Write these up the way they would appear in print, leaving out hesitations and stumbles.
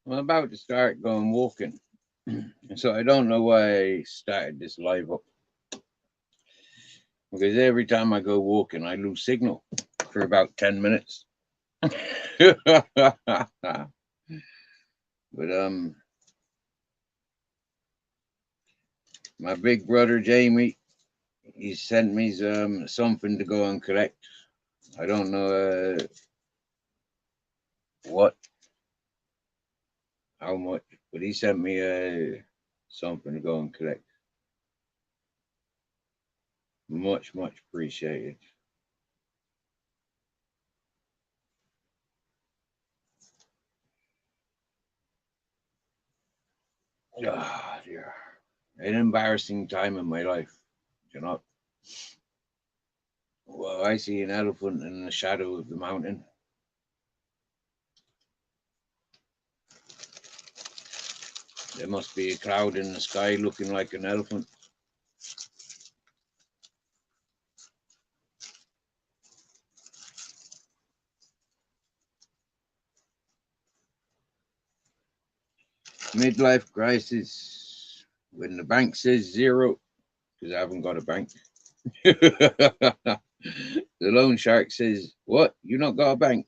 I'm about to start going walking. So I don't know why I started this live up. Because every time I go walking, I lose signal for about 10 minutes. But my big brother Jamie, he sent me something to go and collect. I don't know what, how much, but he sent me something to go and collect. Much, much appreciated. Ah, dear. An embarrassing time in my life, you know. Well, I see an elephant in the shadow of the mountain. There must be a cloud in the sky looking like an elephant. Midlife crisis. When the bank says zero, because I haven't got a bank. The loan shark says, "What? You not got a bank?"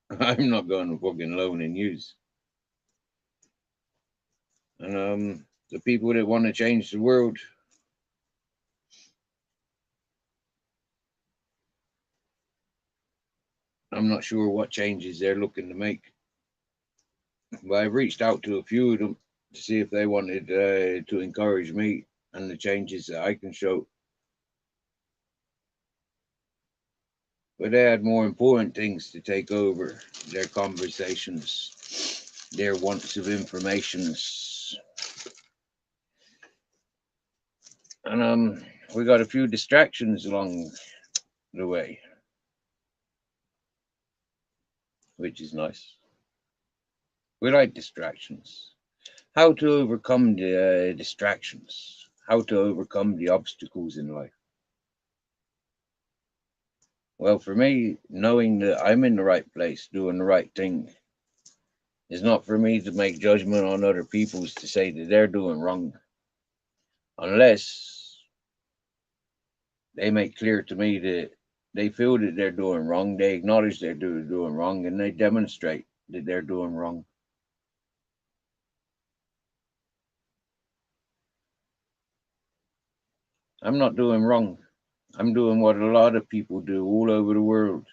I'm not going to fucking loan and use. And the people that want to change the world, I'm not sure what changes they're looking to make. But I've reached out to a few of them to see if they wanted to encourage me and the changes that I can show. But they had more important things to take over their conversations, their wants of informations. And we got a few distractions along the way, which is nice. We like distractions. How to overcome the distractions, how to overcome the obstacles in life. Well, for me, knowing that I'm in the right place, doing the right thing, is not for me to make judgment on other people's to say that they're doing wrong, unless they make clear to me that they feel that they're doing wrong, they acknowledge they're doing wrong, and they demonstrate that they're doing wrong. I'm not doing wrong. I'm doing what a lot of people do all over the world.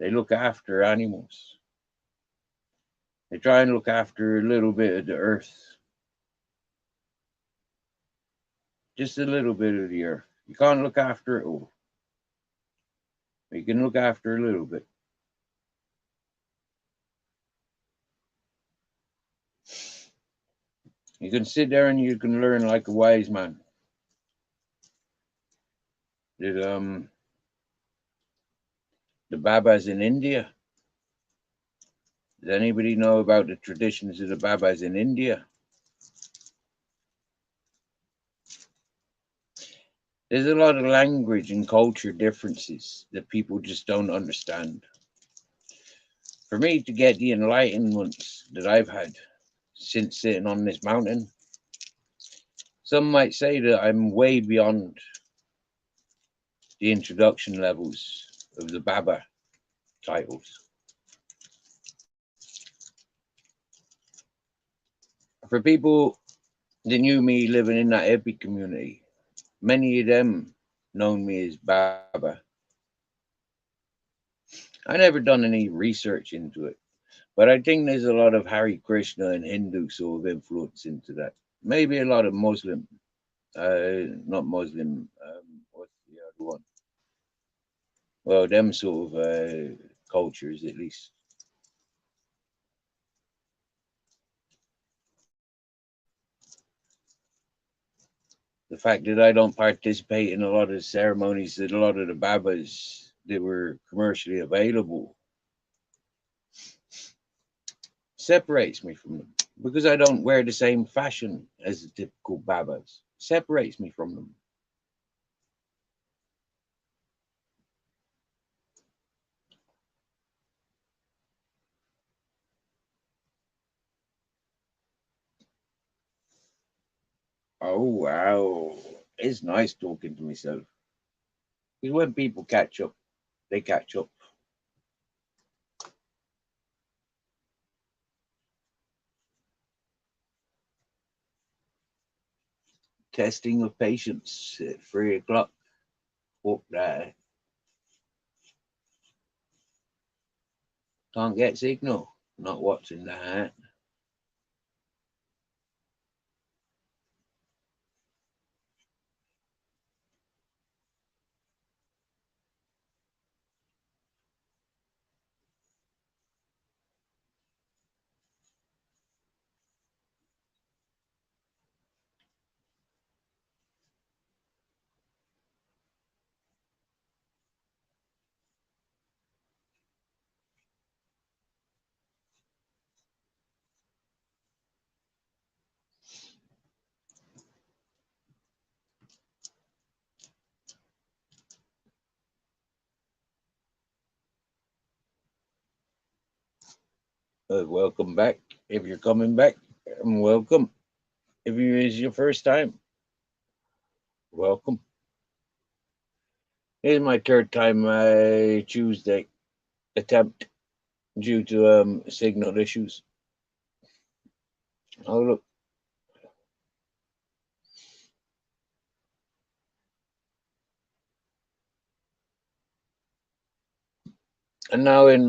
They look after animals. They try and look after a little bit of the earth, just a little bit of the earth. You can't look after it all. You can look after a little bit. You can sit there and you can learn like a wise man. That the Babas in India. Does anybody know about the traditions of the Babas in India? There's a lot of language and culture differences that people just don't understand. For me to get the enlightenments that I've had since sitting on this mountain, some might say that I'm way beyond the introduction levels of the Baba titles. For people that knew me living in that hippie community, many of them known me as Baba. I never done any research into it, but I think there's a lot of Hare Krishna and Hindu sort of influence into that. Maybe a lot of Muslim, not Muslim. What's the other one? Well, them sort of cultures, at least. The fact that I don't participate in a lot of the ceremonies that a lot of the Babas that were commercially available separates me from them, because I don't wear the same fashion as the typical Babas. Separates me from them. Oh wow, it's nice talking to myself. Because when people catch up, they catch up. Testing of patience at 3 o'clock. Fuck that. Can't get signal. Not watching that. Welcome back. If you're coming back, welcome. If it is your first time, welcome. This is my third time Tuesday attempt due to signal issues. Oh look. And now in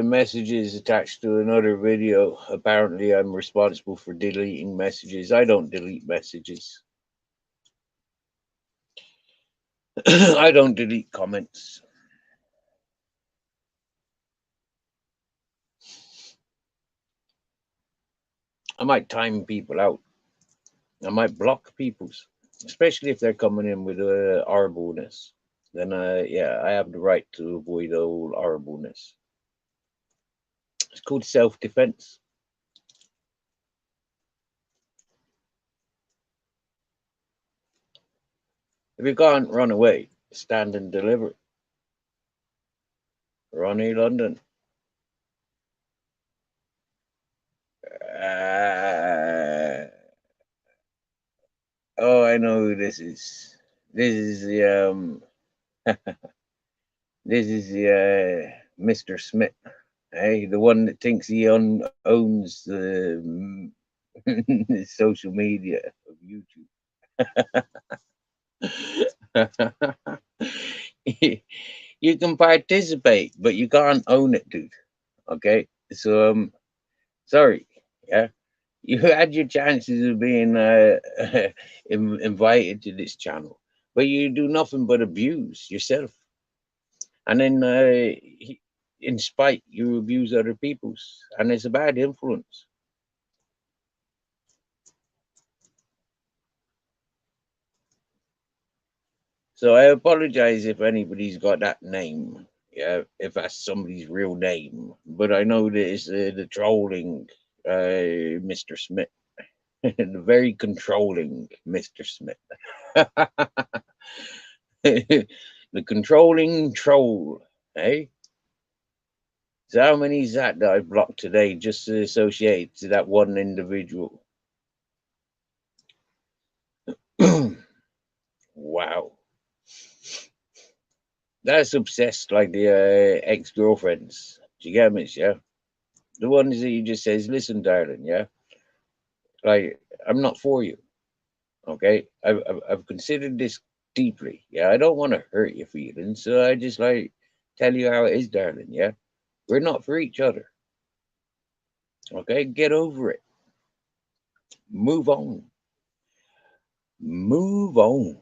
messages attached to another video, apparently I'm responsible for deleting messages. I don't delete messages. I don't delete comments. I might time people out. I might block people's, especially if they're coming in with horribleness. Then, yeah, I have the right to avoid all horribleness. It's called self-defense. If you can't run away, stand and deliver. Ronnie London. Oh, I know who this is. This is the this is the Mr. Smith, hey, the one that thinks he owns the social media of YouTube. You can participate, but you can't own it, dude. Okay, so sorry, yeah, you had your chances of being invited to this channel, but you do nothing but abuse yourself, and then in spite you abuse other people's, and it's a bad influence. So I apologize if anybody's got that name, yeah, if that's somebody's real name, but I know that it's the trolling Mr. Smith. The very controlling Mr. Smith. The controlling troll, eh? So how many is that I blocked today just to associate to that one individual? Wow. That's obsessed like the ex-girlfriends. Do you get me? Yeah. The ones that you just says, listen, darling, yeah. Like, I'm not for you. Okay. I've considered this deeply. Yeah. I don't want to hurt your feelings. So I just like tell you how it is, darling. Yeah. We're not for each other. Okay. Get over it. Move on. Move on.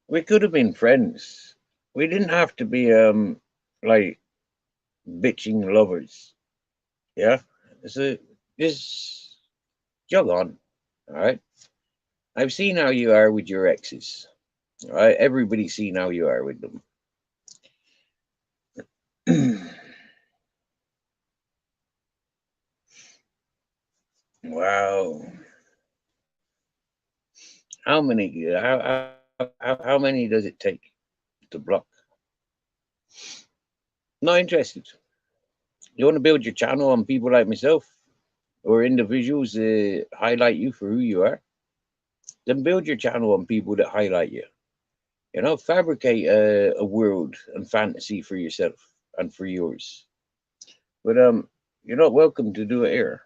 We could have been friends. We didn't have to be like bitching lovers. Yeah. So just jog on. All right. I've seen how you are with your exes. All right. Everybody's seen how you are with them. Wow. How many does it take to block? Not interested. You want to build your channel on people like myself or individuals that highlight you for who you are? Then build your channel on people that highlight you. You know, fabricate a world and fantasy for yourself and for yours. But you're not welcome to do it here.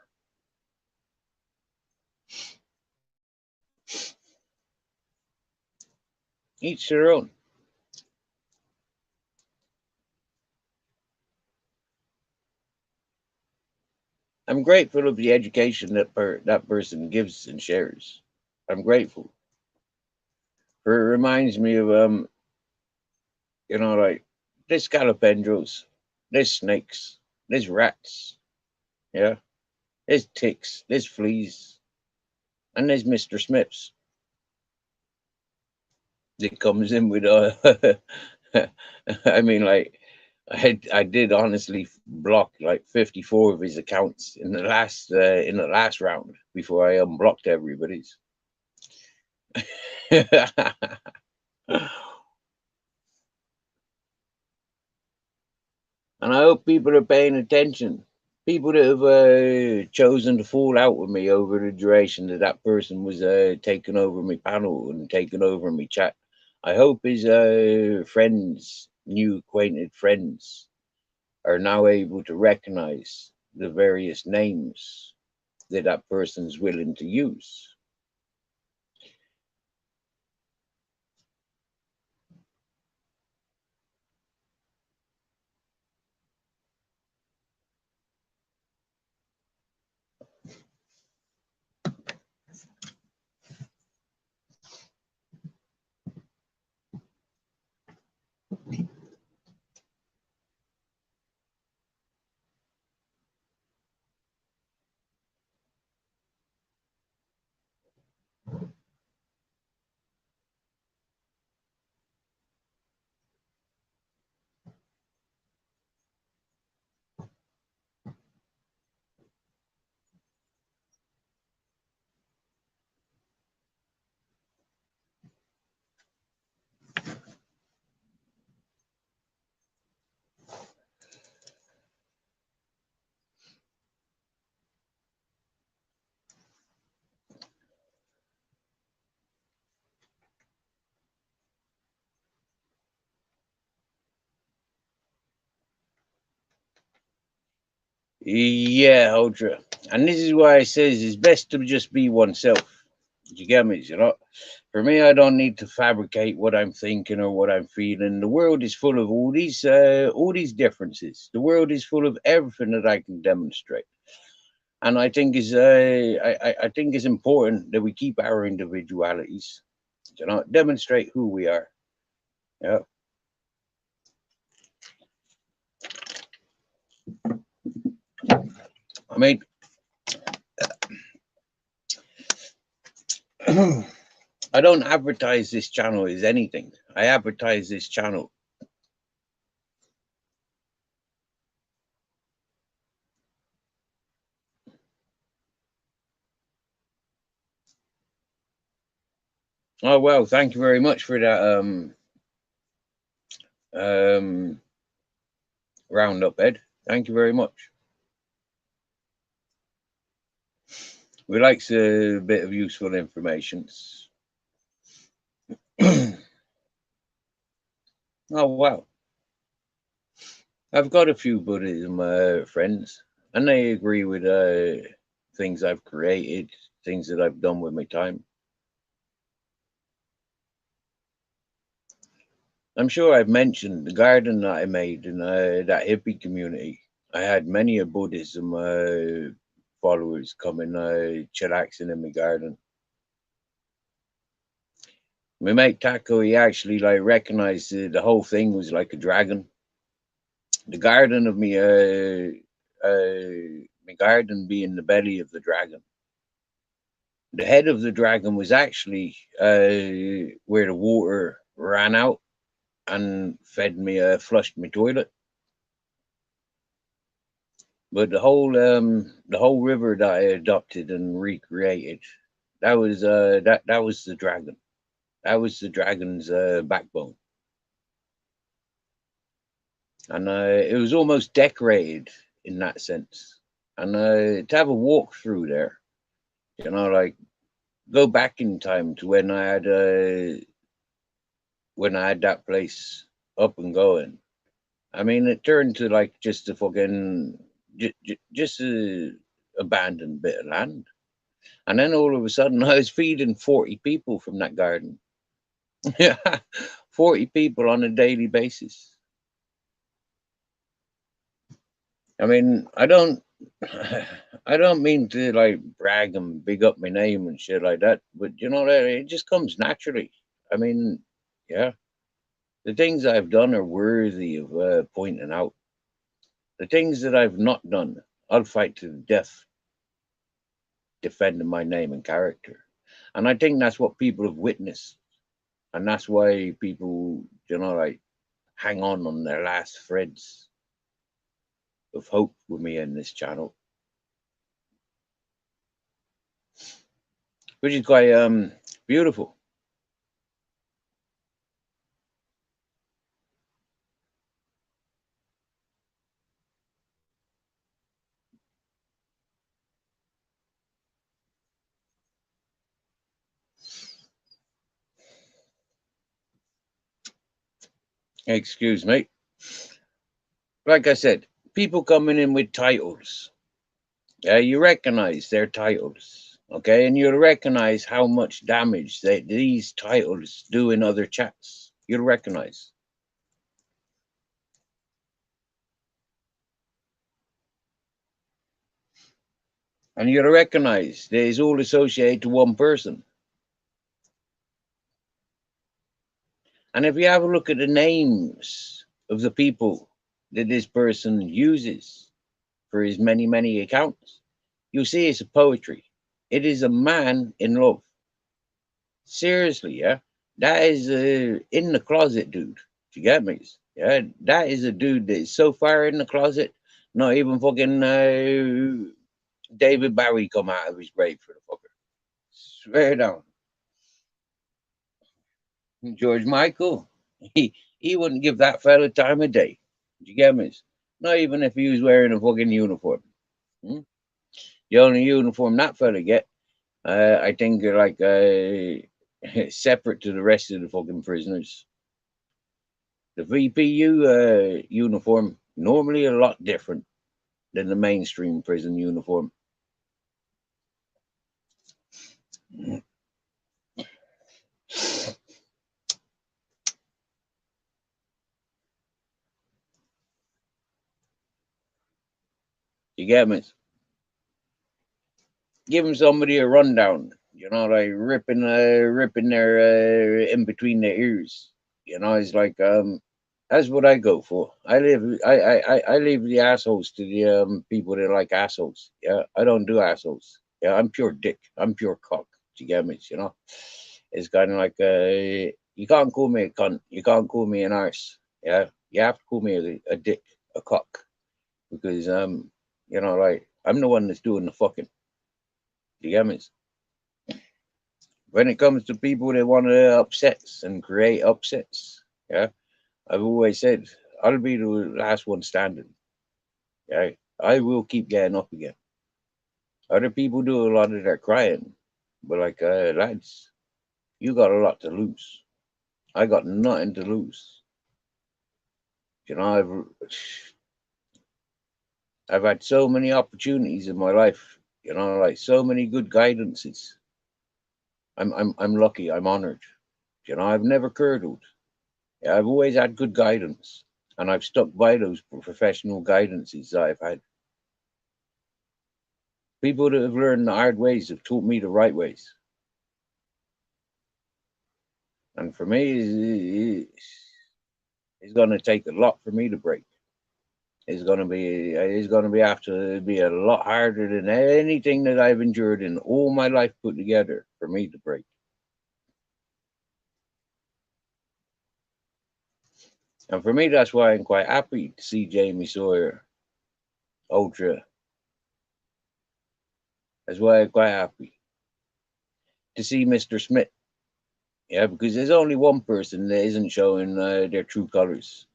Each their own. I'm grateful of the education that person gives and shares. I'm grateful. For it reminds me of like there's scalopendros, there's snakes, there's rats, yeah, there's ticks, there's fleas, and there's Mr. Smiths that comes in with I mean, like I did honestly block like 54 of his accounts in the last round before I unblocked everybody's. And I hope people are paying attention. People that have chosen to fall out with me over the duration that that person was taking over my panel and taking over my chat. I hope his friends, new acquainted friends, are now able to recognize the various names that that person's willing to use. Yeah, Ultra. And this is why I says it's best to just be oneself. You get me? You know, for me, I don't need to fabricate what I'm thinking or what I'm feeling. The world is full of all these differences. The world is full of everything that I can demonstrate. And I think I think it's important that we keep our individualities. You know, demonstrate who we are. Yeah. I mean, I don't advertise this channel as anything. I advertise this channel Oh well, thank you very much for that um roundup, Ed. Thank you very much. We likes a bit of useful information. Oh wow, I've got a few Buddhism friends, and they agree with things I've created, things that I've done with my time. I'm sure I've mentioned the garden that I made in that hippie community. I had many a Buddhism followers coming chillaxing in my garden. My mate Taco, he actually like recognized the whole thing was like a dragon. The garden of me, my garden being the belly of the dragon. The head of the dragon was actually where the water ran out and fed me, flushed my toilet. But the whole river that I adopted and recreated, that was the dragon. That was the dragon's backbone, and it was almost decorated in that sense. And to have a walk through there, like go back in time to when I had that place up and going. I mean, it turned to like just a fucking just a abandoned bit of land. And then all of a sudden, I was feeding 40 people from that garden. Yeah, 40 people on a daily basis. I mean, I don't mean to like brag and big up my name and shit like that, but that it just comes naturally. I mean, yeah, the things I've done are worthy of pointing out. The things that I've not done, I'll fight to the death defending my name and character. And I think that's what people have witnessed. And that's why people, like hang on their last threads of hope with me in this channel, which is quite beautiful. Excuse me. Like I said, people coming in with titles. Yeah, you recognize their titles, okay, and you'll recognize how much damage these titles do in other chats. You'll recognize, and you'll recognize that it's all associated to one person. And if you have a look at the names of the people that this person uses for his many, many accounts, you'll see it's a poetry. It is a man in love. Seriously, yeah. That is in the closet, dude. You get me? Yeah, that is a dude that is so far in the closet, not even fucking David Bowie come out of his grave for the fucker. Swear down. George Michael, he wouldn't give that fella time of day. You get me? Not even if he was wearing a fucking uniform. Hmm? The only uniform that fella get, I think, are like separate to the rest of the fucking prisoners. The VPU uniform normally a lot different than the mainstream prison uniform. You get me? Giving somebody a rundown, like ripping their in between their ears. It's like that's what I go for. I leave the assholes to the people that like assholes. Yeah, I don't do assholes. Yeah, I'm pure dick. I'm pure cock. Do you get me? It's kind of like you can't call me a cunt. You can't call me an arse. Yeah, you have to call me a dick, a cock, because like I'm the one that's doing the fucking. Do you get me? when it comes to people that want to upsets and create upsets, yeah, I've always said I'll be the last one standing. Yeah, I will keep getting up again. Other people do a lot of their crying, but like lads, you got a lot to lose. I got nothing to lose. You know, I've had so many opportunities in my life. You know, like so many good guidances. I'm lucky. I'm honored. You know, I've never curdled. Yeah, I've always had good guidance, and I've stuck by those professional guidances that I've had. People that have learned the hard ways have taught me the right ways. And for me, it's going to take a lot for me to break. It's going to be have to be a lot harder than anything that I've endured in all my life put together for me to break. And for me, that's why I'm quite happy to see Jamie Sawyer Ultra. That's why I'm quite happy to see Mr. Smith. Yeah, because there's only one person that isn't showing their true colors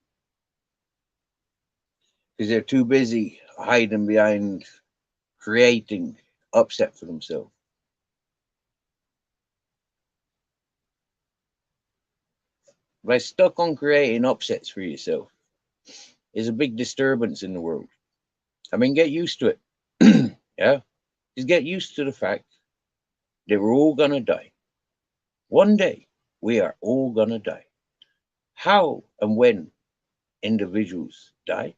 because they're too busy hiding behind creating upset for themselves. By stuck on creating upsets for yourself is a big disturbance in the world. I mean, get used to it. Yeah, just get used to the fact that we're all gonna die. One day, we are all gonna die. How and when individuals die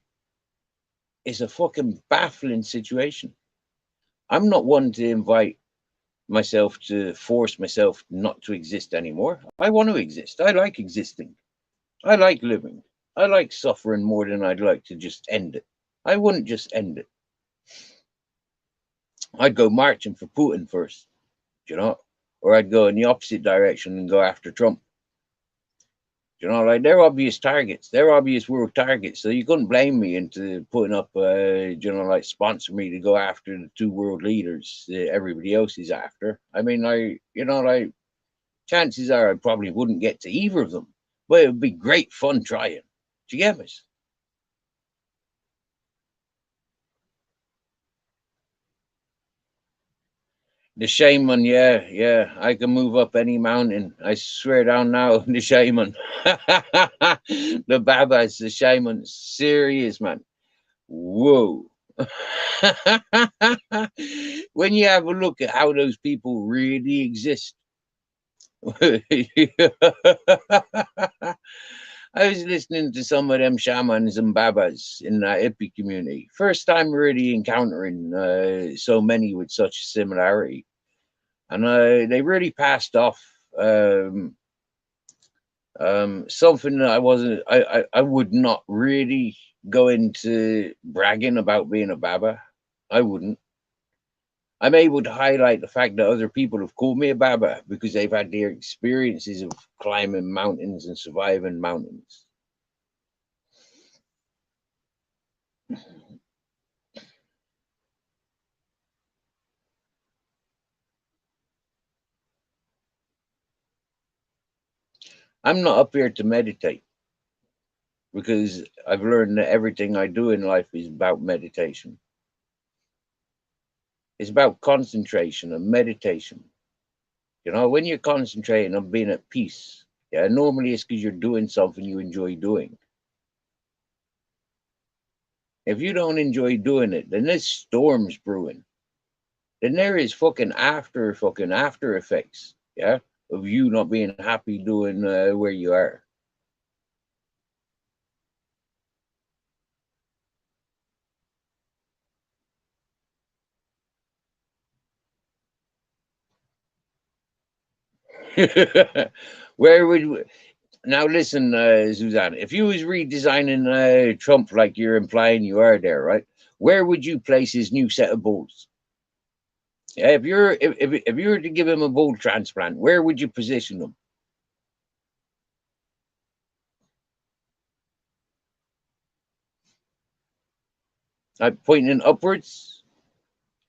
is a fucking baffling situation. I'm not one to invite myself to force myself not to exist anymore. I want to exist. I like existing. I like living. I like suffering more than I'd like to just end it. I wouldn't just end it. I'd go marching for Putin first, you know, or I'd go in the opposite direction and go after Trump. You know, like they're obvious targets. They're obvious world targets. So you couldn't blame me into putting up, like sponsor me to go after the two world leaders that everybody else is after. I mean, like chances are I probably wouldn't get to either of them, but it would be great fun trying. Do you get me? The shaman, yeah, yeah. I can move up any mountain. I swear down now, the shaman. The Babas, the shaman. Serious, man. Whoa. When you have a look at how those people really exist. I was listening to some of them shamans and babas in that hippie community. First time really encountering so many with such similarity. And they really passed off something that I would not really go into bragging about being a baba. I wouldn't. I'm able to highlight the fact that other people have called me a baba because they've had their experiences of climbing mountains and surviving mountains. I'm not up here to meditate because I've learned that everything I do in life is about meditation. It's about concentration and meditation. You know, when you're concentrating on being at peace, yeah, normally it's because you're doing something you enjoy doing. If you don't enjoy doing it, then there's storms brewing. Then there is fucking after effects, yeah, of you not being happy doing where you are. Where would now listen, Suzanne? If you was redesigning Trump like you're implying you are there, right? Where would you place his new set of balls? Yeah, if you were to give him a ball transplant, where would you position them? Like pointing upwards,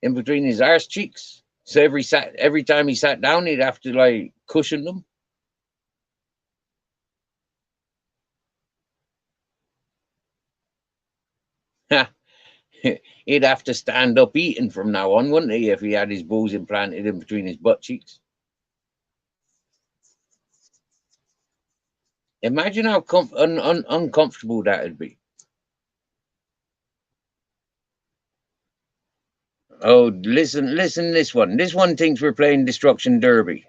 in between his arse cheeks. So every time he sat down, he'd have to like cushion them. He'd have to stand up eating from now on, wouldn't he, if he had his balls implanted in between his butt cheeks? Imagine how uncomfortable that'd be. Oh, listen, this one. This one thinks we're playing Destruction Derby.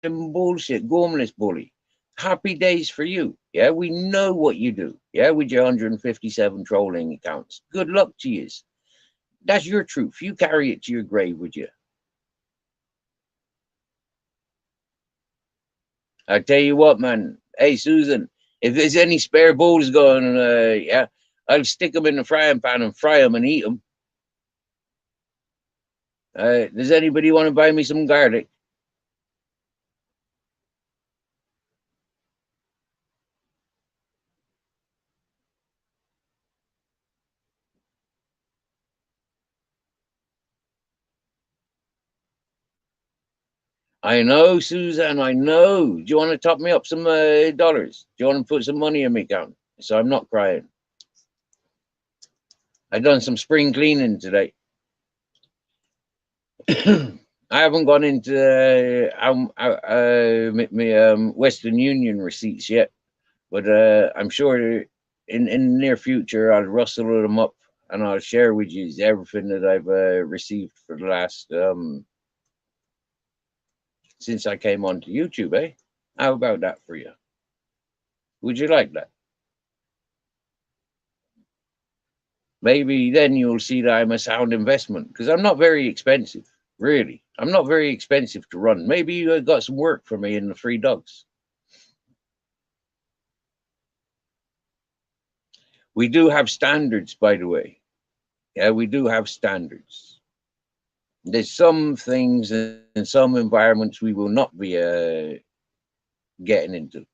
Bullshit, gormless bully. Happy days for you. Yeah, we know what you do. Yeah, with your 157 trolling accounts. Good luck to you. That's your truth. You carry it to your grave, would you? I tell you what, man. Hey, Susan, if there's any spare balls going, yeah, I'll stick them in the frying pan and fry them and eat them. Does anybody want to buy me some garlic? I know, Susan, I know. Do you want to top me up some dollars? Do you want to put some money in my account so I'm not crying? I done some spring cleaning today. I haven't gone into my Western Union receipts yet, but I'm sure in the near future I'll rustle them up and I'll share with you everything that I've received for the last since I came onto YouTube. Eh? How about that for you? Would you like that? Maybe then you'll see that I'm a sound investment because I'm not very expensive, really. I'm not very expensive to run. Maybe you got some work for me in the free dogs. We do have standards, by the way. Yeah, we do have standards. There's some things in some environments we will not be getting into.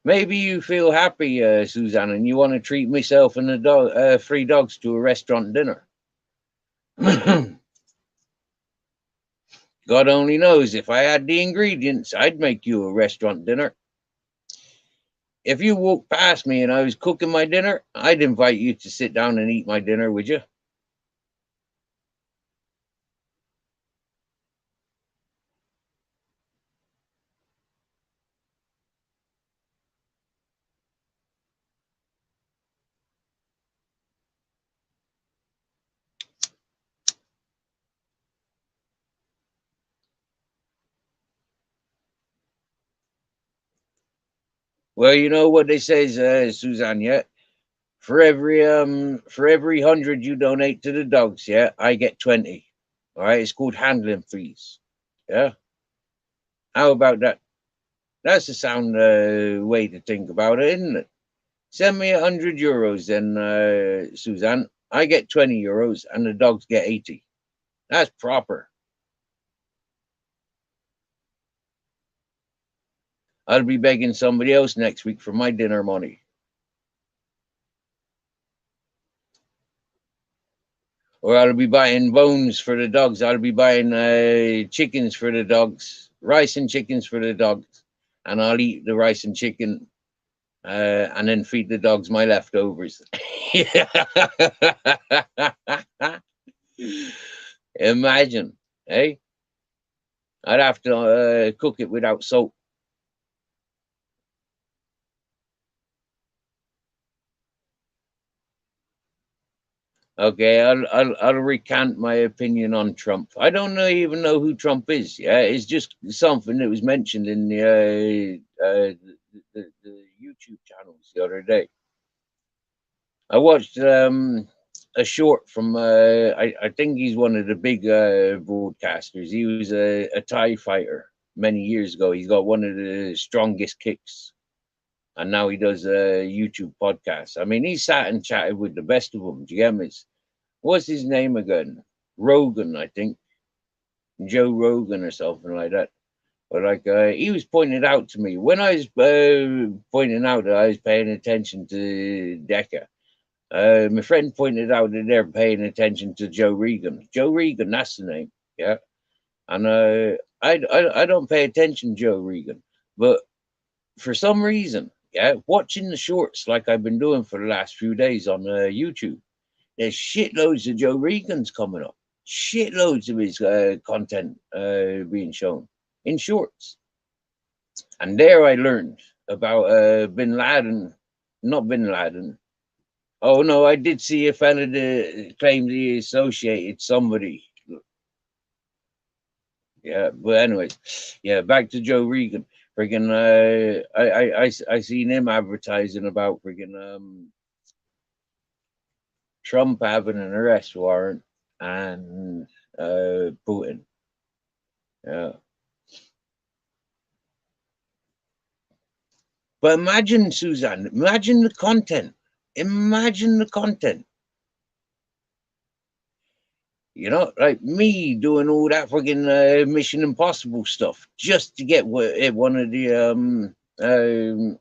Maybe you feel happy, Suzanne, and you want to treat myself and the dog, free dogs to a restaurant dinner. God only knows if I had the ingredients, I'd make you a restaurant dinner. If you walked past me and I was cooking my dinner, I'd invite you to sit down and eat my dinner, would you? Well, you know what they say, Suzanne, yeah? For every 100 you donate to the dogs, yeah, I get 20. All right, it's called handling fees. Yeah. How about that? That's a sound way to think about it, isn't it? Send me €100 then, Suzanne. I get €20 and the dogs get 80. That's proper. I'll be begging somebody else next week for my dinner money. Or I'll be buying bones for the dogs. I'll be buying chickens for the dogs, rice and chickens for the dogs. And I'll eat the rice and chicken and then feed the dogs my leftovers. Imagine, eh? I'd have to cook it without salt. Okay, I'll recant my opinion on Trump. I don't even know who Trump is. Yeah, it's just something that was mentioned in the YouTube channels the other day. I watched a short from I think he's one of the big broadcasters. He was a Thai fighter many years ago. He's got one of the strongest kicks, and now he does a YouTube podcast. I mean, he sat and chatted with the best of them. Do you get me? What's his name again? Rogan, I think. Joe Rogan or something like that. But like he was pointing out to me when I was pointing out that I was paying attention to Decca. My friend pointed out that they're paying attention to Joe Regan. Joe Regan, that's the name. Yeah. And I don't pay attention to Joe Regan. But for some reason, yeah, watching the shorts like I've been doing for the last few days on YouTube, there's shitloads of Joe Regan's coming up. Shitloads of his content being shown in shorts. And there I learned about Bin Laden, not Bin Laden. Oh no, I did see a fella that claimed he associated somebody. Yeah, but anyways, yeah, back to Joe Regan. Friggin' I seen him advertising about friggin' Trump having an arrest warrant and Putin. Yeah. But imagine, Suzanne, imagine the content. Imagine the content. You know, like me doing all that friggin' Mission Impossible stuff just to get one of the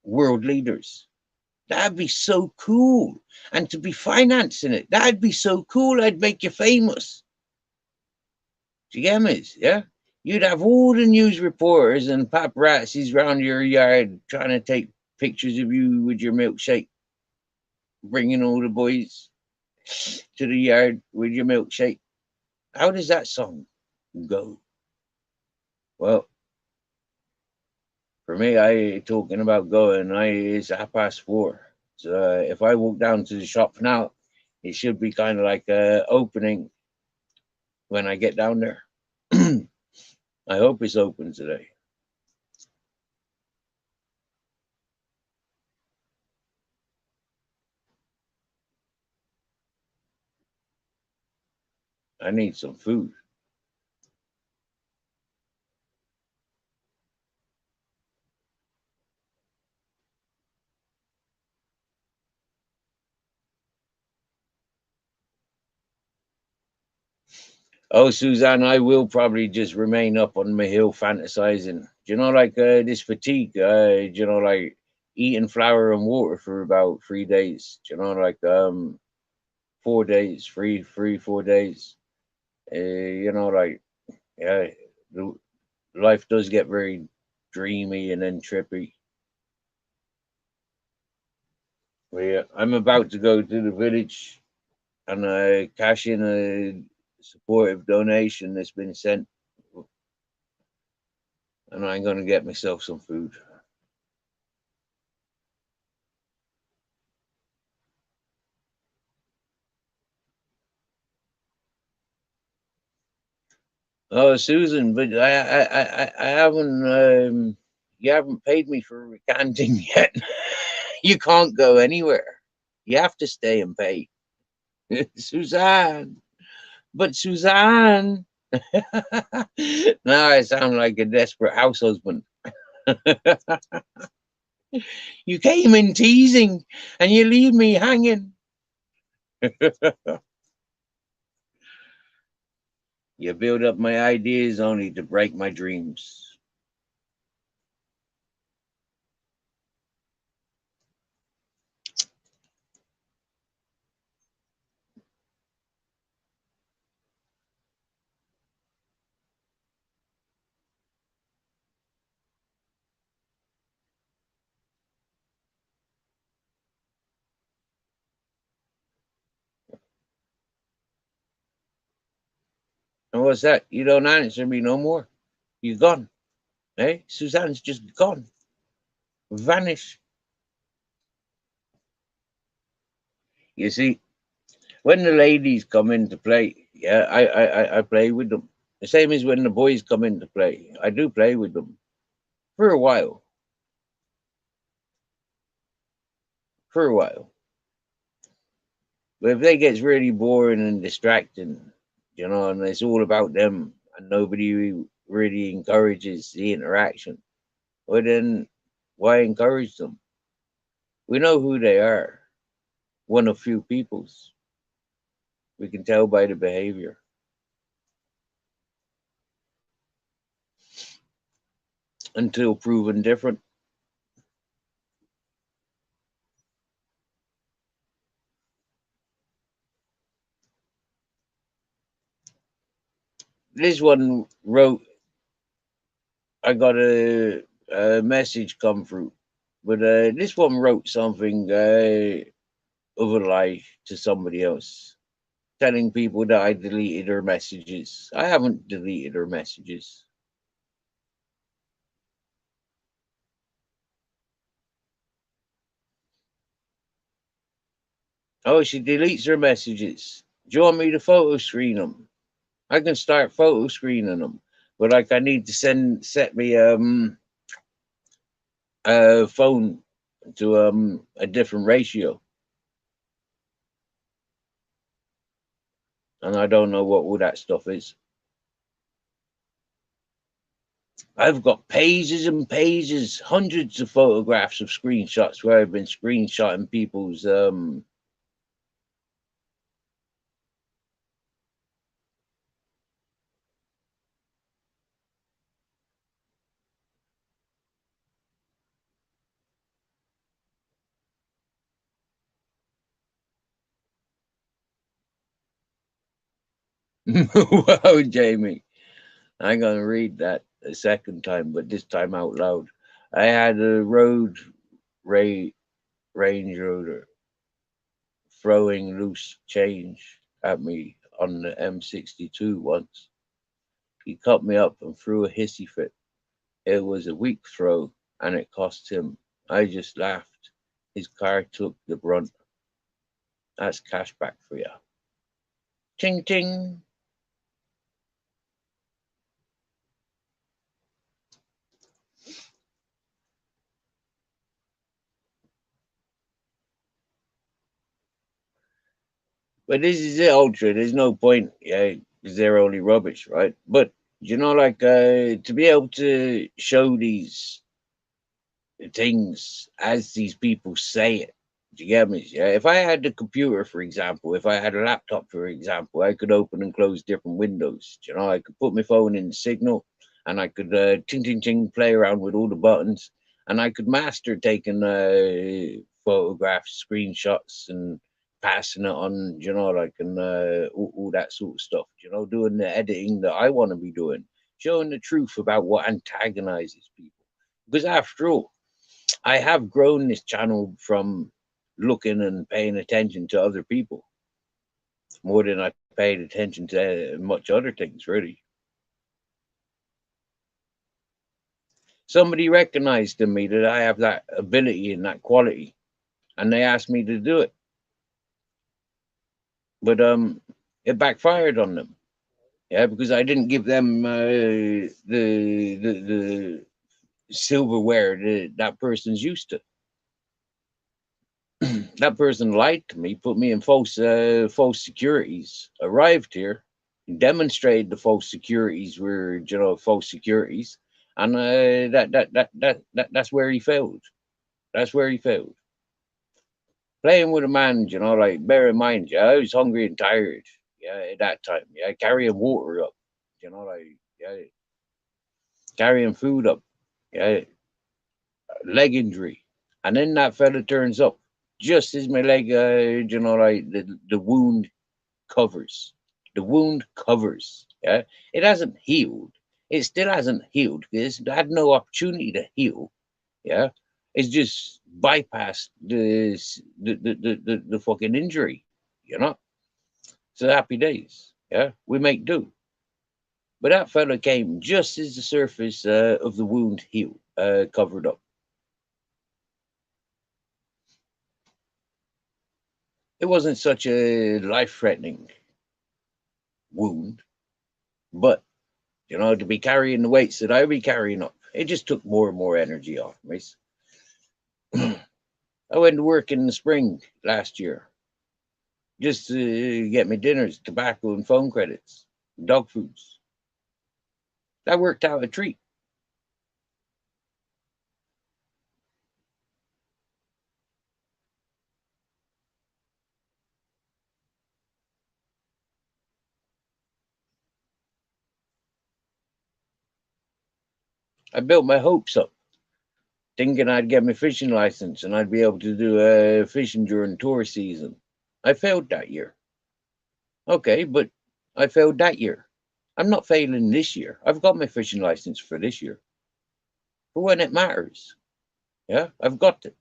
world leaders. That'd be so cool. And to be financing it, that'd be so cool. I'd make you famous. Do you get me? Yeah? You'd have all the news reporters and paparazzis around your yard trying to take pictures of you with your milkshake, bringing all the boys to the yard with your milkshake. How does that song go? Well, for me, I talking about going. It's 4:30. So if I walk down to the shop now, it should be kind of like opening when I get down there. I hope it's open today. I need some food. Oh, Suzanne, I will probably just remain up on my hill fantasizing. Do you know, like this fatigue? You know, like eating flour and water for about 3 days. Do you know, like 4 days, 4 days. You know, like yeah, life does get very dreamy and then trippy. But yeah, I'm about to go to the village and cash in a supportive donation that's been sent, and I'm going to get myself some food. Oh, Susan, but I haven't. You haven't paid me for recanting yet. You can't go anywhere. You have to stay and pay, Suzanne. But Suzanne, now I sound like a desperate house husband. You came in teasing, and you leave me hanging. You build up my ideas only to break my dreams. And what's that? You don't answer me no more. You're gone. Hey, Suzanne's just gone. Vanished. You see, when the ladies come into play, yeah, I play with them. The same as when the boys come into play. I do play with them for a while. for a while. But if they gets really boring and distracting, and it's all about them and nobody really encourages the interaction, well then why encourage them? We know who they are. One of few peoples. We can tell by the behavior. Until proven different. This one wrote, I got a message come through, but this one wrote something of a lie to somebody else, telling people that I deleted her messages. I haven't deleted her messages. Oh, she deletes her messages. Do you want me to photo screen them? I can start photo screening them, but like I need to set me a phone to a different ratio, and I don't know what all that stuff is. I've got pages and pages, hundreds of photographs of screenshots where I've been screenshotting people's Wow, Jamie. I'm gonna read that a second time, but this time out loud. I had a ra- Range Rover throwing loose change at me on the M62 once. He cut me up and threw a hissy fit. It was a weak throw, and it cost him. I just laughed. His car took the brunt. That's cash back for you. Ting ting. But this is it, Ultra. There's no point, yeah, because they're only rubbish, right? But like to be able to show these things as these people say it. Do you get me? Yeah. If I had the computer, for example, if I had a laptop, for example, I could open and close different windows. I could put my phone in signal, and I could ting ting ting play around with all the buttons, and I could master taking photographs, screenshots, and passing it on. And all that sort of stuff. Doing the editing that I want to be doing, showing the truth about what antagonizes people. Because after all, I have grown this channel from looking and paying attention to other people more than I paid attention to much other things, really. Somebody recognized in me that I have that ability and that quality, and they asked me to do it. But it backfired on them. Yeah, because I didn't give them the silverware that that person's used to. That person lied to me, put me in false securities. Arrived here, demonstrated the false securities were false securities, and that's where he failed. That's where he failed. Playing with a man, like bear in mind, yeah, I was hungry and tired. Yeah, at that time, yeah, carrying water up, like yeah, carrying food up, yeah, leg injury, and then that fella turns up just as my leg, like the wound covers. The wound covers. Yeah, it hasn't healed. It still hasn't healed because it had no opportunity to heal. Yeah, it's just bypassed the fucking injury. You know, so happy days. Yeah, we make do. But that fella came just as the surface of the wound healed, covered up. It wasn't such a life-threatening wound, but to be carrying the weights that I be carrying up, it just took more and more energy off me. I went to work in the spring last year just to get me dinners, tobacco and phone credits, dog foods. That worked out a treat. I built my hopes up, thinking I'd get my fishing license and I'd be able to do fishing during tour season. I failed that year. Okay, but I failed that year. I'm not failing this year. I've got my fishing license for this year. For when it matters. Yeah, I've got it.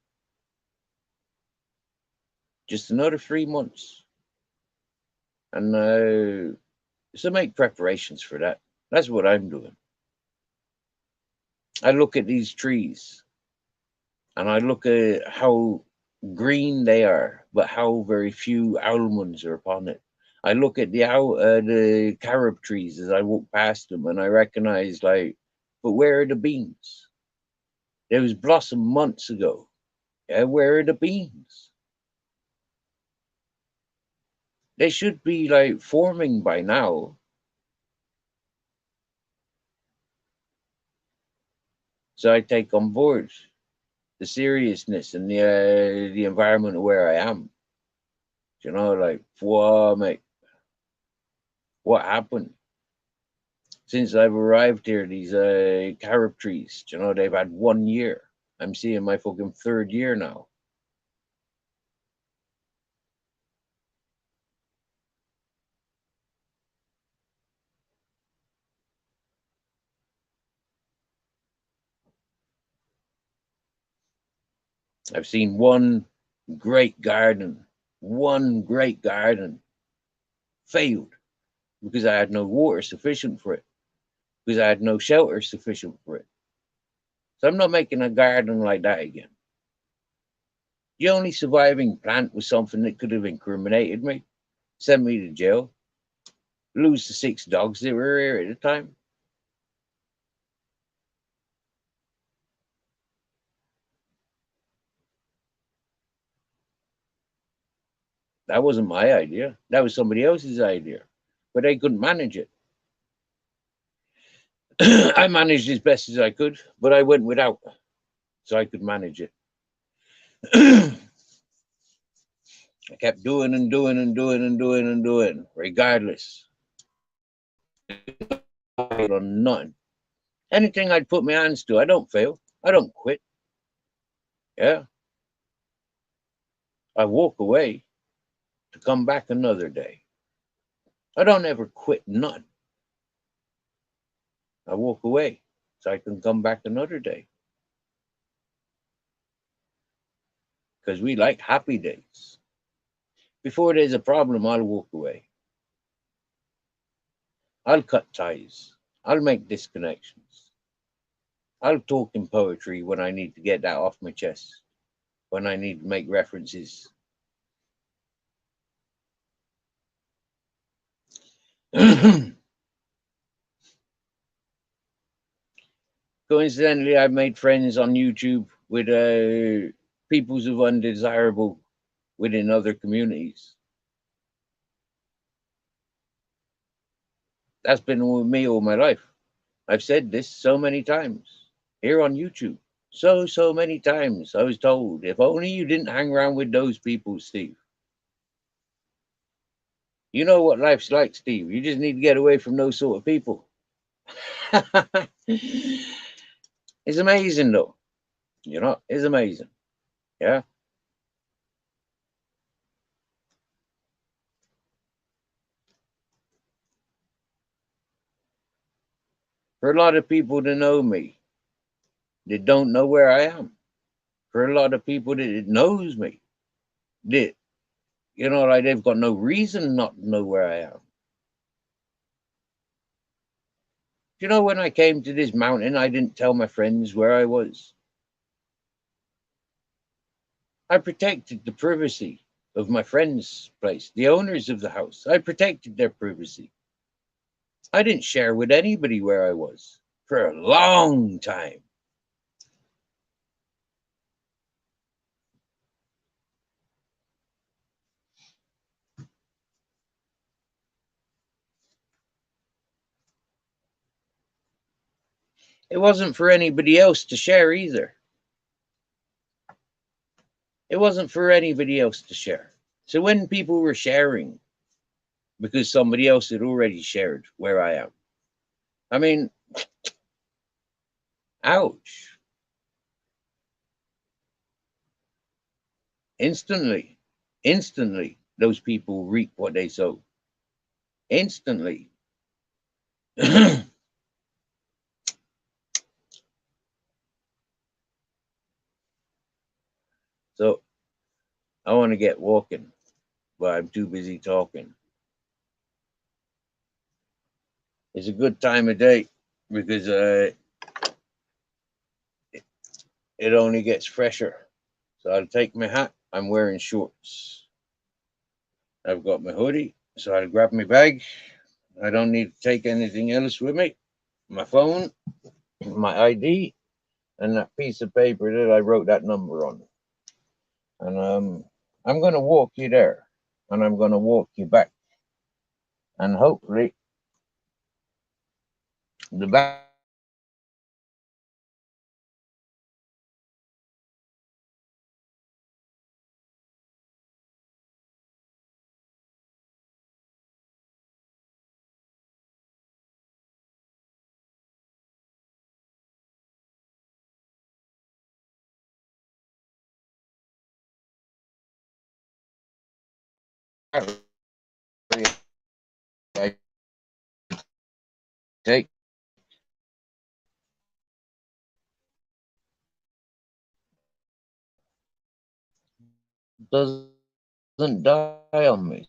Just another 3 months. And so make preparations for that. That's what I'm doing. I look at these trees and I look at how green they are, but how very few almonds are upon it. I look at the carob trees as I walk past them, and I recognize, like, but where are the beans? There was blossom months ago. Yeah, where are the beans? They should be like forming by now. So I take on board the seriousness and the environment where I am. You know, like, whoa, mate, what happened? Since I've arrived here, these carob trees, you know, they've had 1 year. I'm seeing my fucking third year now. I've seen one great garden failed because I had no water sufficient for it, because I had no shelter sufficient for it. So I'm not making a garden like that again. The only surviving plant was something that could have incriminated me, sent me to jail, lose the 6 dogs that were here at the time. That wasn't my idea. That was somebody else's idea, but they couldn't manage it. I managed as best as I could, but I went without, so I could manage it. I kept doing and doing and doing and doing and doing, regardless. On nothing. Anything I'd put my hands to, I don't fail. I don't quit. Yeah. I walk away to come back another day. I don't ever quit none. I walk away so I can come back another day. Because we like happy days. Before there's a problem, I'll walk away. I'll cut ties. I'll make disconnections. I'll talk in poetry when I need to get that off my chest, when I need to make references. Coincidentally, I've made friends on YouTube with peoples of undesirable within other communities. That's been with me all my life. I've said this so many times here on YouTube. So many times I was told, if only you didn't hang around with those people, Steve. You know what life's like, Steve. You just need to get away from those sort of people. It's amazing, though. You know, it's amazing. Yeah. For a lot of people to know me, they don't know where I am. For a lot of people that knows me, that, you know, like, they've got no reason not to know where I am. You know, when I came to this mountain, I didn't tell my friends where I was. I protected the privacy of my friend's place, the owners of the house. I protected their privacy. I didn't share with anybody where I was for a long time. It wasn't for anybody else to share either. It wasn't for anybody else to share. So when people were sharing because somebody else had already shared where I am, I mean, ouch. Instantly, those people reap what they sow. Instantly. So I want to get walking, but I'm too busy talking. It's a good time of day because it only gets fresher. So I'll take my hat. I'm wearing shorts. I've got my hoodie, so I'll grab my bag. I don't need to take anything else with me. My phone, my ID, and that piece of paper that I wrote that number on. And I'm going to walk you there, and I'm going to walk you back, and hopefully the back I take doesn't die on me.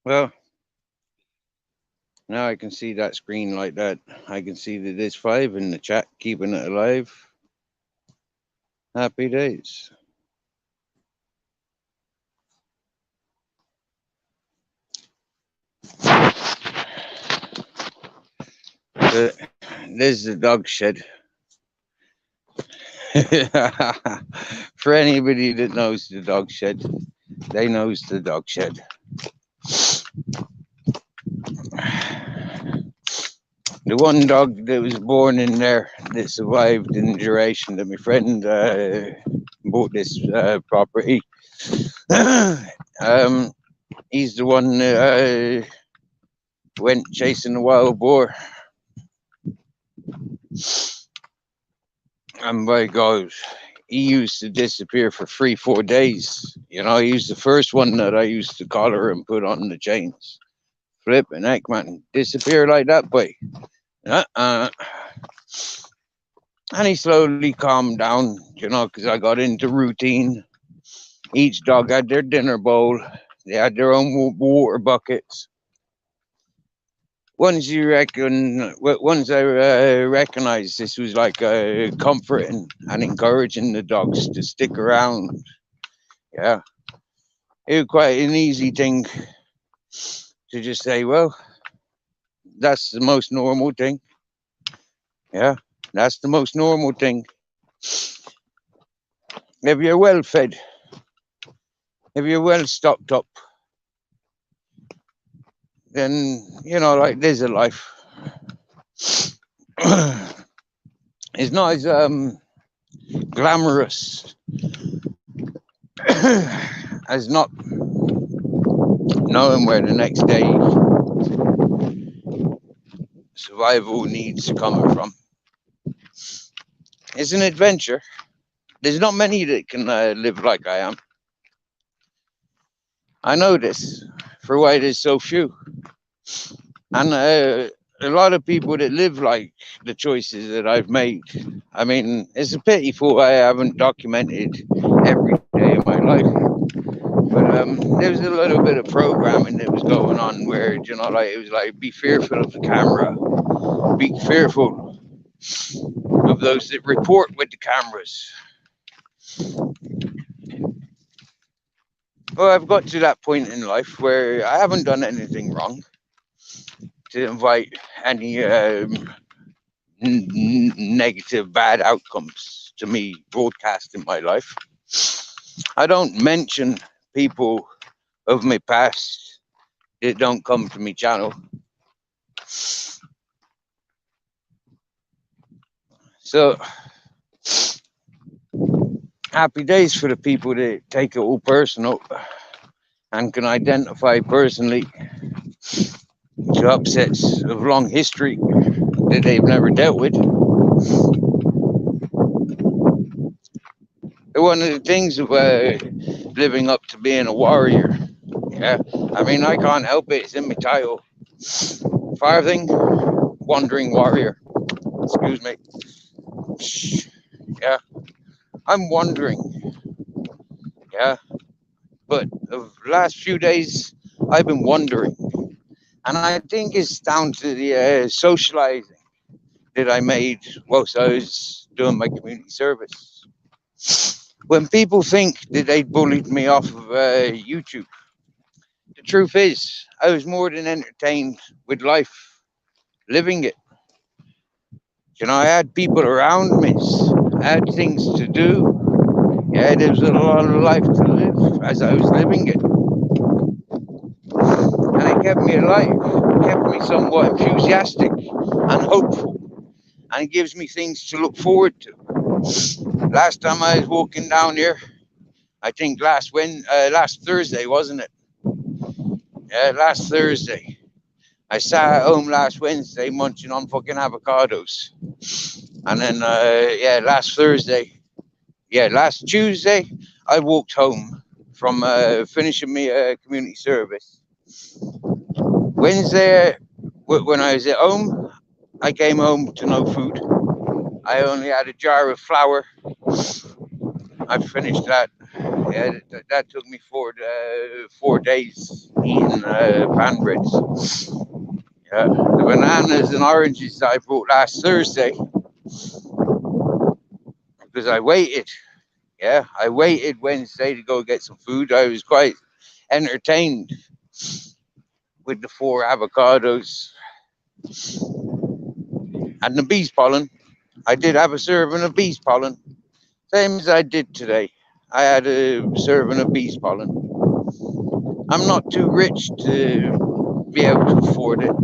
Well, now I can see that screen like that. I can see that there's 5 in the chat, keeping it alive. Happy days. There's the dog shed. For anybody that knows the dog shed, they knows the dog shed. The one dog that was born in there that survived in the duration that my friend bought this property. He's the one that went chasing the wild boar. And by God, he used to disappear for 3-4 days. You know, he was the first one that I used to collar and put on the chains. Flip and heck, man, disappear like that, boy. And he slowly calmed down, you know, because I got into routine. Each dog had their dinner bowl. They had their own water buckets. Once I recognized this was like comforting and encouraging the dogs to stick around. Yeah, it was quite an easy thing to just say, well, that's the most normal thing. Yeah, that's the most normal thing. If you're well fed, if you're well stocked up, then, you know, like, there's a life. It's not as glamorous as not knowing where the next day survival needs coming from. It's an adventure. There's not many that can live like I am. I know this for why there's so few. And a lot of people that live like the choices that I've made. I mean, it's a pity for why I haven't documented every day of my life. But there was a little bit of programming that was going on where, you know, like, it was like, be fearful of the camera, be fearful of those that report with the cameras. Well, I've got to that point in life where I haven't done anything wrong to invite any negative, bad outcomes to me broadcasting my life. I don't mention people of my past that don't come to me channel. So, happy days for the people that take it all personal and can identify personally to upsets of long history that they've never dealt with. One of the things of living up to being a warrior, yeah, I mean, I can't help it, it's in my title. Farthing, wandering warrior. Excuse me. Yeah, I'm wandering. Yeah, but the last few days I've been wondering, and I think it's down to the socializing that I made whilst I was doing my community service. When people think that they bullied me off of YouTube, the truth is I was more than entertained with life, living it. You know, I had people around me, I had things to do. Yeah, there was a lot of life to live as I was living it. And it kept me alive, kept me somewhat enthusiastic and hopeful. And it gives me things to look forward to. Last time I was walking down here, I think last Thursday, wasn't it? Yeah, last Thursday. I sat at home last Wednesday munching on fucking avocados. And then, last Tuesday, I walked home from finishing my community service. Wednesday, when I was at home, I came home to no food. I only had a jar of flour. I finished that Yeah, that took me 4 days eating pan breads. Yeah, the bananas and oranges I brought last Thursday because I waited. Yeah, I waited Wednesday to go get some food. I was quite entertained with the 4 avocados and the bees pollen. I did have a serving of bees pollen, same as I did today. I had a serving of bees pollen. I'm not too rich to be able to afford it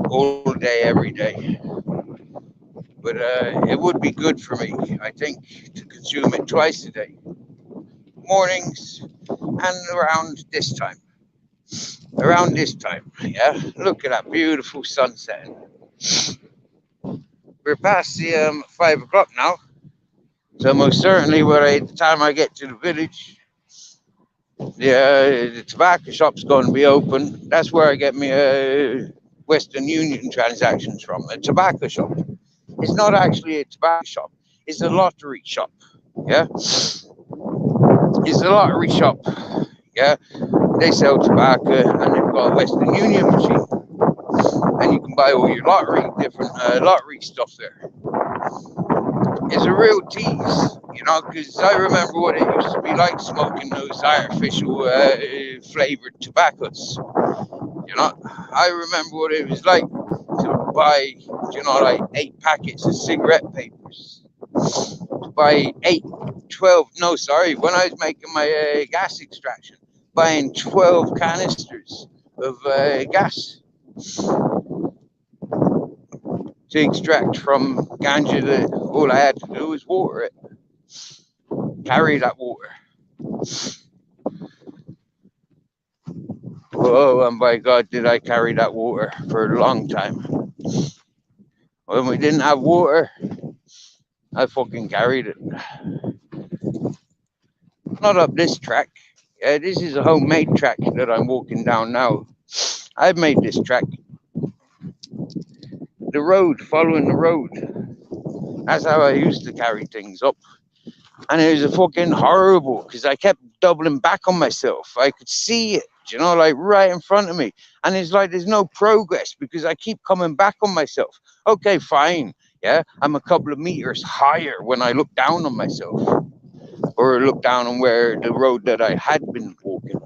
all day, every day. But it would be good for me, I think, to consume it twice a day, mornings and around this time. Around this time, yeah. Look at that beautiful sunset. We're past the 5 o'clock now, so most certainly, by the time I get to the village, the tobacco shop's going to be open. That's where I get my Western Union transactions from. A tobacco shop. It's not actually a tobacco shop. It's a lottery shop. Yeah, it's a lottery shop. Yeah, they sell tobacco and they've got a Western Union machine, and you can buy all your different lottery stuff there. It's a real tease, because I remember what it used to be like smoking those artificial flavored tobaccos. I remember what it was like to buy, like 8 packets of cigarette papers. To buy 12, no, sorry, when I was making my gas extraction, buying 12 canisters of gas to extract from ganja that all I had to do was water it, carry that water. Oh, and by God, did I carry that water for a long time. When we didn't have water, I fucking carried it. Not up this track. Yeah, this is a homemade track that I'm walking down now. I've made this track. The road, following the road. That's how I used to carry things up. And it was a fucking horrible because I kept doubling back on myself. I could see it, like right in front of me. And it's like there's no progress because I keep coming back on myself. Okay, fine. Yeah, I'm a couple of meters higher when I look down on myself or look down on where the road that I had been walking.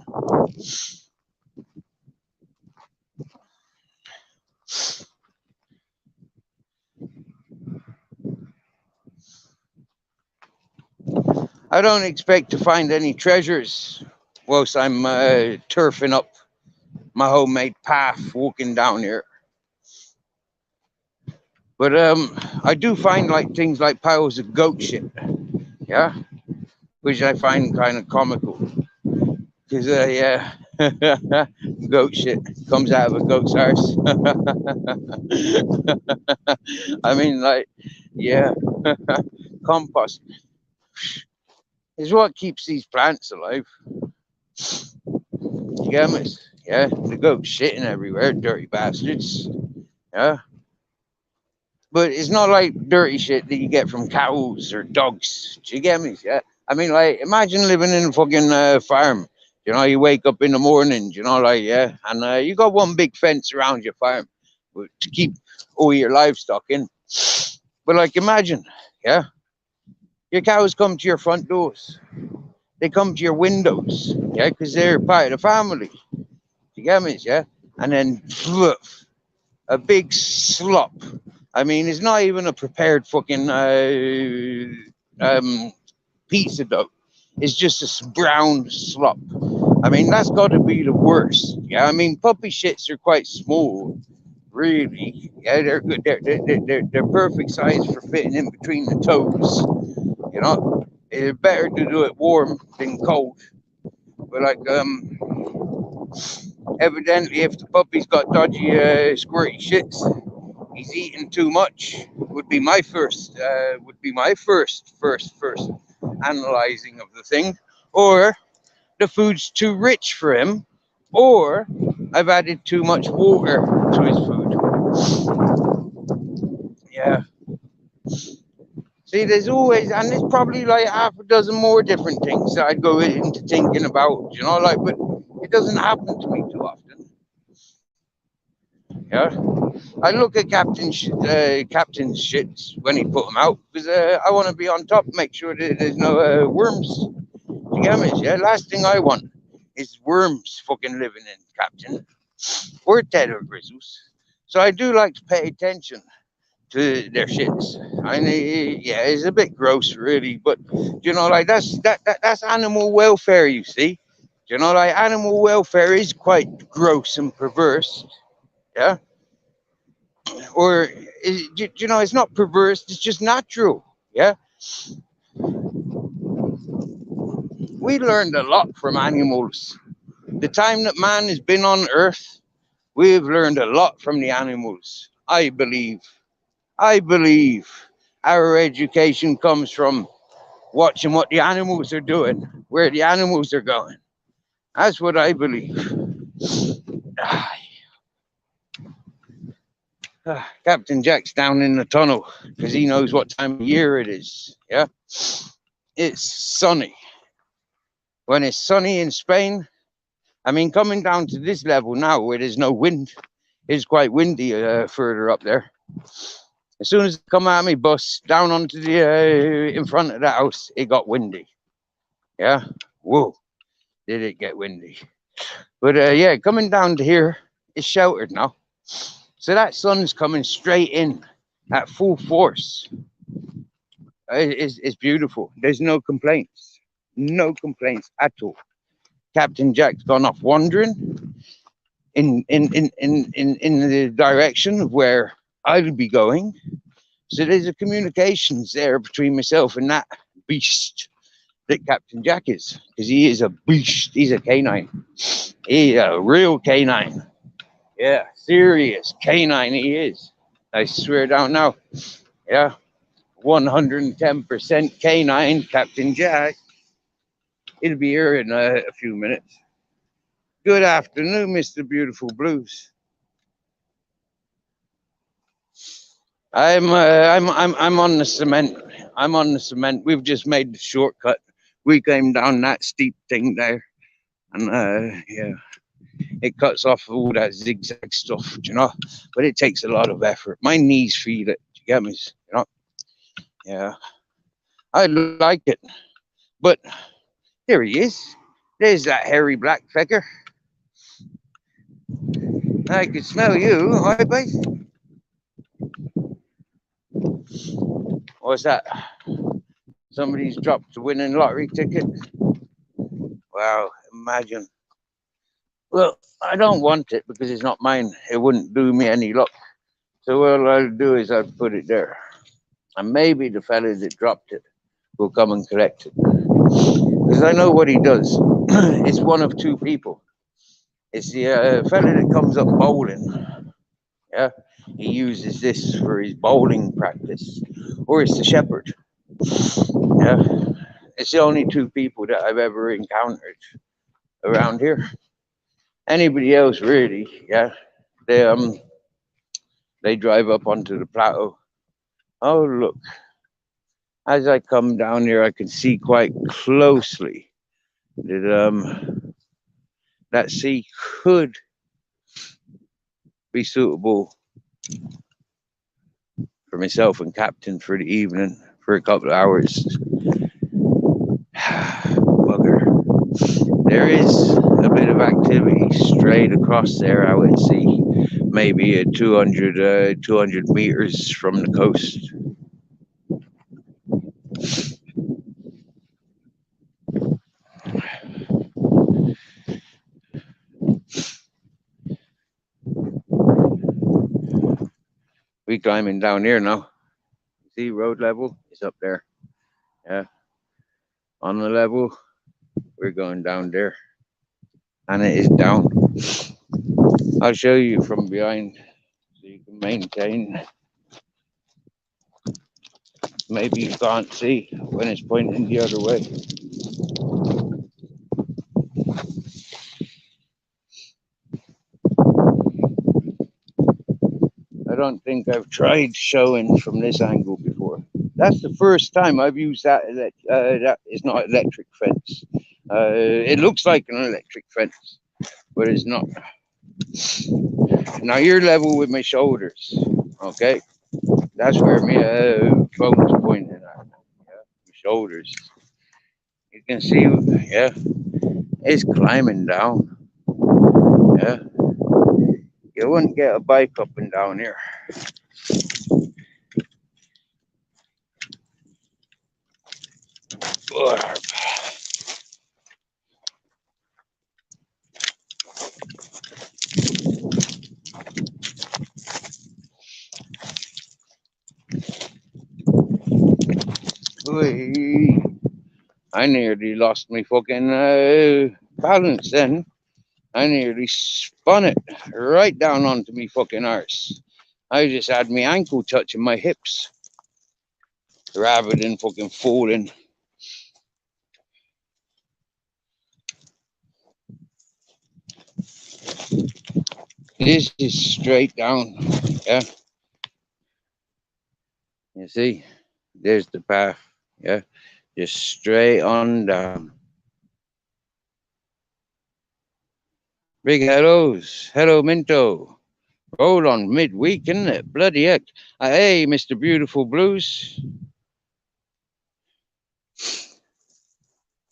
I don't expect to find any treasures whilst I'm turfing up my homemade path walking down here. But I do find like things like piles of goat shit, yeah, which I find kind of comical because yeah, goat shit comes out of a goat's arse. I mean, like, yeah, compost is what keeps these plants alive. You get me? Yeah, the goats shitting everywhere, dirty bastards. Yeah. But it's not like dirty shit that you get from cows or dogs. Do you get me? Yeah. I mean, like, imagine living in a fucking farm. You wake up in the morning, yeah, and you got one big fence around your farm to keep all your livestock in. But, like, imagine, yeah, your cows come to your front doors. They come to your windows, yeah, because they're part of the family. You get me? Yeah. And then, a big slop. I mean, it's not even a prepared fucking pizza dough. It's just a brown slop. I mean, that's got to be the worst. Yeah, I mean, puppy shits are quite small, really. Yeah, they're good. They're perfect size for fitting in between the toes. It's better to do it warm than cold. But like, evidently, if the puppy's got dodgy, squirty shits, he's eating too much. Would be my first analyzing of the thing, or the food's too rich for him, or I've added too much water to his food. Yeah. See, there's always, and there's probably like half a dozen more different things that I'd go into thinking about, you know, like, but it doesn't happen to me too often. Yeah, I look at captain's shits when he put them out because I want to be on top, make sure that there's no worms. You get me? Yeah, last thing I want is worms fucking living in Captain or dead or grizzles. So I do like to pay attention to their shits. I mean, yeah, it's a bit gross, really, but you know, like that's animal welfare. You see, you know, like animal welfare is quite gross and perverse. Yeah, or you know, it's not perverse. It's just natural. Yeah, we learned a lot from animals. The time that man has been on Earth, we've learned a lot from the animals. I believe. I believe our education comes from watching what the animals are doing, where the animals are going. That's what I believe. Captain Jack's down in the tunnel because he knows what time of year it is. Yeah, it's sunny. When it's sunny in Spain, I mean, coming down to this level now where there's no wind, it's quite windy further up there. As soon as I come out of my bus down onto the in front of the house, it got windy. Yeah, whoa, did it get windy? But yeah, coming down to here, it's sheltered now. So that sun's coming straight in at full force. It's beautiful. There's no complaints. No complaints at all. Captain Jack's gone off wandering in the direction of where I'll be going. So there's a communications there between myself and that beast that Captain Jack is. Because he is a beast. He's a canine. He's a real canine. Yeah, serious canine he is. I swear down now. Yeah, 110% canine Captain Jack. He'll be here in a few minutes. Good afternoon, Mr. Beautiful Blues. I'm on the cement. I'm on the cement. We've just made the shortcut. We came down that steep thing there, and yeah, it cuts off all that zigzag stuff, you know. But it takes a lot of effort. My knees feel it. You get me? You know? Yeah, I like it. But there he is. There's that hairy black fecker. I can smell you, hi, mate. What's that? Somebody's dropped a winning lottery ticket. Wow, imagine. Well, I don't want it because it's not mine. It wouldn't do me any luck. So what I'll do is I'll put it there. And maybe the fella that dropped it will come and collect it. Because I know what he does. It's one of two people. It's the fella that comes up bowling. Yeah, he uses this for his bowling practice. Or it's the shepherd. Yeah, it's the only two people that I've ever encountered around here. Anybody else really, yeah. They drive up onto the plateau. Oh look. As I come down here I can see quite closely that that sea could be suitable for myself and Captain for the evening for a couple of hours. Bugger. There is a bit of activity straight across there, I would see. Maybe 200 meters from the coast. We climbing down here now. See, road level is up there. Yeah. On the level, we're going down there. And it is down. I'll show you from behind so you can maintain. Maybe you can't see when it's pointing the other way. I don't think I've tried showing from this angle before. That's the first time I've used that. That is not electric fence. It looks like an electric fence, but it's not. Now you're level with my shoulders. Okay, that's where my phone's pointing at. Yeah, my shoulders. You can see, yeah, it's climbing down. Yeah, you wouldn't get a bike up and down here. I nearly lost my fucking balance then. I nearly spun it right down onto me fucking arse. I just had my ankle touching my hips rather than fucking falling. This is straight down. Yeah. You see? There's the path. Yeah. Just straight on down. Big hellos. Hello, Minto. Roll on midweek, isn't it? Bloody heck. Hey, Mr. Beautiful Blues.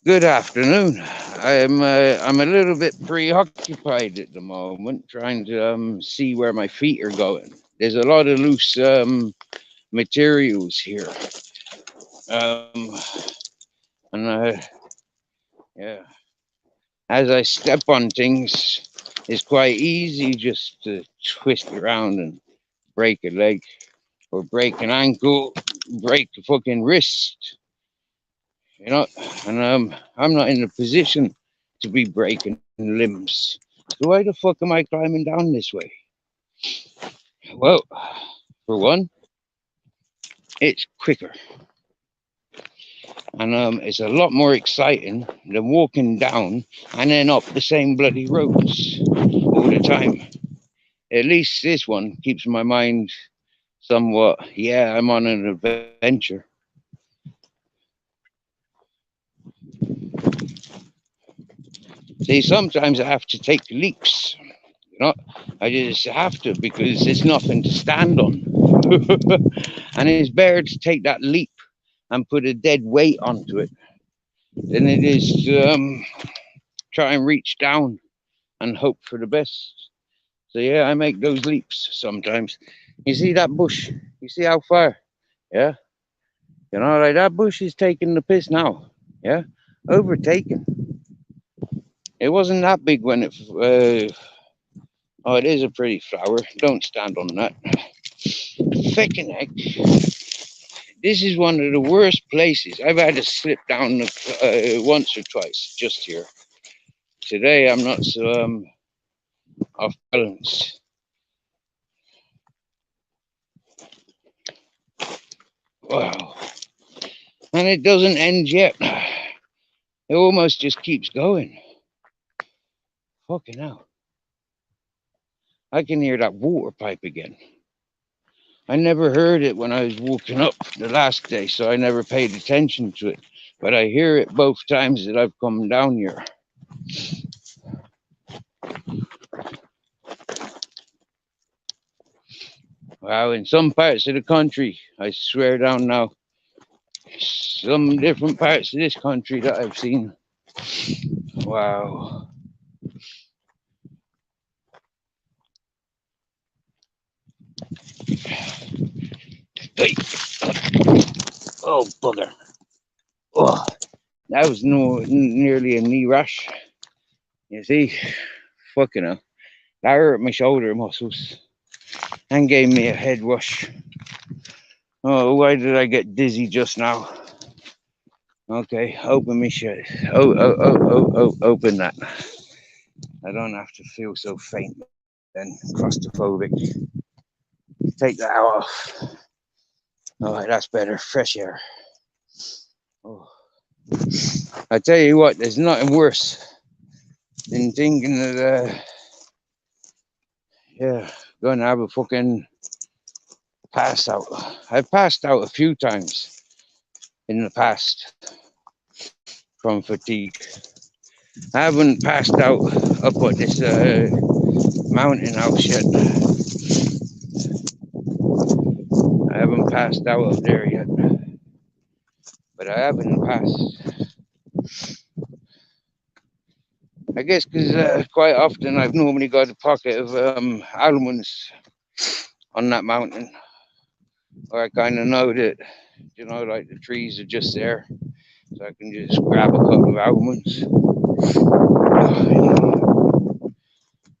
Good afternoon. I'm a little bit preoccupied at the moment, trying to see where my feet are going. There's a lot of loose materials here, and yeah, as I step on things, it's quite easy just to twist around and break a leg or break an ankle, break the fucking wrist. You know, and I'm not in a position to be breaking limbs. So why the fuck am I climbing down this way? Well, for one, it's quicker, and it's a lot more exciting than walking down and then up the same bloody roads all the time. At least this one keeps my mind somewhat. Yeah, I'm on an adventure. See, sometimes I have to take leaps. You know, I just have to because there's nothing to stand on. And it's better to take that leap and put a dead weight onto it than it is to try and reach down and hope for the best. So yeah, I make those leaps sometimes. You see that bush? You see how far? Yeah. You know, like that bush is taking the piss now. Yeah. Overtaken. It wasn't that big when it oh, it is a pretty flower. Don't stand on that. Feckin' heck. This is one of the worst places. I've had to slip down once or twice just here. Today I'm not so off balance. Wow. And it doesn't end yet. It almost just keeps going. Fucking hell. I can hear that water pipe again. I never heard it when I was walking up the last day, so I never paid attention to it. But I hear it both times that I've come down here. Wow, in some parts of the country, I swear down now, some different parts of this country that I've seen. Wow. Hey. Oh, bugger. Oh, that was nearly a knee rush. You see? Fucking hell. That hurt my shoulder muscles and gave me a head rush. Oh, why did I get dizzy just now? Okay, open me shut. Open that. I don't have to feel so faint then, claustrophobic. Take that off. Oh, that's better. Fresh air. Oh. I tell you what, there's nothing worse than thinking that, yeah, gonna have a fucking pass out. I've passed out a few times in the past from fatigue. I haven't passed out up on this mountain house yet. I haven't passed out up there yet, but I have in the past. I guess because quite often I've normally got a pocket of almonds on that mountain, or I kind of know that, like the trees are just there, so I can just grab a couple of almonds.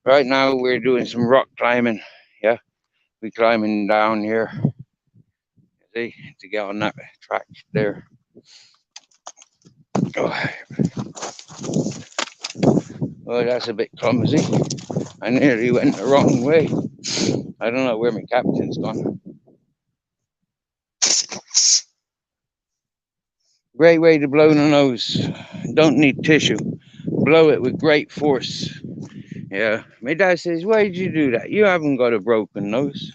Right now we're doing some rock climbing. Yeah, we're climbing down here, see, to get on that track there. Oh, that's a bit clumsy. I nearly went the wrong way. I don't know where my captain's gone. Great way to blow the nose. Don't need tissue. Blow it with great force. Yeah. My dad says, why did you do that? You haven't got a broken nose.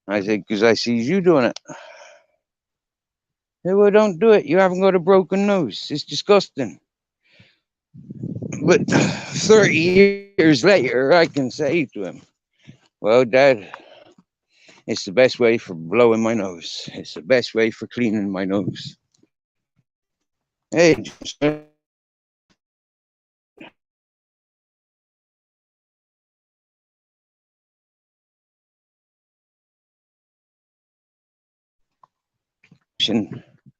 I said, because I sees you doing it. He said, well, don't do it. You haven't got a broken nose. It's disgusting. But 30 years later, I can say to him, well, Dad, it's the best way for blowing my nose. It's the best way for cleaning my nose. Hey,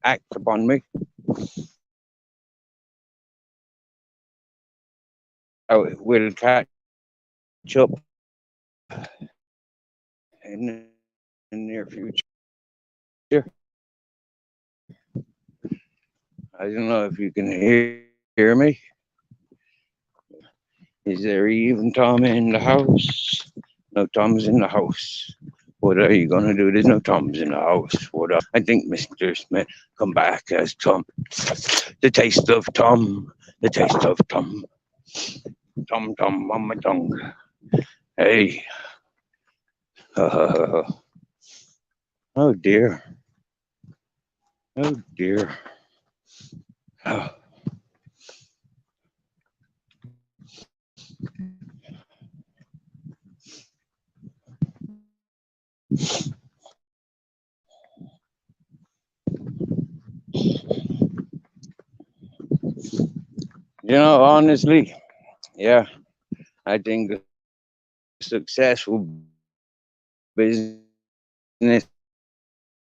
act upon me. Oh, it will catch up in the near future. I don't know if you can hear me. Is there even Tom in the house? No Tom's in the house. What are you gonna do? There's no Tom's in the house. What up? I think Mr. Smith come back as Tom. The taste of Tom. The taste of Tom. Tom Tom on my tongue. Hey. Oh dear. Oh dear. Oh. Honestly, yeah, I think a successful business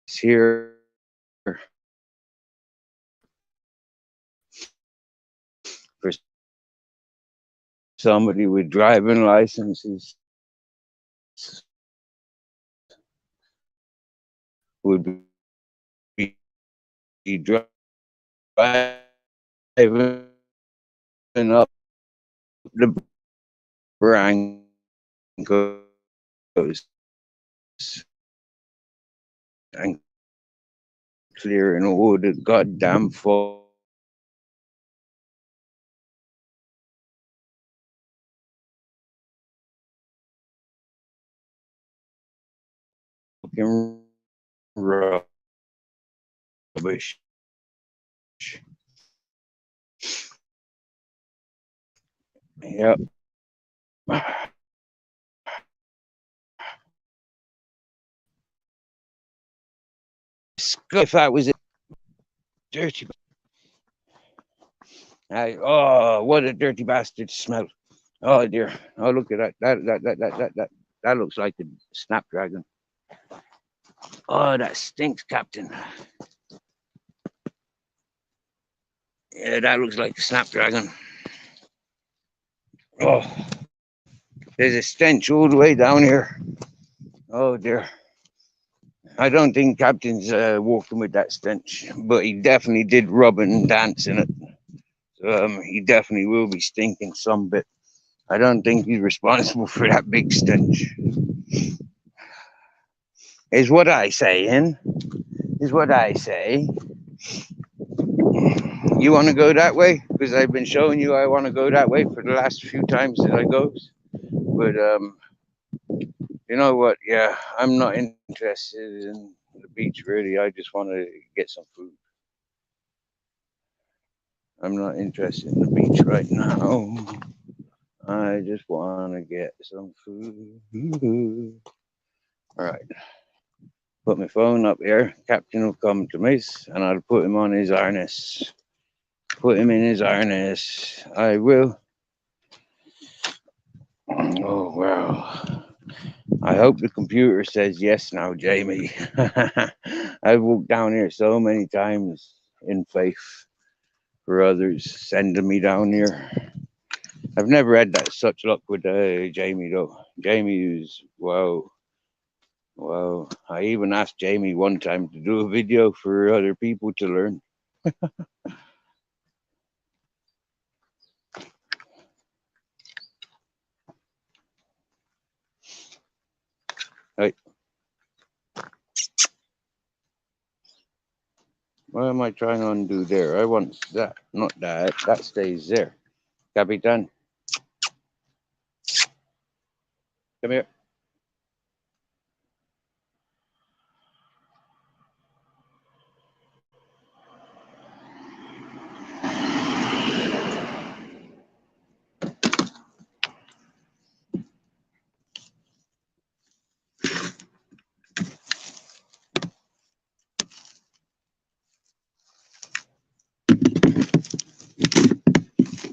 here for somebody with driving licenses would be driving up the Brancos and clearing all the goddamn fucking rubbish. Yep. If that was a dirty, what a dirty bastard smell! Oh dear! Oh, look at that! That looks like a snapdragon. Oh, that stinks, Captain. Yeah, that looks like a snapdragon. Oh, there's a stench all the way down here. Oh dear. I don't think Captain's walking with that stench, but he definitely did rub and dance in it. He definitely will be stinking some bit. I don't think he's responsible for that big stench. Is what I say, Hen. Is what I say. You want to go that way? Because I've been showing you I want to go that way for the last few times that I go. But you know what? Yeah, I'm not interested in the beach really. I just want to get some food. I'm not interested in the beach right now. I just want to get some food. All right. Put my phone up here. Captain will come to me and I'll put him on his harness. Put him in his harness. I will. Oh, wow. I hope the computer says yes now, Jamie. I've walked down here so many times in faith for others sending me down here. I've never had that such luck with Jamie, though. Jamie is, wow. Wow. I even asked Jamie one time to do a video for other people to learn. Right. What am I trying to undo there? I want that, not that. That stays there. Capitan, come here.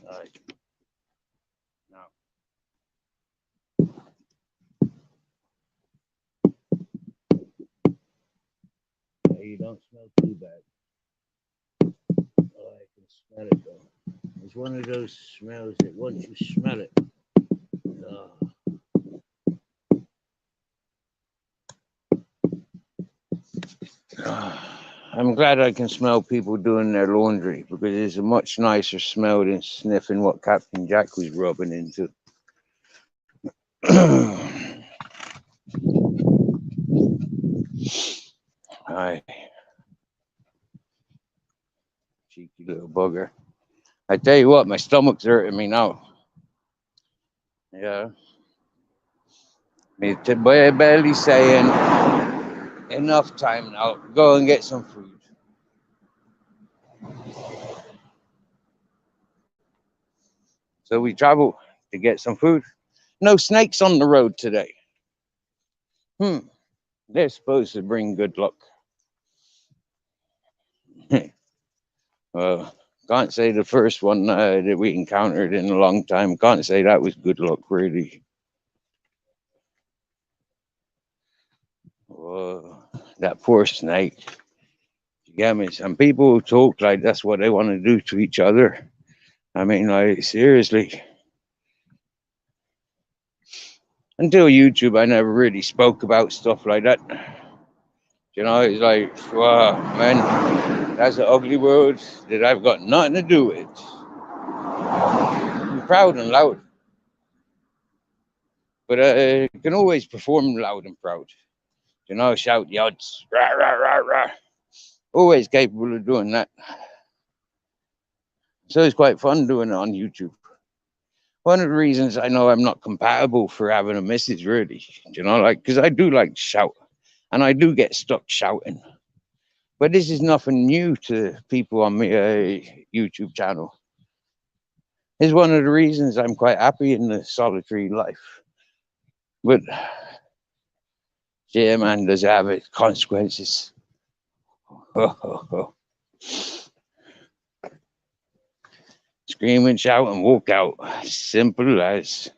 All right. Now, you don't smell too bad. Oh, I can smell it though. It's one of those smells that once you smell it, oh. I'm glad I can smell people doing their laundry because it's a much nicer smell than sniffing what Captain Jack was rubbing into. Hi, cheeky little bugger. I tell you what, my stomach's hurting me now. Yeah. Me barely saying enough time now. Go and get some food. So we travel to get some food. No snakes on the road today. They're supposed to bring good luck. Can't say the first one that we encountered in a long time. Can't say that was good luck, really. That poor snake. You get me? Some people talk like that's what they want to do to each other. I mean, like, seriously. Until YouTube, I never really spoke about stuff like that. You know, it's like, wow, man, that's an ugly world that I've got nothing to do with. I'm proud and loud, but I can always perform loud and proud. You know, shout the odds, rah, rah, rah, rah. Always capable of doing that. So it's quite fun doing it on YouTube. One of the reasons I know I'm not compatible for having a message, really, you know, like, because I do like to shout and I do get stuck shouting. But this is nothing new to people on my YouTube channel. It's one of the reasons I'm quite happy in the solitary life. But yeah, man, does have its consequences. Scream and shout and walk out. Simple as.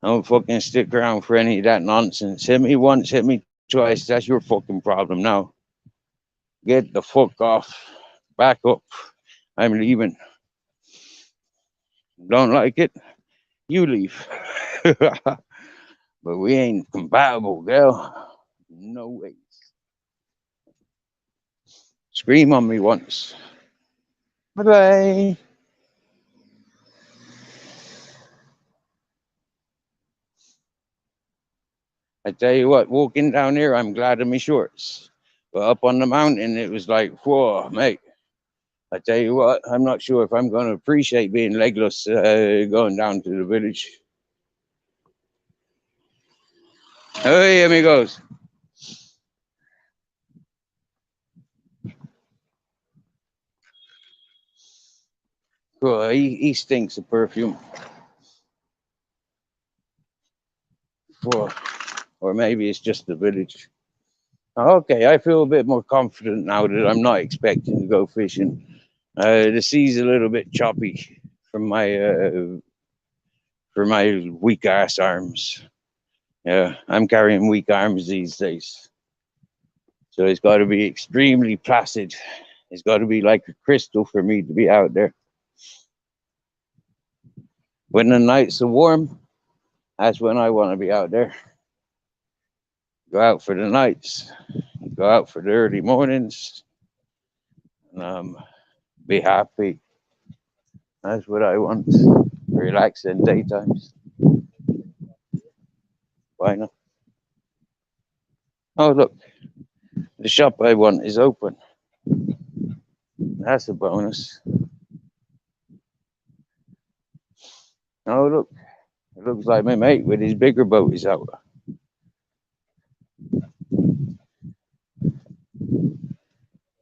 Don't fucking stick around for any of that nonsense. Hit me once, hit me twice. That's your fucking problem now. Get the fuck off. Back up. I'm leaving. Don't like it? You leave. But we ain't compatible, girl. No way. Scream on me once. Bye-bye. I tell you what, walking down here, I'm glad of my shorts. But up on the mountain, it was like, whoa, mate. I tell you what, I'm not sure if I'm going to appreciate being legless going down to the village. Hey, amigos. Well, he stinks of perfume. Well, or maybe it's just the village. Okay, I feel a bit more confident now that I'm not expecting to go fishing. The sea's a little bit choppy from my weak ass arms. Yeah, I'm carrying weak arms these days, so it's got to be extremely placid. It's got to be like a crystal for me to be out there. When the nights are warm, that's when I want to be out there. Go out for the nights, go out for the early mornings, and be happy. That's what I want. Relax in daytimes. Why not? Oh, look, the shop I want is open. That's a bonus. Oh, look, it looks like my mate with his bigger boat is out.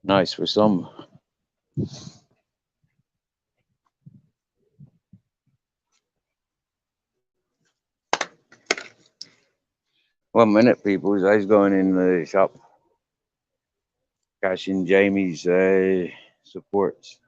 Nice for some. 1 minute, people. I was going in the shop, cashing Jamie's supports.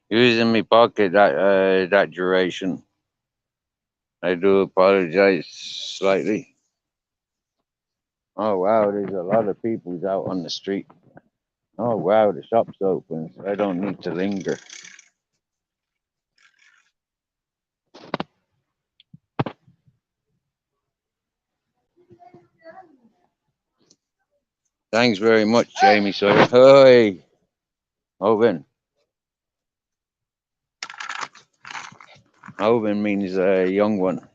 He was in my pocket that duration. I do apologize slightly. Oh wow, there's a lot of people out on the street. Oh wow, the shop's open, so I don't need to linger. Thanks very much, Jamie. So, hey, Owen. Owen means a young one.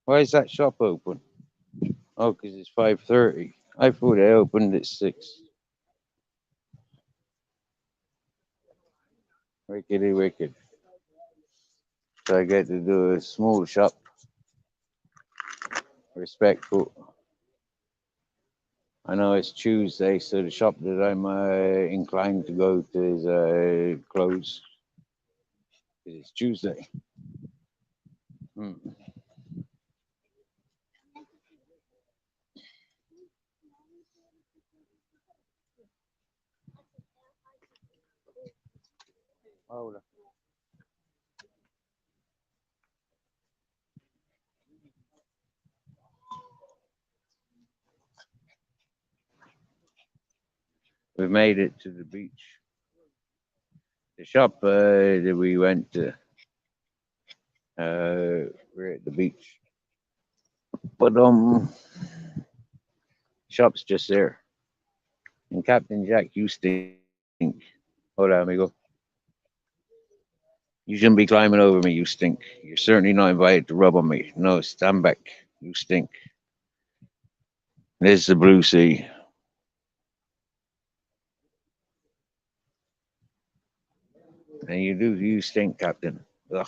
Why is that shop open? Oh, because it's 5:30. I thought they opened at 6. Wickedy wicked. So I get to do a small shop. Respectful. I know it's Tuesday, so the shop that I'm inclined to go to is closed. It's Tuesday. Hmm. Hold on. We made it to the beach. The shop that we went to, we're at the beach. But shop's just there. And Captain Jack, you stink. Hold on, amigo. You shouldn't be climbing over me. You stink. You're certainly not invited to rub on me. No, stand back. You stink. There's the blue sea. And you stink, Captain. Ugh.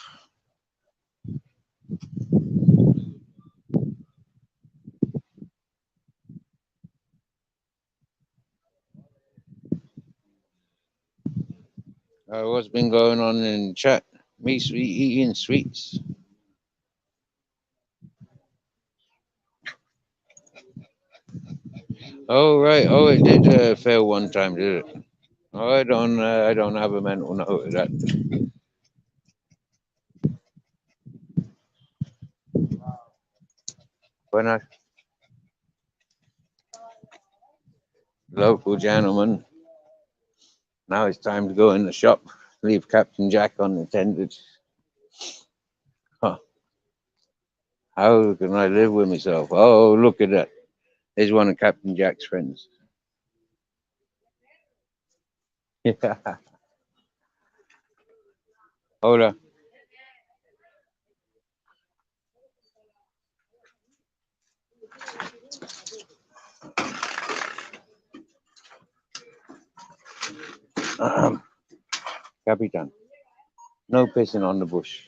What's been going on in chat? Me sweet eating sweets. Oh right. Oh, it did fail one time, did it? Oh, I don't have a mental note of that. When I local gentleman, now it's time to go in the shop. Leave Captain Jack unattended. Huh. How can I live with myself? Oh, look at that. There's one of Captain Jack's friends. Yeah. Hold on. Capitan. No pissing on the bush.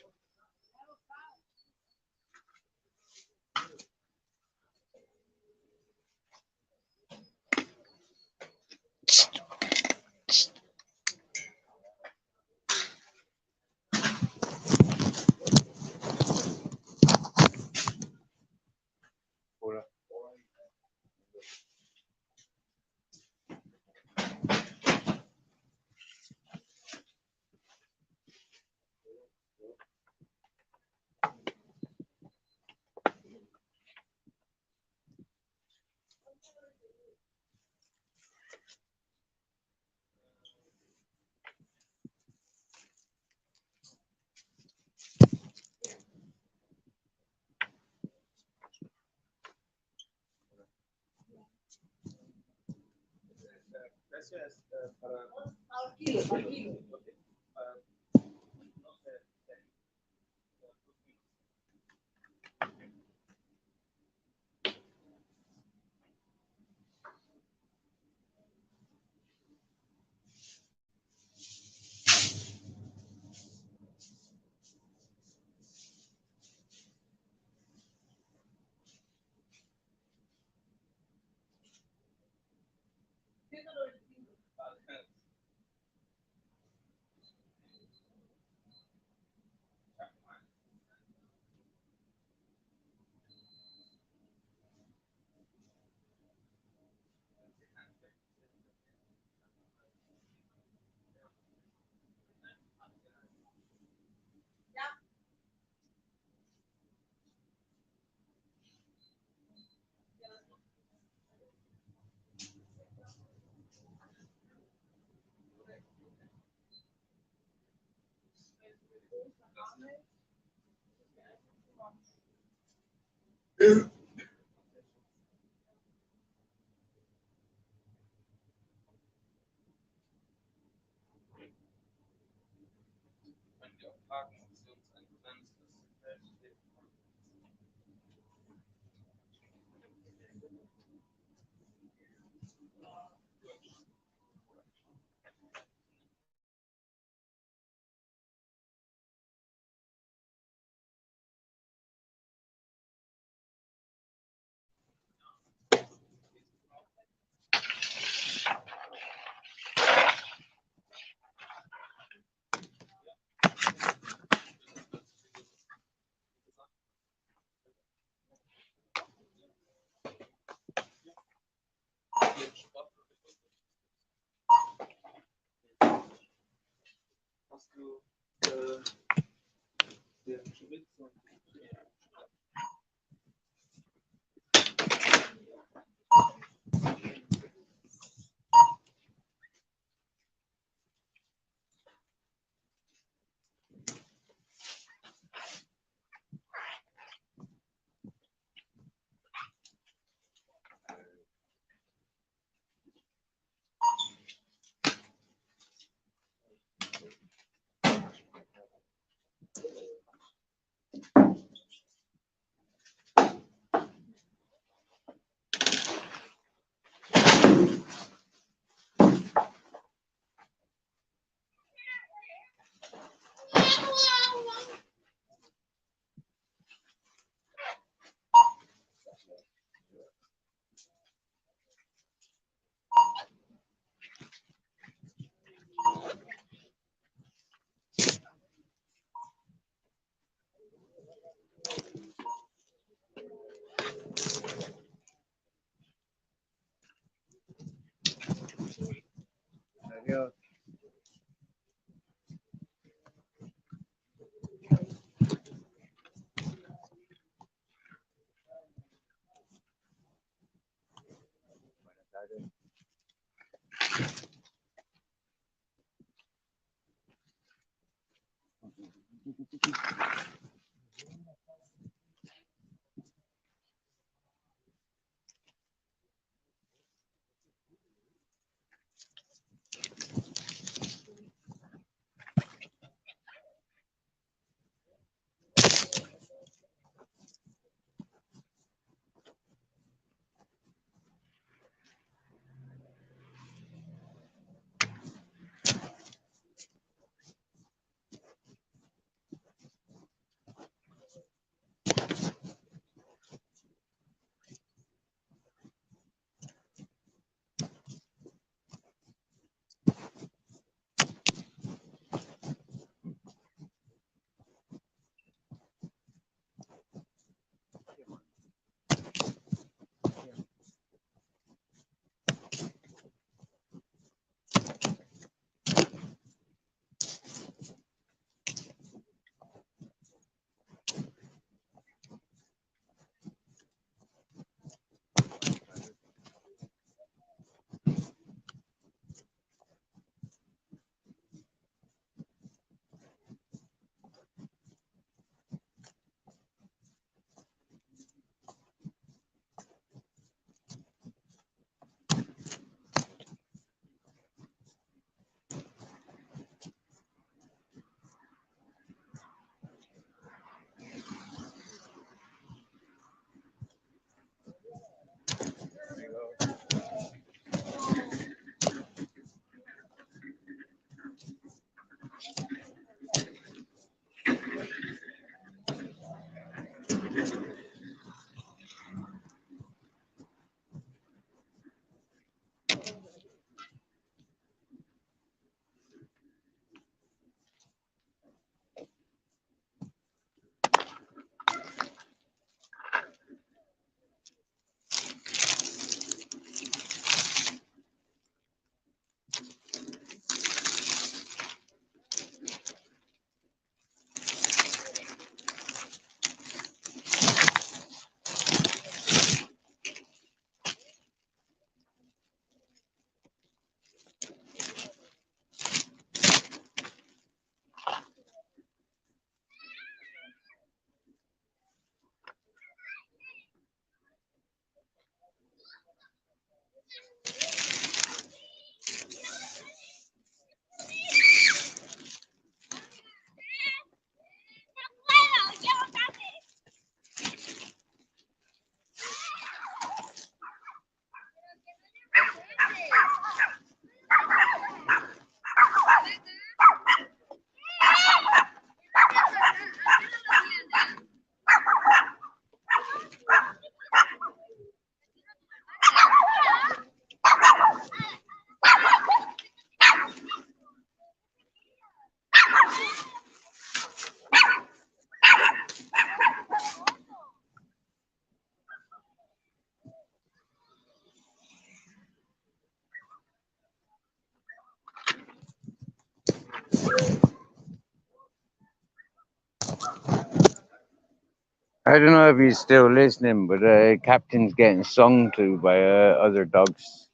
I don't know if he's still listening, but Captain's getting sung to by other dogs.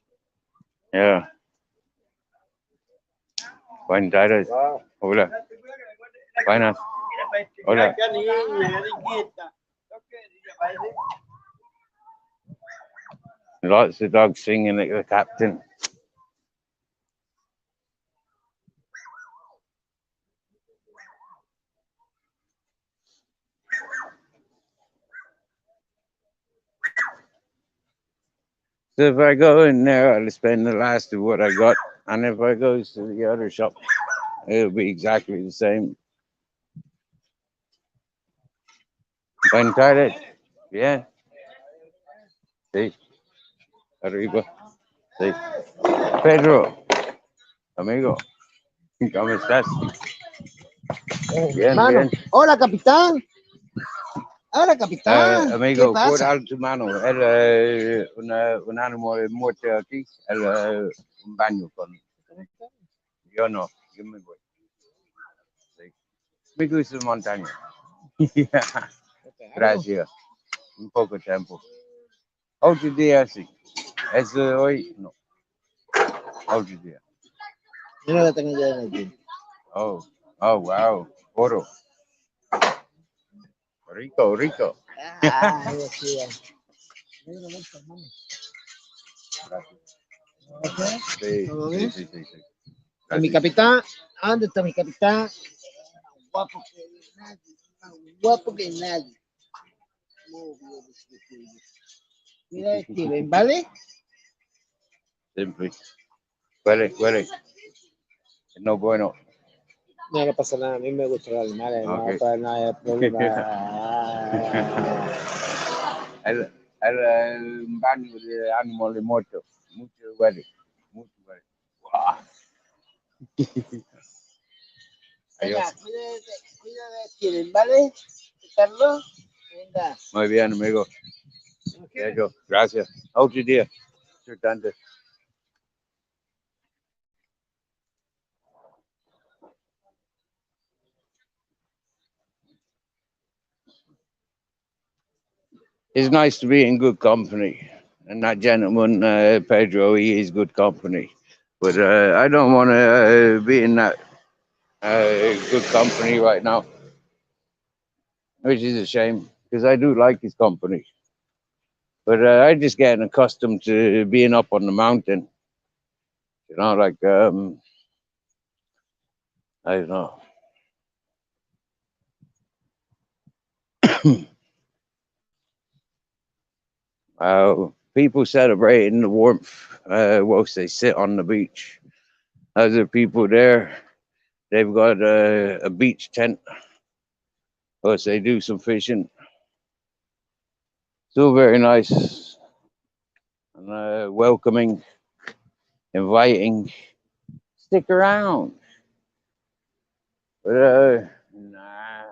Yeah. Buenas. Hola. Buenas. Hola. Lots of dogs singing at the Captain. So if I go in there, I'll spend the last of what I got. And if I go to the other shop, it'll be exactly the same. Buenas tardes. Bien. Sí. Arriba. Sí. Pedro. Amigo. ¿Cómo estás? Bien, Mano. bien. Hola, capitán. Hola, capitán. Amigo, ¿Qué por pasa? alto mano. Un animal muerto aquí. Un baño con. Yo no. Yo me voy. Sí. Me gusta la montaña. Gracias. Un poco de tiempo. Otro día sí. Es hoy, no. Otro día. Yo no la tengo ya en el gym. Oh, wow. Oro. Rico, rico. Ay, decía. Sí, ¿Todo sí, bien? sí, sí, sí. ¿Y mi Gracias. capitán? ¿Dónde está mi capitán? Guapo que nadie. Más guapo que nadie. Muy bien, mira, Steven, ¿vale? Siempre. Huele, huele. No bueno. No, no pasa nada. A mí me gustan los animales. No Okay. para nada de problema. El baño de animales muertos. Mucho huele. Mucho huele. Wow. Venga, Adiós. cuida de Steven, ¿vale? Carlos, venga. Muy bien, amigo. Eso. Gracias. Otro día. Importante. It's nice to be in good company. And that gentleman, Pedro, he is good company. But I don't want to be in that good company right now, which is a shame because I do like his company. But I'm just getting accustomed to being up on the mountain. You know, like, I don't know. People celebrating the warmth whilst they sit on the beach. Other people there, they've got a beach tent, whilst they do some fishing. Still very nice and welcoming, inviting. Stick around. But nah.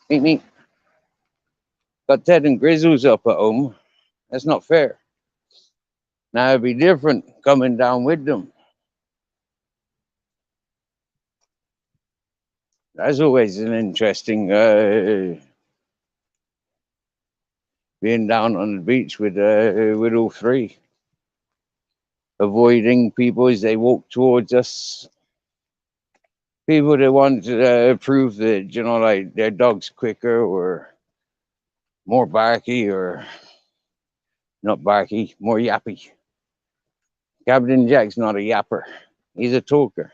Me. Got Ted and Grizzles up at home. That's not fair. Now it'd be different coming down with them. That's always an interesting being down on the beach with all three, avoiding people as they walk towards us. People that want to prove that like their dog's quicker or more barky or not barky, more yappy. Captain Jack's not a yapper. He's a talker.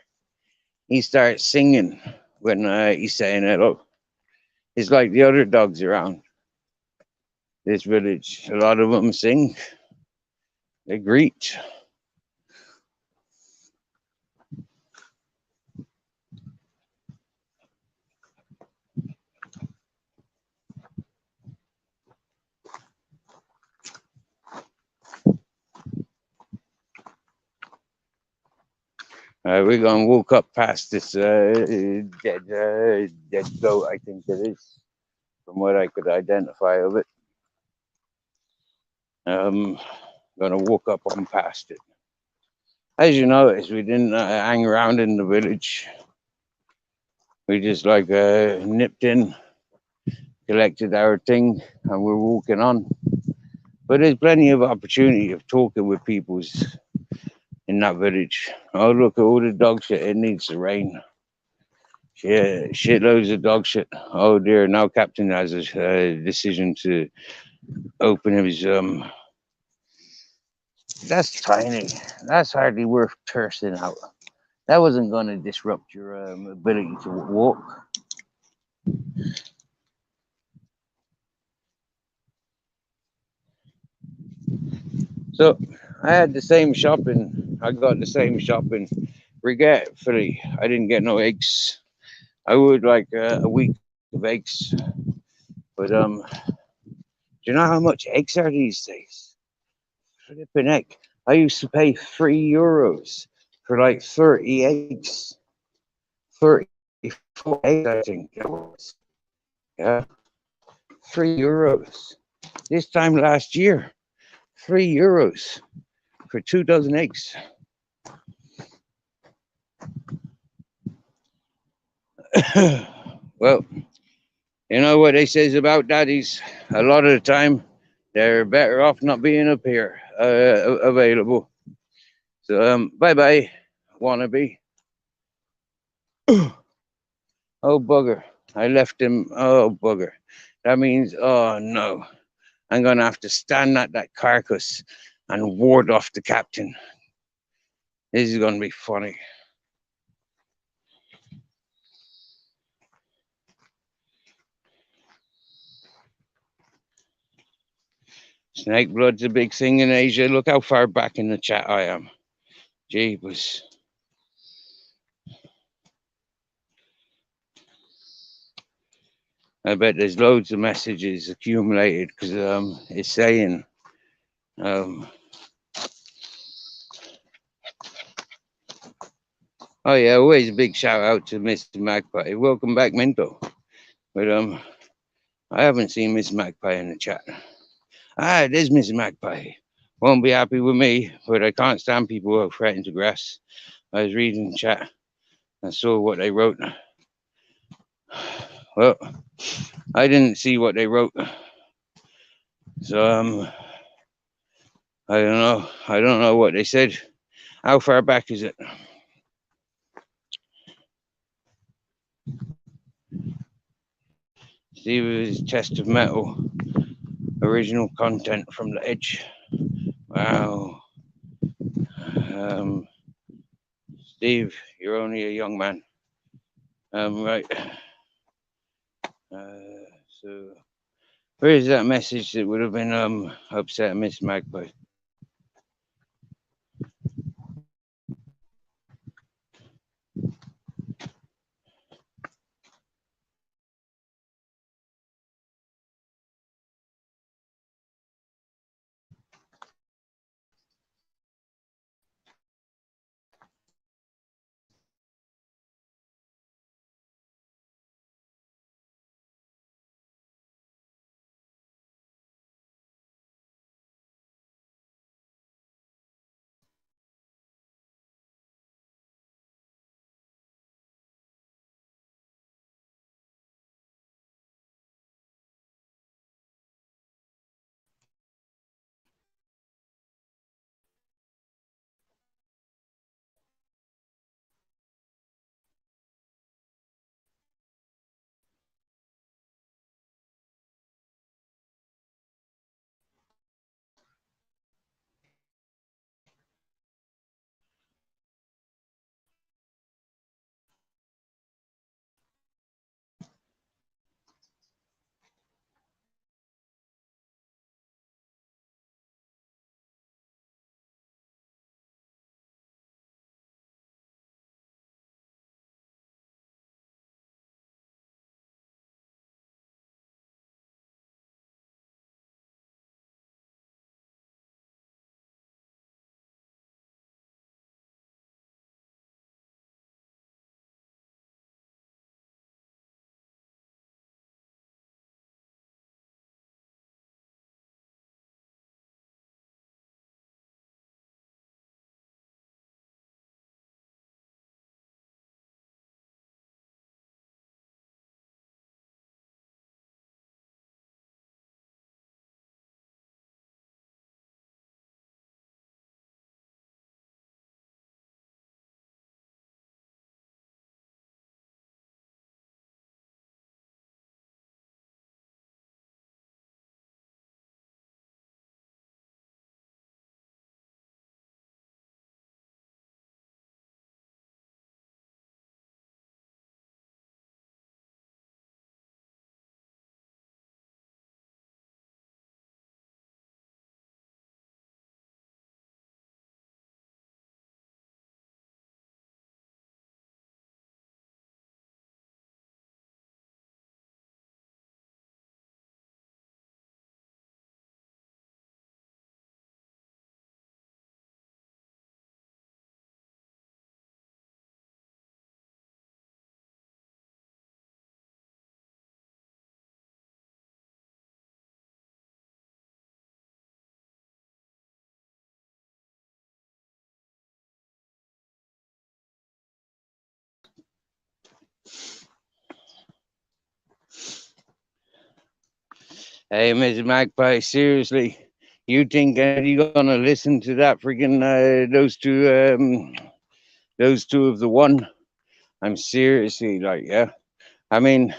He starts singing when he's saying hello. It's like the other dogs around this village. A lot of them sing. They greet. We're gonna walk up past this dead goat. I think it is, from what I could identify of it. Gonna walk up on past it. As you notice, we didn't hang around in the village. We just like nipped in, collected our thing, and we're walking on. But there's plenty of opportunity of talking with people's in that village. Oh, look at all the dog shit. It needs to rain. Yeah, shitloads of dog shit. Oh dear, now Captain has a decision to open his. That's tiny. That's hardly worth cursing out. That wasn't going to disrupt your ability to walk. So I had the same shopping. I got the same shopping. Regretfully, I didn't get no eggs. I would like a week of eggs, but do you know how much eggs are these days? Flipping egg. I used to pay €3 for like 30 eggs, 34 eggs, I think it was. Yeah, €3. This time last year, €3 for 2 dozen eggs. Well, you know what they says about daddies? A lot of the time, they're better off not being up here available. So bye bye, wannabe. Oh bugger. I left him. Oh, bugger. That means, oh no. I'm going to have to stand at that carcass and ward off the captain. This is going to be funny. Snake blood's a big thing in Asia. Look how far back in the chat I am. Jeepers. I bet there's loads of messages accumulated because it's saying oh yeah, always a big shout out to Mr. Magpie. Welcome back, Minto. But I haven't seen Miss Magpie in the chat. Ah, there's Miss Magpie. Won't be happy with me, but I can't stand people who are threatening to grass. I was reading the chat and saw what they wrote. Well, I didn't see what they wrote. So I don't know. I don't know what they said. How far back is it? Steve's chest of metal. Original content from the edge. Wow. Steve, you're only a young man. Right. So where is that message that would have been upset Miss Magpie? Hey, Miss Magpie, seriously, you think you gonna listen to that freaking those two of the one? I'm seriously like, yeah. I mean,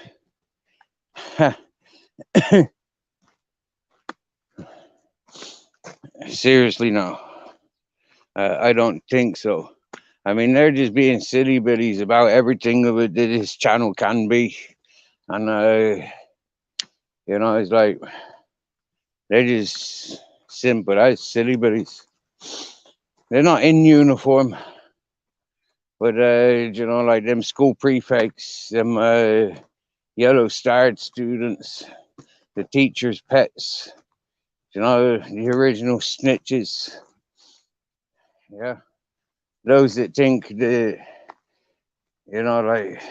Seriously, no. I don't think so. I mean, they're just being silly bitties about everything of it that this channel can be. And, it's like, they're just sympathized silly bitties. They're not in uniform, but, like them school prefects, them yellow starred students, the teachers' pets, the original snitches. Yeah. Those that think that, like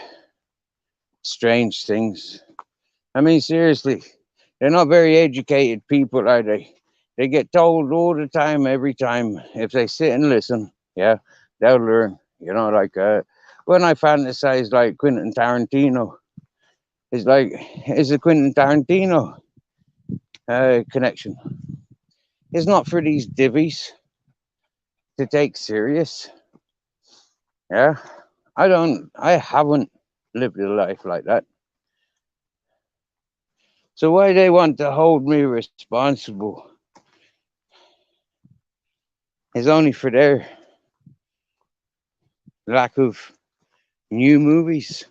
strange things. I mean, seriously, they're not very educated people, are they? They get told all the time, every time, if they sit and listen, yeah, they'll learn. Like when I fantasize like Quentin Tarantino, it's a Quentin Tarantino connection. It's not for these divvies to take serious. Yeah, I haven't lived a life like that. So why they want to hold me responsible is only for their lack of new movies.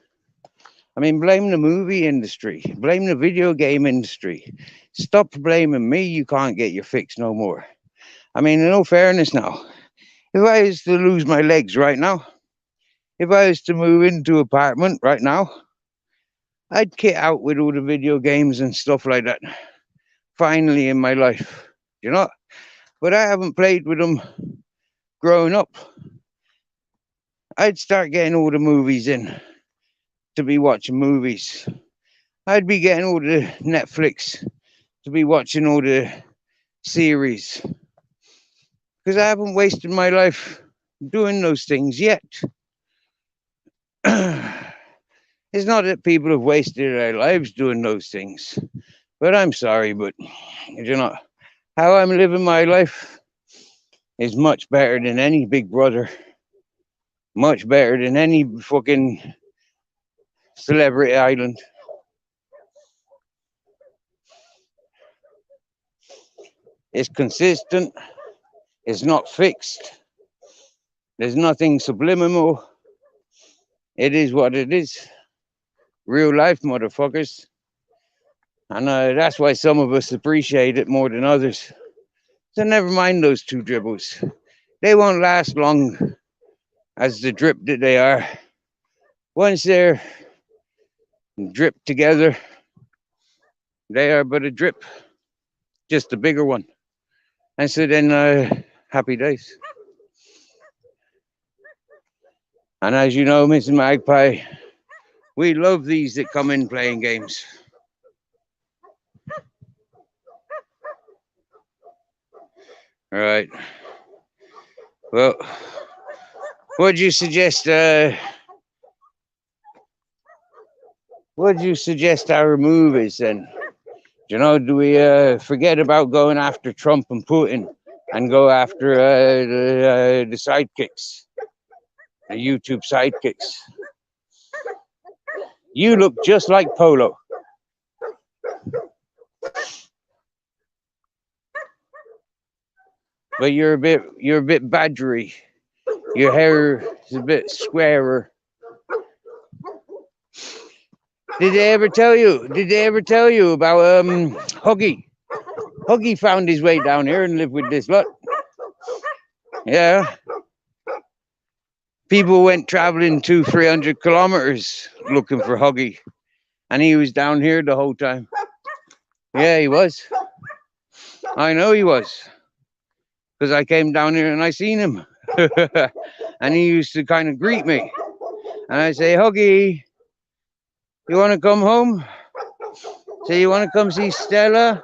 I mean, blame the movie industry, blame the video game industry. Stop blaming me. You can't get your fix no more. I mean, in all fairness now, if I was to lose my legs right now, if I was to move into an apartment right now, I'd kit out with all the video games and stuff like that. Finally in my life, But I haven't played with them growing up. I'd start getting all the movies in to be watching movies. I'd be getting all the Netflix to be watching all the series. Because I haven't wasted my life doing those things yet. It's not that people have wasted their lives doing those things. But I'm sorry, but how I'm living my life is much better than any Big Brother. Much better than any fucking Celebrity Island. It's consistent. It's not fixed. There's nothing subliminal. It is what it is. Real life, motherfuckers. And that's why some of us appreciate it more than others. So never mind those two dribbles. They won't last long as the drip that they are. Once they're dripped together, they are but a drip. Just a bigger one. And so then, happy days. And as you know, Mrs. Magpie, we love these that come in playing games. All right. Well, what do you suggest? What do you suggest our move is then? Do we forget about going after Trump and Putin and go after the sidekicks, the YouTube sidekicks? You look just like Polo. But you're a bit badgery. Your hair is a bit squarer. Did they ever tell you about Huggy? Huggy found his way down here and lived with this lot. Yeah. People went traveling 200-300 kilometers looking for Huggy. And he was down here the whole time. Yeah, he was. I know he was. Because I came down here and I seen him. And he used to kind of greet me. And I say, Huggy, you want to come home? Say, you want to come see Stella?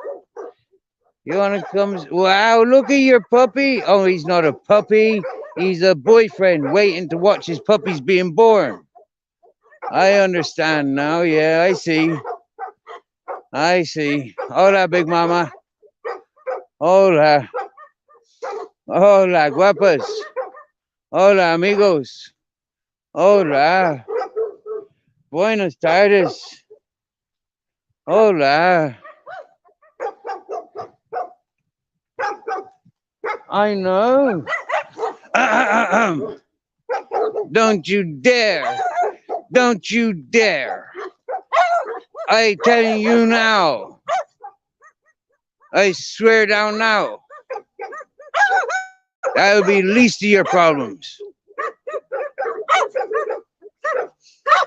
You want to come? Wow, look at your puppy. Oh, he's not a puppy. He's a boyfriend waiting to watch his puppies being born. I understand now. Yeah, I see. Hola, Big Mama. Hola. Hola, guapas. Hola, amigos. Hola. Buenas tardes. Hola. I know. Don't you dare. Don't you dare. I telling you now. I swear down now. That'll be least of your problems.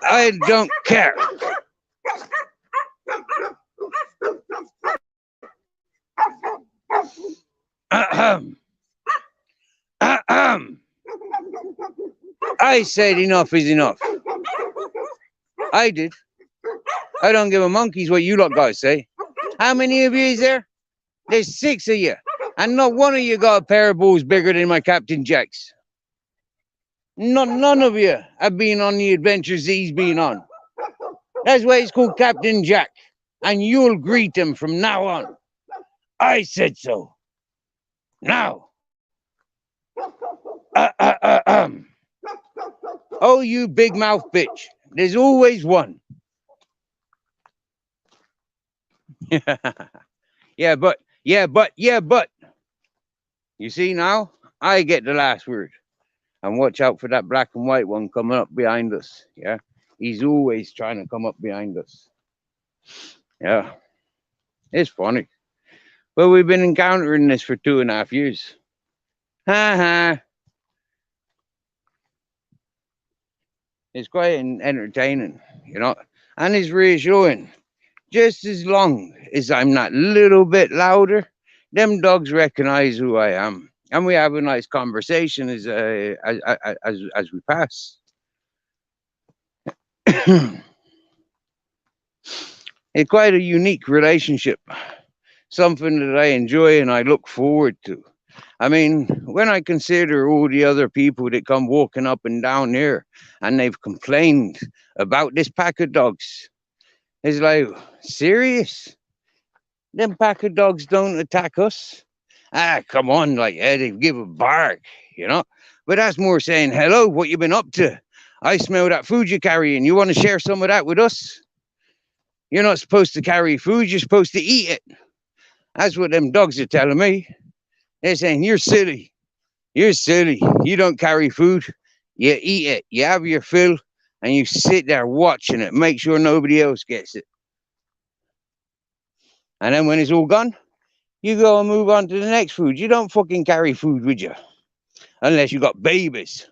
I don't care. Ahem. Ahem. I said enough is enough. I did. I don't give a monkey's what you lot guys say. How many of you is there? There's 6 of you. And not one of you got a pair of balls bigger than my Captain Jack's. None of you have been on the adventures he's been on. That's why he's called Captain Jack. And you'll greet him from now on. I said so. Now. Oh, you big mouth bitch. There's always one. Yeah, but. You see now? I get the last word. And watch out for that black and white one coming up behind us. Yeah. He's always trying to come up behind us. Yeah. It's funny. Well, we've been encountering this for 2.5 years. Ha ha. It's quite entertaining, you know, and it's reassuring. Just as long as I'm that little bit louder, them dogs recognize who I am, and we have a nice conversation as we pass. It's quite a unique relationship, something that I enjoy and I look forward to. I mean, when I consider all the other people that come walking up and down here and they've complained about this pack of dogs, it's like, serious? Them pack of dogs don't attack us? Ah, come on, like, yeah, they give a bark, you know? But that's more saying, hello, what you been up to? I smell that food you're carrying. You want to share some of that with us? You're not supposed to carry food, you're supposed to eat it. That's what them dogs are telling me. They're saying, you're silly. You're silly. You don't carry food. You eat it. You have your fill and you sit there watching it. Make sure nobody else gets it. And then when it's all gone, you go and move on to the next food. You don't fucking carry food with you. Unless you got babies.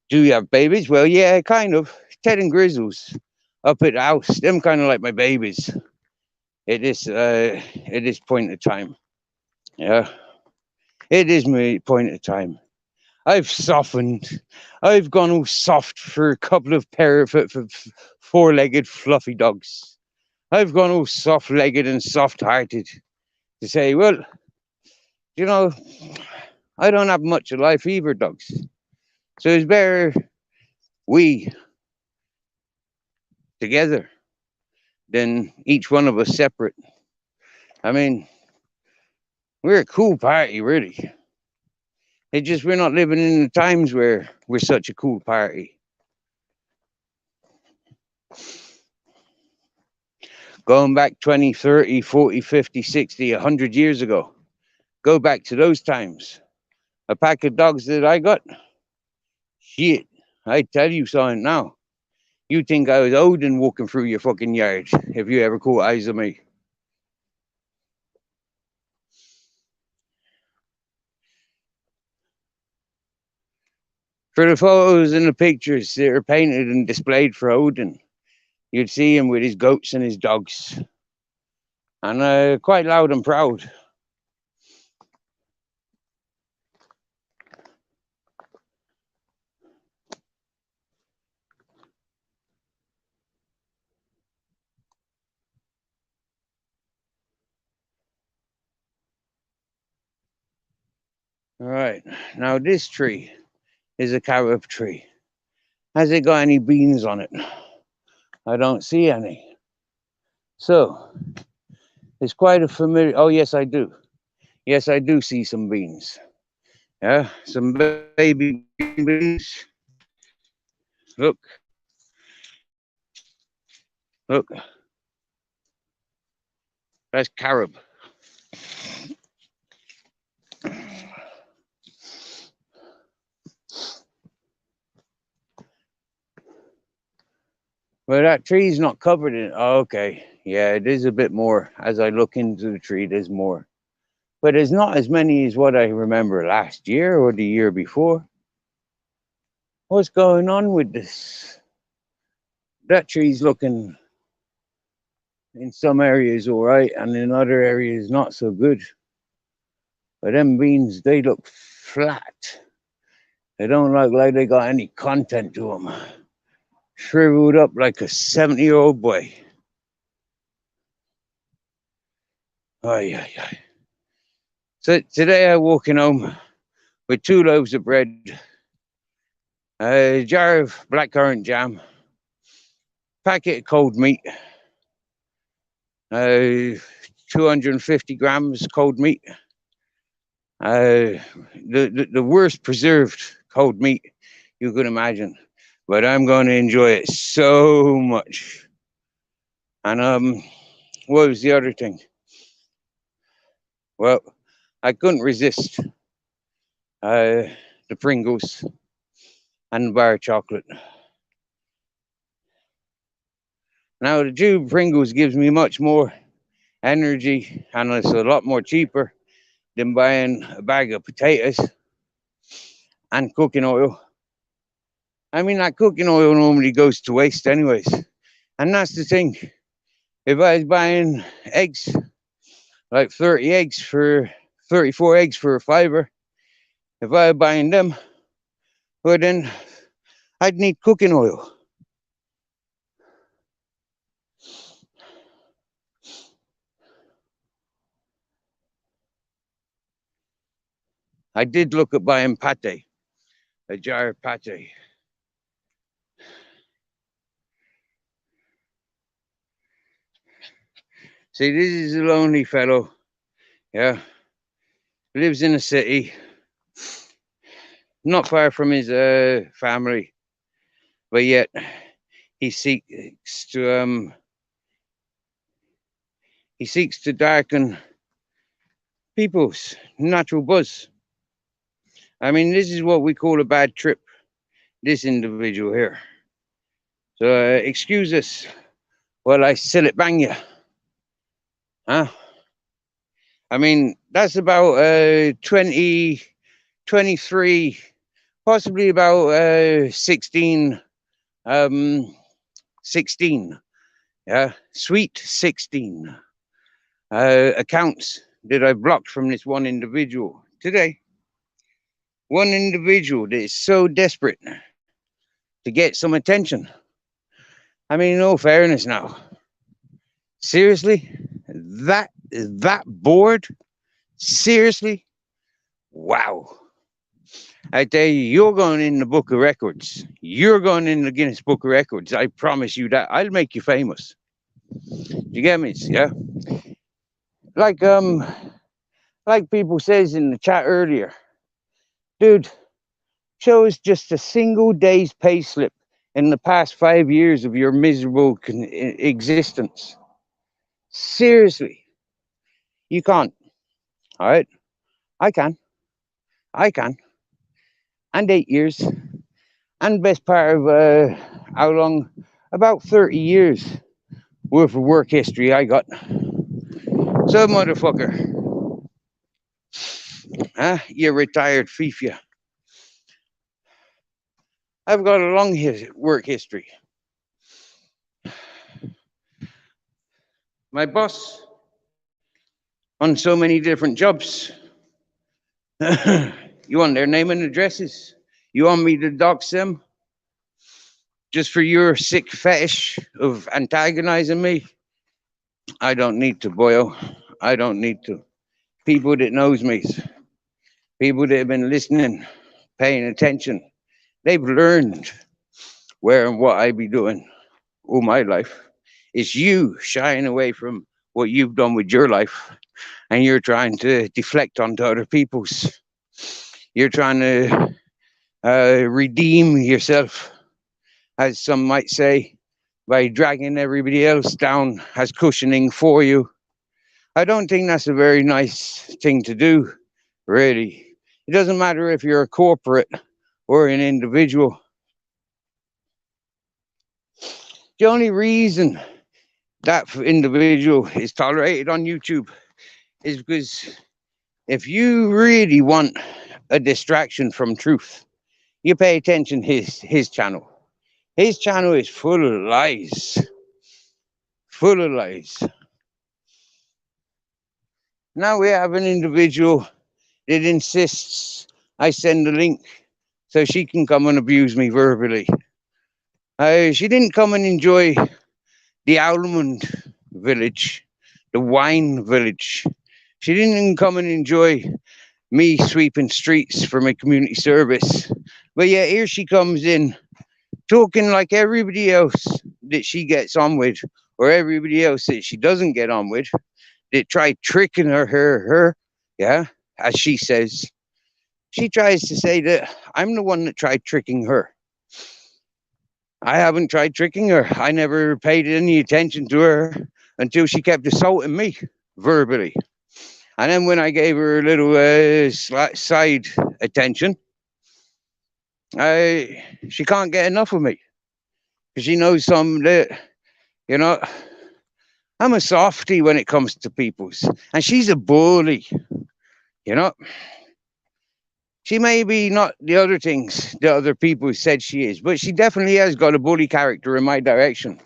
Do you have babies? Well, yeah, kind of. Ted and Grizzles up at the house. Them kind of like my babies. At this point in time. Yeah. It is my point of time. I've softened. I've gone all soft for a couple of for 4-legged fluffy dogs. I've gone all soft-legged and soft-hearted to say, well, you know, I don't have much of life either, dogs. So it's better we together than each one of us separate. I mean, we're a cool party, really. It's just we're not living in the times where we're such a cool party. Going back 20, 30, 40, 50, 60, 100 years ago. Go back to those times. A pack of dogs that I got. Shit. I tell you something now. You think I was Odin walking through your fucking yard if you ever caught eyes of me. For the photos and the pictures that are painted and displayed for Odin, you'd see him with his goats and his dogs. And quite loud and proud. All right, now this tree is a carob tree. Has it got any beans on it? I don't see any. So, it's quite a familiar. Oh, yes, I do. Yes, I do see some beans. Yeah, some baby beans. Look. Look. That's carob. Well, that tree's not covered in. Oh, okay. Yeah, it is a bit more. As I look into the tree, there's more. But there's not as many as what I remember last year or the year before. What's going on with this? That tree's looking in some areas all right, and in other areas not so good. But them beans, they look flat. They don't look like they got any content to them. Shriveled up like a 70-year-old boy. Ay, ay, ay. So today I walking home with 2 loaves of bread, a jar of blackcurrant jam, packet of cold meat, 250 grams cold meat, the worst preserved cold meat you could imagine, but I'm going to enjoy it so much. And what was the other thing? Well, I couldn't resist the Pringles and the bar of chocolate. Now the tube Pringles gives me much more energy, and it's a lot more cheaper than buying a bag of potatoes and cooking oil. I mean, that cooking oil normally goes to waste anyways. And that's the thing. If I was buying eggs, like 34 eggs for a fiver, if I was buying them, well then I'd need cooking oil. I did look at buying pate, a jar of pate. See, this is a lonely fellow, yeah, lives in a city, not far from his family, but yet he seeks to darken people's natural buzz. I mean, this is what we call a bad trip, this individual here. So excuse us while I sell it bang you. Huh? I mean, that's about 20, 23, possibly about 16, 16, yeah, sweet 16 accounts that I blocked from this one individual today. One individual that is so desperate to get some attention. I mean, in all fairness now, seriously, that bored? Seriously? Wow. I tell you, you're going in the book of records. You're going in the Guinness Book of Records. I promise you that. I'll make you famous. You get me? Yeah. Like people says in the chat earlier, dude, show us just a single day's pay slip in the past 5 years of your miserable existence. Seriously, you can't. All right, I can. I can. And 8 years. And best part of how long? About 30 years worth of work history I got. So, motherfucker, huh? You retired FIFA. I've got a long work history. My boss on so many different jobs. You want their name and addresses? You want me to dox them? Just for your sick fetish of antagonizing me? I don't need to, boyo. I don't need to. People that knows me, people that have been listening, paying attention, they've learned where and what I be doing all my life. It's you shying away from what you've done with your life, and you're trying to deflect onto other people's. You're trying to redeem yourself, as some might say, by dragging everybody else down as cushioning for you. I don't think that's a very nice thing to do, really. It doesn't matter if you're a corporate or an individual. The only reason that individual is tolerated on YouTube is because if you really want a distraction from truth, you pay attention his channel. His channel is full of lies, full of lies. Now we have an individual that insists I send a link so she can come and abuse me verbally. She didn't come and enjoy the almond village, the wine village. She didn't even come and enjoy me sweeping streets for my community service. But yeah, here she comes in talking like everybody else that she gets on with, or everybody else that she doesn't get on with, that tried tricking her, yeah, as she says. She tries to say that I'm the one that tried tricking her. I haven't tried tricking her. I never paid any attention to her until she kept assaulting me verbally. And then when I gave her a little side attention, she can't get enough of me. She knows some that, you know, I'm a softie when it comes to people's. And she's a bully, you know. She may be not the other things that other people said she is, but she definitely has got a bully character in my direction.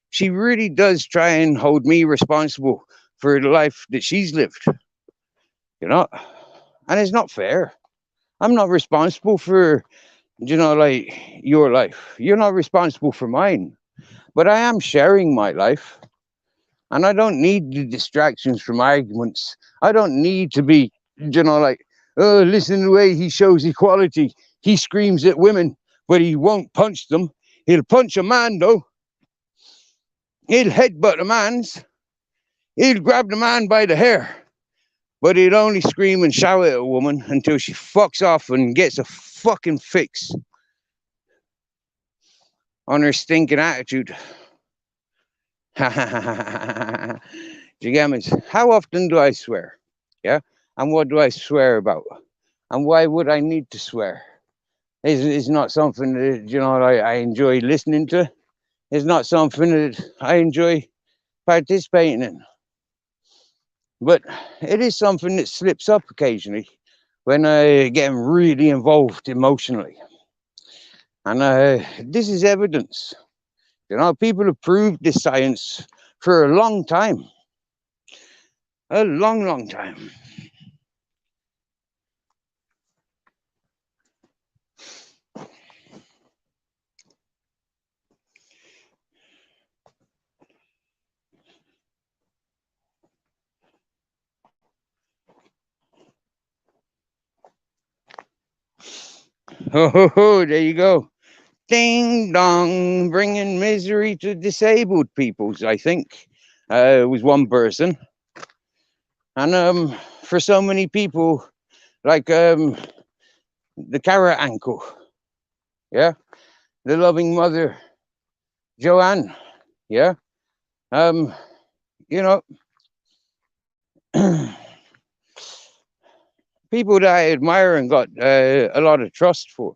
She really does try and hold me responsible for the life that she's lived, you know. And it's not fair. I'm not responsible for, like your life. You're not responsible for mine. But I am sharing my life. And I don't need the distractions from arguments. I don't need to be, like, oh, listen to the way he shows equality. He screams at women, but he won't punch them. He'll punch a man, though. He'll headbutt a man's. He'll grab the man by the hair. But he'll only scream and shout at a woman until she fucks off and gets a fucking fix on her stinking attitude. Jigamas, how often do I swear? Yeah? And what do I swear about? And why would I need to swear? It's not something that, I enjoy listening to. It's not something that I enjoy participating in. But it is something that slips up occasionally when I get really involved emotionally. And this is evidence. People have proved this science for a long time. A long, long time. Oh, there you go. Ding dong, bringing misery to disabled peoples, I think. It was one person. And for so many people, like the carrot ankle, yeah, the loving mother, Joanne, yeah, um, you know, people that I admire and got a lot of trust for.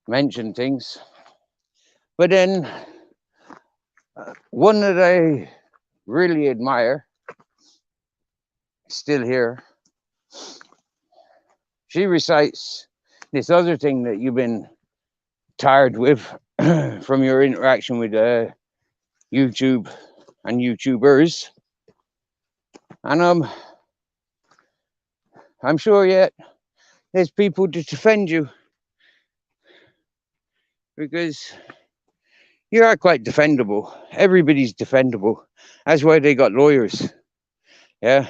Mention things. But then one that I really admire, still here, she recites this other thing that you've been tired with from your interaction with YouTube and YouTubers. And I'm sure yet there's people to defend you because you are quite defendable. Everybody's defendable. That's why they got lawyers. Yeah.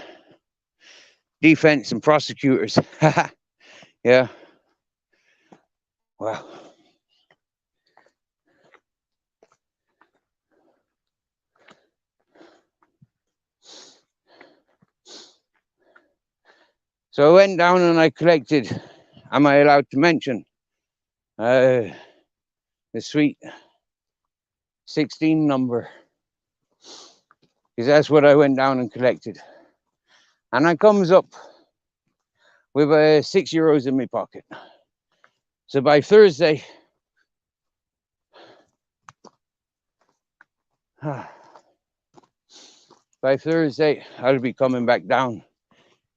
Defense and prosecutors. Yeah. Wow. So I went down and I collected, am I allowed to mention, the sweet 16 number, because that's what I went down and collected. And I comes up with €6 in my pocket. So by Thursday, I'll be coming back down,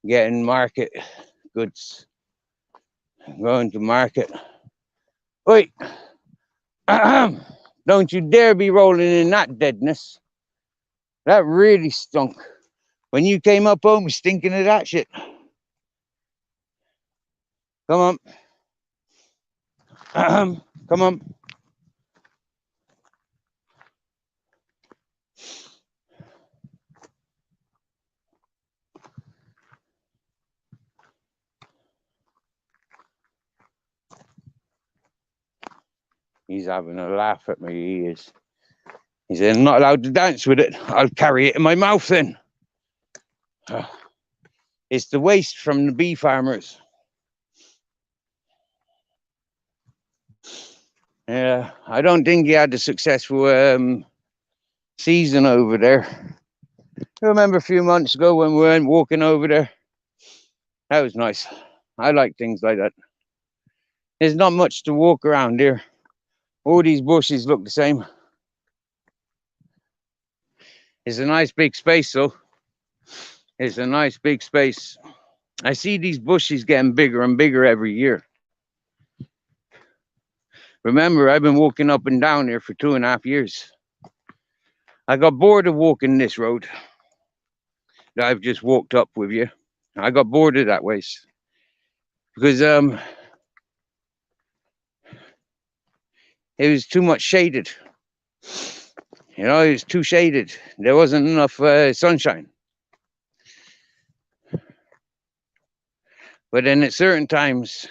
getting market goods, going to market. Wait, don't you dare be rolling in that deadness. That really stunk. When you came up home stinking of that shit. Come on. Come on. He's having a laugh at me, he is. He said, I'm not allowed to dance with it. I'll carry it in my mouth then. It's the waste from the bee farmers. Yeah, I don't think he had a successful season over there. I remember a few months ago when we went walking over there. That was nice. I like things like that. There's not much to walk around here. All these bushes look the same. It's a nice big space though. It's a nice big space. I see these bushes getting bigger and bigger every year. Remember, I've been walking up and down here for 2.5 years. I got bored of walking this road that I've just walked up with you. I got bored of that ways because it was too much shaded. You know, it was too shaded. There wasn't enough sunshine. But then at certain times,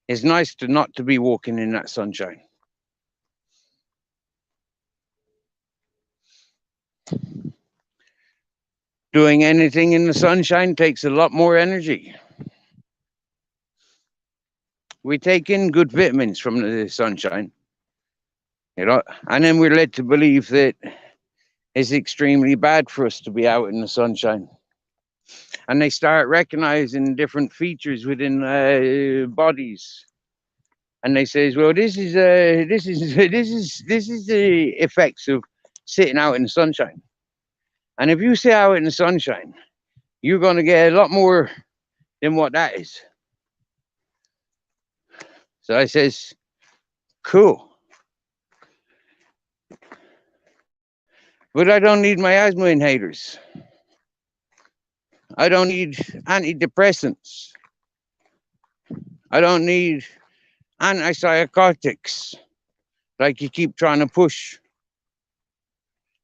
it's nice to not to be walking in that sunshine. Doing anything in the sunshine takes a lot more energy. We take in good vitamins from the sunshine, you know, and then we're led to believe that it's extremely bad for us to be out in the sunshine. And they start recognizing different features within bodies. And they say, well, this is the effects of sitting out in the sunshine. And if you sit out in the sunshine, you're going to get a lot more than what that is. So I says, cool. But I don't need my asthma inhalers. I don't need antidepressants. I don't need antipsychotics like you keep trying to push.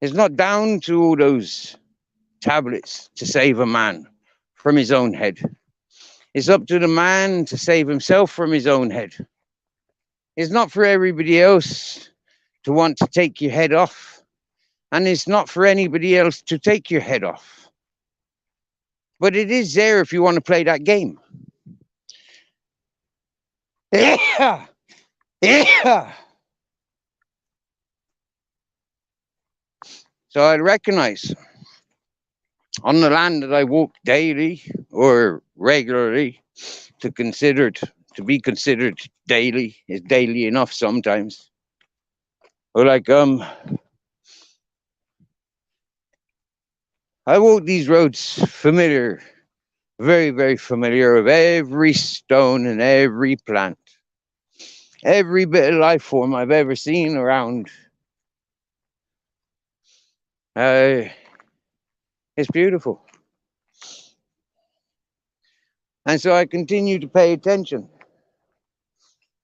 It's not down to all those tablets to save a man from his own head. It's up to the man to save himself from his own head. It's not for everybody else to want to take your head off. And it's not for anybody else to take your head off. But it is there if you want to play that game. Yeah. Yeah. So I recognize on the land that I walk daily or regularly to be considered daily is daily enough sometimes. Or like I walk these roads familiar, very, very familiar of every stone and every plant, every bit of life form I've ever seen around. It's beautiful. And so I continue to pay attention.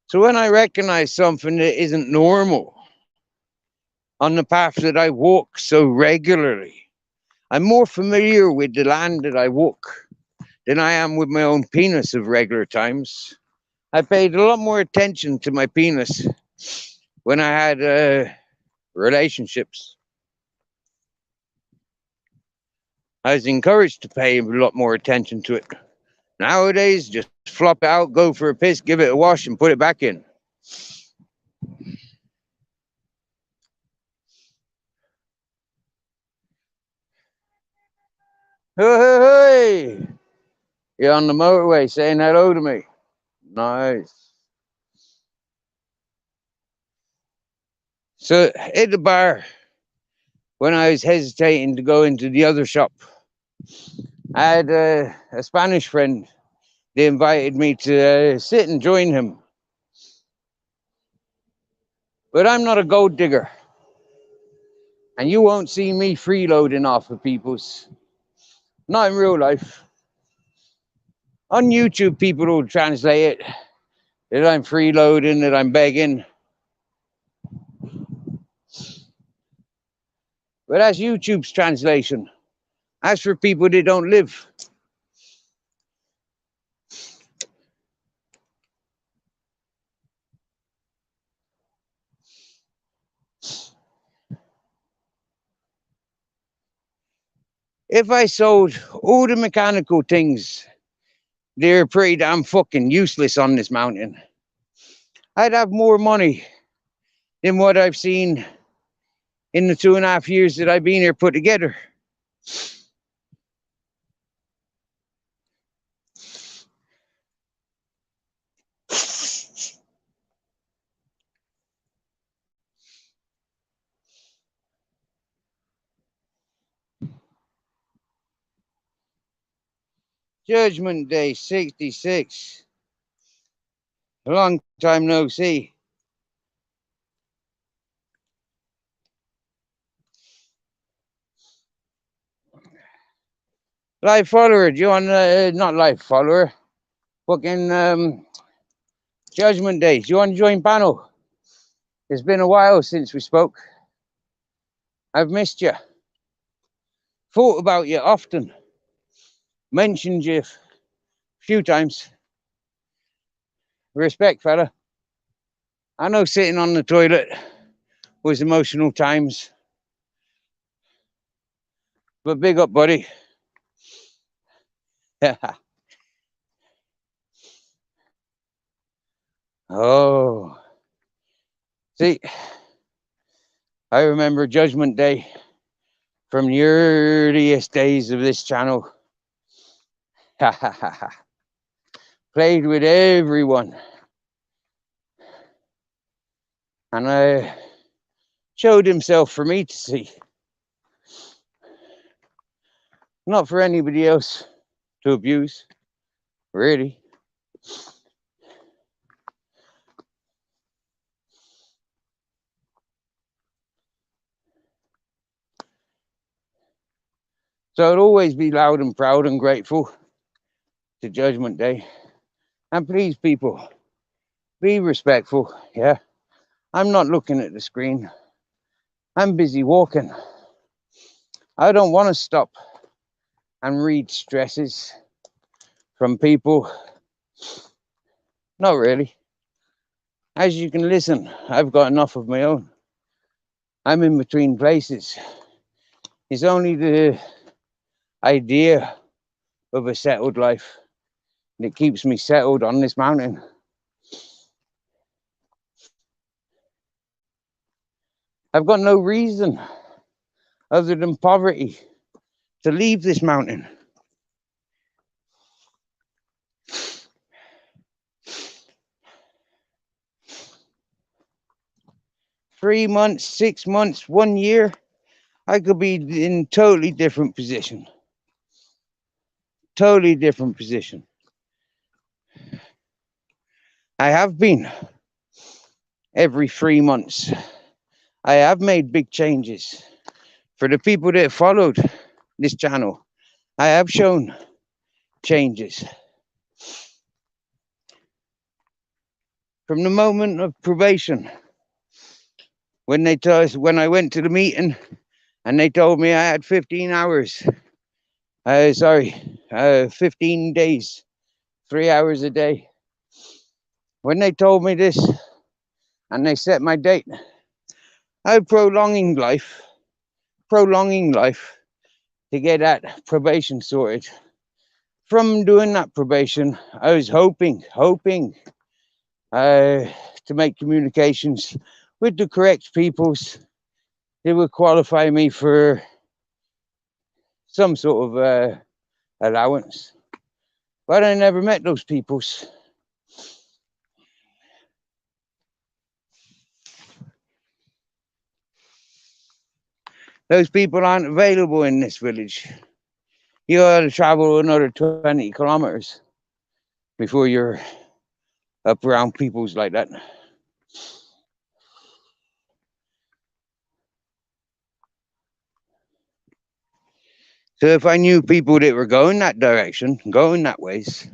So when I recognize something that isn't normal on the path that I walk so regularly, I'm more familiar with the land that I walk than I am with my own penis of regular times. I paid a lot more attention to my penis when I had relationships. I was encouraged to pay a lot more attention to it. Nowadays, just flop it out, go for a piss, give it a wash, and put it back in. Hey, hey, hey! You're on the motorway saying hello to me. Nice. So at the bar, when I was hesitating to go into the other shop, I had a Spanish friend. They invited me to sit and join him. But I'm not a gold digger. And you won't see me freeloading off of people's. Not in real life. On YouTube, people will translate it that I'm freeloading, that I'm begging. But that's YouTube's translation. That's for people that don't live. If I sold all the mechanical things, they're pretty damn fucking useless on this mountain, I'd have more money than what I've seen in the 2.5 years that I've been here put together. Judgment Day 66. A long time no see. Live follower, do you want not live follower? Fucking Judgment Day. Do you want to join panel? It's been a while since we spoke. I've missed you. Thought about you often. Mentioned you a few times. Respect, fella. I know sitting on the toilet was emotional times. But big up, buddy. Oh. See, I remember Judgment Day from the earliest days of this channel. Played with everyone. And I showed himself for me to see. Not for anybody else to abuse, really. So I'd always be loud and proud and grateful to Judgment Day. And please, people, be respectful, yeah? I'm not looking at the screen. I'm busy walking. I don't want to stop and read stresses from people. Not really. As you can listen, I've got enough of my own. I'm in between places. It's only the idea of a settled life that keeps me settled on this mountain. I've got no reason other than poverty to leave this mountain. Three months, 6 months, 1 year, I could be in totally different position. Totally different position. I have been every 3 months. I have made big changes. For the people that followed this channel, I have shown changes. From the moment of probation, when I went to the meeting and they told me I had 15 hours, 15 days, 3 hours a day. when they told me this and they set my date, I was prolonging life to get that probation sorted. From doing that probation, I was hoping to make communications with the correct peoples. It would qualify me for some sort of allowance. But I never met those peoples. Those people aren't available in this village. You gotta travel another 20 kilometers before you're up around peoples like that. So if I knew people that were going that direction, going that ways,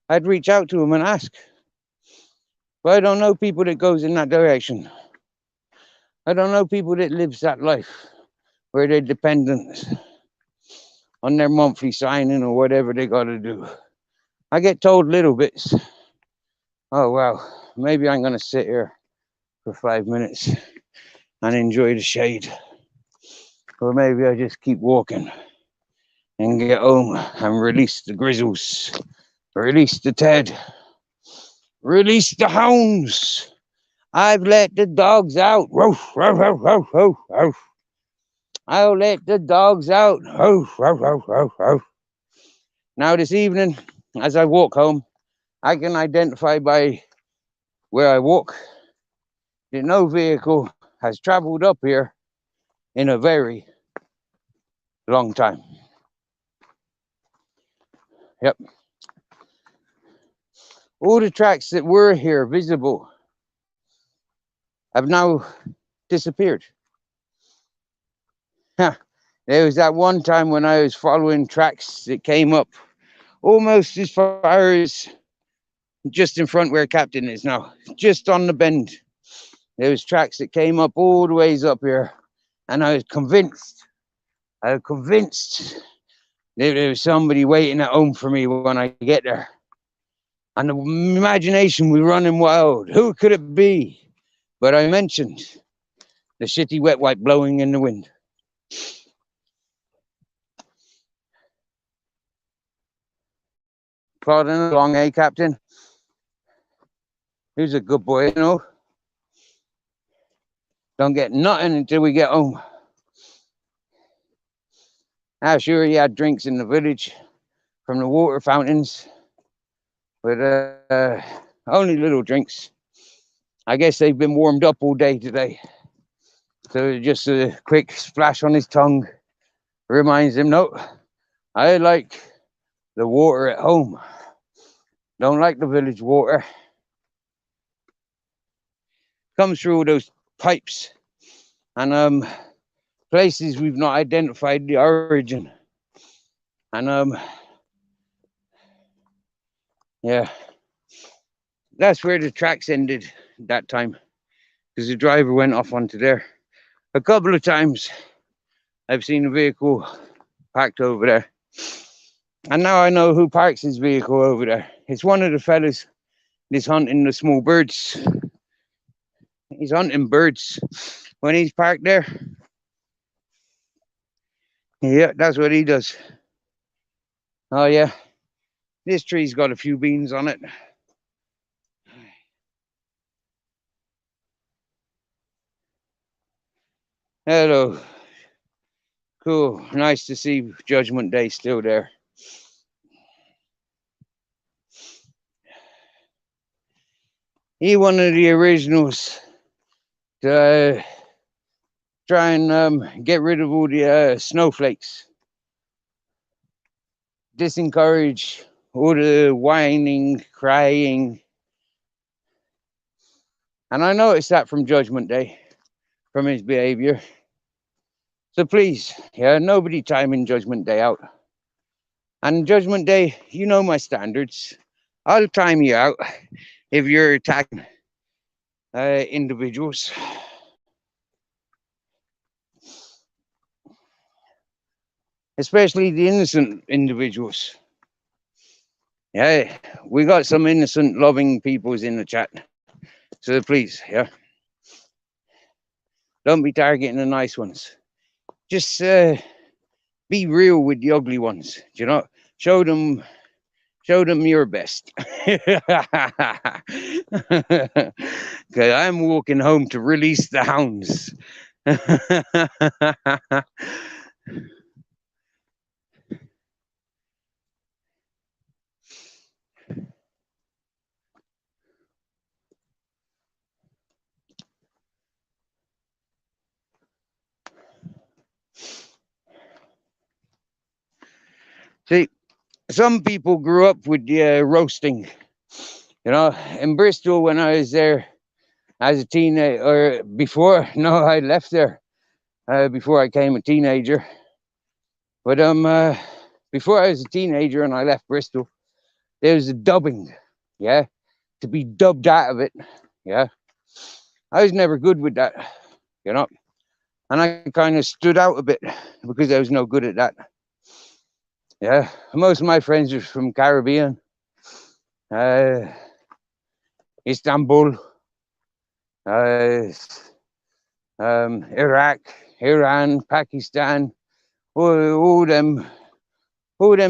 I'd reach out to them and ask. But I don't know people that goes in that direction. I don't know people that lives that life where they're dependent on their monthly signing or whatever they got to do. I get told little bits. Oh, wow, maybe I'm going to sit here for 5 minutes and enjoy the shade. Or maybe I just keep walking and get home and release the grizzles, release the Ted, release the hounds. I've let the dogs out. Roof, roof, roof, roof, roof, roof. I'll let the dogs out. Roof, roof, roof, roof, roof. Now this evening, as I walk home, I can identify by where I walk that no vehicle has traveled up here in a very long time. Yep. All the tracks that were here visible have now disappeared. There was that one time when I was following tracks that came up almost as far as just in front where Captain is now, just on the bend. There was tracks that came up all the ways up here, and I was convinced that there was somebody waiting at home for me when I get there. And the imagination was running wild. Who could it be? But I mentioned the shitty wet wipe blowing in the wind. Plodding along, eh, Captain? He's a good boy, you know. Don't get nothing until we get home. Ah, sure, he had drinks in the village from the water fountains, but only little drinks. I guess they've been warmed up all day today. So just a quick splash on his tongue reminds him, no, I like the water at home. Don't like the village water. Comes through all those pipes and places we've not identified the origin. And yeah, that's where the tracks ended that time, because the driver went off onto there. A couple of times I've seen a vehicle parked over there, and now I know who parks his vehicle over there. It's one of the fellas that's hunting the small birds. He's hunting birds when he's parked there. Yeah, that's what he does. Oh yeah, this tree's got a few beans on it. Hello. Cool. Nice to see Judgment Day still there. He one of the originals to try and get rid of all the snowflakes. Disencourage all the whining, crying. And I noticed that from Judgment Day, from his behavior. So please, nobody timing Judgment Day out. And Judgment Day, you know my standards. I'll time you out if you're attacking individuals. Especially the innocent individuals. Yeah, we got some innocent, loving peoples in the chat. So please, yeah, don't be targeting the nice ones. Just be real with the ugly ones. You know, show them your best. Because I'm walking home to release the hounds. See, some people grew up with the roasting. You know, in Bristol when I was there as a teenager, or before, no, I left there before I became a teenager. But before I was a teenager and I left Bristol, there was a dubbing, yeah, to be dubbed out of it, yeah. I was never good with that, you know, and I kind of stood out a bit because I was no good at that. Yeah, most of my friends are from Caribbean, uh, Istanbul, uh, Iraq, Iran, Pakistan, all them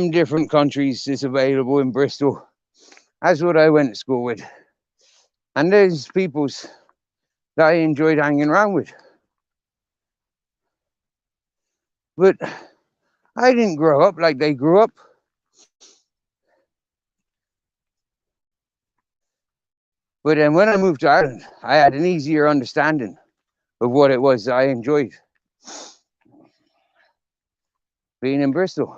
different countries is available in Bristol. That's what I went to school with, and there's peoples that I enjoyed hanging around with. But I didn't grow up like they grew up. But then when I moved to Ireland, I had an easier understanding of what it was I enjoyed being in Bristol.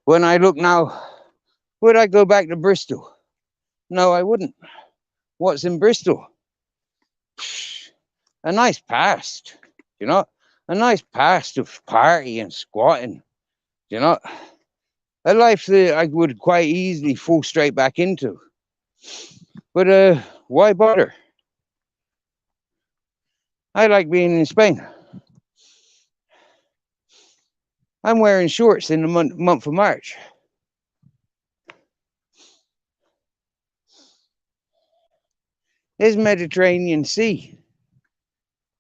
When I look now, would I go back to Bristol? No, I wouldn't. What's in Bristol? A nice past, you know, a nice past of party and squatting, you know, a life that I would quite easily fall straight back into. But why bother? I like being in Spain. I'm wearing shorts in the month of March. There's Mediterranean Sea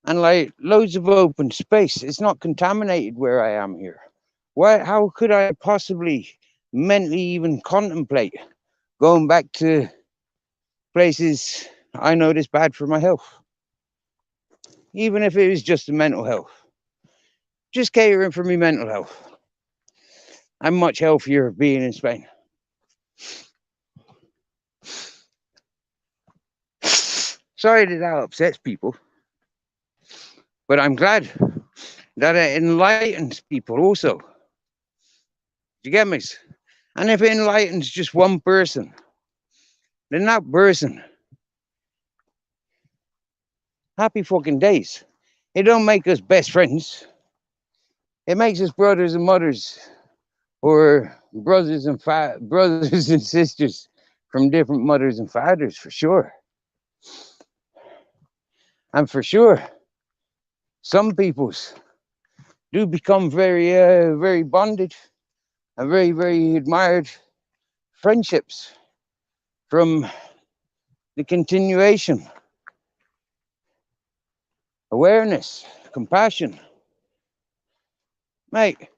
and like loads of open space. It's not contaminated where I am here. Why? How could I possibly mentally even contemplate going back to places I know that's bad for my health? Even if it was just a mental health, just catering for me mental health. I'm much healthier being in Spain. Sorry that upsets people, but I'm glad that it enlightens people also. Do you get me? And if it enlightens just one person, then that person, happy fucking days. It don't make us best friends. It makes us brothers and mothers, or brothers and sisters from different mothers and fathers, for sure. And for sure, some peoples do become very bonded and very admired friendships from the continuation, awareness, compassion. Mate,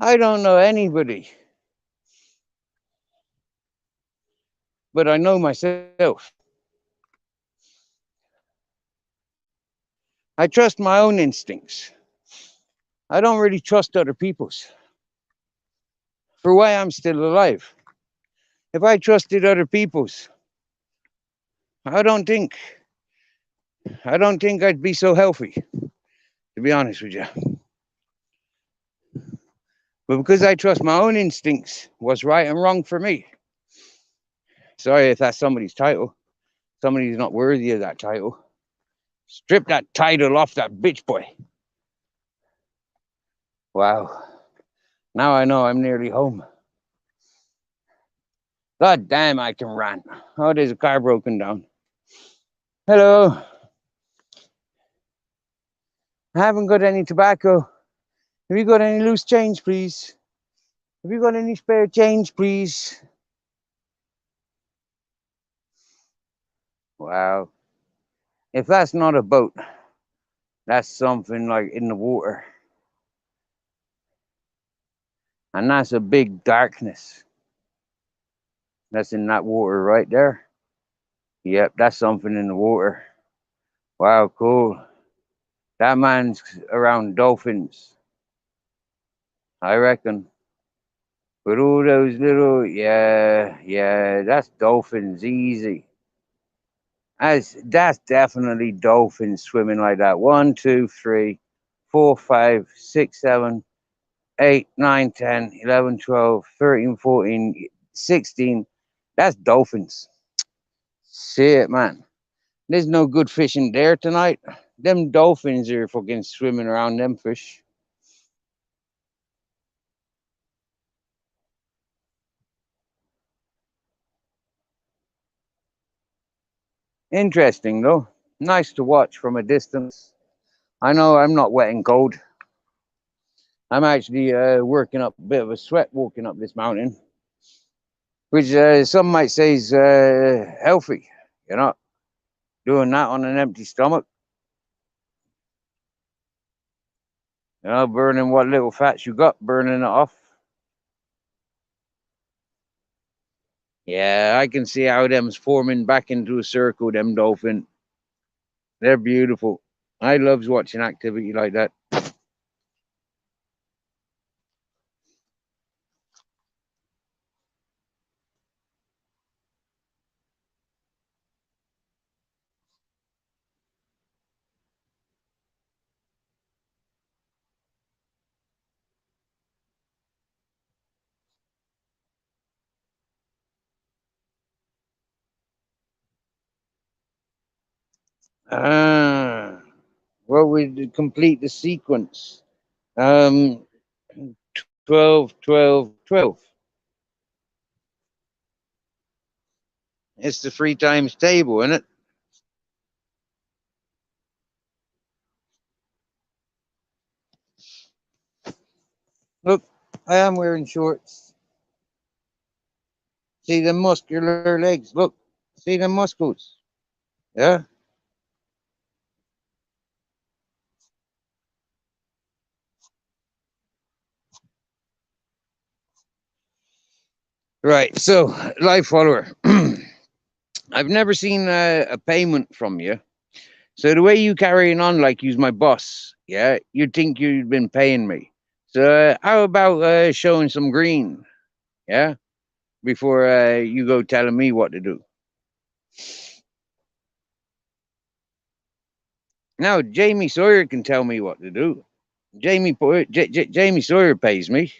I don't know anybody, but I know myself. I trust my own instincts. I don't really trust other people's. For why I'm still alive. If I trusted other people's, I don't think I'd be so healthy, to be honest with you. But because I trust my own instincts, what's right and wrong for me. Sorry if that's somebody's title. Somebody's not worthy of that title. Strip that title off that bitch boy. Wow. Now I know I'm nearly home. God damn, I can rant. Oh, there's a car broken down. Hello. I haven't got any tobacco Have you got any loose change, please? Have you got any spare change, please? Wow. If that's not a boat, that's something like in the water. And that's a big darkness. That's in that water right there. Yep, that's something in the water. Wow, cool. That man's around dolphins, I reckon. With all those little, yeah, that's dolphins, easy. That's definitely dolphins swimming like that. 1, 2, 3, 4, 5, 6, 7, 8, 9, 10, 11, 12, 13, 14, 16. That's dolphins. Shit, man. There's no good fishing there tonight. Them dolphins are fucking swimming around them fish. Interesting though. Nice to watch from a distance. I know I'm not wet and cold. I'm actually working up a bit of a sweat walking up this mountain, which some might say is healthy. You know, doing that on an empty stomach. You know, burning what little fats you got, burning it off. Yeah, I can see how them's forming back into a circle, them dolphin. They're beautiful. I loves watching activity like that. Ah, well, we complete the sequence. 12, 12, 12. It's the 3 times table, isn't it? Look, I am wearing shorts. See the muscular legs. Look, see the muscles. Yeah. Right. So, live follower. I've never seen a payment from you. So the way you carrying on like you's my boss, yeah, you'd think you'd been paying me. So how about showing some green, yeah, before you go telling me what to do. Now Jamie Sawyer can tell me what to do. Jamie Sawyer pays me.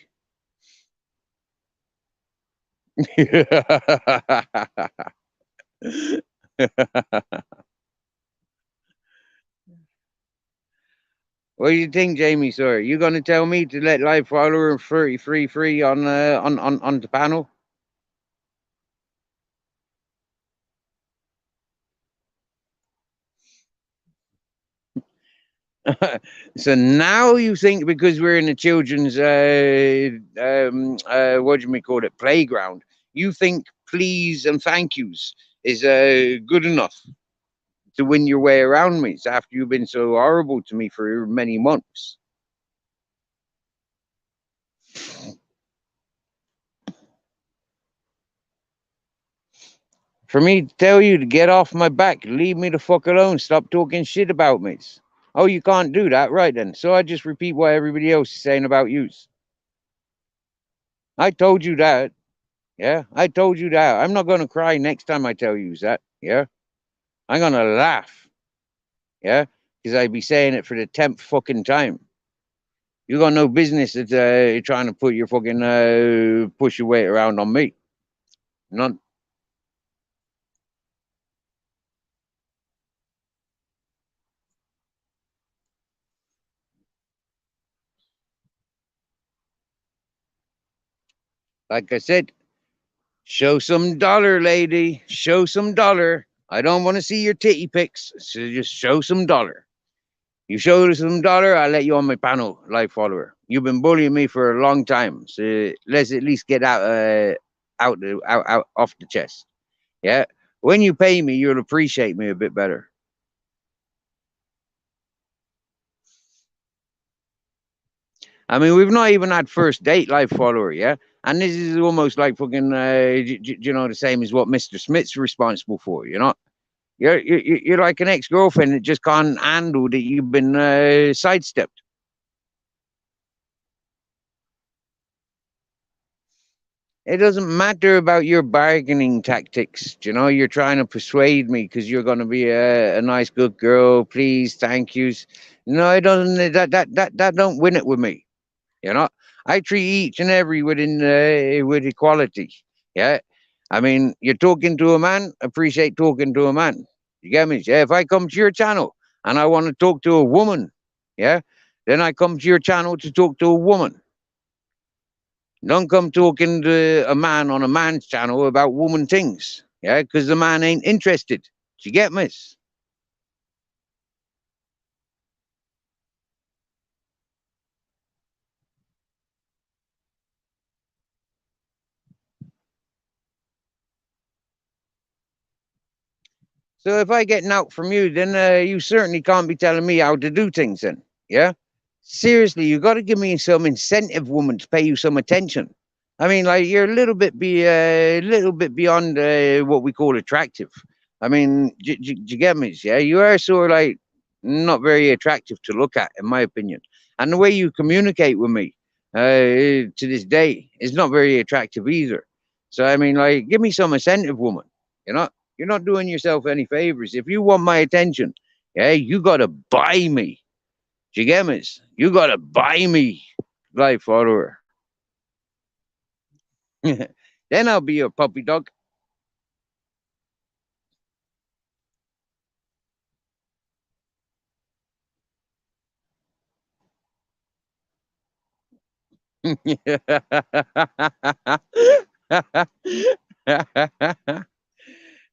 What do you think, Jamie Sawyer? You gonna tell me to let live follower 33 free on the panel? So now you think because we're in the children's what do we call it, playground, you think please and thank yous is good enough to win your way around me after you've been so horrible to me for many months. For me to tell you to get off my back, leave me the fuck alone, stop talking shit about me. Oh, you can't do that, right then. So I just repeat what everybody else is saying about yous. I told you that. Yeah, I told you that. I'm not going to cry next time I tell you that. Yeah, I'm going to laugh. Yeah, because I'd be saying it for the 10th fucking time. You got no business at trying to put your fucking push your weight around on me. Not like I said. Show some dollar, lady. Show some dollar. I don't want to see your titty pics. So just show some dollar. You show some dollar, I'll let you on my panel, live follower. You've been bullying me for a long time, so let's at least get out off the chest. Yeah. When you pay me, you'll appreciate me a bit better. I mean, we've not even had first date, live follower, yeah. And this is almost like fucking, the same as what Mr. Smith's responsible for. You know, you're like an ex girlfriend that just can't handle that you've been sidestepped. It doesn't matter about your bargaining tactics. You know, you're trying to persuade me because you're going to be a nice, good girl. Please, thank yous. No, it doesn't. That don't win it with me. You know, I treat each and every within with equality. Yeah, I mean, you're talking to a man. Appreciate talking to a man. You get me? Yeah. If I come to your channel and I want to talk to a woman, yeah, then I come to your channel to talk to a woman. Don't come talking to a man on a man's channel about woman things. Yeah, because the man ain't interested. Do you get me? So if I get out from you, then you certainly can't be telling me how to do things. Then, yeah. Seriously, you got to give me some incentive, woman, to pay you some attention. I mean, like you're a little bit beyond what we call attractive. I mean, you get me? Yeah, you are sort of like not very attractive to look at, in my opinion. And the way you communicate with me to this day is not very attractive either. So I mean, like, give me some incentive, woman. You're not doing yourself any favors. If you want my attention, yeah, you got to buy me. Do you get me? You got to buy me, life follower. Then I'll be your puppy dog.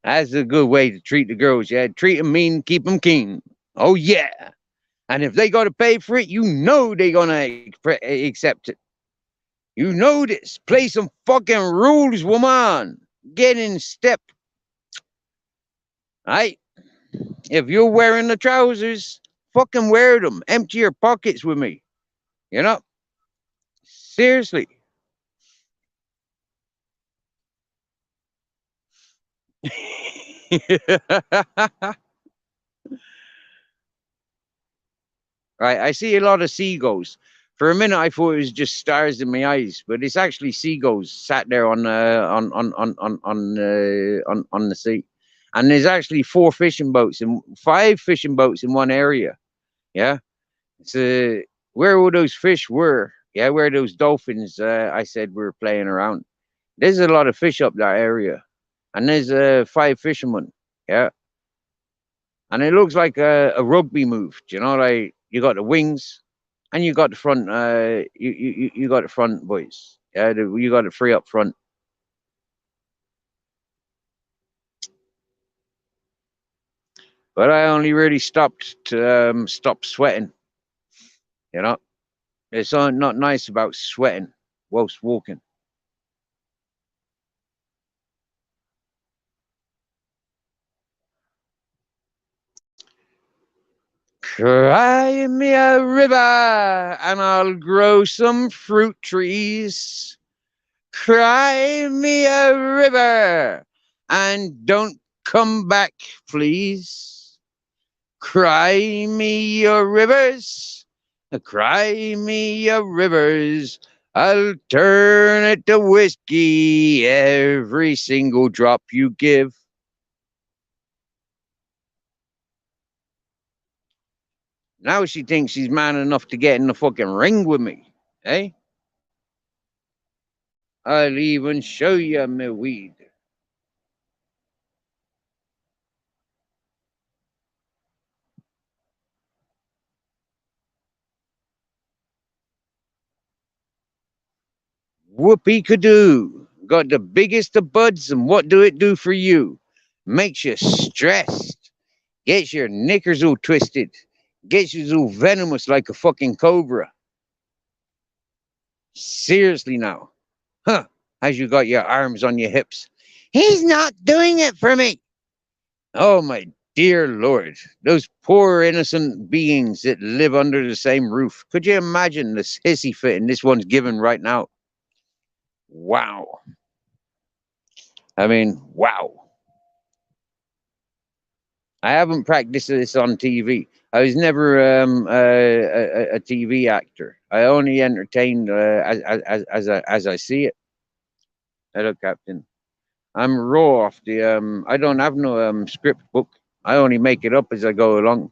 That's a good way to treat the girls. Yeah, treat them mean, keep them keen. Oh yeah. And if they got to pay for it, you know they gonna accept it. You know this. Play some fucking rules, woman. Get in step. Right? If you're wearing the trousers, fucking wear them. Empty your pockets with me. You know? Seriously. Right, I see a lot of seagulls. For a minute, I thought it was just stars in my eyes, but it's actually seagulls sat there on the sea. And there's actually four fishing boats and five fishing boats in one area. Yeah, it's where all those fish were. Yeah, where those dolphins I said were playing around. There's a lot of fish up that area, and there's five fishermen. Yeah, and it looks like a rugby move. You know, like you got the wings, and you got the front. You got the front boys. Yeah, you got the three up front. But I only really stopped to stop sweating. You know, it's not nice about sweating whilst walking. Cry me a river, and I'll grow some fruit trees. Cry me a river, and don't come back, please. Cry me your rivers, cry me your rivers. I'll turn it to whiskey every single drop you give. Now she thinks she's man enough to get in the fucking ring with me, eh? I'll even show you me weed. Whoopee kadoo. Got the biggest of buds, and what do it do for you? Makes you stressed. Gets your knickers all twisted. Gets you all venomous like a fucking cobra. Seriously now. Huh. As you got your arms on your hips. He's not doing it for me. Oh, my dear Lord. Those poor innocent beings that live under the same roof. Could you imagine the hissy fit this one's given right now? Wow. I mean, wow. I haven't practiced this on TV. I was never a TV actor. I only entertained as I see it. Hello, Captain. I'm raw off the. I don't have no script book. I only make it up as I go along.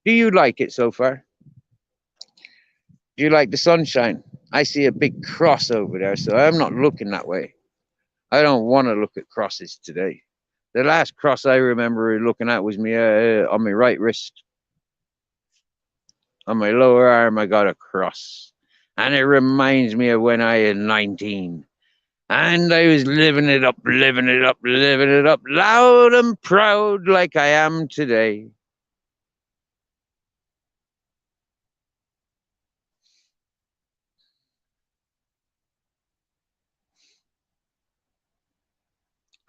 Do you like it so far? Do you like the sunshine? I see a big cross over there, so I'm not looking that way. I don't want to look at crosses today. The last cross I remember looking at was me on my right wrist. On my lower arm, I got a cross. And it reminds me of when I was 19. And I was living it up, living it up, living it up, loud and proud like I am today.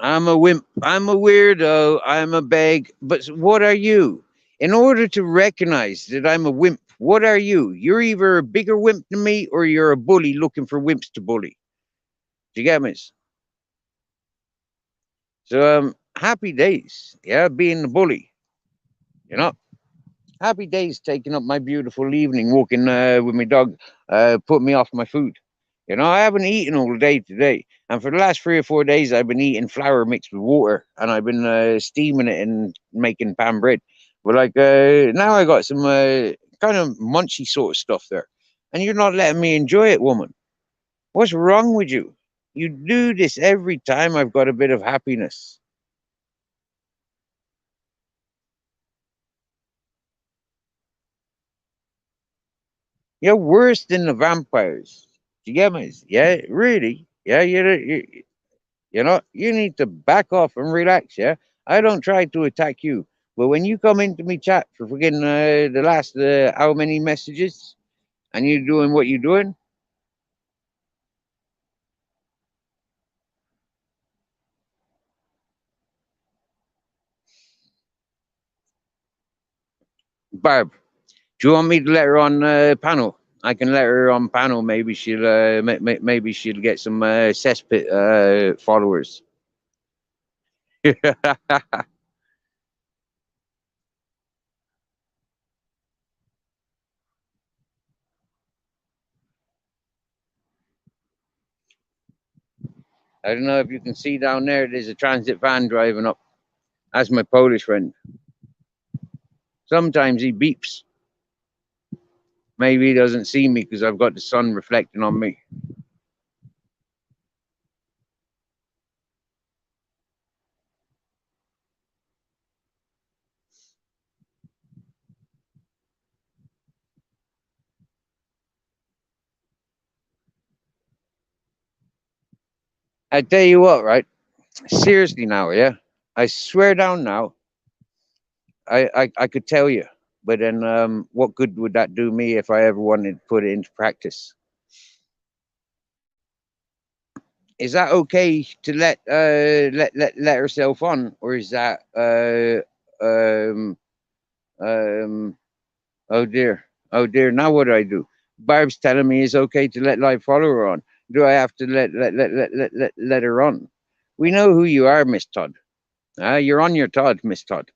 I'm a wimp. I'm a weirdo. I'm a beg. But what are you? In order to recognize that I'm a wimp, what are you? You're either a bigger wimp than me or you're a bully looking for wimps to bully. Do you get me? So, happy days. Yeah, being the bully. You know? Happy days taking up my beautiful evening, walking with my dog, putting me off my food. You know, I haven't eaten all day today. And for the last 3 or 4 days, I've been eating flour mixed with water and I've been steaming it and making pan bread. But like now I got some kind of munchy sort of stuff there. And you're not letting me enjoy it, woman. What's wrong with you? You do this every time I've got a bit of happiness. You're worse than the vampires. Do you get me? Yeah, really. Yeah, you know, you need to back off and relax. Yeah, I don't try to attack you, but when you come into me chat for forgetting the last how many messages, and you doing what you're doing, Barb, do you want me to let her on panel? I can let her on panel. Maybe she'll maybe she'll get some cesspit followers. I don't know if you can see down there. There's a transit van driving up. That's my Polish friend. Sometimes he beeps. Maybe he doesn't see me because I've got the sun reflecting on me. I tell you what, right? Seriously now, yeah. I swear down now, I could tell you, but then what good would that do me if I ever wanted to put it into practice? Is that okay to let herself on, or is that um um oh dear, now what do I do? Barb's telling me it's okay to let live follower on. Do I have to let her on? We know who you are, Miss Todd. You're on your Todd, Miss Todd.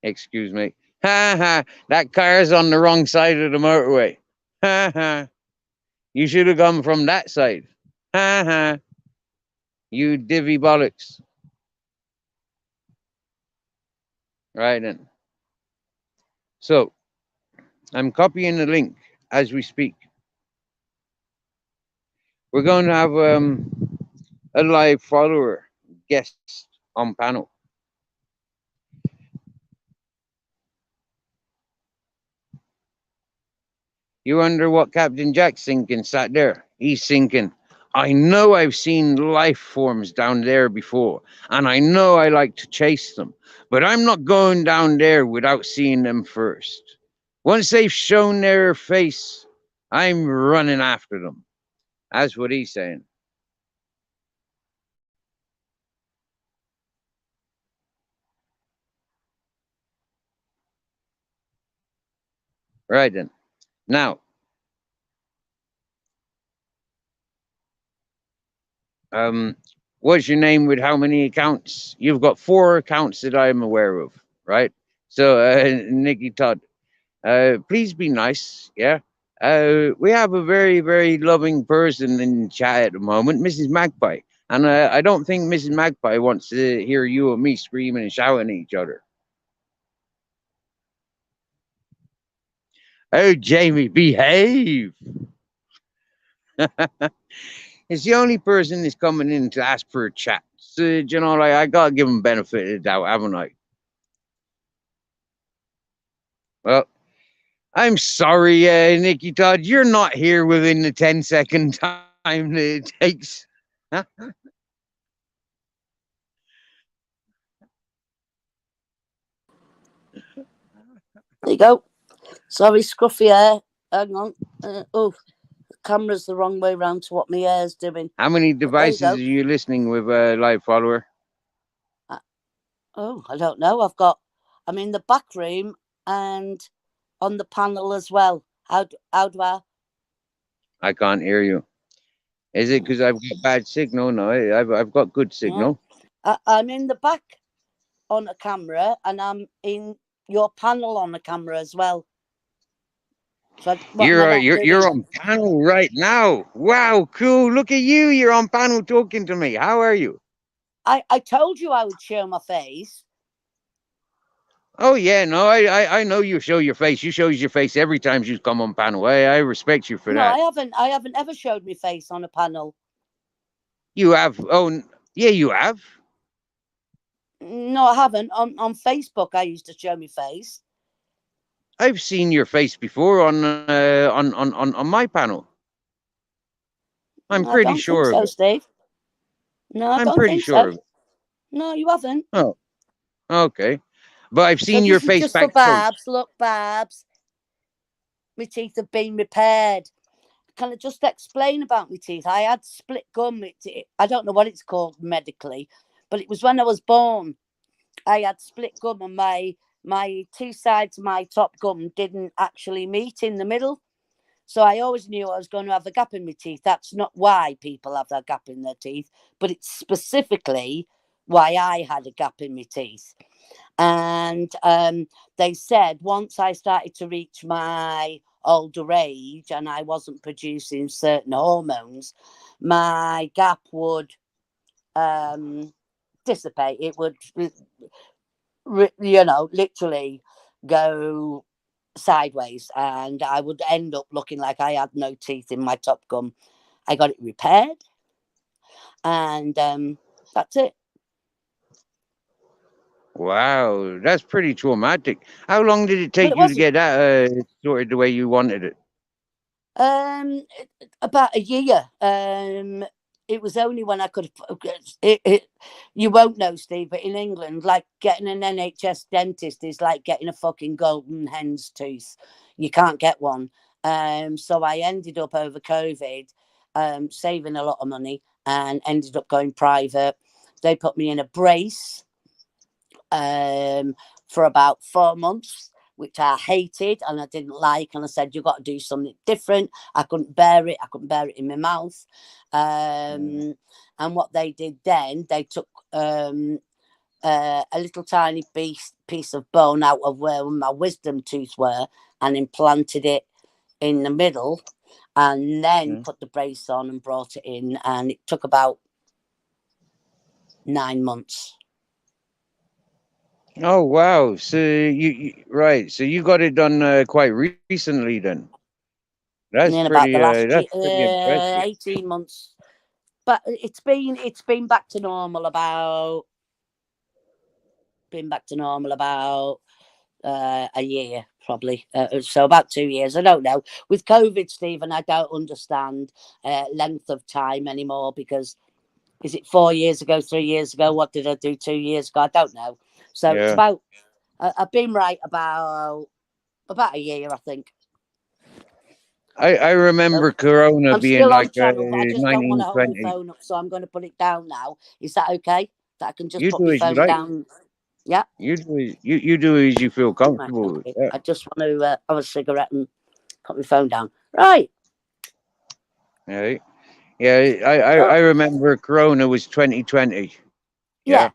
Excuse me. Ha ha. That car's on the wrong side of the motorway. Ha ha. You should have come from that side. Ha ha. You divvy bollocks. Right then. So I'm copying the link as we speak. We're going to have a live follower guest on panel. You wonder what Captain Jack's thinking sat there. He's thinking, I know I've seen life forms down there before, and I know I like to chase them, but I'm not going down there without seeing them first. Once they've shown their face, I'm running after them. That's what he's saying. Right then. Now, um, what's your name with how many accounts? You've got 4 accounts that I'm aware of, right? So, Nikki Todd, please be nice. Yeah. We have a very, very loving person in chat at the moment, Mrs. Magpie. And I don't think Mrs. Magpie wants to hear you and me screaming and shouting at each other. Oh, Jamie, behave. It's the only person that's coming in to ask for a chat. So, you know, like, I got to give him benefit of the doubt, haven't I? Well, I'm sorry, Nikki Todd. You're not here within the 10-second time that it takes. There you go. Sorry, scruffy hair. Hang on. Oh, the camera's the wrong way round to what my hair's doing. How many But there you devices are go. you listening with, live follower? Oh, I don't know. I'm in the back room and on the panel as well. How do I? I can't hear you. Is it because I've got bad signal? No, I've got good No. signal. I'm in the back on a camera and I'm in your panel on a camera as well. So what am I not You're doing? on panel right now. Wow, cool. Look at you. You're on panel talking to me. How are you? I told you I would show my face. Oh yeah, no, I know you show your face. You shows your face every time you come on panel. I respect you for No, that. I haven't ever showed my face on a panel. You have. Oh yeah, you have. No, I haven't. On Facebook I used to show my face. I've seen your face before on my panel. I'm I pretty don't think sure of so, it. Steve. No, I I'm don't pretty think so. sure of it. No, you haven't. Oh, okay. But I've So seen your this is face just for back close. Babs. Look, Babs, my teeth have been repaired. Can I just explain about my teeth? I had split gum. I don't know what it's called medically, but it was when I was born. I had split gum, and my 2 sides of my top gum didn't actually meet in the middle. So I always knew I was going to have a gap in my teeth. That's not why people have that gap in their teeth, but it's specifically why I had a gap in my teeth. And they said once I started to reach my older age and I wasn't producing certain hormones, my gap would dissipate. It would, literally go sideways, and I would end up looking like I had no teeth in my top gum. I got it repaired, and that's it. Wow, that's pretty traumatic. How long did it But take it you to wasn't. get that sorted the way you wanted it? Um, about a year. It was only when I could. You won't know, Steve, but in England, like getting an NHS dentist is like getting a fucking golden hen's tooth. You can't get one. So I ended up over COVID, saving a lot of money and ended up going private. They put me in a brace for about 4 months, which I hated and I didn't like. And I said, you've got to do something different. I couldn't bear it. I couldn't bear it in my mouth. And what they did then, they took a little tiny piece of bone out of where my wisdom tooth were and implanted it in the middle, and then put the brace on and brought it in. And it took about 9 months. Oh wow! So right? So you got it done quite recently then. In about the last That's pretty impressive. 18 months. But it's been back to normal about a year, probably. So about 2 years. I don't know. With COVID, Stephen, I don't understand length of time anymore, because is it 4 years ago, 3 years ago? What did I do 2 years ago? I don't know. So it's Yeah. about, I've been right about a year, I think. I So remember Corona I'm being still on like channel, but I just don't want to hold my 1920. phone up, so I'm going to put it down now. Is that okay? That I can just You put do my as you phone like. down? Yeah. You do as you feel Right, comfortable with. okay. Yeah. I just want to have a cigarette and put my phone down. Right. Right. Yeah. I So, remember Corona was 2020. yeah.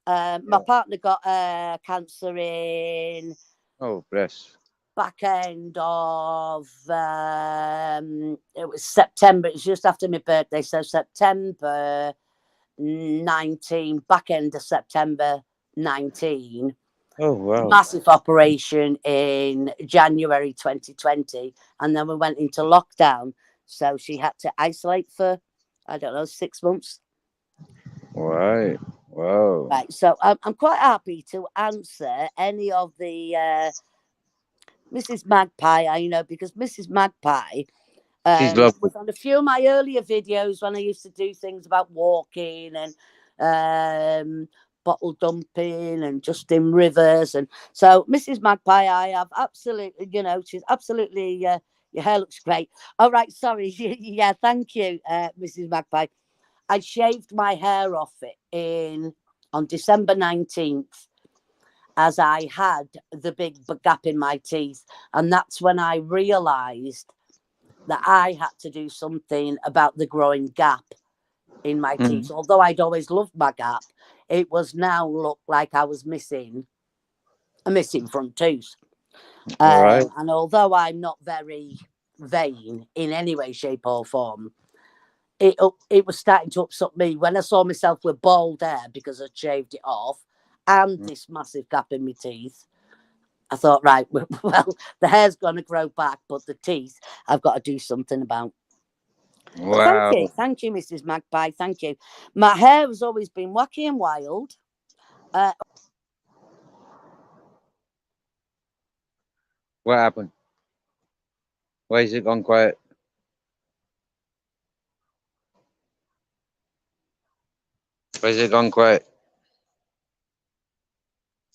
Yeah. My Yeah. partner got cancer in Oh, bless. back end of it was September. It was just after my birthday, so September 19, back end of September 19. Oh, wow. Massive operation in January 2020, and then we went into lockdown, so she had to isolate for, I don't know, 6 months. Right. Wow. Right, so I'm quite happy to answer any of the Mrs. Magpie, I know, because Mrs. Magpie She's lovely. was on a few of my earlier videos when I used to do things about walking and bottle dumping and just in rivers. And so Mrs. Magpie, I have absolutely, she's absolutely, your hair looks great. All right, sorry. Yeah, thank you, Mrs. Magpie. I shaved my hair off it on December 19th, as I had the big gap in my teeth. And that's when I realised that I had to do something about the growing gap in my teeth. Although I'd always loved my gap, it was now looked like I was missing a missing front tooth. All right. And although I'm not very vain in any way, shape, or form, it was starting to upset me when I saw myself with bald hair because I shaved it off and this massive gap in my teeth. I thought, right, well, the hair's going to grow back, but the teeth I've got to do something about. But Wow. thank you, Mrs. Magpie, thank you. My hair has always been wacky and wild. What happened? Why is it gone quiet? Why is it gone quiet?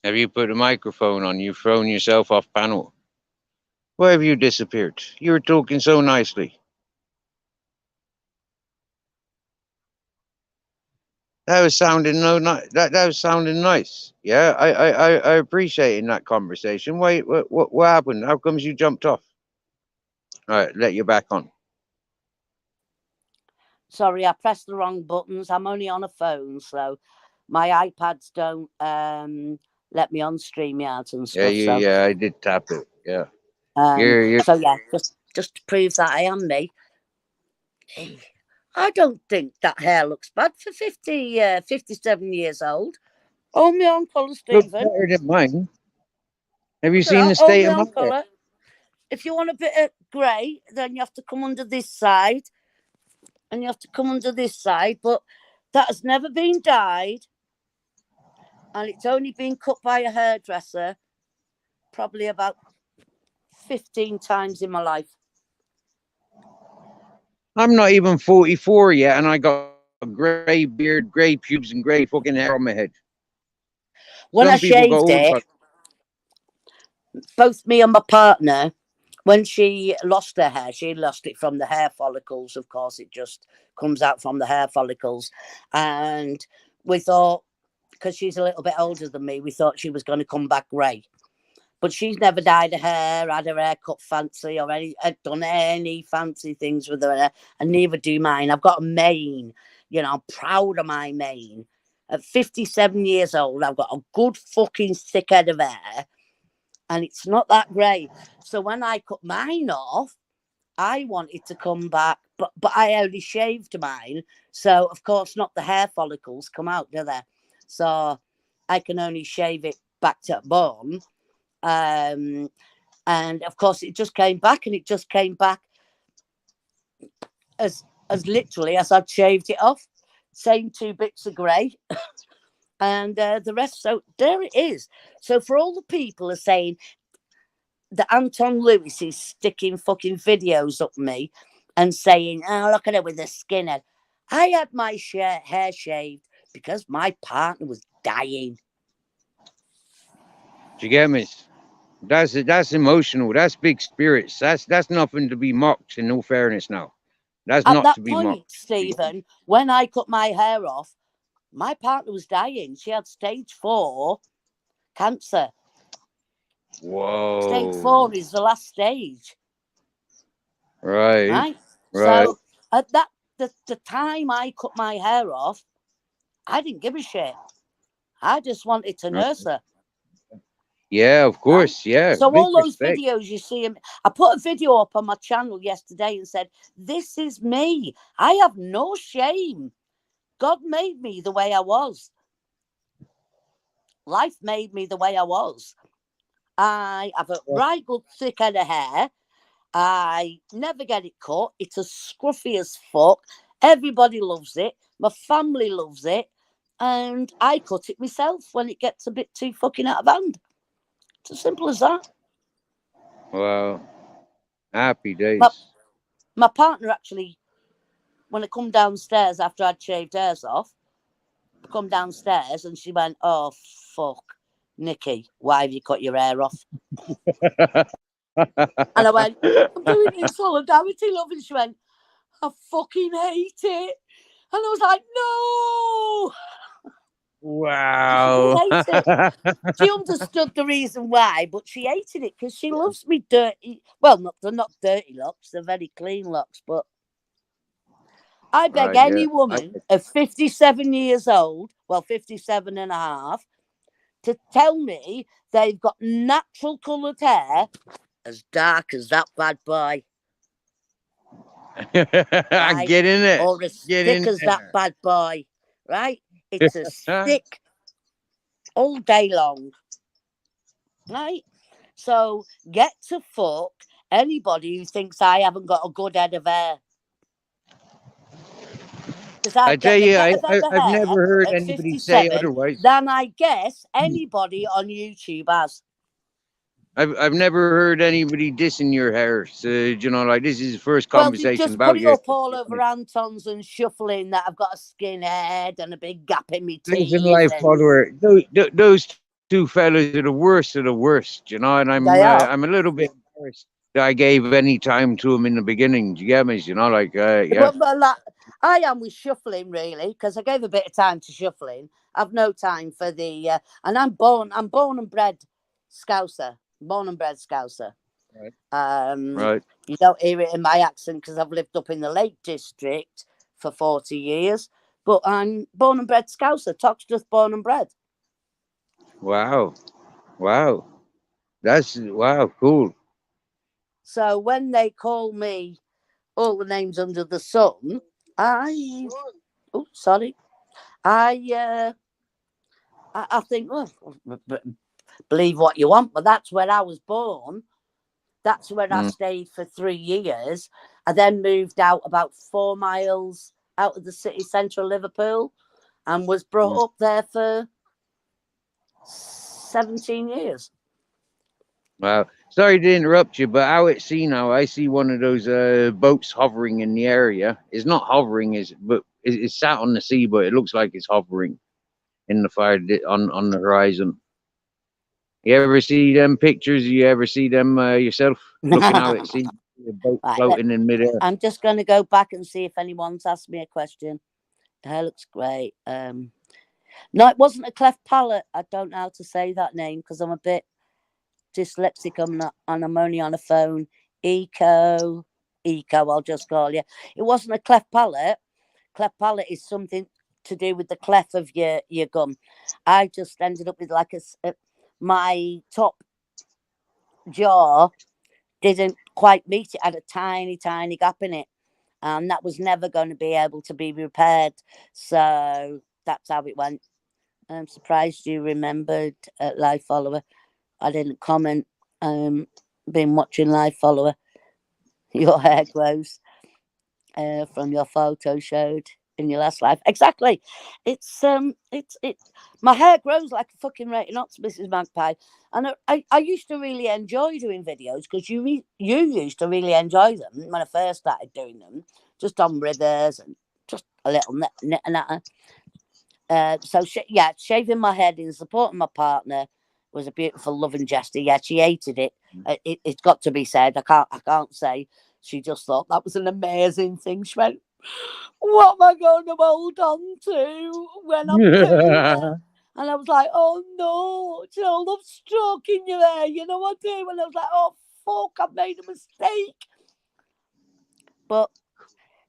Have you put a microphone on? You've thrown yourself off panel. Why have you disappeared? You were talking so nicely. That was sounding no that was sounding nice. Yeah, I appreciate in that conversation. Wait, what happened? How comes you jumped off? All right, let you back on. Sorry, I pressed the wrong buttons. I'm only on a phone, so my iPads don't let me on StreamYards and Yeah, stuff. So, I did tap it. Yeah, you're so yeah, just to prove that I am me. I don't think that hair looks bad for 57 years old. Hold me on colour, look Stephen. better than mine. Have you Look at seen that. the Hold state me of my on hair? colour. If you want a bit of grey, then you have to come under this side. And you have to come under this side. But that has never been dyed. And it's only been cut by a hairdresser probably about 15 times in my life. I'm not even 44 yet, and I got grey beard, grey pubes, and grey fucking hair on my head. When Some I people got shaved all it, colors. both me and my partner, when she lost her hair, she lost it from the hair follicles. Of course, it just comes out from the hair follicles. And we thought, because she's a little bit older than me, we thought she was going to come back grey. But she's never dyed her hair, had her hair cut fancy, or done any fancy things with her hair, and neither do mine. I've got a mane, I'm proud of my mane. At 57 years old, I've got a good fucking thick head of hair, and it's not that grey. So when I cut mine off, I wanted to come back, but I only shaved mine. So, of course, not the hair follicles come out, do they? So I can only shave it back to bone. And of course it just came back, and it just came back as literally as I'd shaved it off. Same 2 bits of grey. And the rest, so there it is. So for all the people are saying that Anton Lewis is sticking fucking videos up me and saying, oh, look at her with the skinhead. I had my hair shaved because my partner was dying. Do you get me? That's emotional. That's big spirits. That's nothing to be mocked. In all fairness, now that's At not that to be point, mocked. Stephen, when I cut my hair off, my partner was dying. She had stage 4 cancer. Whoa. Stage 4 is the last stage. Right. Right? Right. So at that the time I cut my hair off, I didn't give a shit. I just wanted to nurse her. Yeah, of Right? course. Yeah. So Big all those respect. videos you see, I put a video up on my channel yesterday and said, this is me. I have no shame. God made me the way I was. Life made me the way I was. I have a right good thick head of hair. I never get it cut. It's as scruffy as fuck. Everybody loves it. My family loves it. And I cut it myself when it gets a bit too fucking out of hand. It's as simple as that. Wow. Happy days. My partner actually, when I come downstairs after I'd shaved hairs off, I come downstairs and she went, oh, fuck, Nikki, why have you cut your hair off? And I went, I'm doing it in solidarity, love. And she went, I fucking hate it. And I was like, no. Wow. She hated it. She understood the reason why, but she hated it because she loves me dirty. Well, they're not dirty locks, they're very clean locks. But I beg Right. any Yeah. woman of 57 years old, well, 57 and a half, to tell me they've got natural coloured hair as dark as that bad boy. Right? Get in it. Or as Get thick in as that there. bad boy. Right? It's as thick all day long. Right? So get to fuck anybody who thinks I haven't got a good head of hair. Because I I've tell got a you, better head of I've hair never heard at anybody say 57 otherwise. than I guess anybody on YouTube has. I've never heard anybody dissing your hair. So you know, like this is the first Well, they conversation just put about it you. up all over Anton's and shuffling that I've got a skin head and a big gap in my Listen, teeth. life And follower. Those two fellas are the worst, you know. And they are. I'm a little bit embarrassed that I gave any time to them in the beginning. Do you get me? You know, like yeah. But like, I am with shuffling really because I gave a bit of time to shuffling. I've no time for the and I'm born and bred Scouser, born and bred Scouser. Right. Um, Right. you don't hear it in my accent because I've lived up in the Lake District for 40 years. But I'm born and bred Scouser. Tox just born and bred. Wow. Wow. That's wow. Cool. So when they call me all the names under the sun, I sorry, I think, well, believe what you want, but that's where I was born. That's where I Mm. stayed for 3 years. I then moved out about 4 miles out of the city centre of Liverpool and was brought up there for 17 years. Wow. Sorry to interrupt you, but out at sea now, I see one of those boats hovering in the area. It's not hovering, but it's sat on the sea, but it looks like it's hovering in the fire on the horizon. You ever see them pictures? You ever see them yourself looking out at sea, a boat Right, floating in midair? I'm just going to go back and see if anyone's asked me a question. Hair looks great. No, it wasn't a cleft palate. I don't know how to say that name because I'm a bit dyslexic. I'm only on a phone. Eco, I'll just call you. It wasn't a cleft palate. Cleft palate is something to do with the cleft of your gum. I just ended up with like my top jaw didn't quite meet it. Had a tiny gap in it, and that was never going to be able to be repaired. So that's how it went. I'm surprised you remembered Live Follower. I didn't comment. Been watching Live Follower. Your hair grows from your photo showed in your last life. Exactly. It's my hair grows like a fucking rating ox, Mrs. Magpie. And I used to really enjoy doing videos because you used to really enjoy them when I first started doing them, just on rivers and just a little knit and that. So shaving my head in support of my partner was a beautiful, loving gesture. Yeah, she hated it. It's got to be said. I can't say. She just thought that was an amazing thing. She went, "What am I going to hold on to when I'm pooling?" And I was like, "Oh no, I love stroking your hair. You know what I do?" And I was like, "Oh fuck, I've made a mistake." But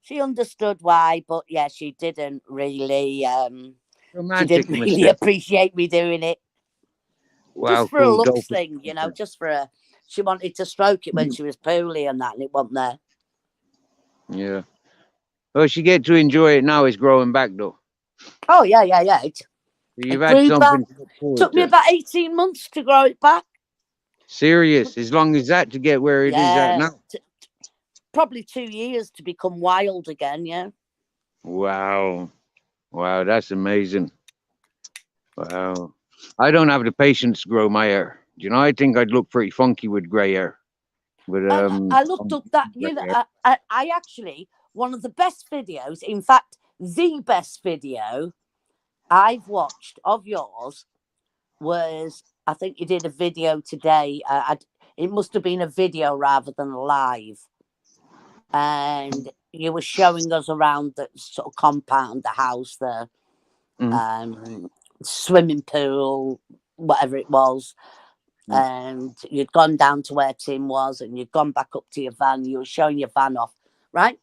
she understood why. But yeah, she didn't really. She Romantic didn't really mistake. appreciate me doing it. Wow, Just for a cool, looks dope. thing, just for a. She wanted to stroke it when she was poorly and that, and it wasn't there. Yeah. Well, she get to enjoy it now. It's growing back though. Oh yeah. You've It had grew back. something to look forward Took me to. about 18 months to grow it back. Serious, as long as that to get where it is at Yeah, now. probably 2 years to become wild again. Yeah. Wow. Wow, that's amazing. Wow. I don't have the patience to grow my hair. You know, I think I'd look pretty funky with grey hair. But I looked up that. grey hair. I actually one of the best videos. In fact, the best video I've watched of yours was, I think you did a video today. It must have been a video rather than a live, and you were showing us around the sort of compound, the house, the Mhm. swimming pool, whatever it was. And you'd gone down to where Tim was, and you'd gone back up to your van. You were showing your van off, right?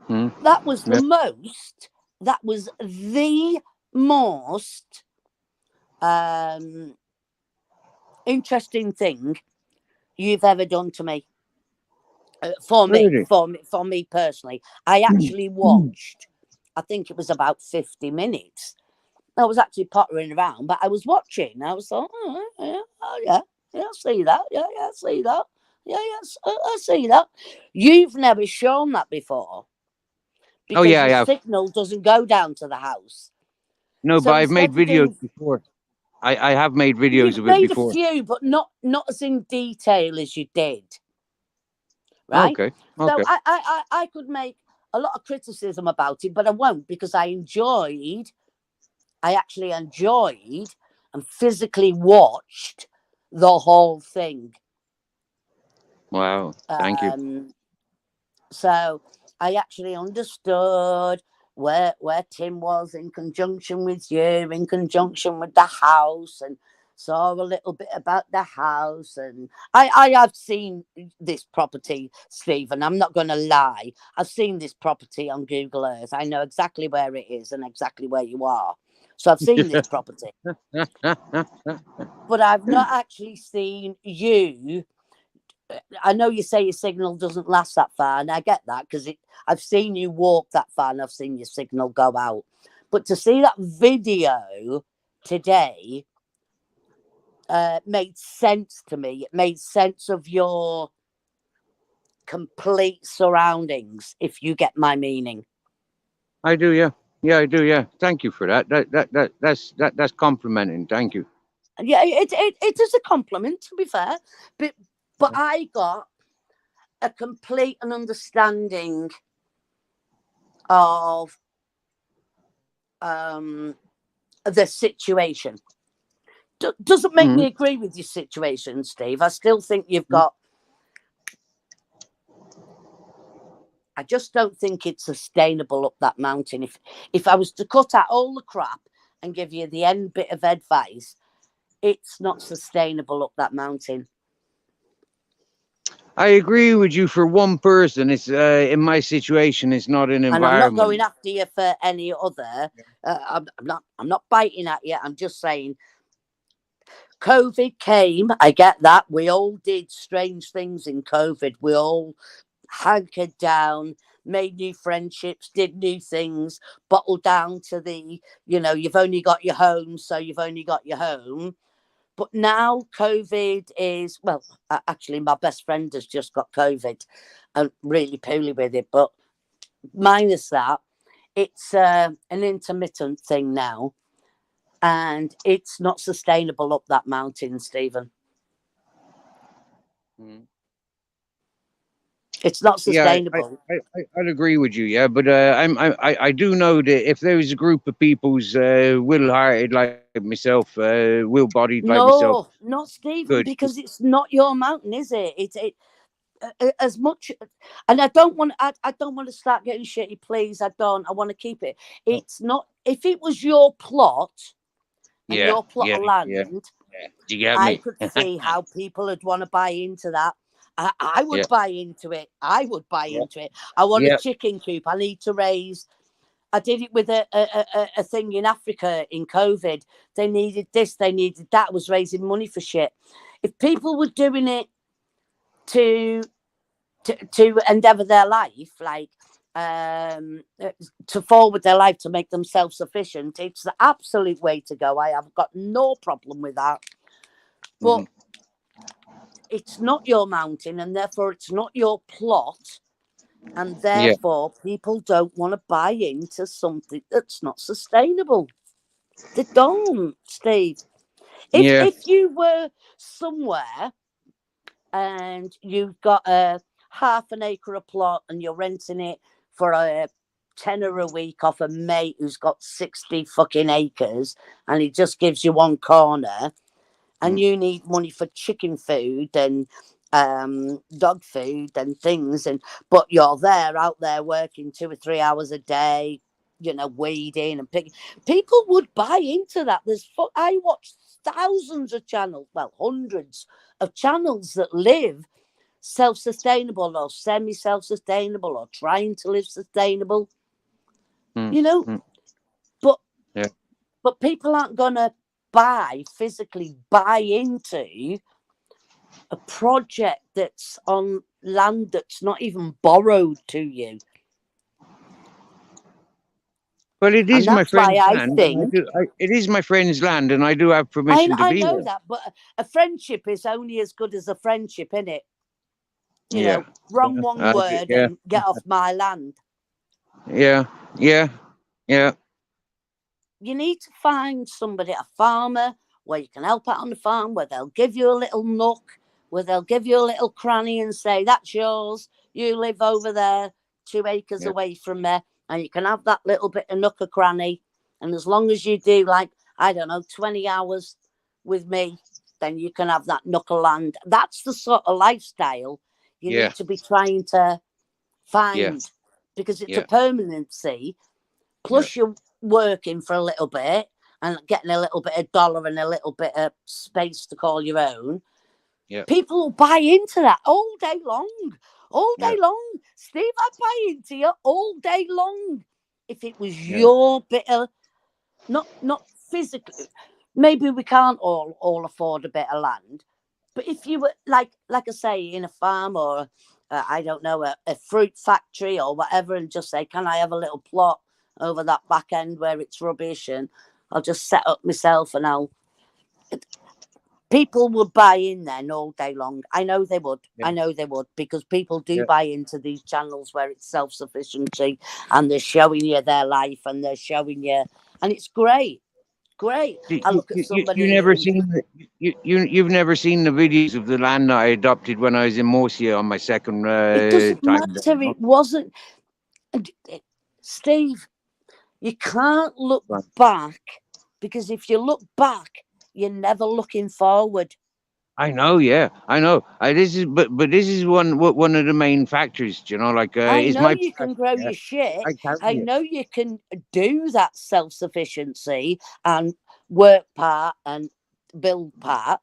Mhm. That was the Yeah. most. That was the most interesting thing you've ever done to me. For Really? me personally, I actually watched. I think it was about 50 minutes. I was actually pottering around, but I was watching. I was like, oh yeah, I see that. Yeah, I see that. Yeah, I see that. You've never shown that before Oh because yeah, I your have. signal doesn't go down to the house. No, but So I've made instead of videos doing, before. I have made videos you've of it made a before. few, but not as in detail as you did, right? Okay. So Okay. I could make a lot of criticism about it, but I won't because I actually enjoyed and physically watched the whole thing. Wow. Thank you. So I actually understood where Tim was in conjunction with you, in conjunction with the house, and saw a little bit about the house. And I have seen this property, Stephen. I'm not going to lie. I've seen this property on Google Earth. I know exactly where it is and exactly where you are. So I've seen this property, but I've not actually seen you. I know you say your signal doesn't last that far, and I get that because I've seen you walk that far and I've seen your signal go out. But to see that video today made sense to me. It made sense of your complete surroundings, if you get my meaning. I do, yeah. Yeah, I do, yeah. Thank you for that. That's complimenting. Thank you. Yeah, it is a compliment, to be fair. But I got a complete and understanding of the situation. Doesn't make me Mhm. agree with your situation, Steve. I still think you've Mhm. got. I just don't think it's sustainable up that mountain. If I was to cut out all the crap and give you the end bit of advice, it's not sustainable up that mountain. I agree with you for one person. It's in my situation, it's not an And I'm not environment. going after you for any other. I'm not. I'm not biting at you. I'm just saying. COVID came. I get that. We all did strange things in COVID. We all hankered down, made new friendships, did new things, bottled down to you've only got your home, so you've only got your home. But now COVID is, well, actually, my best friend has just got COVID and really poorly with it. But minus that, it's an intermittent thing now, and it's not sustainable up that mountain, Stephen. Mm. It's not Yeah, sustainable. I'd agree with you. Yeah, but I do know that if there was a group of people's will-hearted like myself, will-bodied like myself, No, not good. Stephen, because it's not your mountain, is it? As much, and I don't want. I don't want to start getting shitty. Please, I don't. I want to keep it. It's not. If it was your plot and Yeah, your plot yeah, of yeah. land, Do you get I me? could see how people would want to buy into that. I Yeah, would buy into it. I would buy yeah, into it. I want a yeah. chicken coop. I need to raise. I did it with a thing in Africa in COVID. They needed this, they needed that. I was raising money for shit. If people were doing it to to endeavour their life, like to forward their life to make them self-sufficient, it's the absolute way to go. I have got no problem with that. But Mhm. it's not your mountain, and therefore it's not your plot, and Yeah, therefore people don't want to buy into something that's not sustainable. They don't, Steve. yeah, If you were somewhere and you've got a half an acre of plot and you're renting it for a tenner a week off a mate who's got 60 fucking acres, and he just gives you one corner, and mm, you need money for chicken food and dog food and things, and but you're there out there working 2 or 3 hours a day, weeding and picking. People would buy into that. I watch thousands of channels, well, hundreds of channels that live self-sustainable or semi-self-sustainable or trying to live sustainable, mm, you know. mm, But yeah. people aren't gonna physically buy into a project that's on land that's not even borrowed to you. Well, it And is my that's why friend's I land, and think, it is my friend's land, and I do have permission to I be know there. that, but a friendship is only as good as a friendship, innit? Yeah, Wrong yeah, one word yeah, and get off my land. yeah, yeah, yeah, You need to find somebody, a farmer, where you can help out on the farm, where they'll give you a little nook, where they'll give you a little cranny and say, that's yours. You live over there, 2 acres yeah, away from there, and you can have that little bit of nook or cranny. And as long as you do, like, I don't know, 20 hours with me, then you can have that nook of land. That's the sort of lifestyle you yeah, need to be trying to yeah, find, because it's a yeah, permanency. yeah, Plus, you're working for a little bit and getting a little bit of dollar and a little bit of space to call your own. yeah, People will buy into that all day long. All yeah, day long. Steve, I'd buy into you all day long. If it was yeah, your bit of, not physically, maybe we can't all afford a bit of land, but if you were like I say, in a farm or I don't know, a fruit factory or whatever, and just say, can I have a little plot over that back end where it's rubbish, and I'll just set up myself, and people would buy in then all day long. I know they would. yeah, I know they would, because people do yeah. buy into these channels where it's self-sufficiency, and they're showing you their life, and they're showing you, and it's great. Great. I look at You somebody never and seen you've never seen the videos of the land that I adopted when I was in Murcia on my second it doesn't time there. matter. It wasn't. Steve, you can't look Right. back, because if you look back, you're never looking forward. I know, yeah, I know. This is, but this is one of the main factors. You know, like I is know my you can passion. grow Yeah, your shit. I carry I it. know you can do that self sufficiency and work part and build part,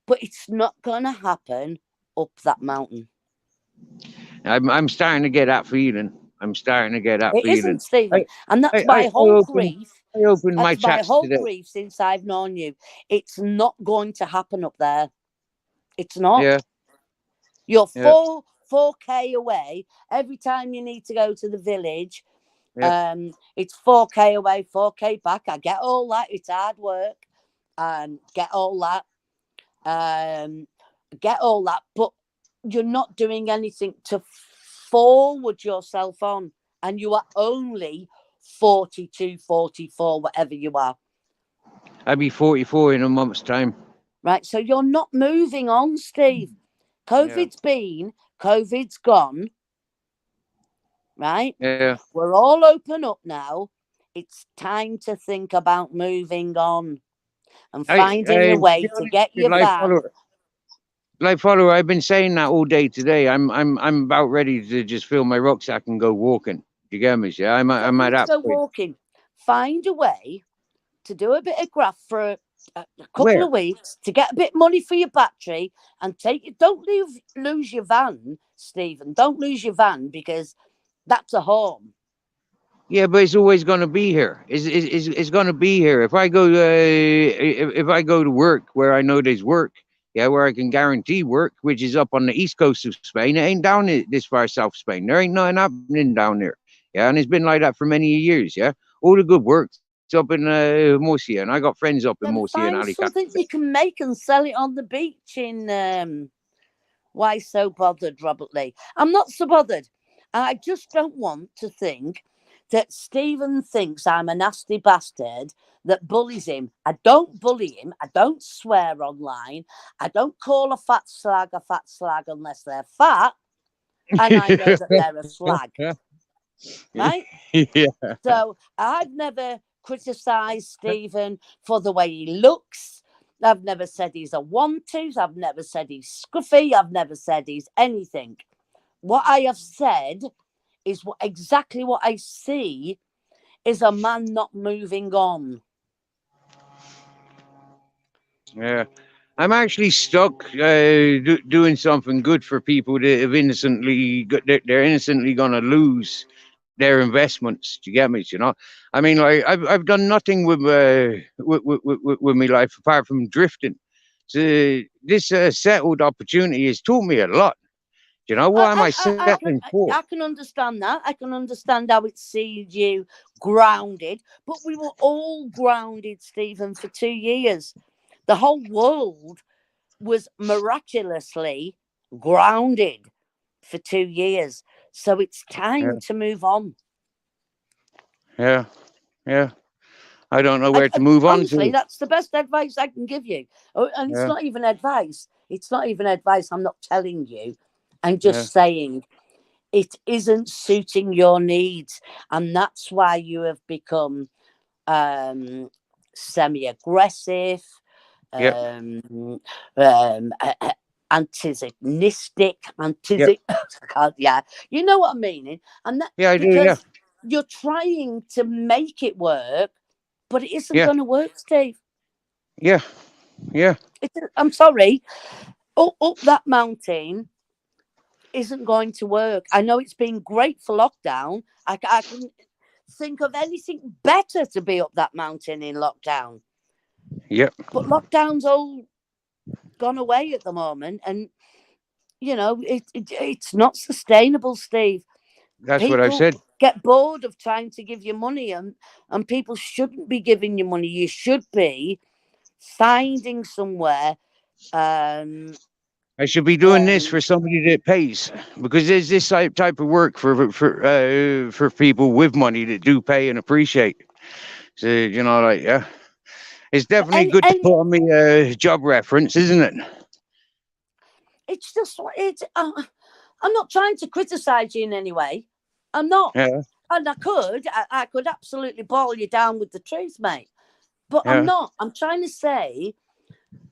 but it's not going to happen up that mountain. I'm starting to get that feeling. I'm starting to get that It feeling. isn't, Stephen. I And I that's I, my I whole opened grief. I opened my That's my chats whole today. grief since I've known you. It's not going to happen up there. It's not. Yeah, You're yeah, 4K away. Every time you need to go to the village, yeah, it's 4K away, 4K back. I get all that. It's hard work. Get all that. Um, get all that. But you're not doing anything to forward yourself on. And you are only 42, 44, whatever you are. I'll be 44 in a month's time. Right. So you're not moving on, Steve. Yeah. COVID's gone. Right. Yeah. We're all open up now. It's time to think about moving on and finding a To way be to honest, get your van. follower, I've been saying that all day today. I'm about ready to just fill my rucksack and go walking. Do you get me? Yeah, You don't I'm at need to that go point. walking. Find a way to do a bit of graft for a couple Where? of weeks to get a bit of money for your battery and take it. Don't lose your van, Stephen. Don't lose your van because that's a home. Yeah, but it's always going to be here. It's going to be here. If I go if I go to work where I know there's work, yeah, where I can guarantee work, which is up on the east coast of Spain. It ain't down this far south Spain. There ain't nothing happening down there. Yeah, and it's been like that for many years. Yeah, all the good work's up in Murcia, and I got friends up in Then Murcia and find Alicante. something you can make and sell it on the beach in Why So Bothered, Robert Lee. I'm not so bothered. I just don't want to think that Stephen thinks I'm a nasty bastard that bullies him. I don't bully him. I don't swear online. I don't call a fat slag unless they're fat and I know that they're a slag, right? Yeah. So I've never criticised Stephen for the way he looks. I've never said he's a one-tooth. I've never said he's scruffy. I've never said he's anything. What I have said is exactly what I see is a man not moving on. Yeah. I'm actually stuck doing something good for people that have they're innocently going to lose their investments. Do you get me? You know, I mean, like I've done nothing with my life apart from drifting. So this settled opportunity has taught me a lot. You know, what am I settling for? I can understand that. I can understand how it sees you grounded, but we were all grounded, Stephen, for 2 years. The whole world was miraculously grounded for 2 years. So it's Yeah, time to move on. yeah, yeah. I don't know where to move on Honestly, to. that's the best advice I can give you. Oh, and it's Yeah, not even advice. It's not even advice. I'm not telling you. I'm yeah, just saying it isn't suiting your needs. And that's why you have become semi-aggressive, yeah, um, um, antagonistic, yeah, yeah, you know what I'm meaning. And that yeah. I do. Yeah, because you're trying to make it work, but it isn't yeah, going to work, Steve. yeah, yeah, I'm sorry, up that mountain isn't going to work. I know it's been great for lockdown. I couldn't think of anything better to be up that mountain in lockdown. yeah. But lockdown's all gone away at the moment, and you know it's not sustainable, Steve. That's what I've People said. get bored of trying to give you money, and people shouldn't be giving you money. You should be finding somewhere. Um, I should be doing this um, for somebody that pays because there's this type of work for people with money that do pay and appreciate. So you know, like yeah, it's definitely good to and put on me a job reference, isn't it? it's just it's. I'm not trying to criticize you in any way. I'm not, Yeah, and I could absolutely boil you down with the truth, mate. But I'm yeah. not. I'm trying to say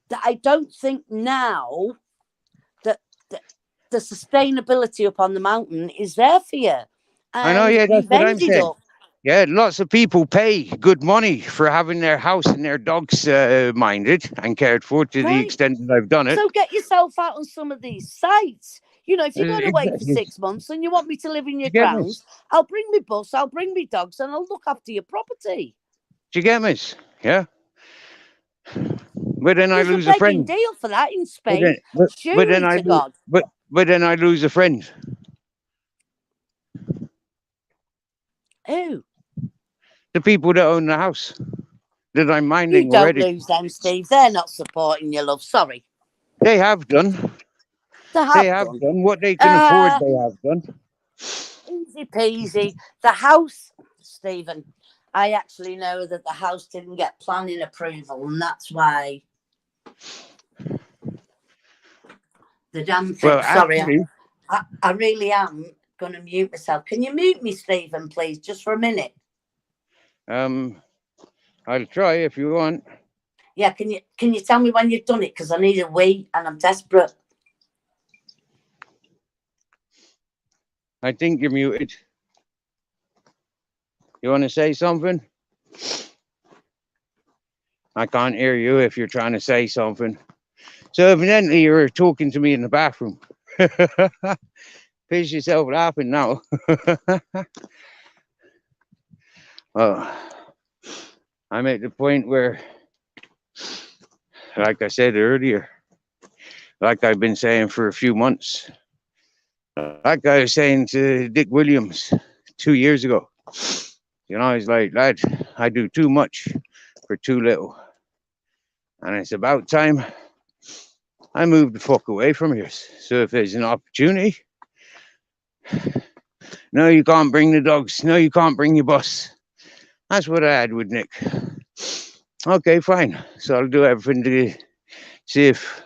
that I don't think now that the sustainability up on the mountain is there for you. I know. And Yeah, that's you've what I'm ended saying. up. Yeah, lots of people pay good money for having their house and their dogs minded and cared for to the Right. extent that I've done it. So get yourself out on some of these sites. You know, if you're going away for Exactly. Do 6 months and you want me to live in your you get me? grounds, I'll bring my bus, I'll bring my dogs, and I'll look after your property. Do you get me? Yeah. But then I There's a lose a begging friend. deal for that in But Spain. then, but then Surely I to lose. God. But then I lose a friend. Who? The people that own the house that I'm You minding don't already. lose them, Steve. They're not supporting your love. Sorry. They have done. They They have have done. done what they can afford. Uh, They have done. Easy peasy. The house, Stephen. I actually know that the house didn't get planning approval, and that's why the damn thing. Well, Sorry, actually, I really am going to mute myself. Can you mute me, Stephen, please, just for a minute? I'll try if you want. Yeah, can you tell me when you've done it? Because I need a wee and I'm desperate. I think you're muted. You want to say something? I can't hear you if you're trying to say something. So evidently you're talking to me in the bathroom. Piss yourself laughing now. Well, I'm at the point where, like I said earlier, like I've been saying for a few months, like I was saying to Dick Williams 2 years ago, you know, he's like, lad, I do too much for too little. And it's about time I move the fuck away from here. So if there's an opportunity, no, you can't bring the dogs. No, you can't bring your bus. That's what I had with Nick. Okay, fine. So I'll do everything to see if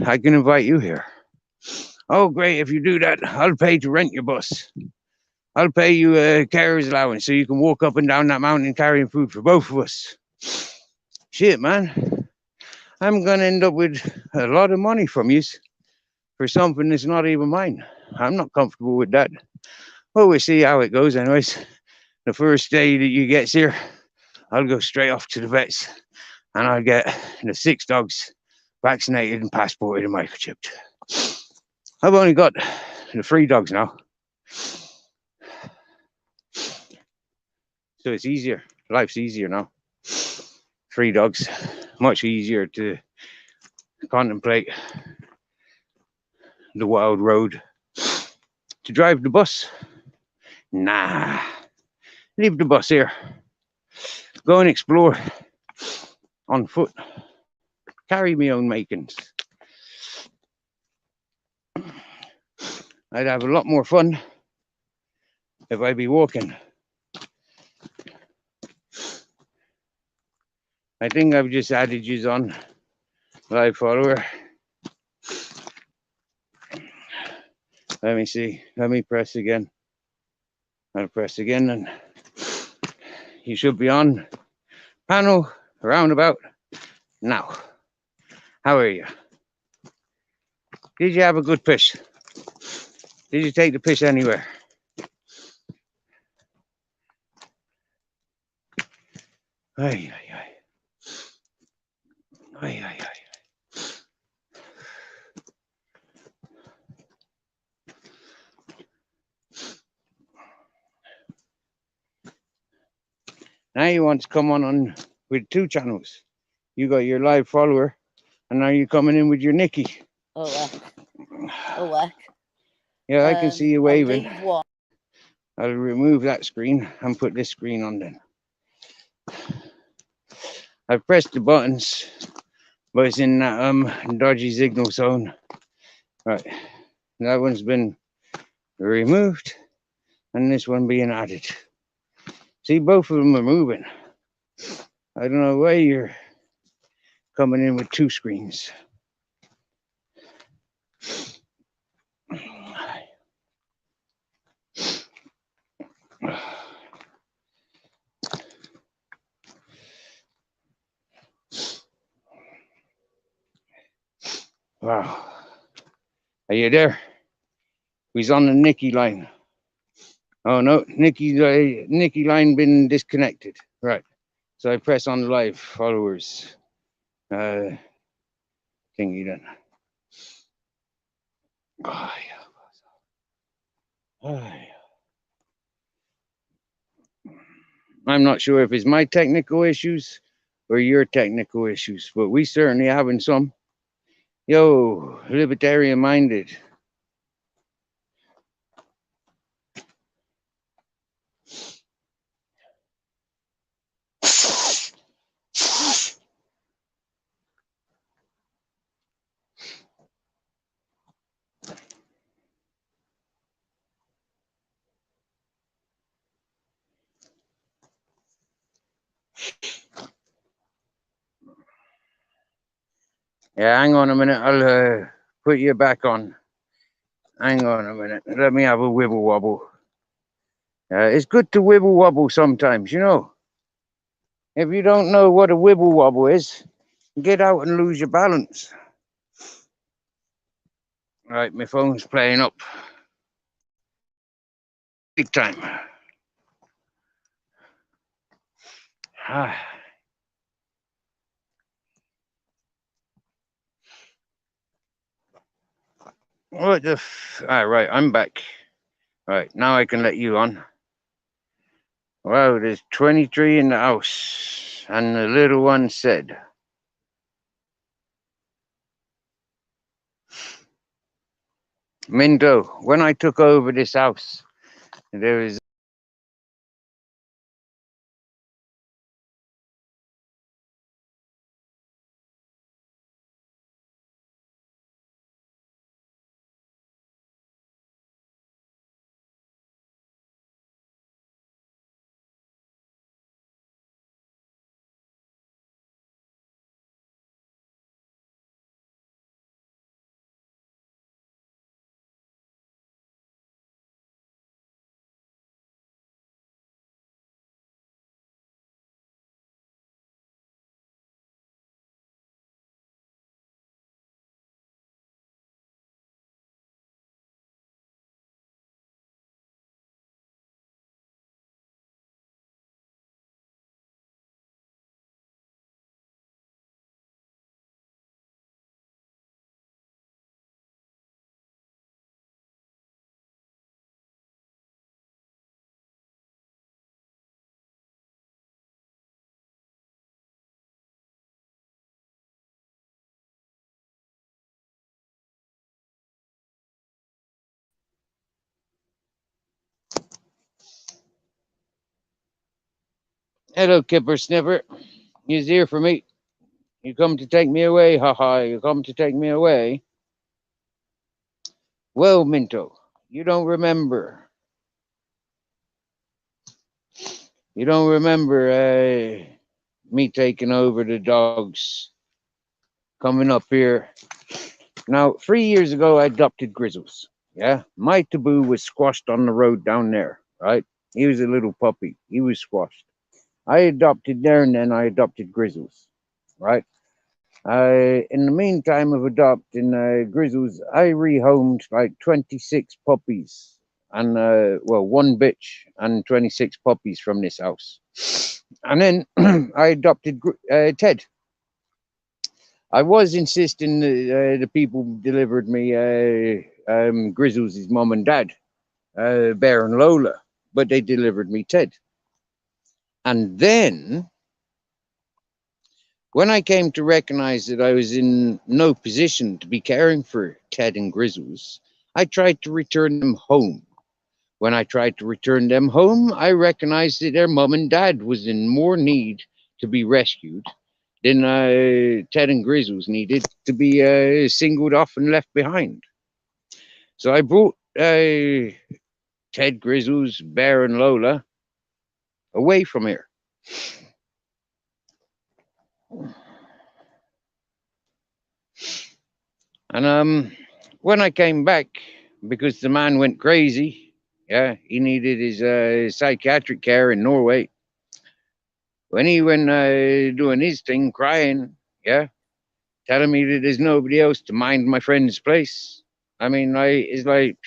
I can invite you here. Oh, great. If you do that, I'll pay to rent your bus. I'll pay you a carrier's allowance so you can walk up and down that mountain carrying food for both of us. Shit, man. I'm going to end up with a lot of money from you for something that's not even mine. I'm not comfortable with that. Well, we'll see how it goes anyways. The first day that you gets here, I'll go straight off to the vets and I'll get the 6 dogs vaccinated and passported and microchipped. I've only got the 3 dogs now. So it's easier. Life's easier now. 3 dogs. Much easier to contemplate the wild road. To drive the bus? Nah. Leave the bus here. Go and explore on foot. Carry me own makings. I'd have a lot more fun if I'd be walking. I think I've just added you on live follower. Let me see. Let me press again. I'll press again and you should be on panel around about now. How are you? Did you have a good piss? Did you take the piss anywhere? Ay, ay, ay. Ay, ay, ay. Now you want to come on with 2 channels. You got your live follower, and now you're coming in with your Nikki. Oh, heck. Oh, heck. Yeah, I can see you waving. I'll leave one. I'll remove that screen and put this screen on then. I've pressed the buttons, but it's in that dodgy signal zone. Right, that one's been removed, and this one being added. See, both of them are moving. I don't know why you're coming in with 2 screens. Wow. Are you there? He's on the Nikki line. Oh no, Nikki line been disconnected. Right. So I press on live followers. Thingy then. Oh, yeah. I'm not sure if it's my technical issues or your technical issues, but we certainly having some. Yo, libertarian minded. Yeah, hang on a minute. I'll put you back on. Hang on a minute. Let me have a wibble wobble. It's good to wibble wobble sometimes, you know. If you don't know what a wibble wobble is, get out and lose your balance. Right, my phone's playing up. Big time. Ah. What the right, I'm back. Right, now I can let you on. Well, there's 23 in the house, and the little one said, Minto, when I took over this house, there was hello, Kipper Snipper. He's here for me. You come to take me away, haha. You come to take me away. Well, Minto, you don't remember. You don't remember me taking over the dogs, coming up here. Now, 3 years ago, I adopted Grizzles. Yeah, my taboo was squashed on the road down there, right? He was a little puppy. He was squashed. I adopted there and then I adopted Grizzles, right? In the meantime of adopting Grizzles, I rehomed like 26 puppies and, well, one bitch and 26 puppies from this house. And then I adopted Ted. I was insisting that the people delivered me Grizzles' mom and dad, Bear and Lola, but they delivered me Ted. And then when I came to recognize that I was in no position to be caring for Ted and Grizzles, I tried to return them home. When I tried to return them home, I recognized that their mom and dad was in more need to be rescued than Ted and Grizzles needed to be singled off and left behind. So I brought Ted, Grizzles, Bear, and Lola away from here. And when I came back, because the man went crazy, yeah, he needed his psychiatric care in Norway. When he went doing his thing, crying, yeah, telling me that there's nobody else to mind my friend's place. I mean, it's like,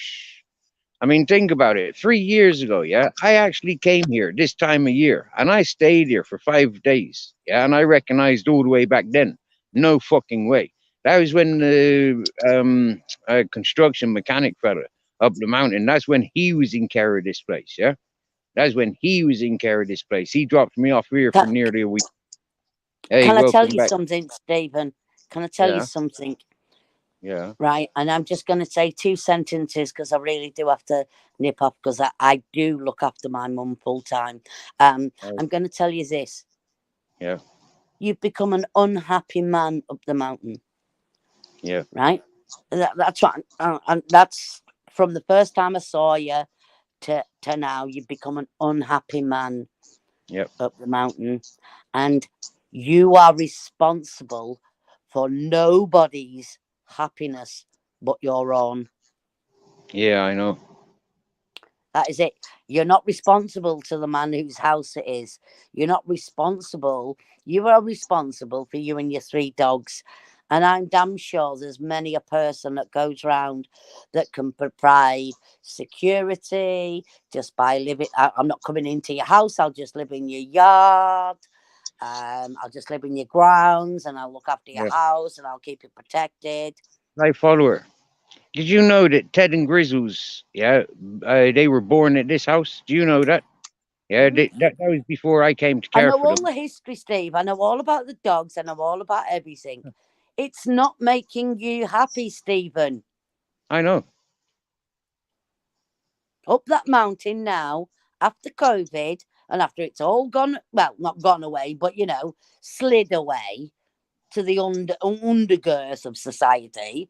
I mean, think about it. 3 years ago, yeah, I actually came here this time of year, and I stayed here for 5 days, yeah, and I recognized all the way back then. No fucking way. That was when the construction mechanic fella up the mountain. That's when he was in care of this place, yeah. That's when he was in care of this place. He dropped me off here for Can, nearly a week. Hey, can I tell welcome you back. something, Stephen? Can I tell you Yeah, something? yeah. Right. And I'm just going to say 2 sentences because I really do have to nip off because I do look after my mum full time. Oh, I'm going to tell you this. yeah, You've become an unhappy man up the mountain, yeah, right? That's what, and that's from the first time I saw you to now. You've become an unhappy man yep, up the mountain, and you are responsible for nobody's happiness but your own. Yeah, I know. That is it. You're not responsible to the man whose house it is. You're not responsible. You are responsible for you and your 3 dogs. And I'm damn sure there's many a person that goes round that can provide security just by living. I'm not coming into your house. I'll just live in your yard. I'll just live in your grounds and I'll look after your Yeah. house and I'll keep it protected. Life follower. Did you know that Ted and Grizzles, yeah, they were born at this house? Do you know that? Yeah, Mm. that was before I came to I care know for all them. the history, Steve. I know all about the dogs. I know all about everything. It's not making you happy, Stephen. I know. Up that mountain now, after COVID, and after it's all gone, well, not gone away, but slid away to the undergirth of society.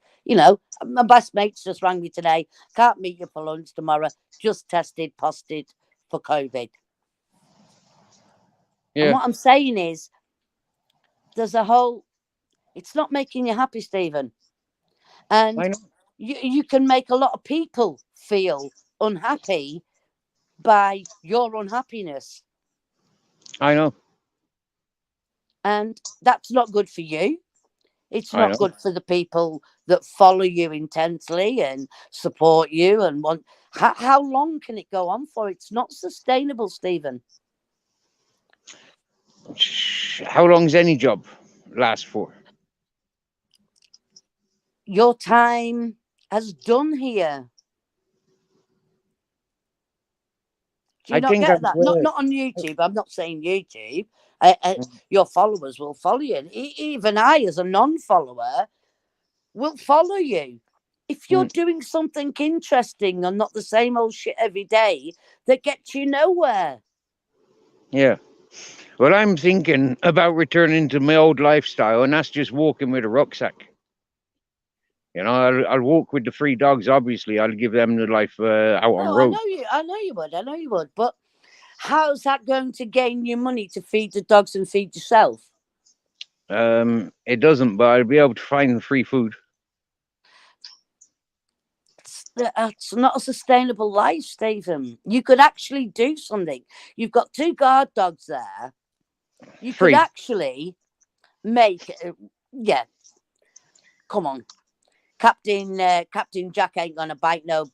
My best mates just rang me today. Can't meet you for lunch tomorrow. Just tested positive for COVID. And Yeah, what I'm saying is, there's a whole. It's not making you happy, Stephen. I And know. you can make a lot of people feel unhappy by your unhappiness. I know. And that's not good for you. It's I not know. good for the people that follow you intensely and support you and want. How long can it go on for? It's not sustainable, Stephen. How long's any job last for? Your time has done here. Do you I not think get I'm that? Not well. not on YouTube. I'm not saying YouTube. Mm, Your followers will follow you. And even I, as a non-follower, will follow you. If you're mm, doing something interesting and not the same old shit every day that gets you nowhere. yeah. Well, I'm thinking about returning to my old lifestyle, and that's just walking with a rucksack. I'll walk with the 3 dogs. Obviously, I'll give them the life out on No, I road. know you. I know you would. I know you would. But how's that going to gain you money to feed the dogs and feed yourself? It doesn't, but I'll be able to find free food. It's not a sustainable life, Stephen. You could actually do something. You've got 2 guard dogs there. You could Free. actually make. Yeah, come on, Captain Jack ain't gonna bite no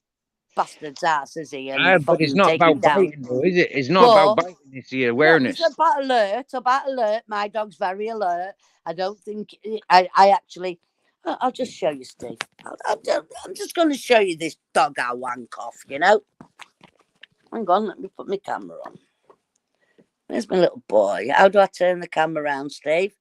bastard's ass, is he? And But it's fucking not take him about down. biting, though, is it? It's not about But biting. It's the no, it's awareness. about alert. About alert. My dog's very alert. I don't think I actually. I'll just show you, Steve. I'm just going to show you this dog I wank off. Hang on, let me put my camera on. There's my little boy. How do I turn the camera around, Steve?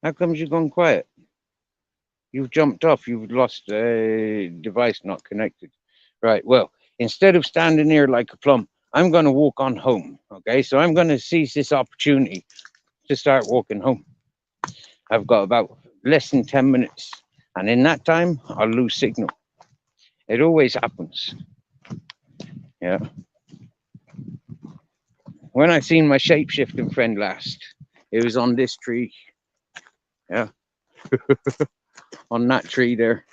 How comes you've gone quiet? You've jumped off. You've lost a device not connected. Right. Well, instead of standing here like a plum, I'm going to walk on home. Okay. So I'm going to seize this opportunity to start walking home. I've got about less than 10 minutes. And in that time, I'll lose signal. It always happens. Yeah. When I seen my shape shifting friend last, it was on this tree. Yeah. On that tree there.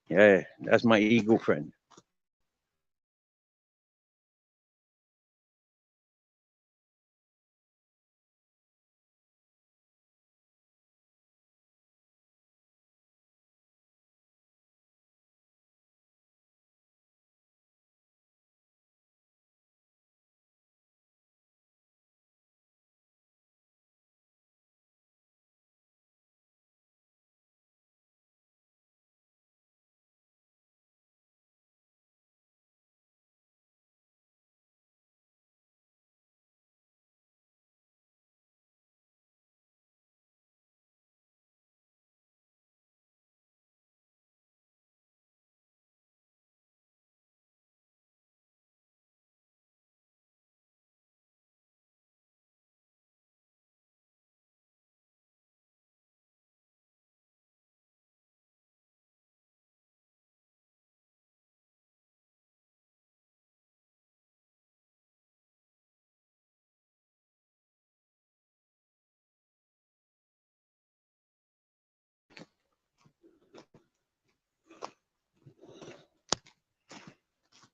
Yeah. That's my eagle friend.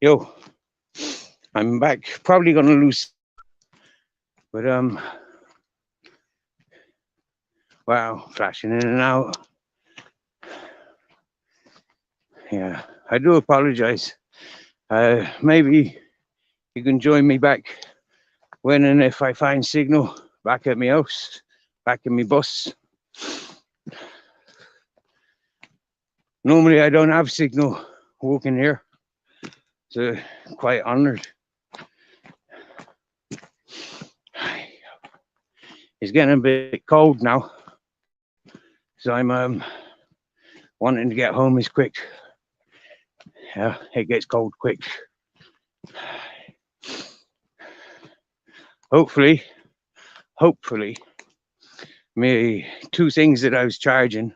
Yo, I'm back. Probably gonna lose, but wow, flashing in and out. Yeah, I do apologize. Maybe you can join me back when and if I find signal back at my house, back in my bus. Normally I don't have signal walking here, so quite honoured. It's getting a bit cold now, so I'm wanting to get home as quick. Yeah, it gets cold quick. Hopefully, me 2 things that I was charging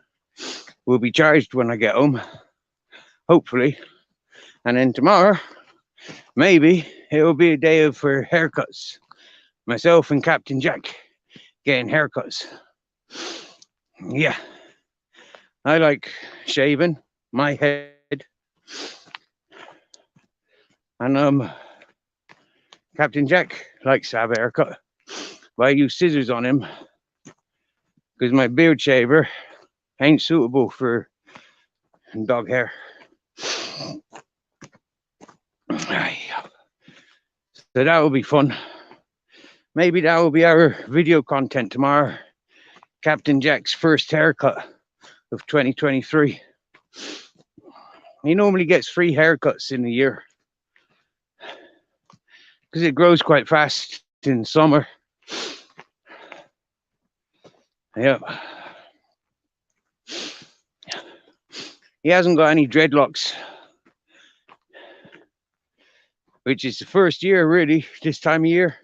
will be charged when I get home. Hopefully, and then tomorrow, maybe it will be a day for haircuts. Myself and Captain Jack getting haircuts. Yeah, I like shaving my head, and Captain Jack likes to have a haircut, but I use scissors on him because my beard shaver ain't suitable for dog hair. So that will be fun. Maybe that will be our video content tomorrow. Captain Jack's first haircut of 2023. He normally gets 3 haircuts in a year because it grows quite fast in summer. Yep. He hasn't got any dreadlocks, which is the first year, really, this time of year,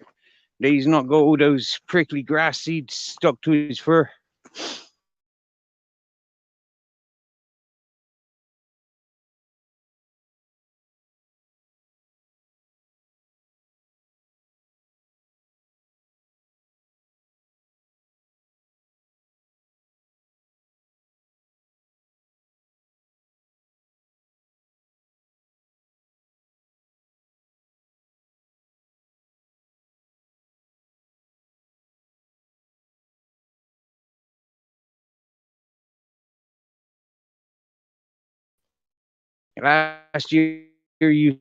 that he's not got all those prickly grass seeds stuck to his fur. Last year, you used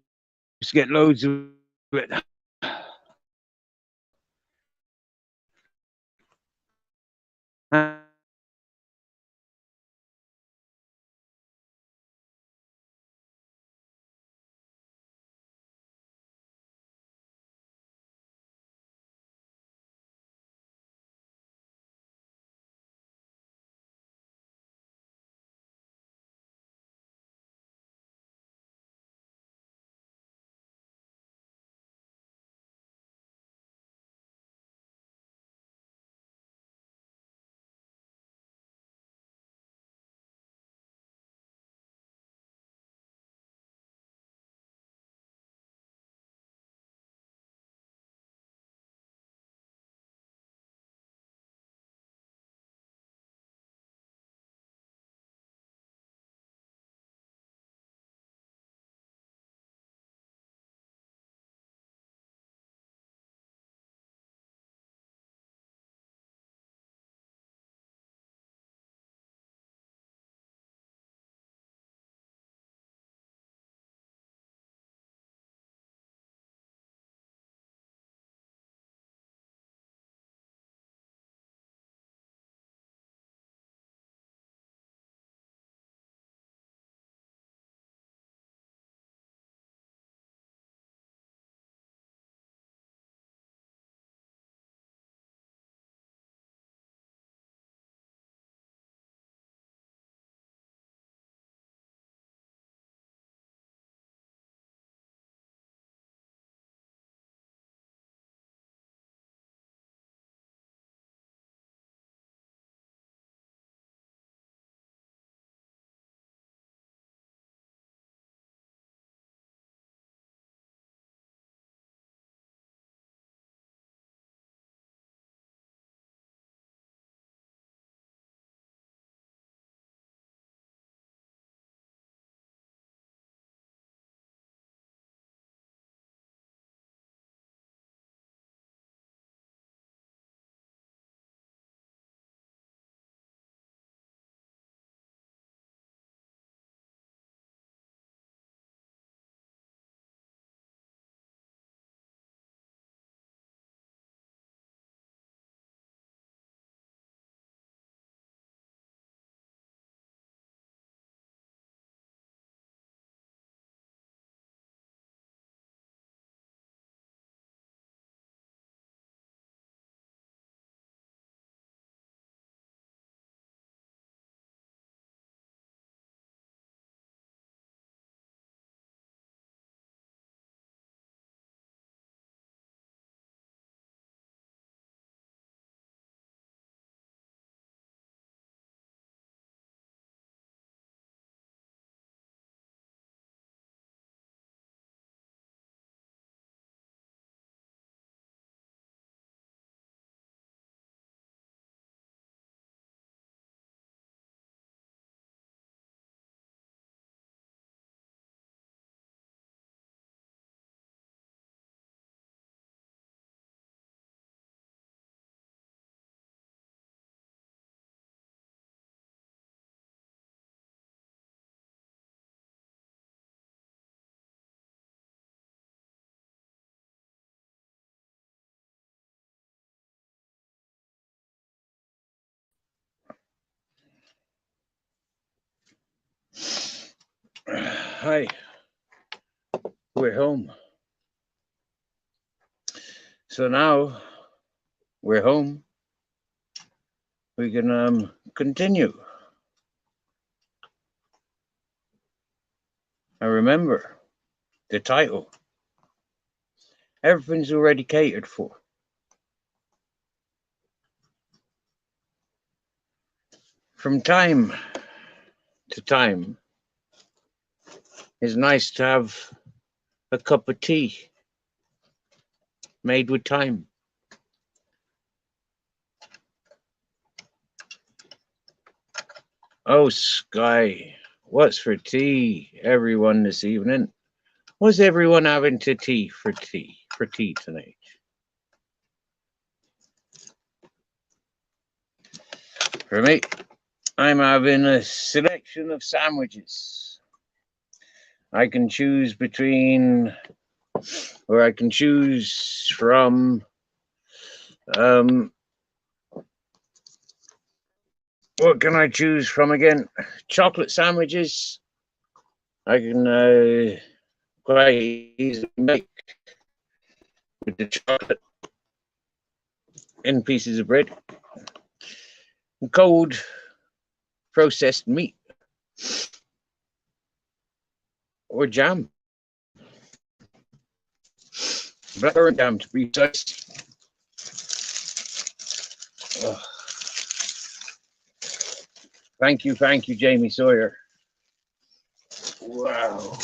to get loads of it. Hi, we're home. So now we're home. We can continue. I remember the title. Everything's already catered for. From time to time, it's nice to have a cup of tea made with thyme. Oh, Sky, what's for tea, everyone, this evening? What's everyone having to tea for tea tonight? For me, I'm having a selection of sandwiches. I can choose between, or I can choose from, what can I choose from again? Chocolate sandwiches. I can quite easily make with the chocolate in pieces of bread. Cold processed meat or jam. Blackcurrant jam to be precise. Oh. Thank you, Jamie Sawyer. Wow.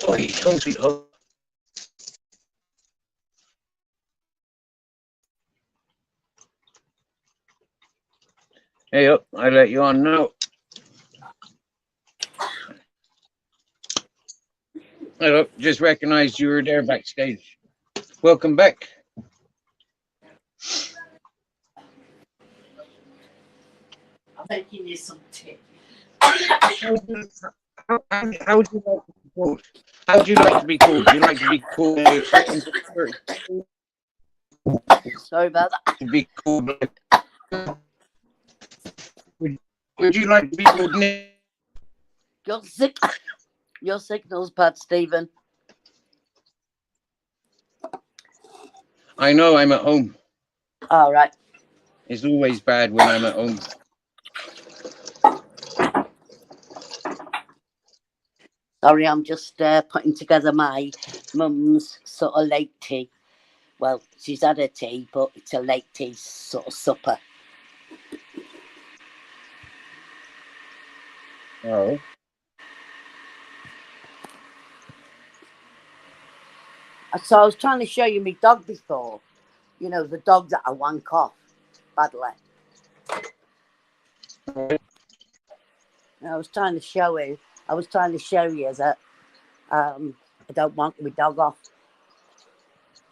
Oi, home sweet home. Hey up, I let you on now. Hey up, just recognized you were there backstage. Welcome back. I'm making you some tea. How would you like to be called? How would you like to be called? Do you like to be called Sorry about that. to be called? Would you like to be called Nick? Your signal's bad, Stephen. I know I'm at home. All right. It's always bad when I'm at home. Sorry, I'm just putting together my mum's sort of late tea. Well, she's had her tea, but it's a late tea sort of supper. Oh. So I was trying to show you my dog before. You know, the dog that I wank off badly. And I was trying to show you that I don't wank my dog off.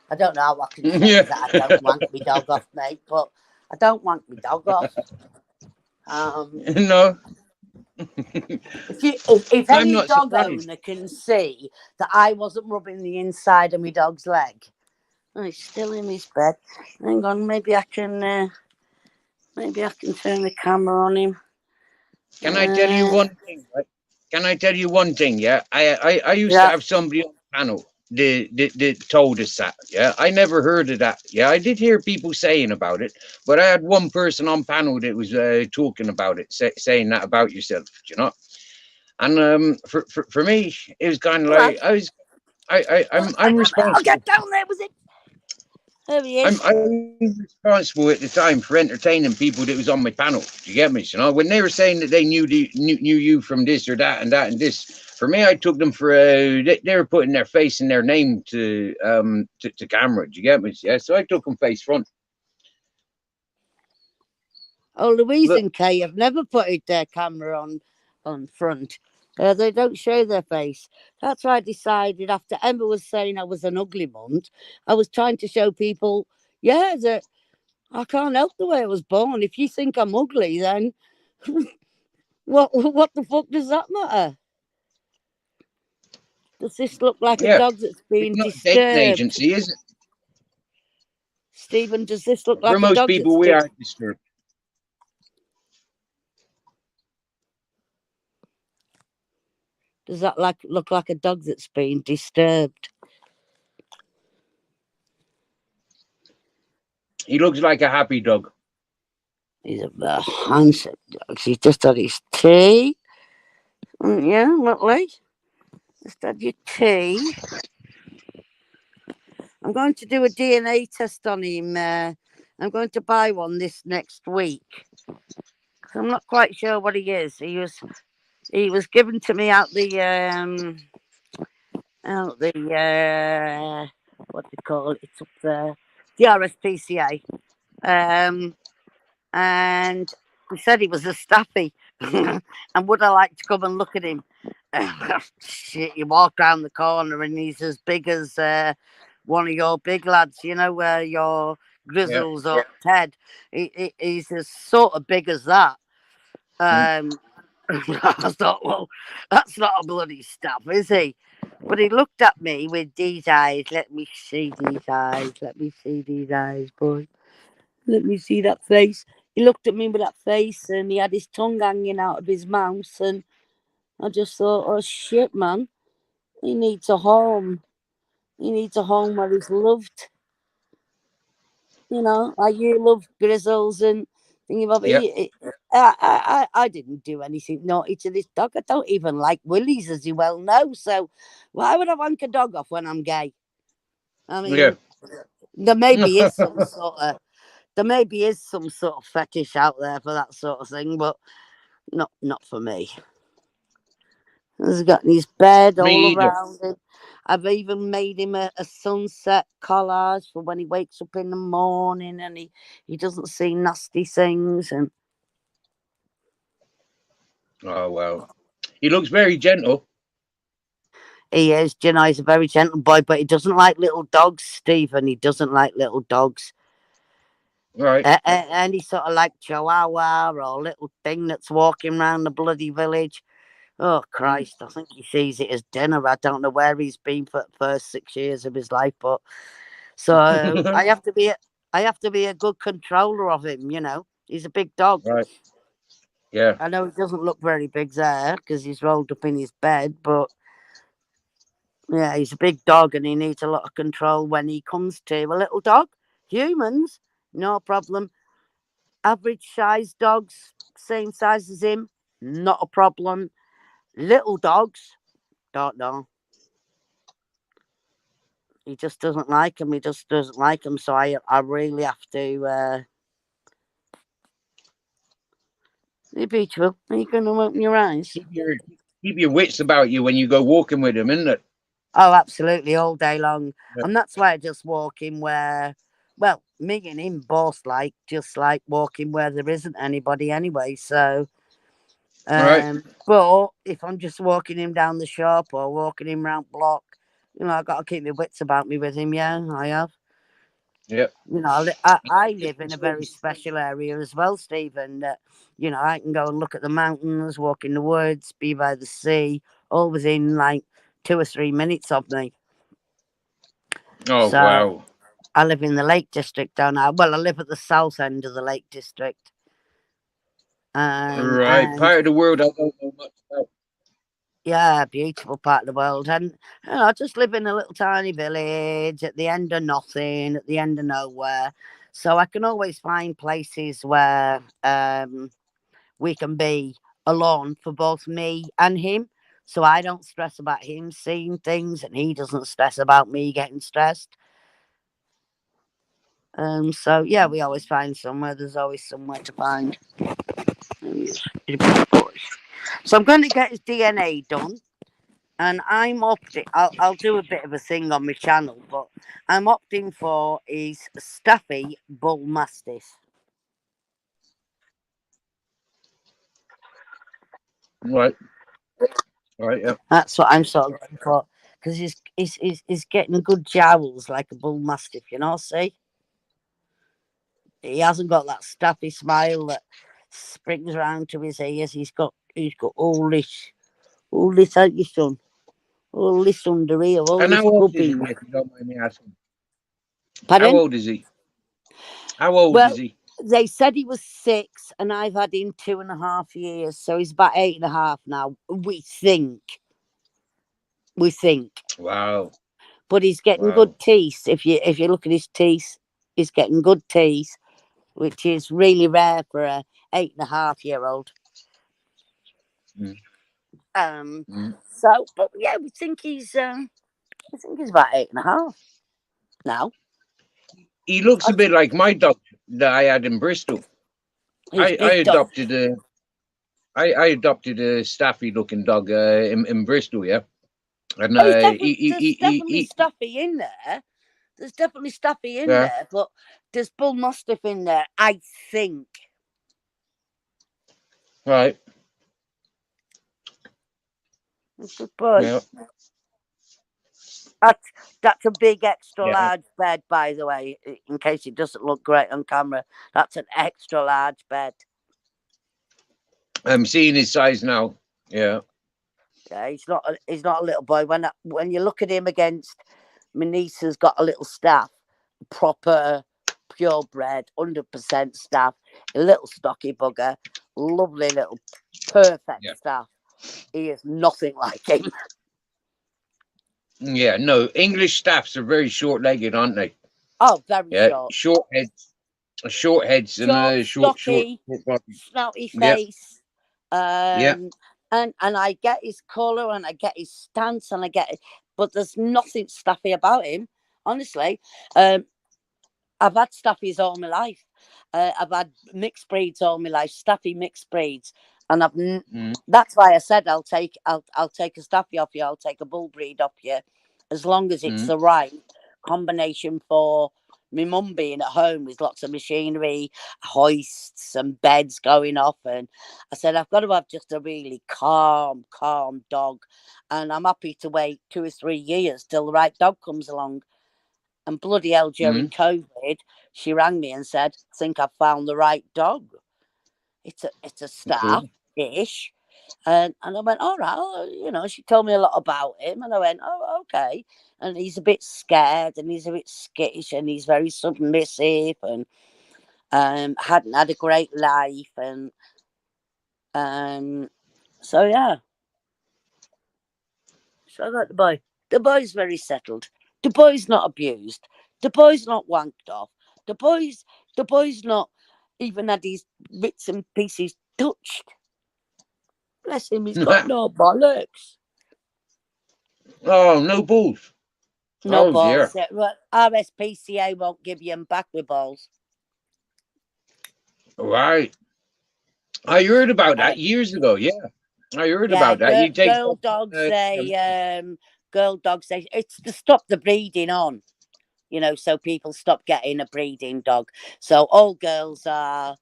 I don't know how I can say that I don't wank my dog off, mate, but I don't wank my dog off. No. If I'm any not dog surprised. owner can see that I wasn't rubbing the inside of my dog's leg, oh, he's still in his bed. Hang on, maybe I can turn the camera on him. Can I tell you one thing? Right? Can I tell you one thing? Yeah, I used to have somebody on the panel that told us that. Yeah, I never heard of that. Yeah, I did hear people saying about it, but I had one person on panel that was talking about it, saying that about yourself. You know, and for me, it was kind of like I'm responsible. I'll get down there with it. There he is. I'm responsible at the time for entertaining people that was on my panel. Do you get me? You know, when they were saying that they knew you from this or that and that and this For me, I took them for they were putting their face and their name to camera. Do you get me? Yeah, so I took them face front. Oh, Louise Look, and Kay have never put their camera on front. They don't show their face. That's why I decided after Emma was saying I was an ugly munt, I was trying to show people, yeah, that I can't help the way I was born. If you think I'm ugly, then what the fuck does that matter? Does this look like a yeah, dog that's it's been not a dating disturbed? agency, is it? Stephen, does this look For like a most dog that's people, we been... are disturbed. Does that look like a dog that's been disturbed? He looks like a happy dog. He's a handsome dog. He's just had his tea. Yeah, lovely. Just had your tea. I'm going to do a DNA test on him. I'm going to buy one this next week. I'm not quite sure what he is. He was given to me out the what do you call it? It's up there, the RSPCA. And he said he was a staffy, and would I like to come and look at him? Shit, you walk round the corner and he's as big as one of your big lads, you know, where your Yeah. Grizzles or Ted. He's as sort of big as that. Mm. I thought, well, that's not a bloody staff, is he? But he looked at me with these eyes. Let me see these eyes. Let me see these eyes, boy. Let me see that face. He looked at me with that face and he had his tongue hanging out of his mouth. And I just thought, oh shit, man. He needs a home. He needs a home where he's loved. You know, like you love Grizzles and thinking about Yeah. it. I didn't do anything naughty to this dog. I don't even like willies, as you well know. So why would I wank a dog off when I'm gay? I Yeah. mean, there maybe is some sort of fetish out there for that sort of thing, but not for me. He's got his bed Me all either. around him. I've even made him a sunset collage for when he wakes up in the morning and he doesn't see nasty things. And Oh wow. He looks very gentle. he is, you know, he's a very gentle boy, but he doesn't like little dogs, Stephen. He doesn't like little dogs. Right. Any sort of like chihuahua or little thing that's walking around the bloody village. Oh Mm. Christ! I think he sees it as dinner. I don't know where he's been for the first 6 years of his life, but so I have to be a good controller of him. You know, he's a big dog. Right. Yeah. I know he doesn't look very big there because he's rolled up in his bed, but yeah, he's a big dog and he needs a lot of control when he comes to a little dog. Humans, no problem. Average size dogs, same size as him, not a problem. Little dogs, don't know. He just doesn't like him. He just doesn't like him. So I really have to. You're beautiful. Are you going to open your eyes? Keep your wits about you when you go walking with him, isn't it? Oh, absolutely, all day long. Yeah. And that's why I just walk in where, well, me and him both just like walking where there isn't anybody anyway. So, All right. but if I'm just walking him down the shop or walking him round block, you know, I got to keep my wits about me with him. Yeah, I have. Yeah. You know, I live in a very special area as well, Stephen. That you know, I can go and look at the mountains, walk in the woods, be by the sea, all within like 2 or 3 minutes of me. Oh So wow. I live in the Lake District down now. Well, I live at the south end of the Lake District, Right. and Part of the world I don't know much about. yeah, beautiful part of the world. And you know, I just live in a little tiny village at the end of nothing, at the end of nowhere. So I can always find places where we can be alone for both me and him. So I don't stress about him seeing things, and he doesn't stress about me getting stressed. So yeah, we always find somewhere. There's always somewhere to find. So I'm going to get his DNA done And I'm opting. I'll do a bit of a thing on my channel, but I'm opting for is Staffy Bull Mastiff. Right. Right. Yeah. That's what I'm sort of going for because he's getting good jowls like a bull mastiff. You know, see, he hasn't got that stuffy smile that springs round to his ears. He's got all this out your son, all this under here, all And this how old is he, gubbing. if you don't mind me asking? How Pardon? old is he? How old is Well, he? they said he was 6, and I've had him 2.5 years, so he's about 8.5 now. We think, Wow. but he's getting Wow. good teeth. If you look at his teeth, he's getting good teeth, which is really rare for a 8.5 year old. Mm, Um, mm. so, but yeah, we think he's about 8.5 now. He looks a That's- bit like my dog that I had in Bristol. His, I his dog. adopted a I adopted a staffy looking dog in Bristol, yeah. And Oh, there's definitely he stuffy in there. There's definitely stuffy in yeah, there, but there's bull mastiff in there. I think. right, Good boy. yeah, That's that's a big extra yeah. large bed, by the way, in case it doesn't look great on camera. That's an extra large bed. I'm seeing his size now. Yeah. Yeah, he's not a little boy. When you look at him against my niece has got a little staff, proper purebred, 100% staff, a little stocky bugger, lovely little perfect Yeah. staff. He is nothing like him. Yeah, no, English staffs are very short legged, aren't they? Oh, very Yeah, short. short heads and Short, short stocky, bodies. snouty Yeah, face. yeah. And I get his colour and I get his stance and I get it, but there's nothing stuffy about him, honestly. Um, I've had stuffies all my life. I've had mixed breeds all my life, staffy mixed breeds, and Mm, that's why I said I'll take a staffy off you, I'll take a bull breed off you, as long as it's mm, the right combination for my mum being at home with lots of machinery, hoists and beds going off, and I said I've got to have just a really calm dog, and I'm happy to wait 2 or 3 years till the right dog comes along. And bloody hell, during mm. COVID, she rang me and said, "I think I've found the right dog. It's a staff Cool. ish." And I went, "All right." She told me a lot about him, and I went, "Oh, okay." And he's a bit scared, and he's a bit skittish, and he's very submissive, and hadn't had a great life, and um, so yeah. So I got the boy. The boy's very settled. The boy's not abused. The boy's not wanked off. The boy's the boy's not even had his bits and pieces touched. Bless him, he's got no bollocks. Oh, no balls. No Oh balls. dear. RSPCA won't give you them back with balls. Right. I heard about Uh, that years ago. Yeah, I heard yeah, about that. You take girl stuff. dogs. Uh, Girl dogs. It's to stop the breeding on. So people stop getting a breeding dog. So all girls are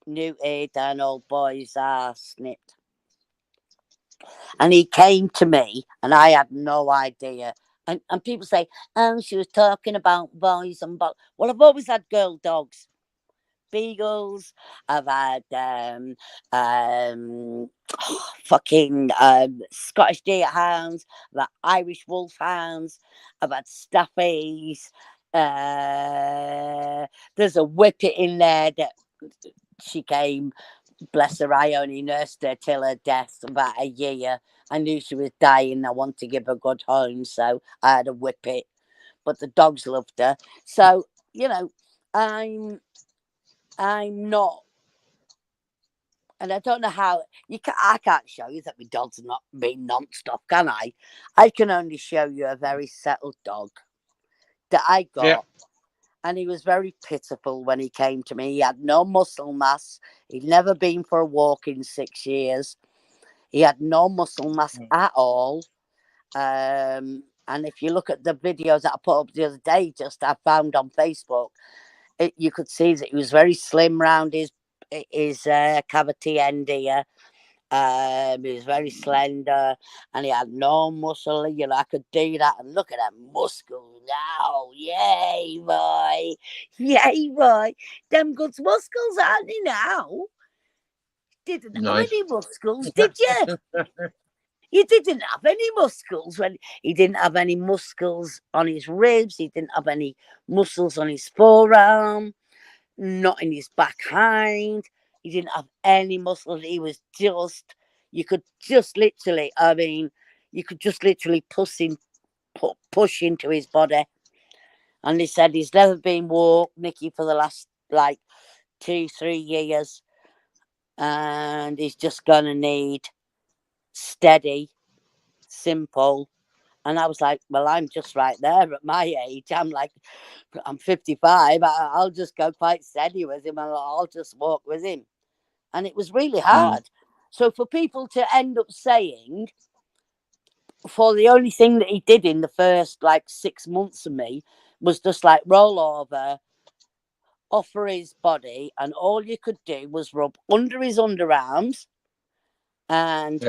neutered and all boys are snipped. And he came to me and I had no idea. And people say, "Oh, she was talking about boys and boys." Well, I've always had girl dogs. Beagles. I've had fucking Scottish Deerhounds. I've had Irish Wolfhounds. I've had Staffies. There's a Whippet in there that she came. Bless her, I only nursed her till her death about a year. I knew she was dying. I wanted to give her a good home, so I had a Whippet. But the dogs loved her. So, I'm I'm not, and I don't know how I can't show you that my dog's not being non-stop, can I? I can only show you a very settled dog that I yeah. got, and he was very pitiful when he came to me. He had no muscle mass. He'd never been for a walk in 6 years. He had no muscle mass at all. And if you look at the videos that I put up the other day, just I found on Facebook, you could see that he was very slim round his cavity end here. He was very slender, and he had no muscle. You know, I could do that, and look at that muscles now. Yay, boy! Yay, boy! Them good muscles, aren't they now? Didn't have Nice. any muscles, did you? He didn't have any muscles when he didn't have any muscles on his ribs. He didn't have any muscles on his forearm, not in his back hind. He didn't have any muscles. He was just, you could just literally, I mean, you could just literally push into his body. And he said he's never been walked, Nicky, for the last like 2-3 years. And he's just going to need steady, simple. And I was like, well, I'm just right there at my age. I'm 55. I'll just go quite steady with him and I'll just walk with him. And it was really hard. So for people to end up saying, for the only thing that he did in the first like 6 months of me was just like roll over, offer his body, and all you could do was rub under his underarms and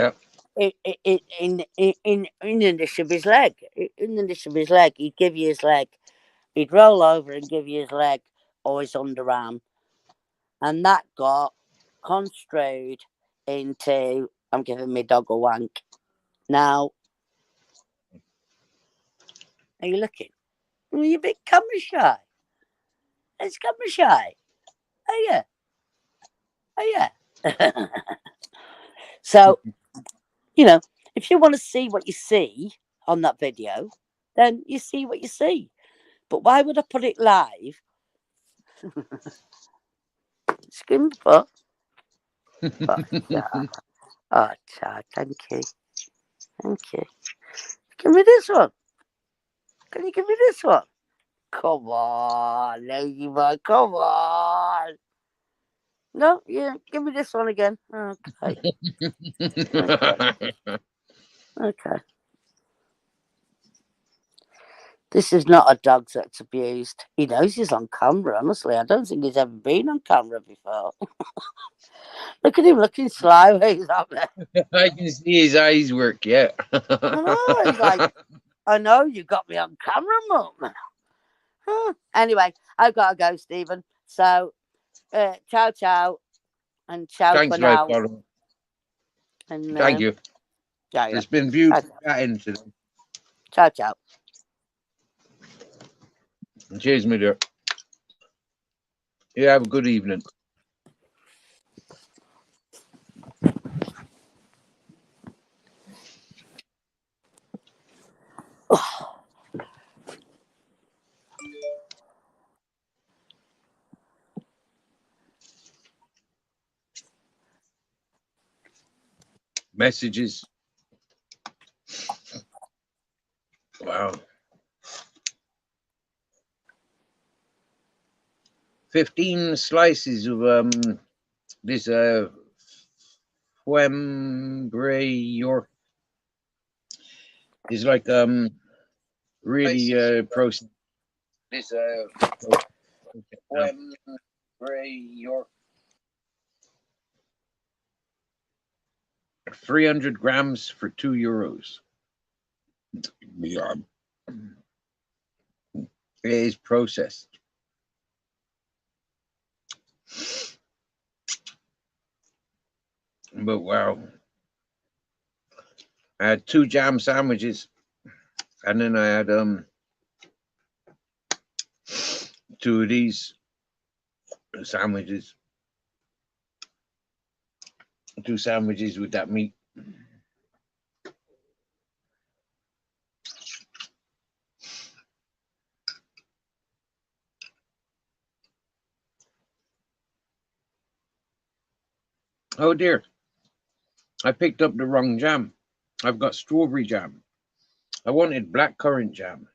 in the niche of his leg. In the niche of his leg, he'd give you his leg. He'd roll over and give you his leg or his underarm. And that got construed into I'm giving my dog a wank. Now, are you looking? Are you a bit camera shy? It's camera shy. Oh, yeah. Oh, yeah. So, you know, if you want to see what you see on that video, then you see what you see. But why would I put it live? Skin foot. Oh, Chad, thank you. Thank you. Give me this one. Can you give me this one? Come on, Ladybug, come on. No, yeah, give me this one again. Okay. Okay. This is not a dog that's abused. He knows he's on camera, honestly. I don't think he's ever been on camera before. Look at him looking sideways up there. I can see his eyes work, yeah. He's like, I know you got me on camera, Mum. Anyway, I've got to go, Stephen. So, ciao, ciao, and ciao Thanks, for my now. follow. And, Thank you. Yeah. It's been beautiful chatting today. Ciao, ciao. Cheers, my dear. You have a good evening. Messages. Wow. 15 slices of this Fembray York is like really processed. This Fembray York 300 grams for €2. Yeah. It is processed. But wow. I had 2 jam sandwiches and then I had 2 of these sandwiches. 2 sandwiches with that meat. Oh dear. I picked up the wrong jam. I've got strawberry jam. I wanted blackcurrant jam.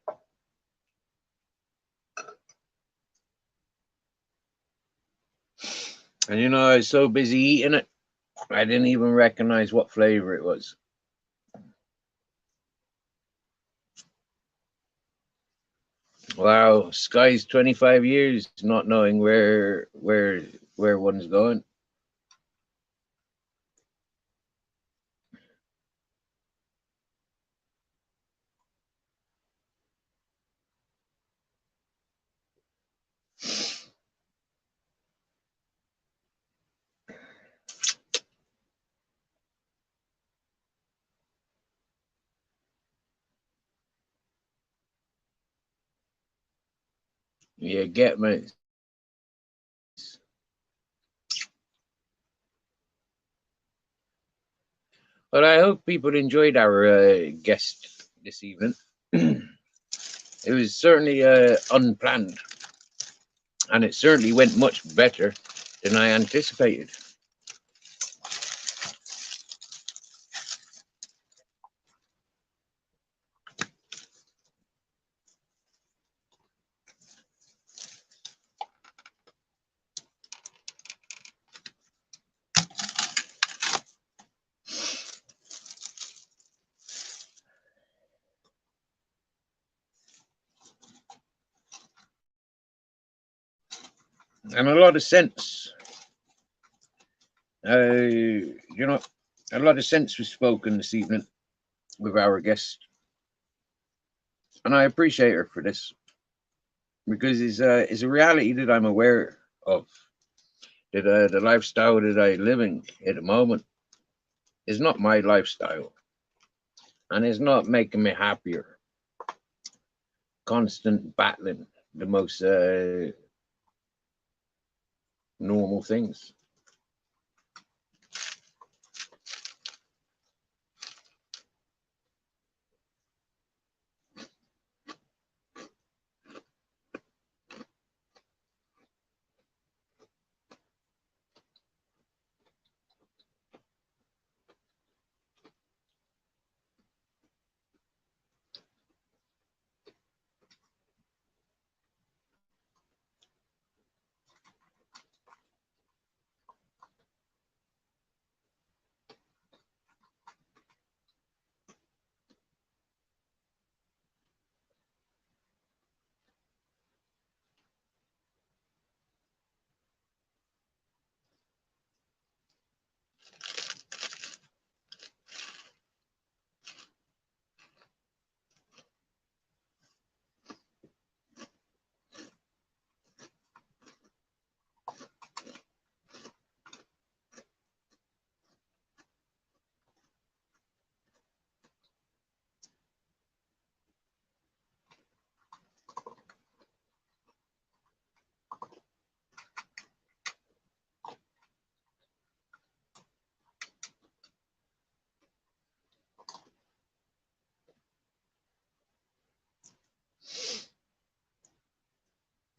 And you know, I was so busy eating it, I didn't even recognize what flavor it was. Wow, Sky's 25 years not knowing where one's going. You get me. But I hope people enjoyed our guest this evening. It was certainly unplanned, and it certainly went much better than I anticipated. And a lot of sense, a lot of sense was spoken this evening with our guest, and I appreciate her for this because it's a reality that I'm aware of. That the lifestyle that I'm living at the moment is not my lifestyle, and it's not making me happier. Constant battling the most normal things.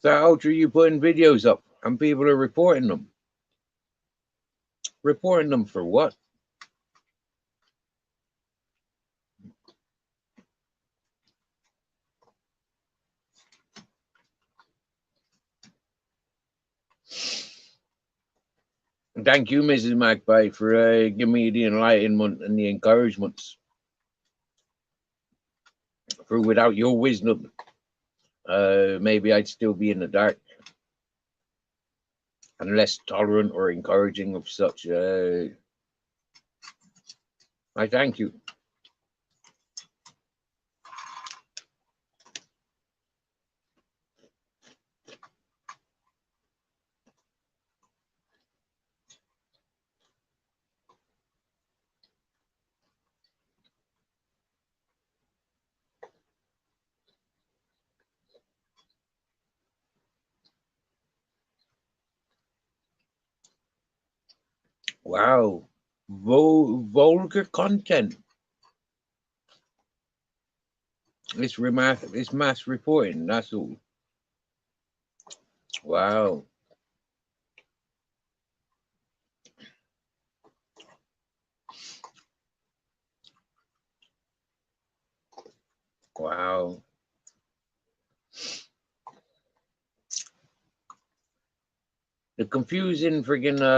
So how are you putting videos up and people are reporting them? Reporting them for what? Thank you, Mrs. Magpie, for giving me the enlightenment and the encouragements. For without your wisdom, maybe I'd still be in the dark and less tolerant or encouraging of such. I thank you. Wow. Vulgar content. It's mass reporting. That's all. Wow. Wow. The confusing friggin'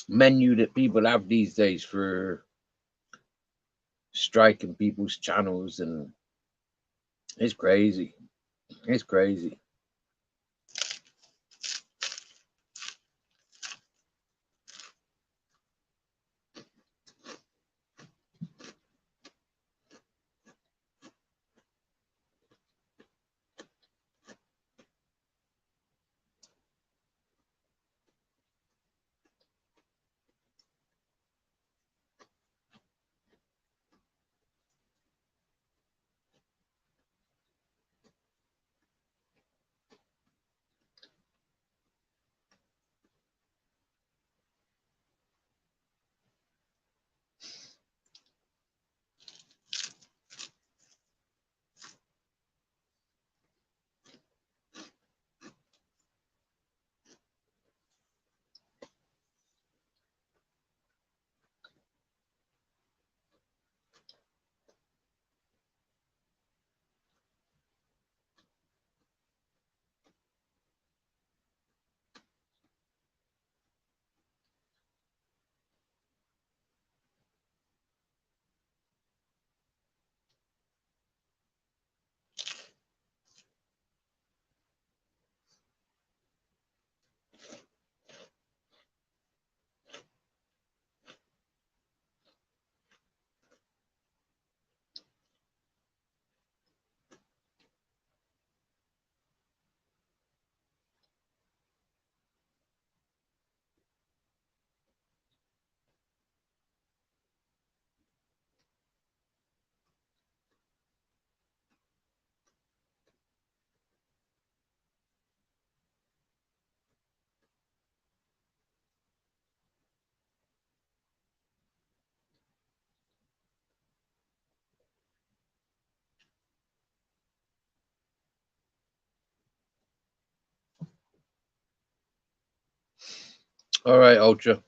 menu that people have these days for striking people's channels, and it's crazy. It's crazy. All right, Ultra.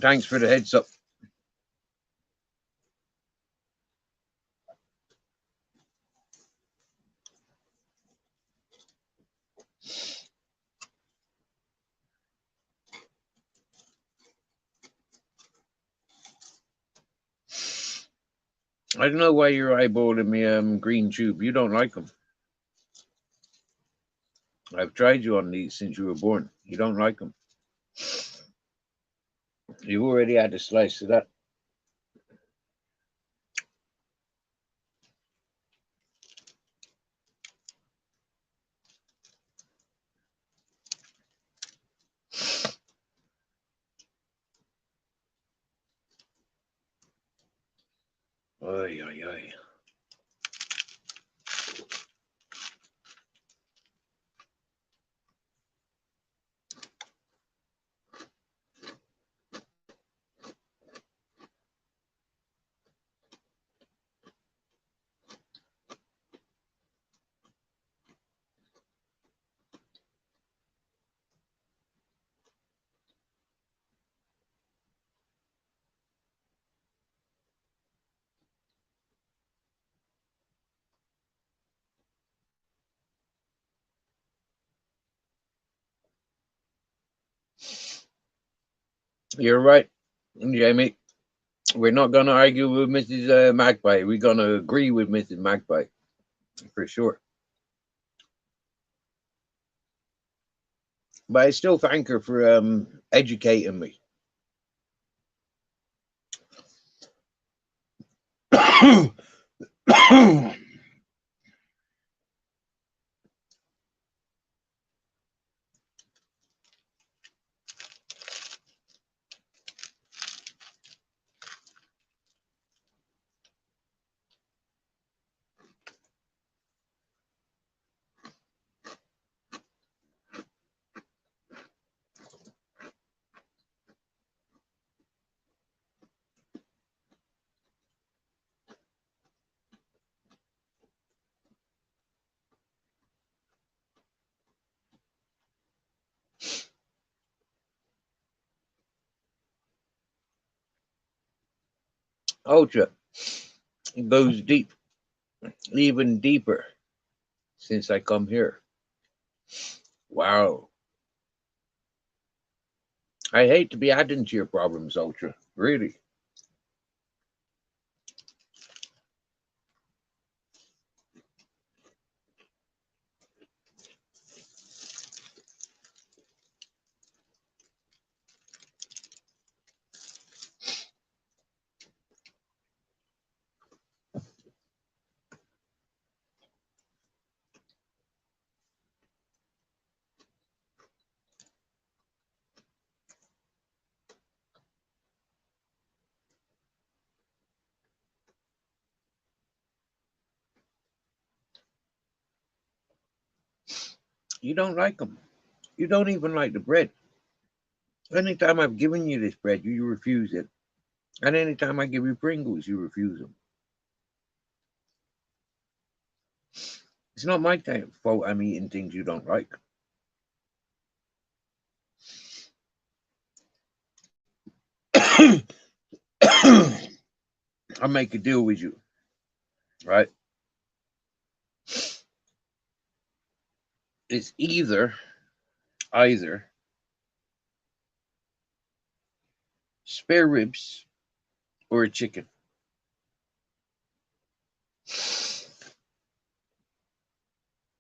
Thanks for the heads up. I don't know why you're eyeballing me green tube. You don't like them. I've tried you on these since you were born. You don't like them. You've already had a slice of that. Oy, oy, oy. You're right, Jamie. We're not going to argue with Mrs. Magpie. We're going to agree with Mrs. Magpie for sure. But I still thank her for educating me. Ultra goes deep, even deeper since I come here. Wow. I hate to be adding to your problems, Ultra. Really. You don't like them. You don't even like the bread. Anytime I've given you this bread, you refuse it. And anytime I give you Pringles, you refuse them. It's not my fault I'm eating things you don't like. I'll make a deal with you, right? It's either spare ribs or a chicken.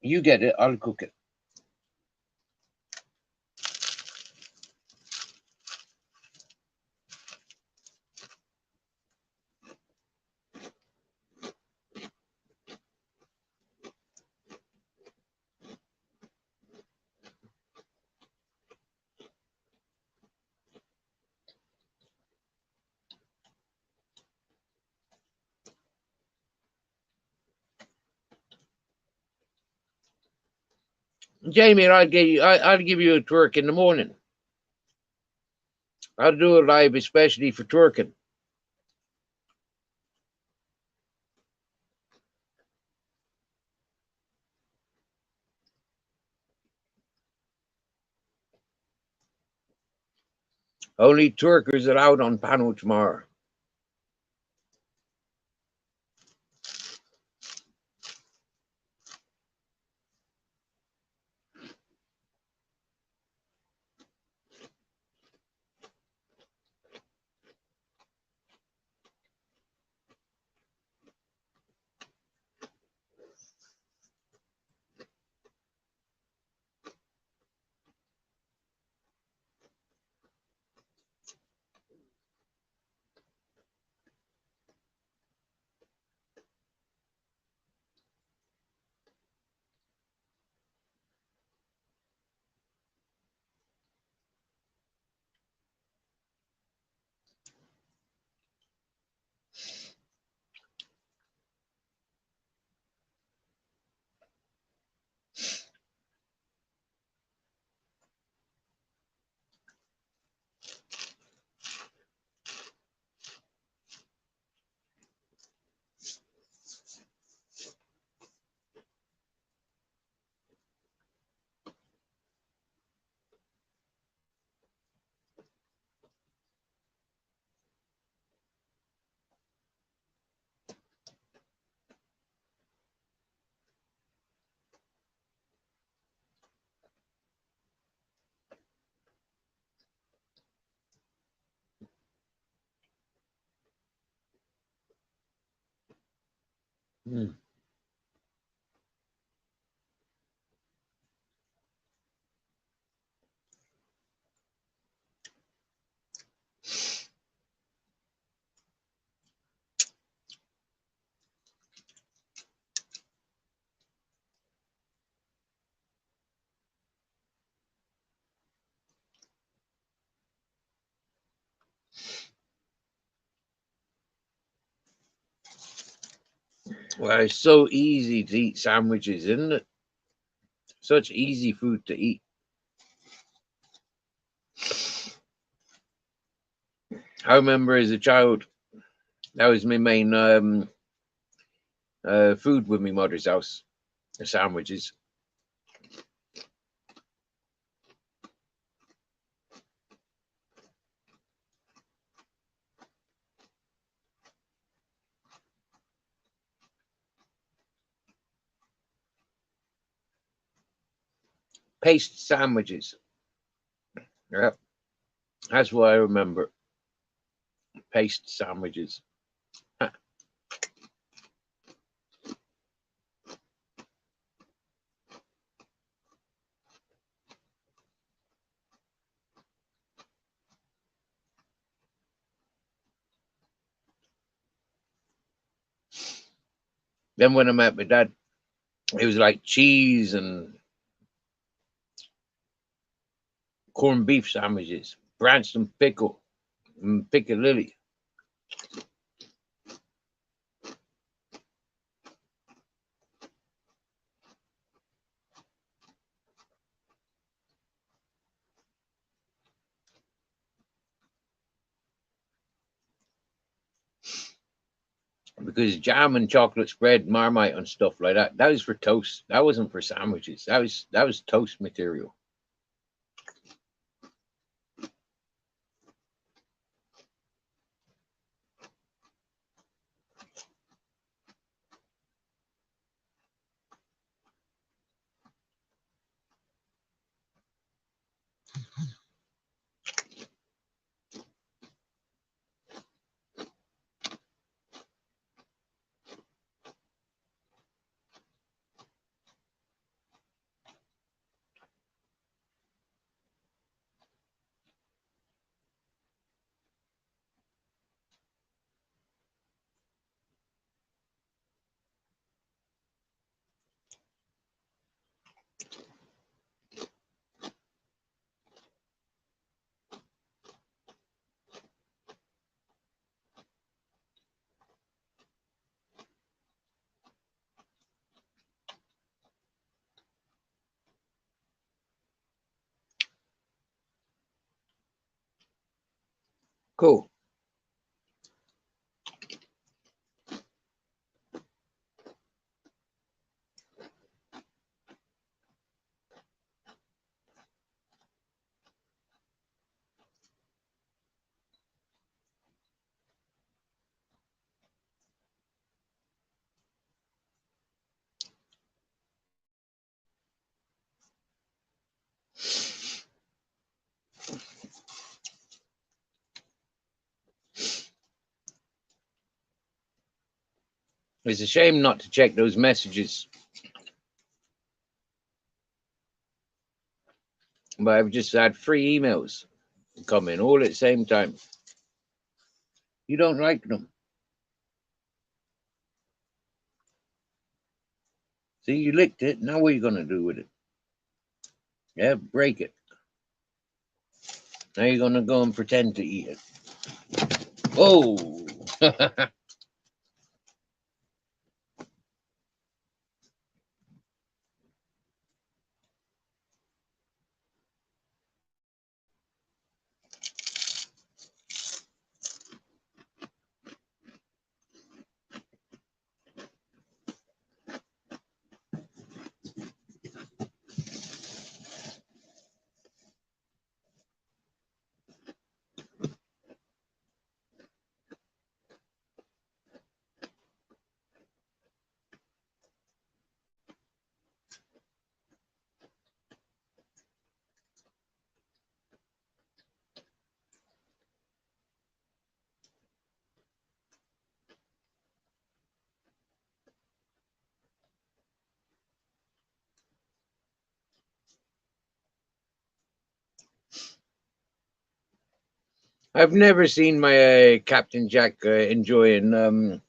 You get it, I'll cook it. Jamie, I'll give you a twerk in the morning. I'll do it live especially for twerking. Only twerkers allowed on panel tomorrow. Mm. Well, it's so easy to eat sandwiches, isn't it? Such easy food to eat. I remember as a child, that was my main food with my mother's house, the sandwiches. Paste sandwiches. Yeah. That's what I remember. Paste sandwiches. Then when I met my dad, it was like cheese and corned beef sandwiches, Branston pickle, and piccalilli. Because jam and chocolate spread, Marmite and stuff like that, that was for toast. That wasn't for sandwiches. That was toast material. Cool. It's a shame not to check those messages, but I've just had 3 emails come in all at the same time. You don't like them. See, you licked it. Now what are you going to do with it? Yeah, break it. Now you're going to go and pretend to eat it. Oh! I've never seen my Captain Jack enjoying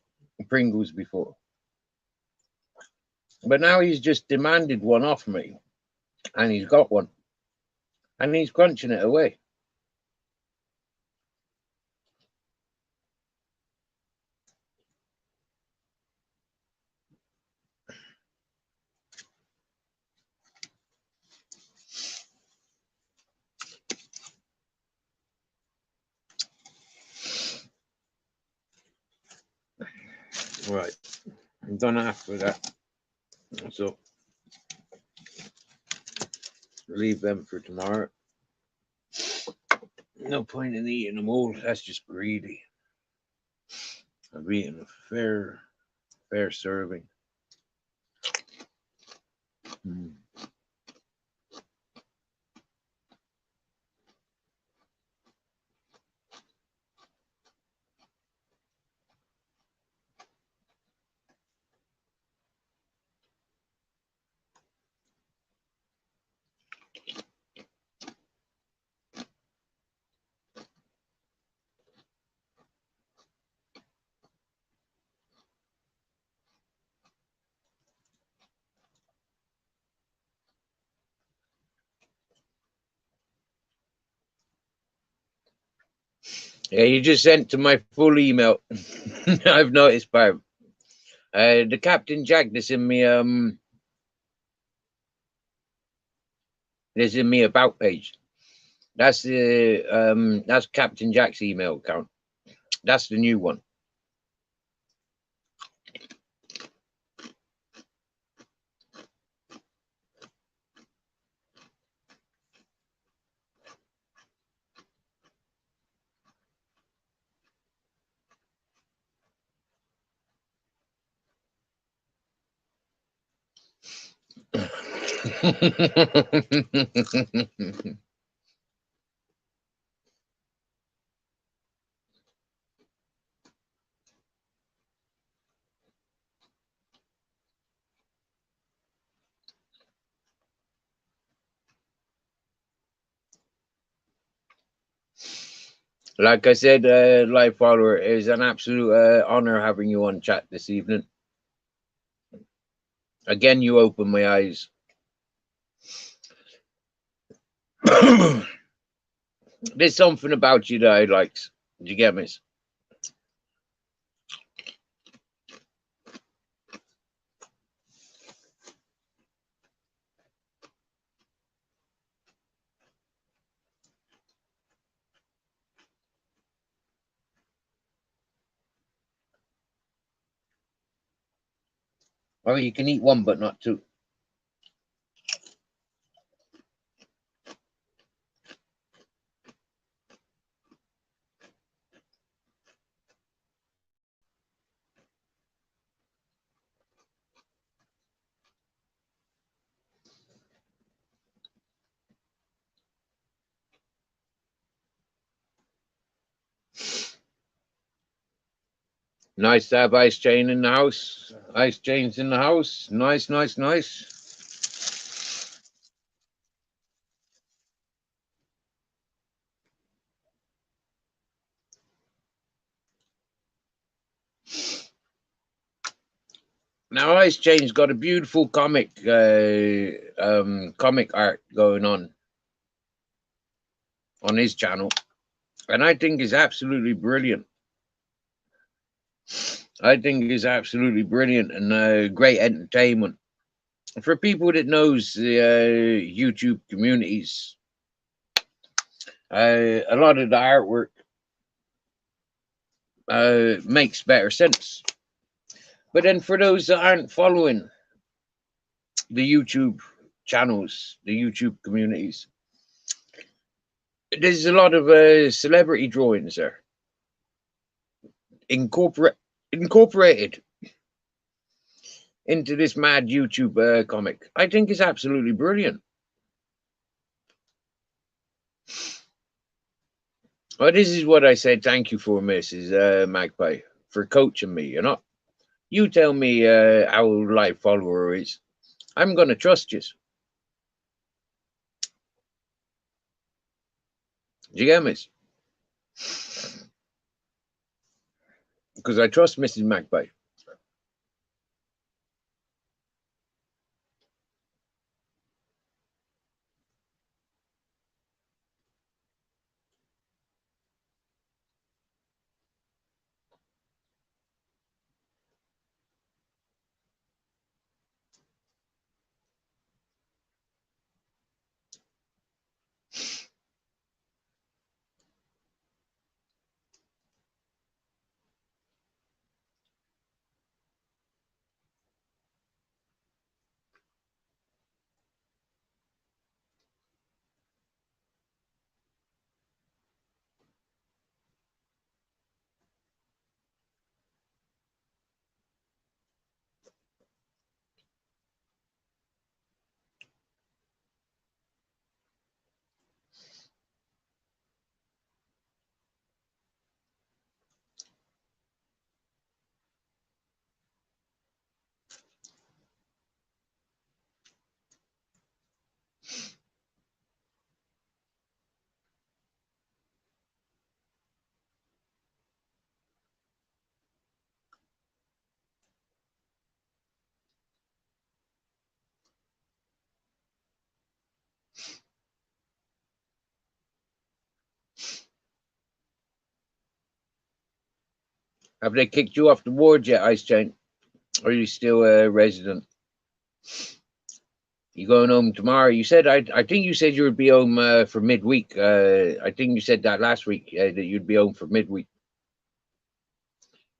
Pringles before. But now he's just demanded one off me. And he's got one. And he's crunching it away. Right. I'm done after that. So leave them for tomorrow. No point in eating them all. That's just greedy. I've eaten a fair serving. Mm. Yeah, you just sent to my full email. I've noticed, Barb. The Captain Jack there's in me about page. That's Captain Jack's email account. That's the new one. Like I said, live follower, it is an absolute honor having you on chat this evening. Again, you open my eyes. There's something about you that I like. Do you get me? Oh, you can eat one, but not two. Nice to have Ice Chain in the house. Ice Chain's in the house. Nice, nice, nice. Now, Ice Chain's got a beautiful comic art going on his channel, and I think is absolutely brilliant. I think is absolutely brilliant and great entertainment for people that knows the YouTube communities. A lot of the artwork makes better sense, but then for those that aren't following the YouTube channels, the YouTube communities, there's a lot of celebrity drawings there incorporated into this mad YouTube comic. I think it's absolutely brilliant. Well, this is what I said. Thank you for Mrs. Magpie for coaching me. You tell me how live follower is. I'm gonna trust you. Do you get me? Because I trust Mrs. Magpie. Have they kicked you off the ward yet, Ice Chain? Or are you still a resident? You going home tomorrow? You said I think you said you would be home for midweek. I think you said that last week that you'd be home for midweek.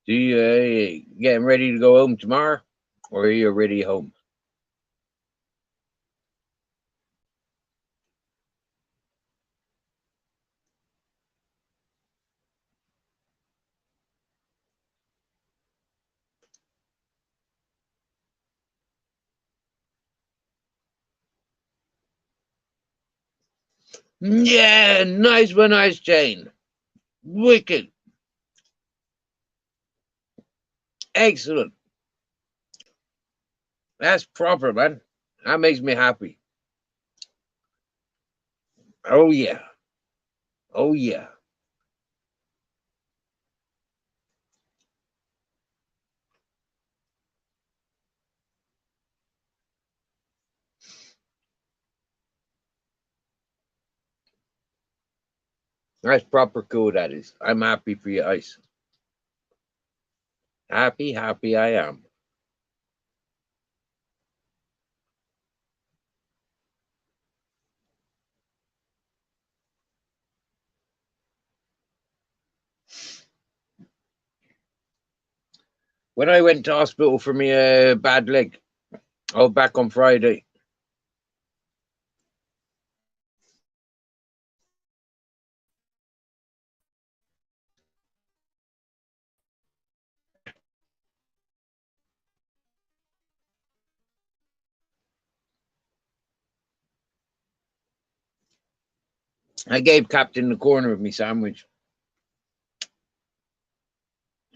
Do you getting ready to go home tomorrow, or are you already home? Yeah, nice one, Ice Chain. Wicked. Excellent. That's proper, man. That makes me happy. Oh, yeah. Oh, yeah. That's proper cool, that is. I'm happy for you, Ice. Happy, happy I am. When I went to hospital for my bad leg, I was back on Friday. I gave Captain the corner of me sandwich.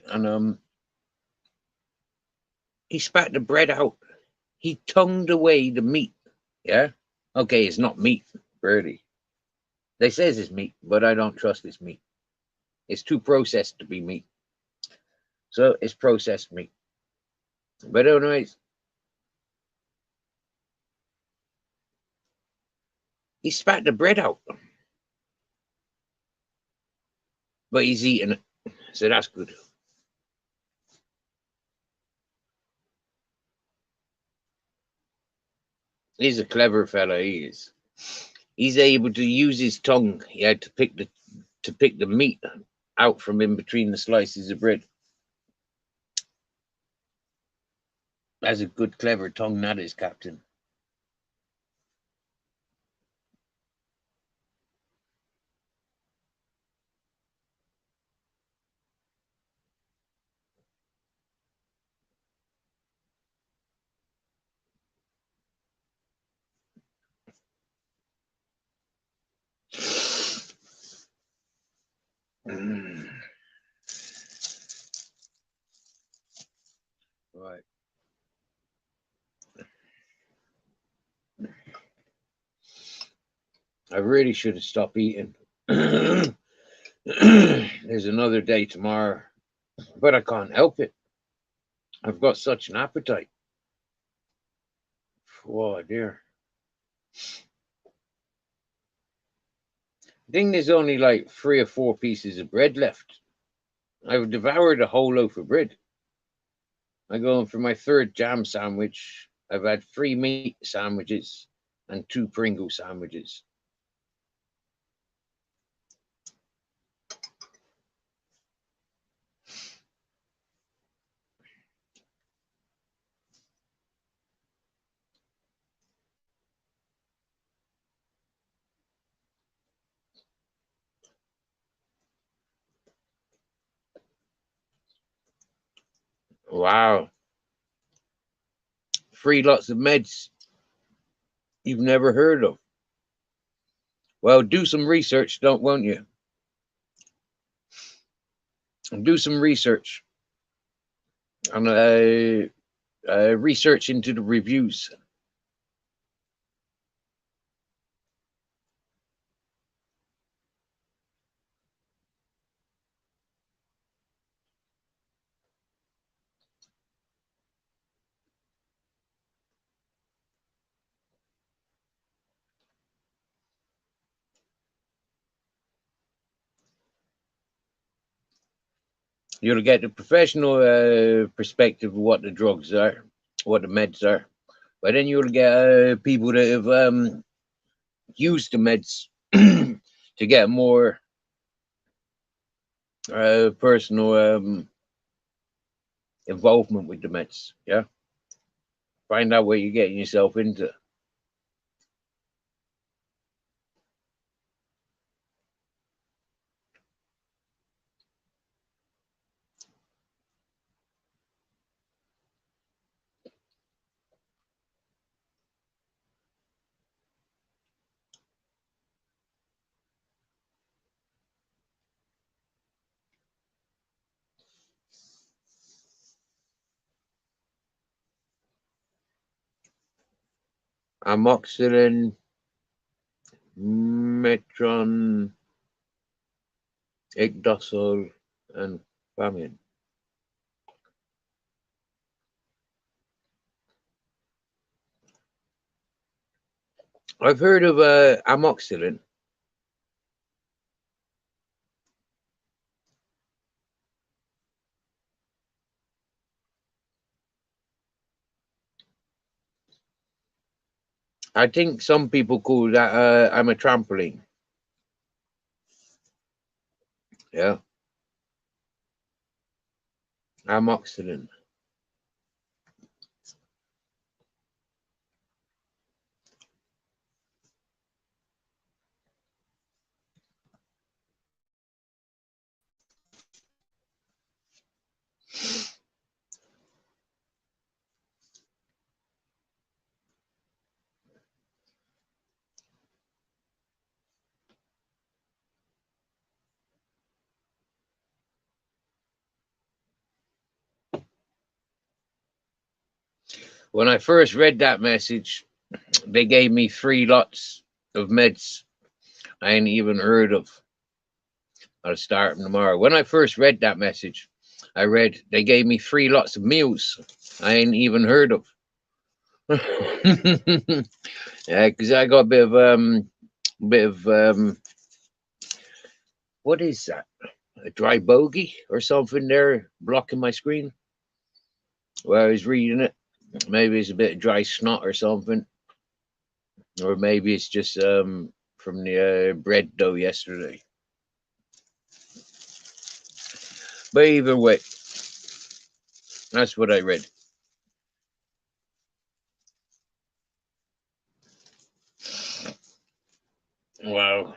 And he spat the bread out. He tongued away the meat. Yeah? Okay, it's not meat, really. They says it's meat, but I don't trust it's meat. It's too processed to be meat. So it's processed meat. But anyways, he spat the bread out. But he's eating it. So that's good. He's a clever fella, he is. He's able to use his tongue, yeah, to pick the meat out from in between the slices of bread. That's a good, clever tongue, that is, Captain. Right. I really should have stopped eating. There's another day tomorrow, but I can't help it. I've got such an appetite. Oh dear. I think there's only like 3 or 4 pieces of bread left. I've devoured a whole loaf of bread. I'm going for my 3rd jam sandwich. I've had 3 meat sandwiches and 2 Pringle sandwiches. Wow. 3 lots of meds you've never heard of. Well, do some research, won't you? Do some research and research into the reviews. You'll get the professional perspective of what the drugs are, what the meds are. But then you'll get people that have used the meds to get more personal involvement with the meds. Yeah, find out what you're getting yourself into. Amoxicillin, metron, igdosol, and famine. I've heard of amoxicillin. I think some people call that I'm a trampoline. Yeah, amoxicillin. When I first read that message, they gave me 3 lots of meds I ain't even heard of. I'll start them tomorrow. When I first read that message, I read they gave me 3 lots of meals I ain't even heard of. Yeah, because I got a bit of what is that? A dry bogey or something there blocking my screen where I was reading it. Maybe it's a bit of dry snot or something, or maybe it's just from the bread dough yesterday. But either way, that's what I read. Wow.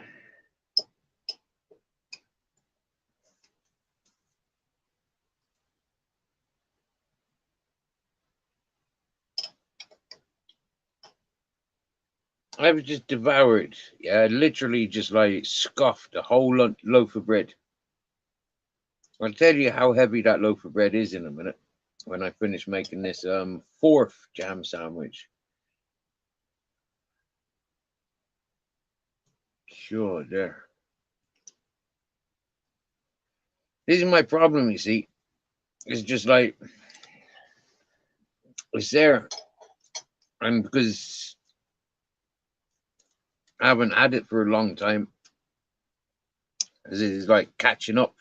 I was just devoured. Yeah, literally just like scoffed a whole loaf of bread. I'll tell you how heavy that loaf of bread is in a minute when I finish making this 4th jam sandwich. Sure, there. This is my problem, you see. It's just like it's there, and because I haven't had it for a long time, as it is like catching up.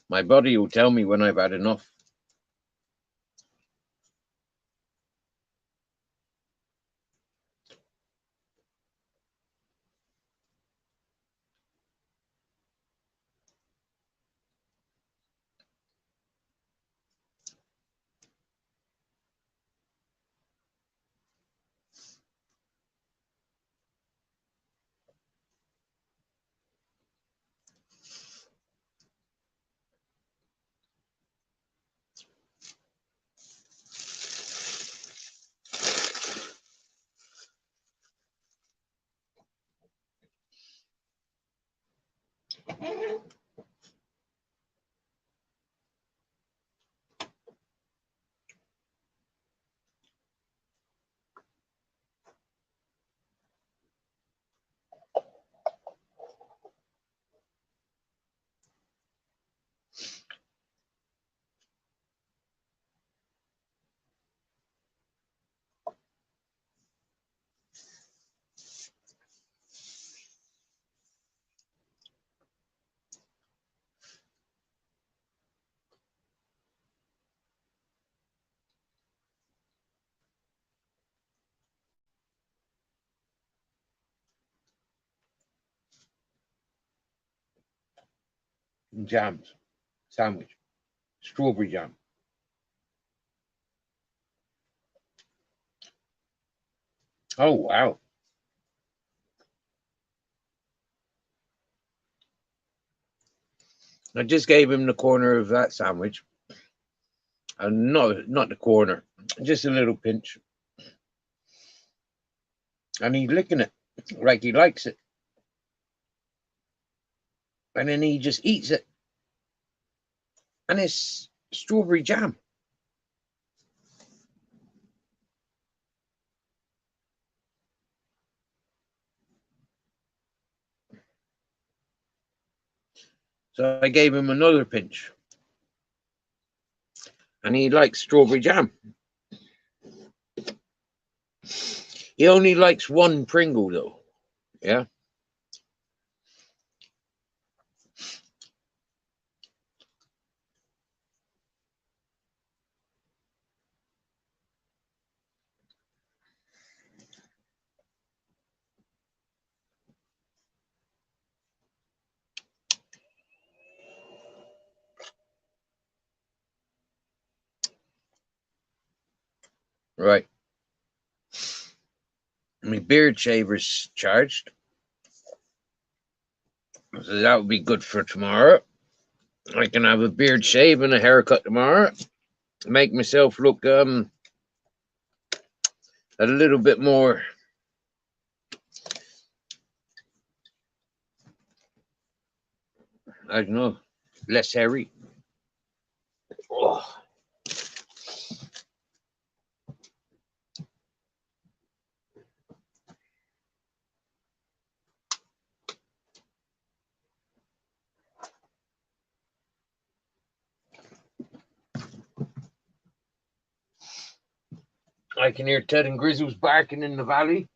My body will tell me when I've had enough. jams sandwich, strawberry jam. Oh wow! I just gave him the corner of that sandwich, and not the corner, just a little pinch, and he's licking it like he likes it, and then he just eats it, and it's strawberry jam. So I gave him another pinch, and he likes strawberry jam. He only likes one Pringle though. Yeah. Right. My beard shaver's charged, so that would be good for tomorrow. I can have a beard shave and a haircut tomorrow. Make myself look a little bit more I don't know, less hairy. Oh. I can hear Ted and Grizzles barking in the valley.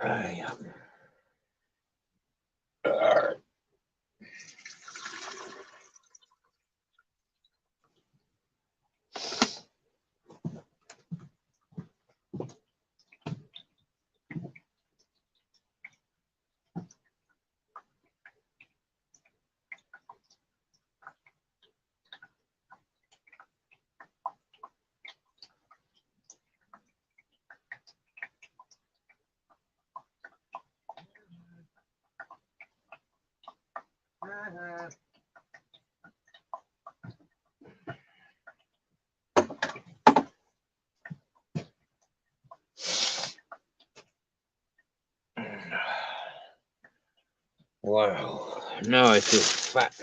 Yeah. Wow, now I feel fat.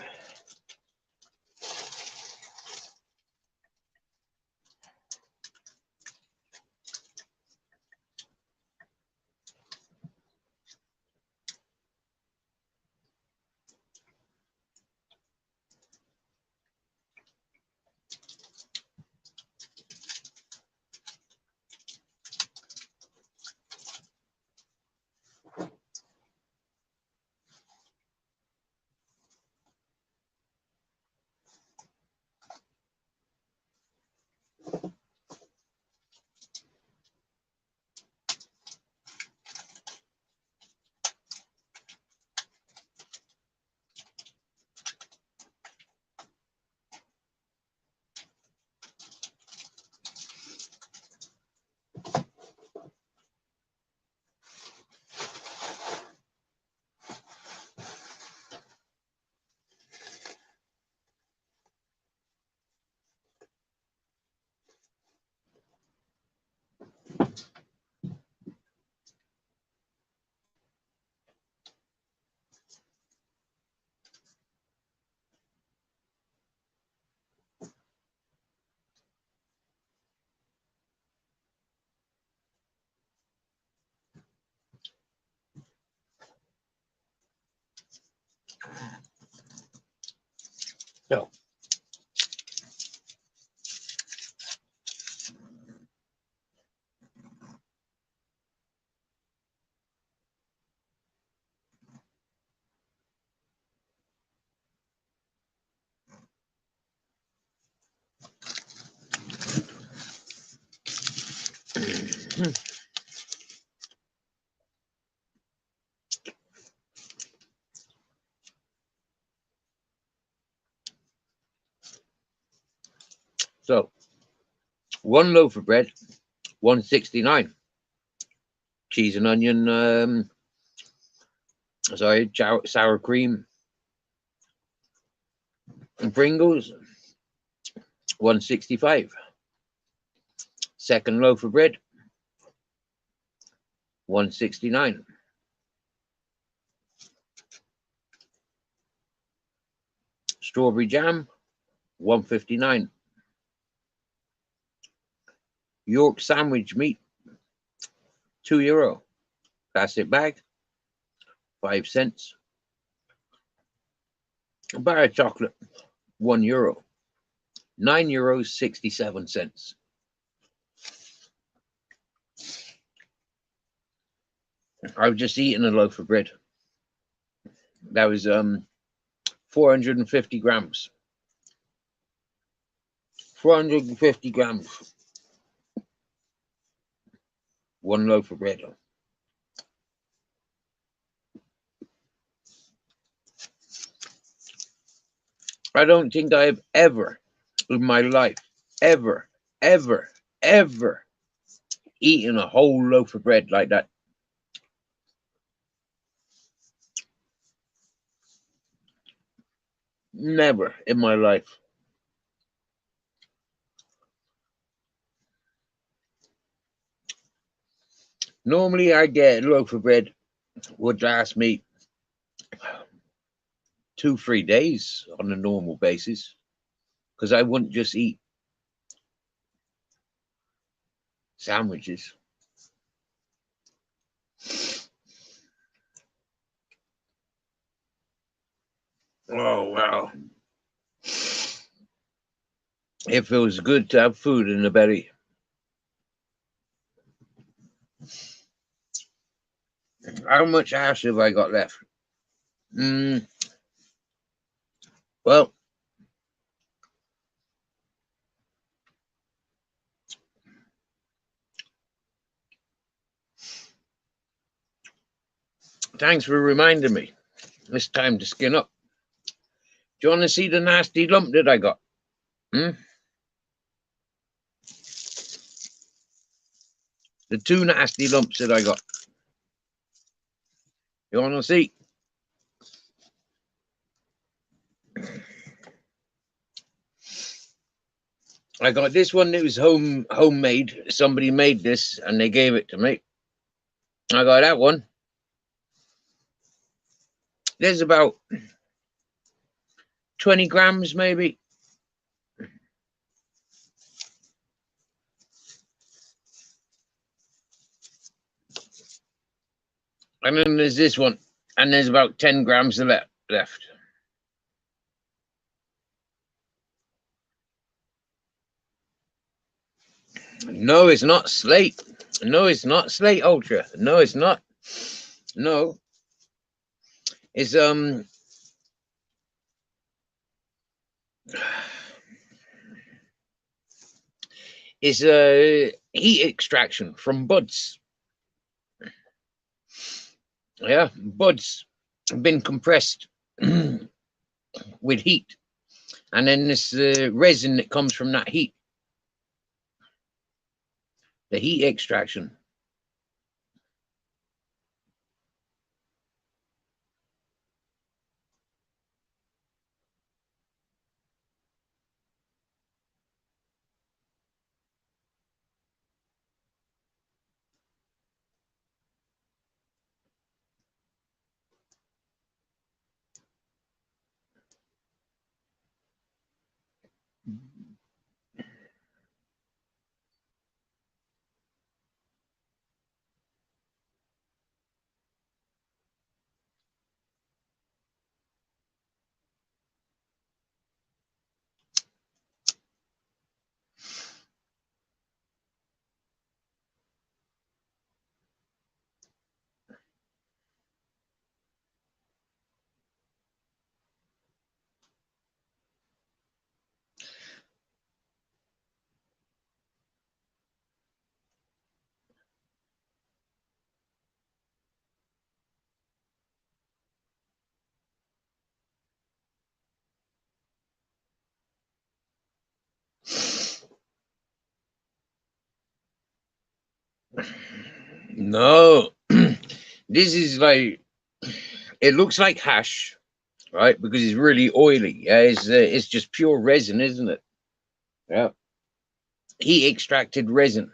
So, So, one loaf of bread, 169. Cheese and onion, sorry, sour cream and Pringles, 165. Second loaf of bread, 169. Strawberry jam, 159. York sandwich meat, €2. Plastic bag, 5 cents. A bar of chocolate, €1. €9, 67 cents. I was just eating a loaf of bread. That was 450 grams. 450 grams. One loaf of bread. I don't think I've ever in my life, ever eaten a whole loaf of bread like that. Never in my life. Normally I get a loaf of bread would last me 2-3 days on a normal basis, because I wouldn't just eat sandwiches. Oh wow. It feels good to have food in the belly. How much ash have I got left? Well, thanks for reminding me. It's time to skin up. Do you want to see the nasty lump that I got? The 2 nasty lumps that I got. You want to see? I got this one that was homemade. Somebody made this and they gave it to me. I got that one. There's about 20 grams maybe. And then there's this one, and there's about 10 grams left. No, it's not slate. No, it's not slate ultra. No, it's not. No, it's it's a heat extraction from buds. Yeah, buds have been compressed with heat, and then this resin that comes from that heat, the heat extraction. No, this is like, it looks like hash, right? Because it's really oily. Yeah, it's just pure resin, isn't it? Yeah, heat extracted resin.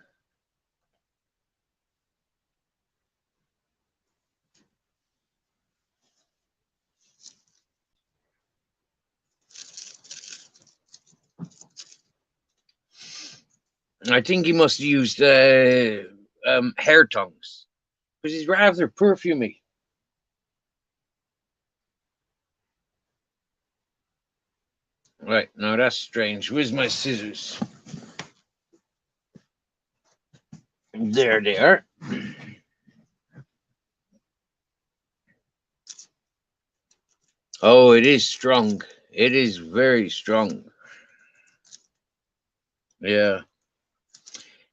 I think he must have used hair tongs because he's rather perfumey. Right, now that's strange. Where's my scissors? There they are. Oh, it is strong. It is very strong. Yeah.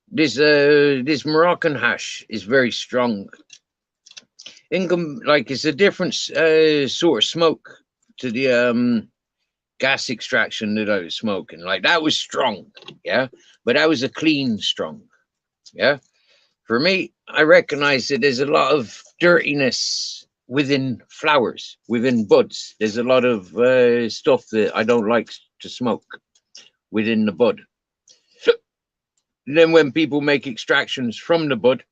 This Moroccan hash is very strong. Like it's a different sort of smoke to the gas extraction that I was smoking. Like that was strong, yeah, but that was a clean strong, yeah. For me, I recognize that there's a lot of dirtiness within flowers, within buds. There's a lot of stuff that I don't like to smoke within the bud. And then when people make extractions from the bud,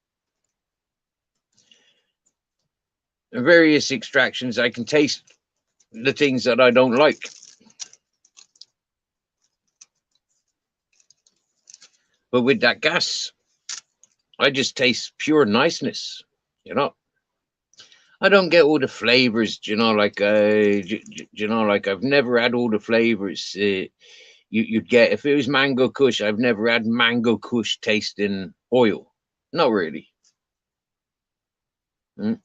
various extractions, I can taste the things that I don't like. But with that gas, I just taste pure niceness, you know. I don't get all the flavors, like like I've never had all the flavors you'd get if it was mango kush. I've never had mango kush tasting oil, not really. Mm.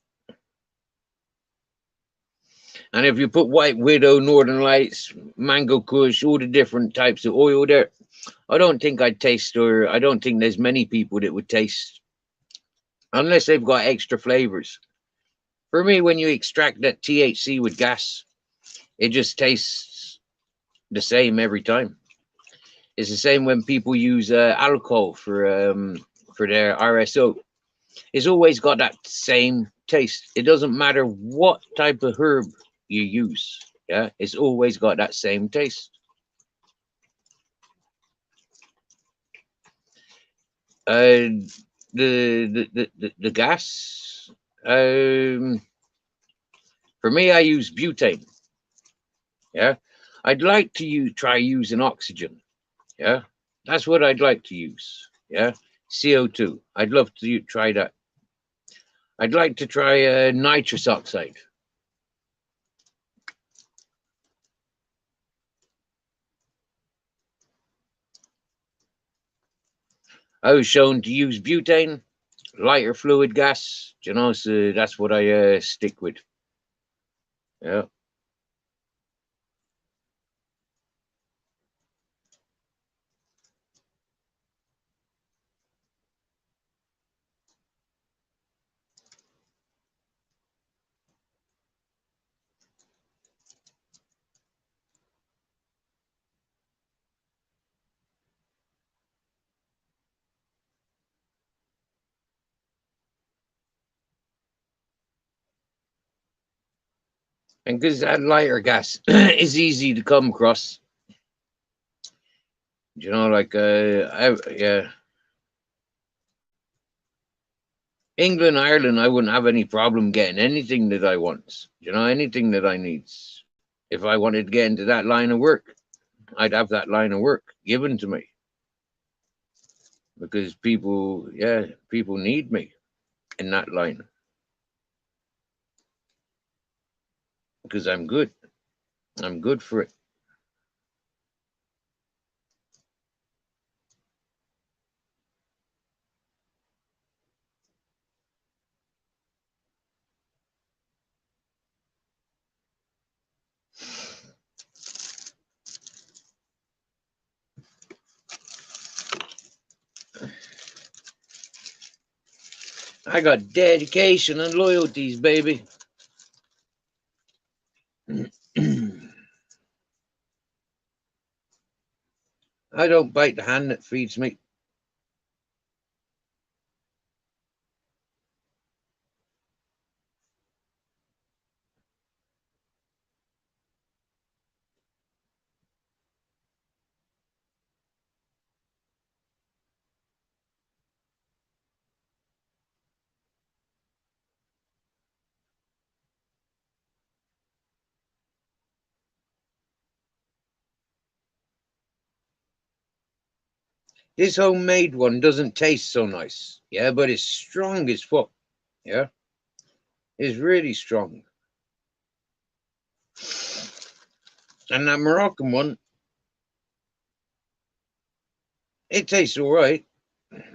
And if you put White Widow, Northern Lights, mango kush, all the different types of oil there, I don't think I'd taste, or I don't think there's many people that would taste, unless they've got extra flavors. For me, when you extract that THC with gas, it just tastes the same every time. It's the same when people use alcohol for their RSO. It's always got that same taste. It doesn't matter what type of herb you use. Yeah, it's always got that same taste. Uh, the gas. For me, I use butane. Yeah, I'd like to try using oxygen. Yeah, that's what I'd like to use. Yeah, CO2. I'd love to try that. I'd like to try nitrous oxide. I was shown to use butane, lighter fluid gas, so that's what I stick with. Yeah. And because that lighter gas is easy to come across, like yeah. England, Ireland, I wouldn't have any problem getting anything that I want. Anything that I need. If I wanted to get into that line of work, I'd have that line of work given to me. Because people need me in that line. Because I'm good. I'm good for it. I got dedication and loyalties, baby. I don't bite the hand that feeds me. This homemade one doesn't taste so nice. Yeah, but it's strong as fuck. Yeah, it's really strong. And that Moroccan one, it tastes all right,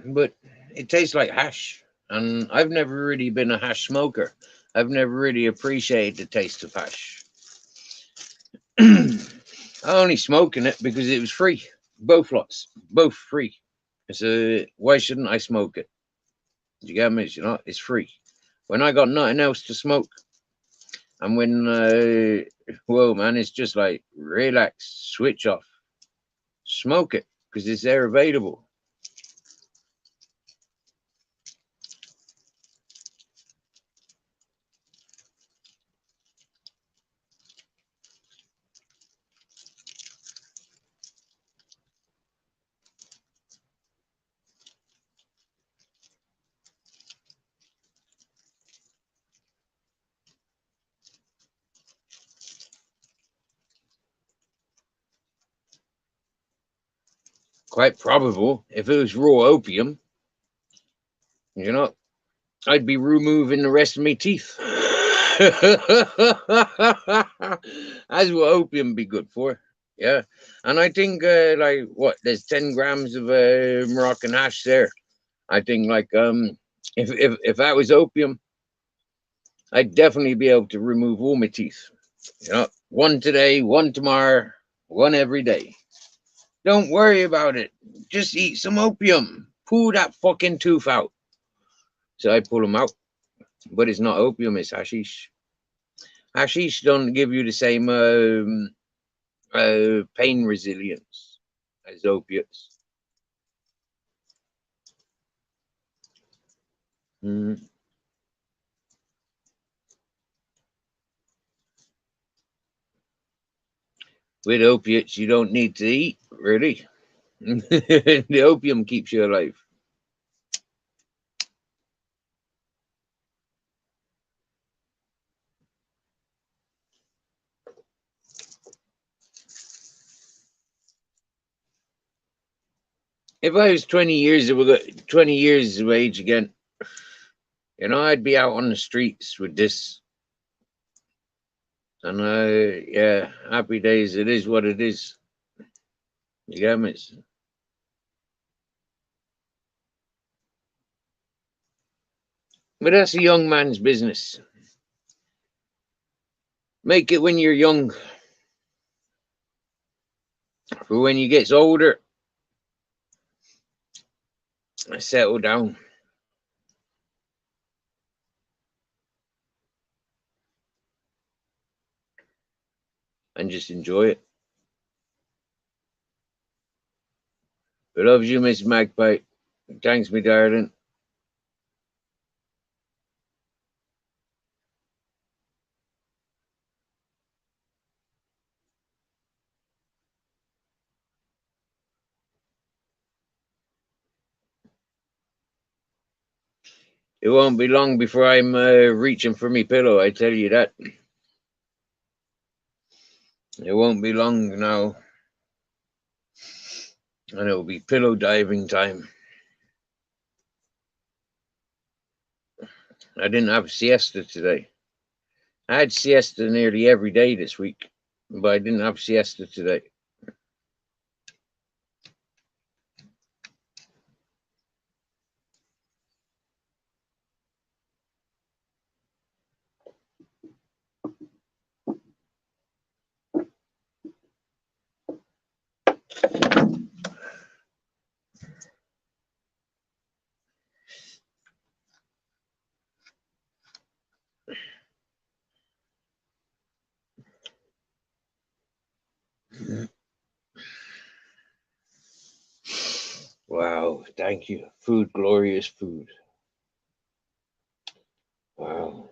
but it tastes like hash. And I've never really been a hash smoker. I've never really appreciated the taste of hash. I only smoking it because it was free. Both lots, both free. So why shouldn't I smoke it? Do you get me? You know, it's free. When I got nothing else to smoke, and when whoa man, it's just like relax, switch off, smoke it because it's there available. Quite probable if it was raw opium, you know, I'd be removing the rest of my teeth. That's what opium be good for. Yeah. And I think like what, there's 10 grams of Moroccan hash there. I think like if that was opium, I'd definitely be able to remove all my teeth. You know, one today, one tomorrow, one every day. Don't worry about it. Just eat some opium. Pull that fucking tooth out. So I pull them out. But it's not opium, it's hashish. Hashish don't give you the same pain resilience as opiates. Mm. With opiates, you don't need to eat, really. The opium keeps you alive. If I was 20 years of 20 years of age again, you know, I'd be out on the streets with this. And yeah, happy days. It is what it is. You get me? But that's a young man's business. Make it when you're young. For when you get older, settle down. And just enjoy it. I love you, Miss Magpie. Thanks, me darling. It won't be long before I'm reaching for me pillow, I tell you that. It won't be long now. And it'll be pillow diving time. I didn't have siesta today. I had siesta nearly every day this week, but I didn't have siesta today. Wow, thank you. Food, glorious food. Wow.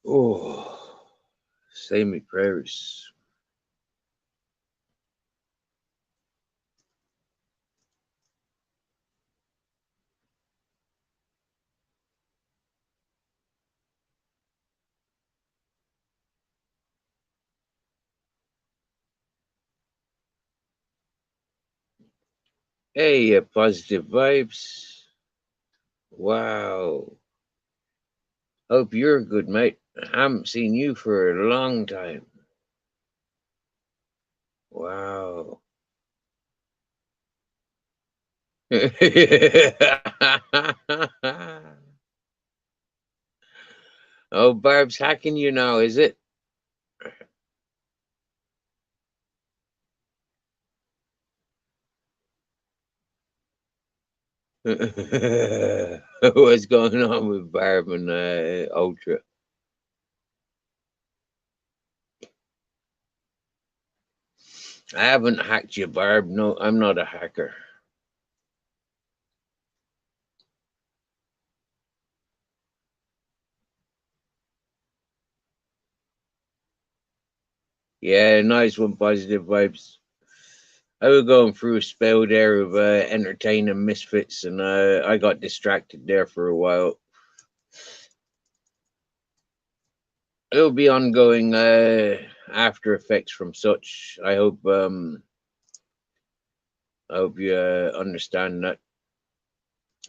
Oh, say me prayers. Hey, positive vibes. Wow. Hope you're good, mate. I haven't seen you for a long time. Wow. Oh, Barb's hacking you now, is it? What's going on with Barb and Ultra? I haven't hacked you, Barb. No, I'm not a hacker. Yeah, nice one, positive vibes. I was going through a spell there of entertaining misfits, and I got distracted there for a while. There'll be ongoing after effects from such. I hope you understand that.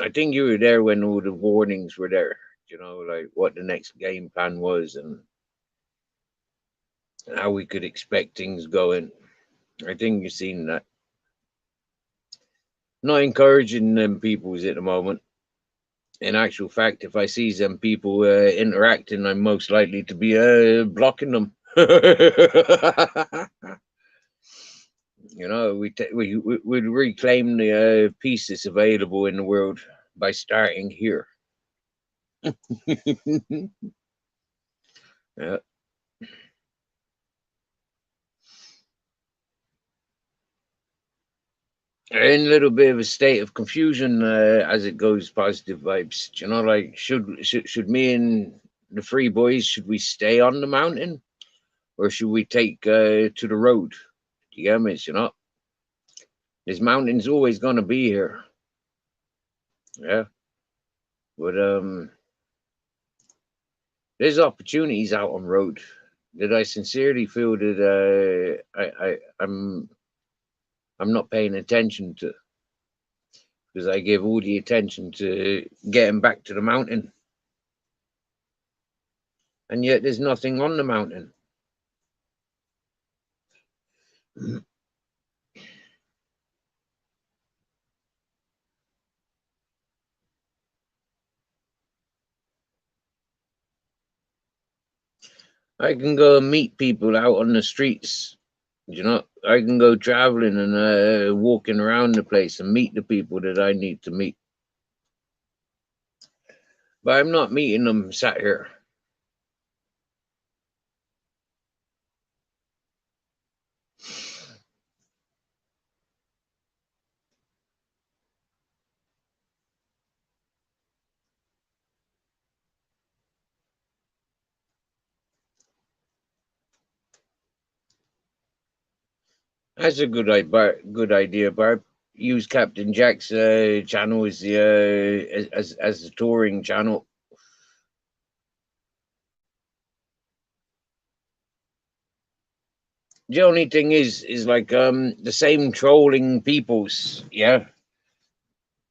I think you were there when all the warnings were there. You know, like what the next game plan was and how we could expect things going. I think you've seen that. Not encouraging them peoples at the moment. In actual fact, if I see them people interacting, I'm most likely to be blocking them. You know, we reclaim the peace that's available in the world by starting here. Yeah. In a little bit of a state of confusion as it goes. Positive vibes. You know, like should me and the three boys, should we stay on the mountain or should we take to the road? You get me? You know, this mountain's always gonna be here. Yeah, but there's opportunities out on road that I sincerely feel that I'm not paying attention to because I give all the attention to getting back to the mountain, and yet there's nothing on the mountain. I can go and meet people out on the streets. You know, I can go traveling and walking around the place and meet the people that I need to meet. But I'm not meeting them sat here. That's a good idea, Barb. Use Captain Jack's channel as the as the touring channel. The only thing is like the same trolling peoples, yeah.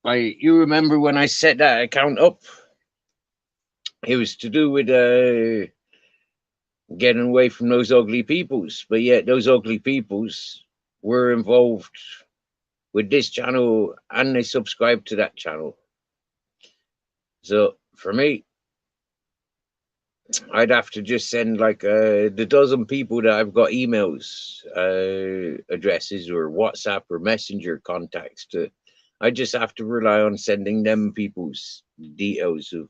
Like you remember when I set that account up, it was to do with getting away from those ugly peoples, but yet those ugly peoples were involved with this channel and they subscribe to that channel. So for me, I'd have to just send like the dozen people that I've got emails, addresses, or WhatsApp or Messenger contacts to. I just have to rely on sending them people's details of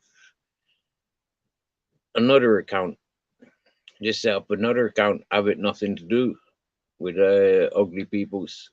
another account. Just set up another account, have it nothing to do with ugly peoples.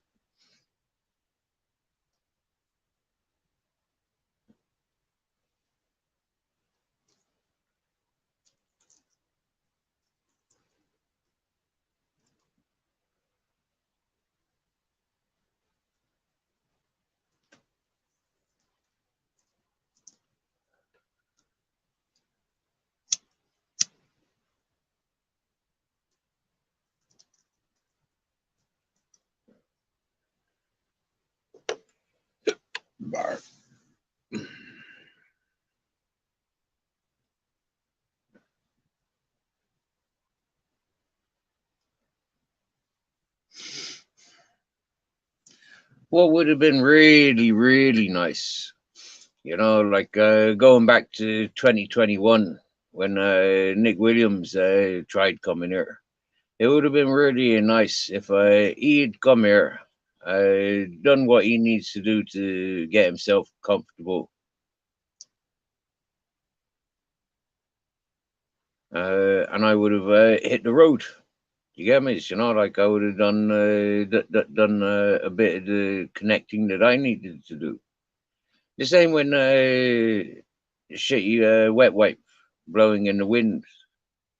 bar. What would have been really, really nice, like going back to 2021 when Nick Williams tried coming here. It would have been really nice if he'd come here, done what he needs to do to get himself comfortable. And I would have hit the road. You get me? Like I would have done done a bit of the connecting that I needed to do. The same when shitty wet wipe blowing in the wind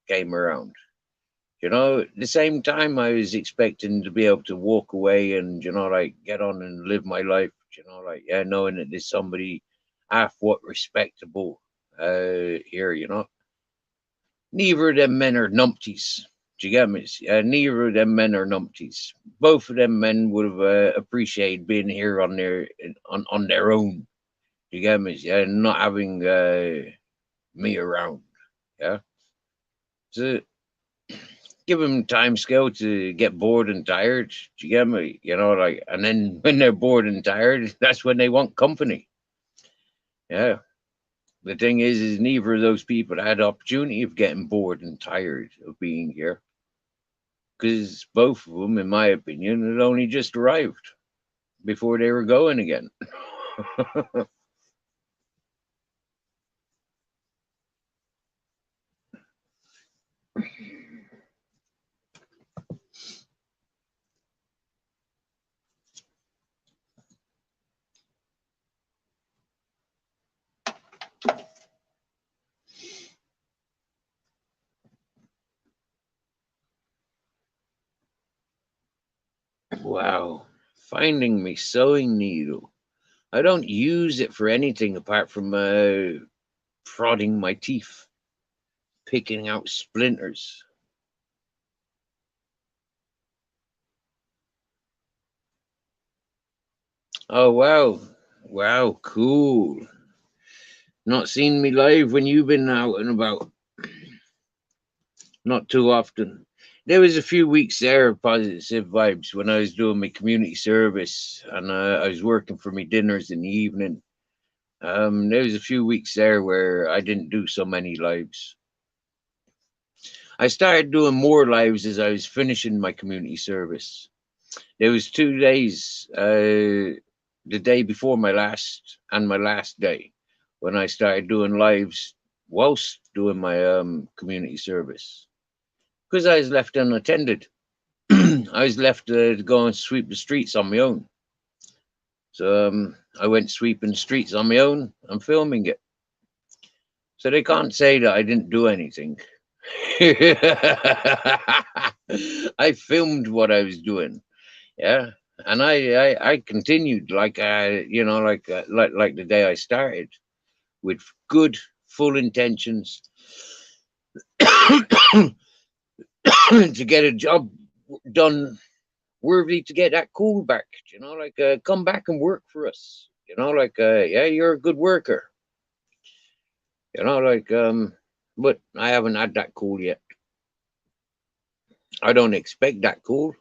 came around. The same time I was expecting to be able to walk away and like get on and live my life. Like knowing that there's somebody half what respectable here. Neither of them men are numpties. Do you get me? Neither of them men are numpties. Both of them men would have appreciated being here on their own. Do you get me? Yeah, not having me around. Yeah. So give them time scale to get bored and tired. Do you get me? Like, and then when they're bored and tired, that's when they want company. Yeah. The thing is neither of those people had the opportunity of getting bored and tired of being here. Because both of them, in my opinion, had only just arrived before they were going again. Wow. Finding me sewing needle. I don't use it for anything apart from prodding my teeth, picking out splinters. Oh, wow. Wow, cool. Not seen me live when you've been out and about. Not too often. There was a few weeks there of positive vibes when I was doing my community service and I was working for me dinners in the evening. There was a few weeks there where I didn't do so many lives. I started doing more lives as I was finishing my community service. There was 2 days, the day before my last and my last day, when I started doing lives whilst doing my community service. Because I was left unattended. I was left to go and sweep the streets on my own. So I went sweeping the streets on my own and filming it. So they can't say that I didn't do anything. I filmed what I was doing. Yeah. And I continued like like the day I started with good full intentions to get a job done worthy to get that cool back, like come back and work for us, like yeah, you're a good worker, like but I haven't had that cool yet. I don't expect that cool.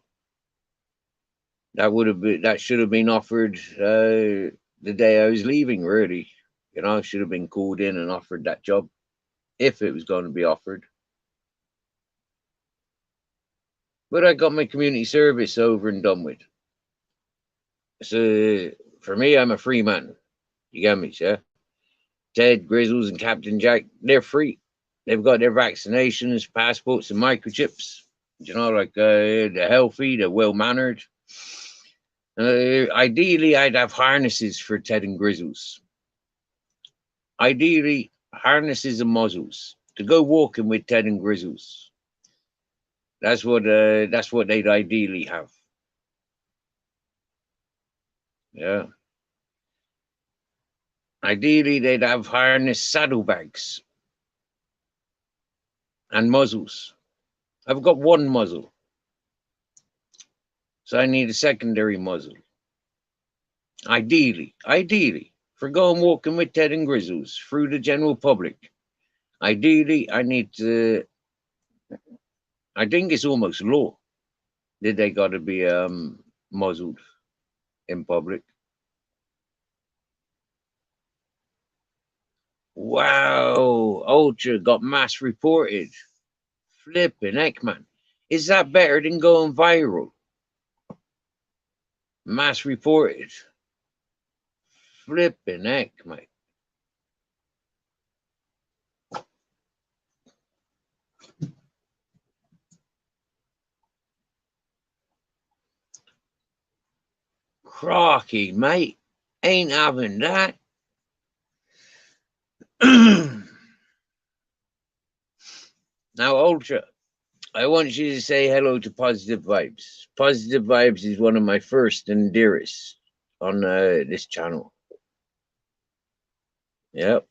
That should have been offered the day I was leaving, really. I should have been called in and offered that job if it was going to be offered. But I got my community service over and done with. So for me, I'm a free man. You get me, yeah? Ted, Grizzles, and Captain Jack, they're free. They've got their vaccinations, passports, and microchips. Like they're healthy, they're well mannered. Ideally, I'd have harnesses for Ted and Grizzles. Ideally, harnesses and muzzles to go walking with Ted and Grizzles. That's what they'd ideally have. Yeah. Ideally, they'd have harness saddlebags and muzzles. I've got one muzzle, so I need a secondary muzzle. Ideally, for going walking with Ted and Grizzles through the general public. Ideally, I need to. I think it's almost law that they got to be muzzled in public. Wow, Ultra got mass reported. Flipping heck, man. Is that better than going viral? Mass reported. Flipping heck, mate. Crocky, mate. Ain't having that. Now, Ultra, I want you to say hello to Positive Vibes. Positive Vibes is one of my first and dearest on this channel. Yep.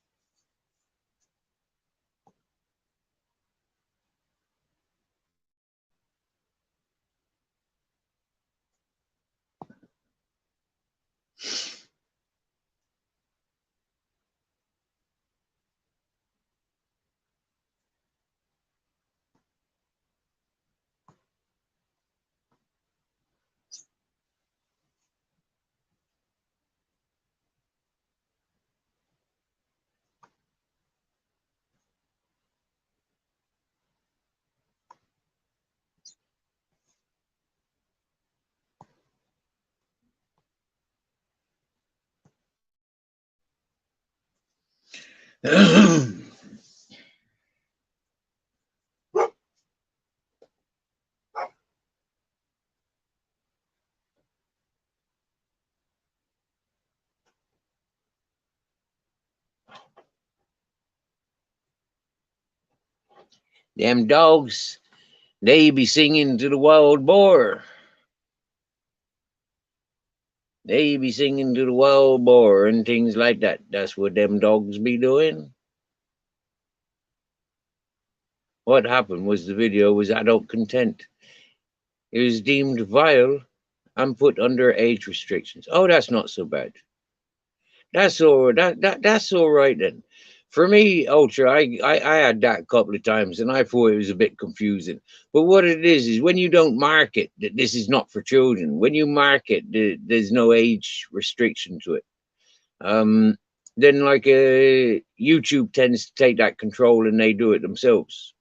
Them dogs, they be singing to the wild boar. They be singing to the wild boar and things like that. That's what them dogs be doing. What happened was the video was adult content. It was deemed vile and put under age restrictions. Oh, that's not so bad. That's all right then. For me, Ultra, I had that a couple of times and I thought it was a bit confusing. But what it is when you don't mark it that this is not for children, when you mark it, there's no age restriction to it. Then like YouTube tends to take that control and they do it themselves.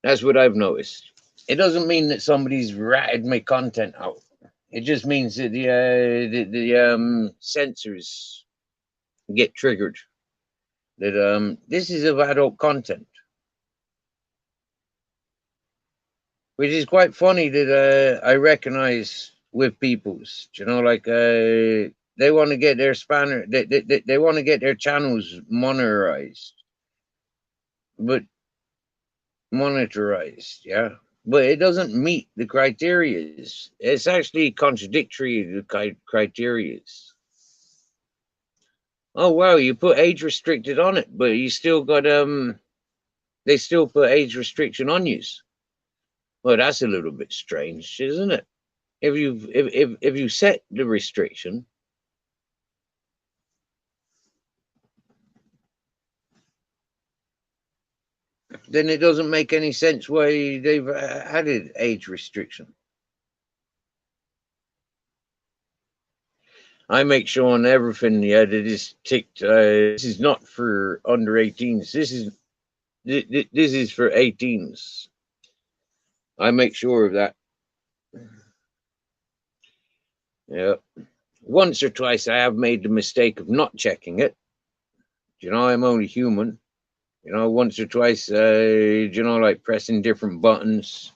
That's what I've noticed. It doesn't mean that somebody's ratted my content out. It just means that the censors get triggered. That this is of adult content, which is quite funny. That I recognize with people's, like they want to get their spanner, they want to get their channels monetized, yeah. But it doesn't meet the criterias. It's actually contradictory to the criterias. Oh wow, you put age restricted on it, but you still got they still put age restriction on you. Well, that's a little bit strange, isn't it? If you set the restriction, then it doesn't make any sense why they've added age restriction. I make sure on everything, yeah, that is ticked. This is not for under 18s. This is for 18s. I make sure of that. Yeah. Once or twice I have made the mistake of not checking it. I'm only human. Once or twice, like pressing different buttons.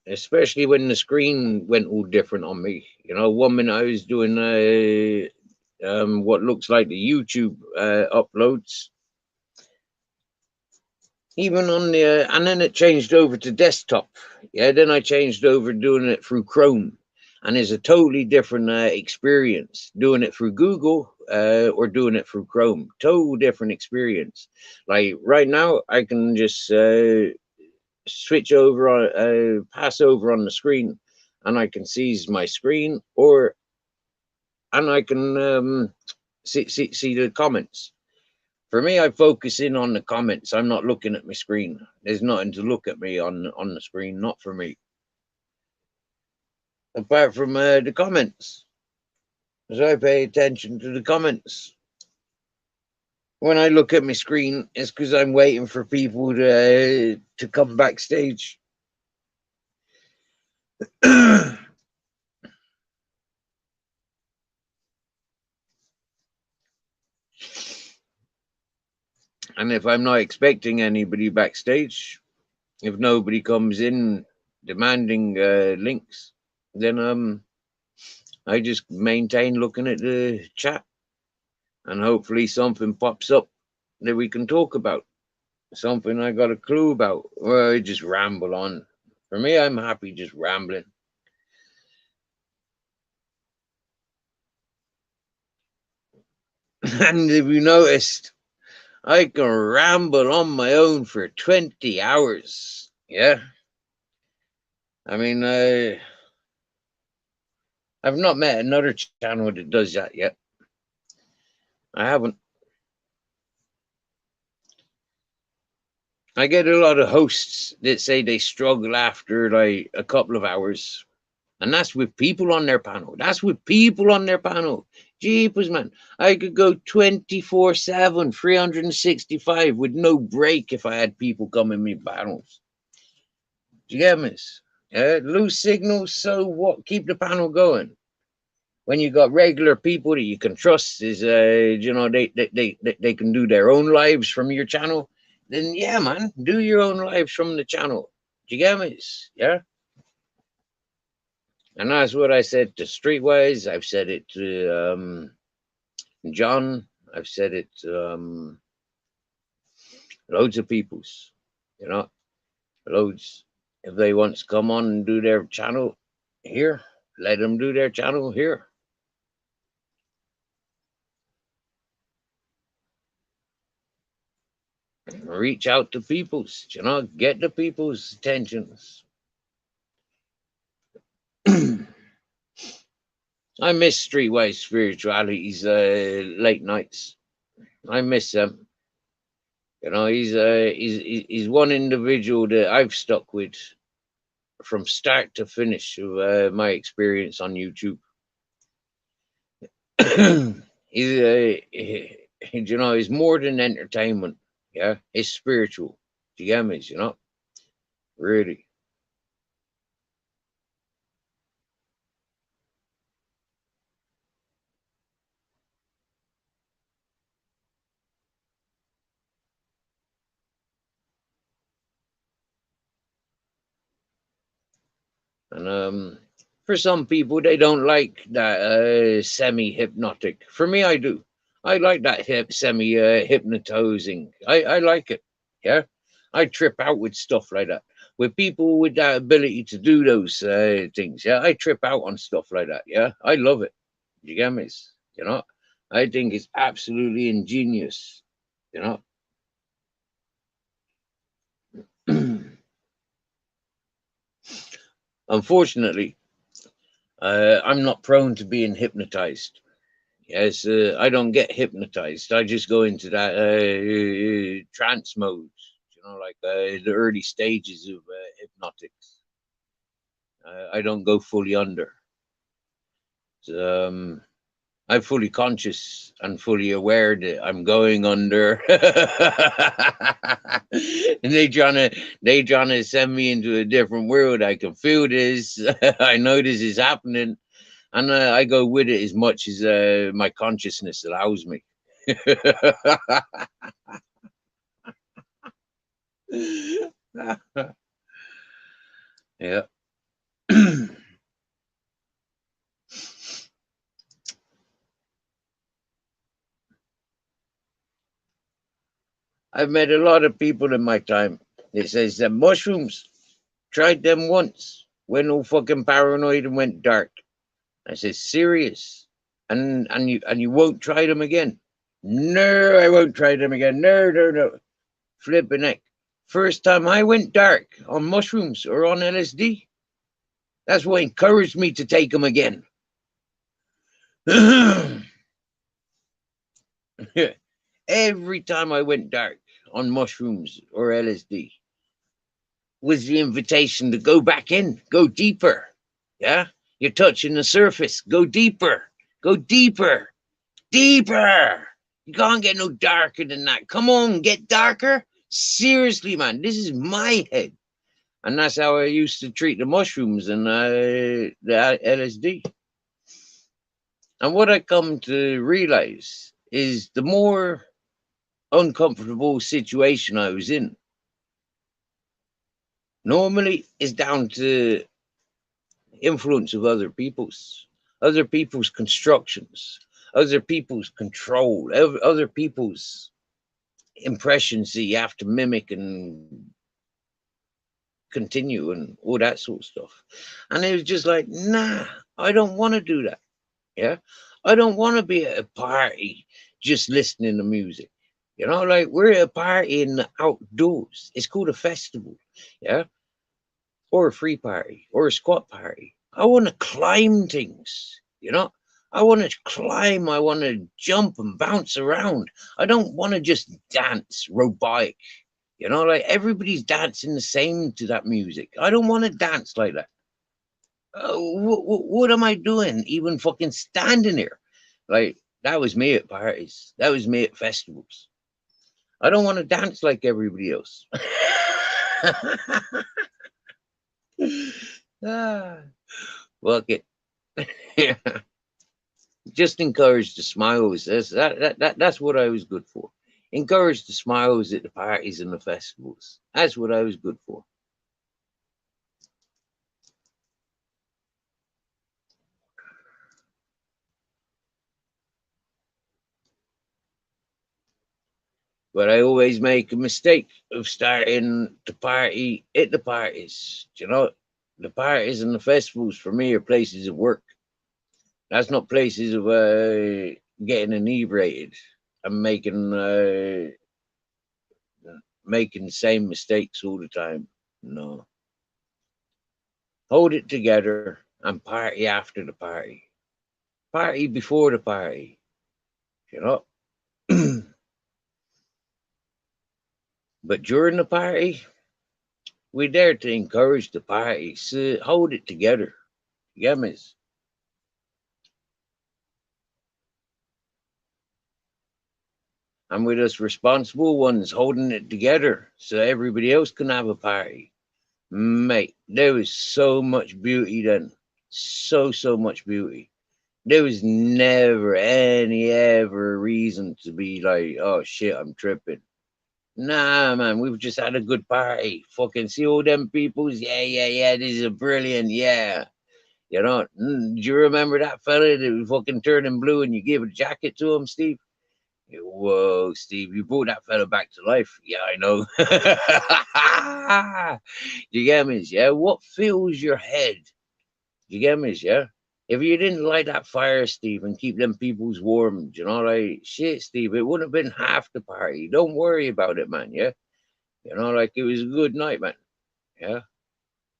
Especially when the screen went all different on me. 1 minute I was doing what looks like the YouTube uploads. Even on the, and then it changed over to desktop. Yeah, then I changed over doing it through Chrome. And it's a totally different experience doing it through Google or doing it through Chrome. Total different experience. Like right now, I can just switch over, pass over on the screen, and I can seize my screen, and I can see the comments. For me, I focus in on the comments. I'm not looking at my screen. There's nothing to look at me on the screen. Not for me. Apart from the comments. So I pay attention to the comments. When I look at my screen, it's because I'm waiting for people to come backstage. And if I'm not expecting anybody backstage, if nobody comes in demanding links, then I just maintain looking at the chat, and hopefully something pops up that we can talk about, something I got a clue about, or I just ramble on. For me, I'm happy just rambling. And if you noticed, I can ramble on my own for 20 hours. Yeah. I mean, I've not met another channel that does that yet. I haven't. I get a lot of hosts that say they struggle after like a couple of hours. And that's with people on their panel. That's with people on their panel. Jeepers, man. I could go 24/7, 365 with no break if I had people come in me panels. Do you get me? Lose signals, so what? Keep the panel going. When you got regular people that you can trust, is they can do their own lives from your channel, then yeah, man, do your own lives from the channel. Do you get me? Yeah. And that's what I said to Streetwise. I've said it to John. I've said it to loads of peoples, loads. If they want to come on and do their channel here, let them do their channel here. Reach out to peoples, get the people's attentions. I miss Streetwise Spirituality's late nights. I miss them. He's one individual that I've stuck with from start to finish of my experience on YouTube. He's more than entertainment. Yeah, it's spiritual. Do you get me? Really. And for some people, they don't like that semi-hypnotic. For me, I do. I like that semi-hypnotizing. I like it. Yeah, I trip out with stuff like that. With people with that ability to do those things, yeah, I trip out on stuff like that. Yeah, I love it. You get me? I think it's absolutely ingenious. Unfortunately, I'm not prone to being hypnotized. Yes, I don't get hypnotized. I just go into that trance mode, like the early stages of hypnotics. I don't go fully under. So, I'm fully conscious and fully aware that I'm going under. And they trying to send me into a different world. I can feel this. I know this is happening. And I go with it as much as my consciousness allows me. Yeah. I've met a lot of people in my time that says that mushrooms, tried them once, went all fucking paranoid and went dark. I said, serious? And you won't try them again? No, I won't try them again. No, no, no. Flipping heck. First time I went dark on mushrooms or on LSD, that's what encouraged me to take them again. Every time I went dark on mushrooms or LSD was the invitation to go back in, go deeper. Yeah? You're touching the surface. Go deeper. Go deeper. Deeper. You can't get no darker than that. Come on, get darker. Seriously, man, this is my head. And that's how I used to treat the mushrooms and the LSD. And what I come to realize is the more uncomfortable situation I was in, normally is down to influence of other people's constructions, other people's control, other people's impressions that you have to mimic and continue and all that sort of stuff. And it was just like, nah, I don't want to do that. Yeah. I don't want to be at a party just listening to music. You know, like we're at a party in the outdoors. It's called a festival. Yeah. Or a free party or a squat party. I want to climb things. You know, I want to climb. I want to jump and bounce around. I don't want to just dance robotic. You know, like everybody's dancing the same to that music. I don't want to dance like that. What am I doing? Even fucking standing here. Like, that was me at parties. That was me at festivals. I don't want to dance like everybody else. Fuck it. Just encourage the smiles. That's what I was good for. Encourage the smiles at the parties and the festivals. That's what I was good for. But I always make a mistake of starting the party at the parties. You know, the parties and the festivals for me are places of work. That's not places of getting inebriated and making the same mistakes all the time. No. Hold it together and party after the party. Party before the party. You know? But during the party, we're there to encourage the party. So hold it together. You get me? And we're just responsible ones holding it together so everybody else can have a party. Mate, there was so much beauty then. So much beauty. There was never any ever reason to be like, oh shit, I'm tripping. Nah, man, we've just had a good party. Fucking see all them peoples? Yeah, this is a brilliant, yeah. You know, do you remember that fella that was fucking turning blue and you gave a jacket to him, Steve? Whoa, Steve, you brought that fella back to life. Yeah, I know. You get me? Yeah, what fills your head? You get me? Yeah. If you didn't light that fire, Steve, and keep them peoples warm, you know, like shit, Steve, it wouldn't have been half the party. Don't worry about it, man. Yeah. You know, like it was a good night, man. Yeah.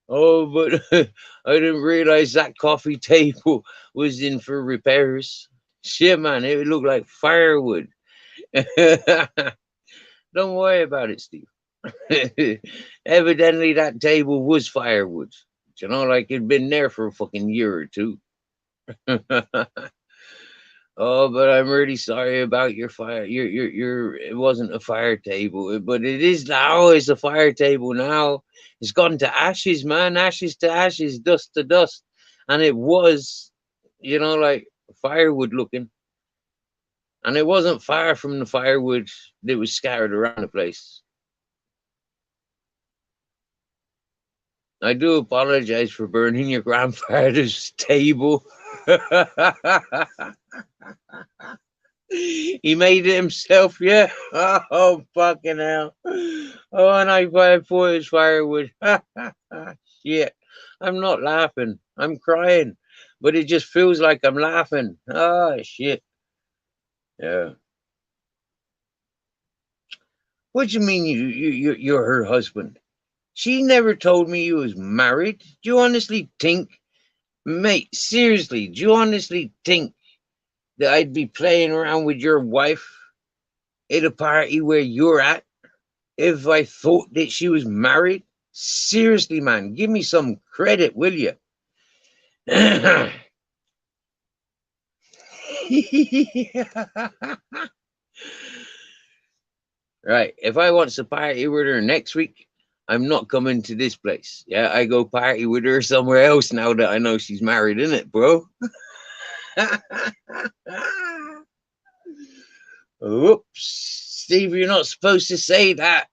Oh, but I didn't realize that coffee table was in for repairs. Shit, man, it looked like firewood. Don't worry about it, Steve. Evidently, that table was firewood. You know, like it'd been there for a fucking year or two. Oh, but I'm really sorry about your fire. Your. It wasn't a fire table, but it is now. It's a fire table now. It's gone to ashes, man. Ashes to ashes, dust to dust, and it was, you know, like firewood looking, and it wasn't far from the firewood that was scattered around the place. I do apologize for burning your grandfather's table. He made it himself, yeah. Oh, fucking hell. Oh, and I thought it was firewood. Shit. I'm not laughing. I'm crying. but it just feels like I'm laughing. Oh, shit. Yeah. What do you mean you're her husband? She never told me you was married. Do you honestly think, mate, seriously, do you honestly think that I'd be playing around with your wife at a party where you're at if I thought that she was married? Seriously, man, give me some credit, will you? Right. If I want to party with her next week, I'm not coming to this place. Yeah, I go party with her somewhere else now that I know she's married, innit, bro? Oops. Steve, you're not supposed to say that.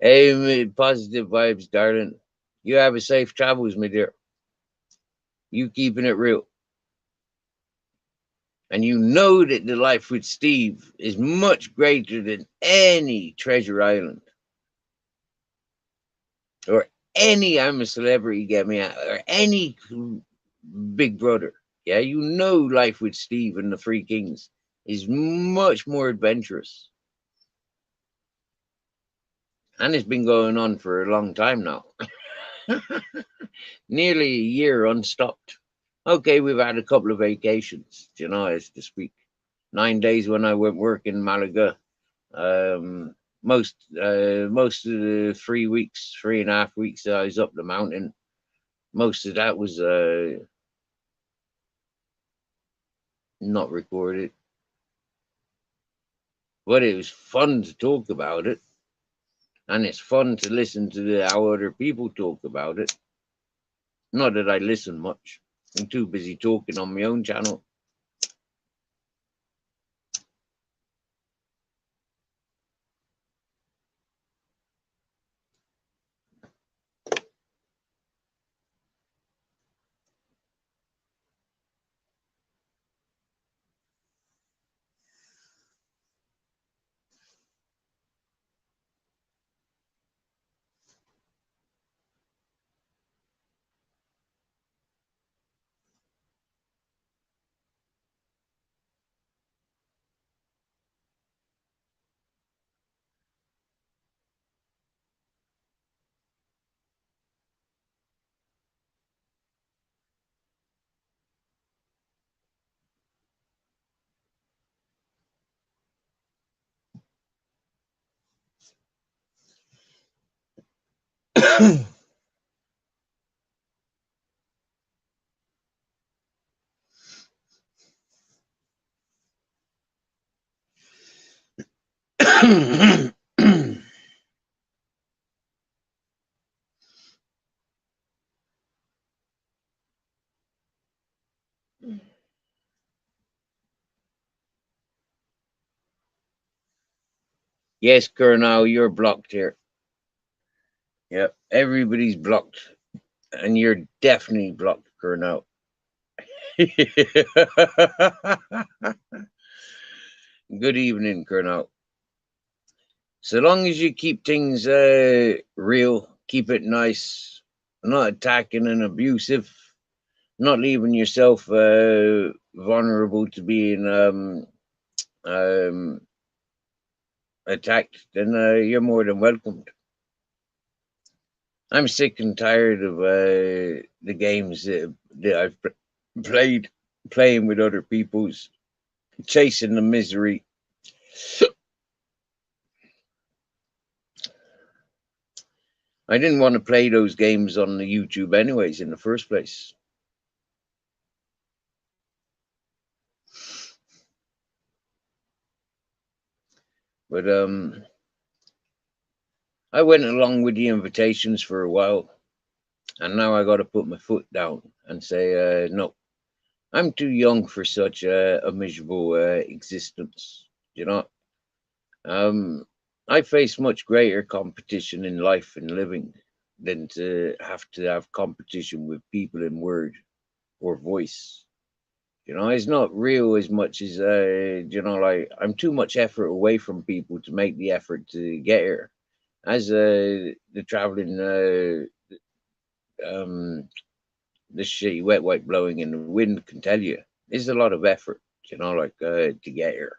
Hey, positive vibes, darling. You have a safe travels, my dear. You keeping it real. And you know that the life with Steve is much greater than any Treasure Island or any I'm a Celebrity, get me out, or any Big Brother. Yeah, you know life with Steve and the Three Kings is much more adventurous. And it's been going on for a long time now. Nearly a year unstopped. Okay, we've had a couple of vacations, you know, as to speak. 9 days when I went work in Malaga. Most of the 3 weeks, 3.5 weeks that I was up the mountain, most of that was not recorded. But it was fun to talk about it. And it's fun to listen to how other people talk about it. Not that I listen much. I'm too busy talking on my own channel. Yes, Colonel, you're blocked here. Yep, everybody's blocked. And you're definitely blocked, Colonel. Good evening, Colonel. So long as you keep things real, keep it nice, not attacking and abusive, not leaving yourself vulnerable to being attacked, then you're more than welcomed. I'm sick and tired of the games that I've playing with other people's, chasing the misery. I didn't want to play those games on the YouTube anyways in the first place. But I went along with the invitations for a while, and now I got to put my foot down and say, no, I'm too young for such a miserable existence. You know, I face much greater competition in life and living than to have competition with people in word or voice. You know, it's not real as much as you know, like I'm too much effort away from people to make the effort to get here. As the traveling this shitty wet wipe blowing in the wind can tell you. It's a lot of effort, like to get here.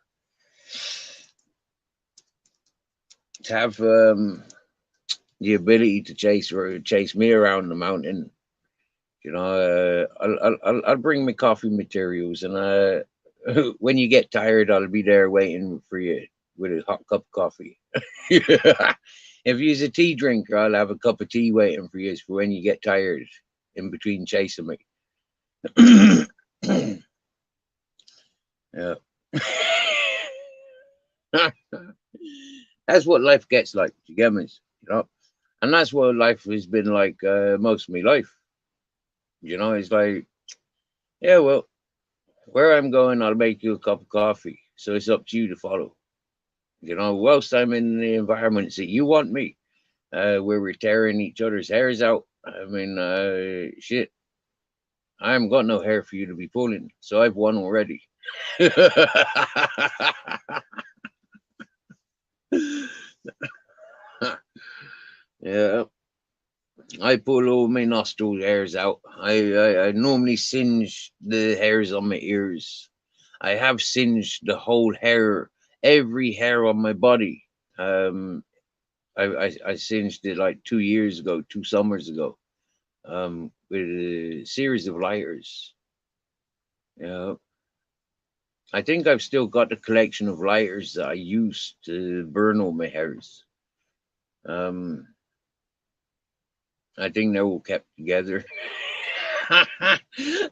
To have the ability to chase me around the mountain, I'll bring my coffee materials, and when you get tired, I'll be there waiting for you with a hot cup of coffee. If you're a tea drinker, I'll have a cup of tea waiting for you for when you get tired in between chasing me. Yeah. That's what life gets like, you get me? And that's what life has been like most of my life. It's like, yeah, well, where I'm going, I'll make you a cup of coffee. So it's up to you to follow. Whilst I'm in the environments that you want me, where we're tearing each other's hairs out. I mean, shit. I haven't got no hair for you to be pulling, so I've won already. Yeah, I pull all my nostril hairs out. I normally singe the hairs on my ears. I have singed the whole hair, every hair on my body. I singed it like 2 years ago, 2 summers ago, with a series of lighters. Yeah, I think I've still got the collection of lighters that I used to burn all my hairs. I think they're all kept together.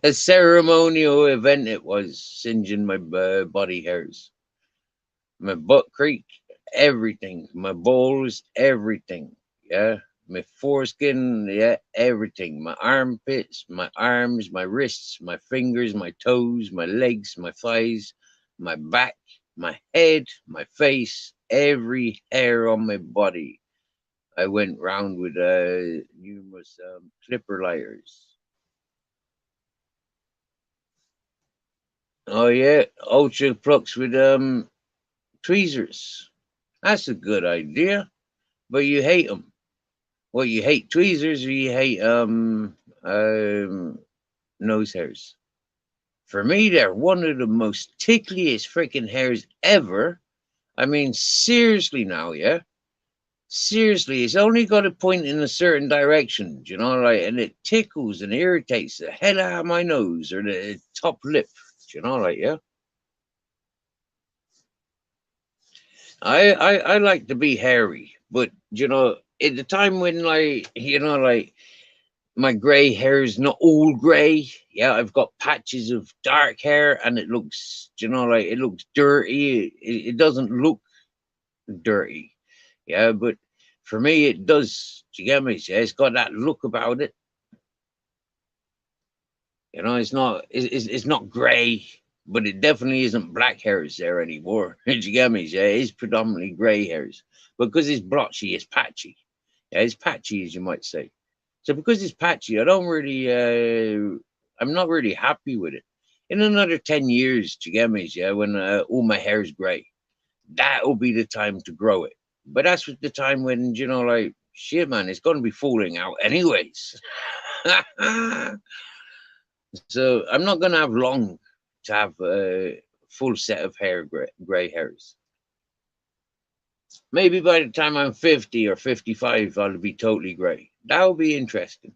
A ceremonial event it was, singeing my body hairs, my butt creek, everything, my balls, everything. Yeah, my foreskin, yeah, everything. My armpits, my arms, my wrists, my fingers, my toes, my legs, my thighs, my back, my head, my face, every hair on my body. I went round with numerous clipper lighters. Oh yeah, ultra plucks with tweezers. That's a good idea, but you hate them. Well, you hate tweezers or you hate nose hairs. For me, they're one of the most tickliest freaking hairs ever. I mean, seriously now, yeah. Seriously, it's only got to point in a certain direction, like, and it tickles and irritates the hell out of my nose or the top lip, like, yeah. I like to be hairy, but at the time when like my gray hair is not all gray. Yeah, I've got patches of dark hair, and it looks, like it looks dirty. It doesn't look dirty. Yeah, but for me, it does. Do you get me? Yeah, it's got that look about it. It's not gray, but it definitely isn't black hairs there anymore. Do you get me? Yeah, it's predominantly gray hairs because it's blotchy, it's patchy. Yeah, it's patchy, as you might say. So because it's patchy, I'm not really happy with it. In another 10 years, do you get me? Yeah, when all my hair is gray, that will be the time to grow it. But that's the time when, like, shit, man, it's going to be falling out anyways. So I'm not going to have long to have a full set of gray hairs. Maybe by the time I'm 50 or 55, I'll be totally gray. That will be interesting.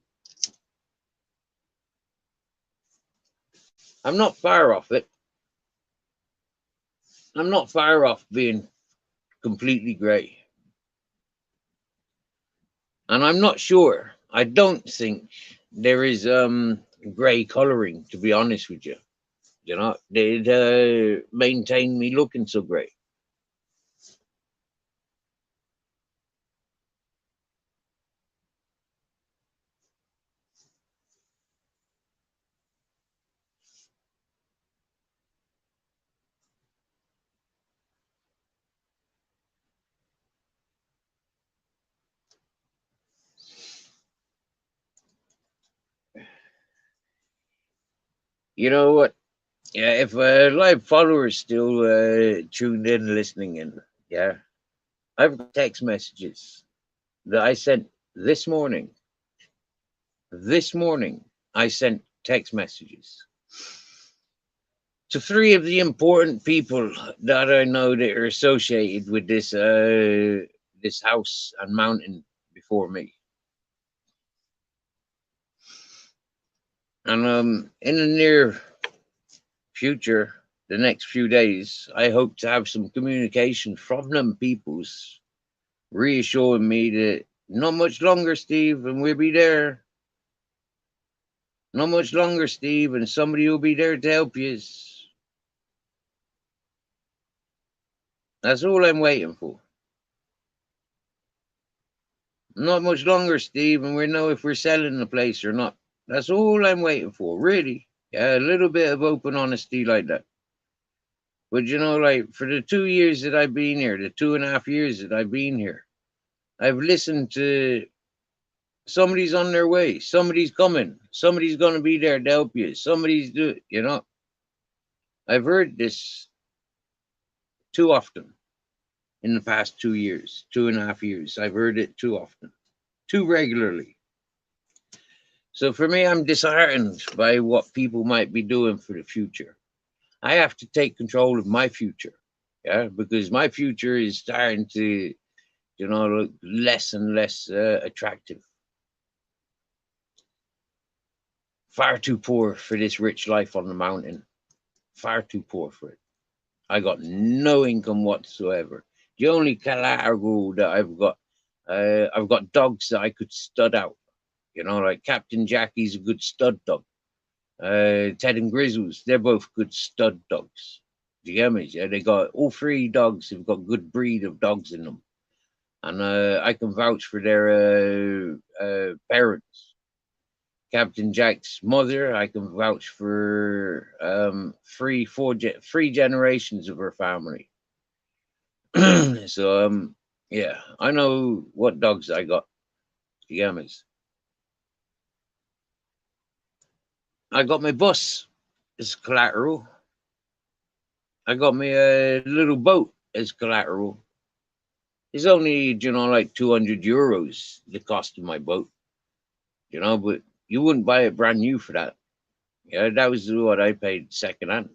I'm not far off it. I'm not far off being completely gray. And I'm not sure. I don't think there is gray coloring, to be honest with you. They'd maintain me looking so gray. You know what? Yeah, if live followers still tuned in, listening in, yeah, I've got text messages that I sent this morning This morning, I sent text messages to 3 of the important people that I know that are associated with this house and mountain before me. And in the near future, the next few days, I hope to have some communication from them peoples reassuring me that not much longer, Steve, and we'll be there. Not much longer, Steve, and somebody will be there to help you. That's all I'm waiting for. Not much longer, Steve, and we know if we're selling the place or not. That's all I'm waiting for, really. Yeah, a little bit of open honesty like that. But you know, like for the 2 years that I've been here, the 2.5 years that I've been here, I've listened to somebody's on their way, somebody's coming, somebody's going to be there to help you, somebody's doing, you know. I've heard this too often in the past 2 years, 2.5 years. I've heard it too often, too regularly. So for me, I'm disheartened by what people might be doing for the future. I have to take control of my future, yeah, because my future is starting to, you know, look less and less attractive. Far too poor for this rich life on the mountain. Far too poor for it. I got no income whatsoever. The only collateral that I've got dogs that I could stud out. You know, like Captain Jackie's a good stud dog. Ted and Grizzles, they're both good stud dogs. Do you get me? Yeah, they got all 3 dogs have got good breed of dogs in them. And I can vouch for their parents. Captain Jack's mother, I can vouch for 3 generations of her family. So yeah, I know what dogs I got. Yamas. I got my bus as collateral. I got me a little boat as collateral. It's only, you know, like €200 the cost of my boat. You know, but you wouldn't buy it brand new for that. Yeah, that was what I paid secondhand.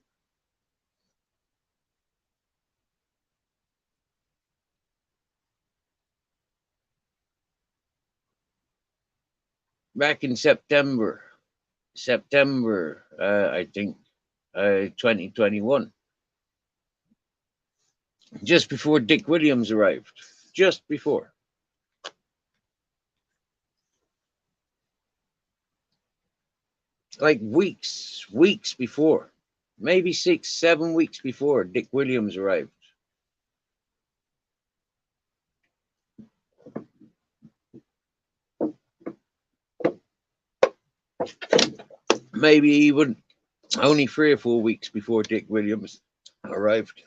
Back in September, I think, 2021, just before Dick Williams arrived, just before. Like weeks before, maybe 6, 7 weeks before Dick Williams arrived. Maybe even only 3 or 4 weeks before Dick Williams arrived.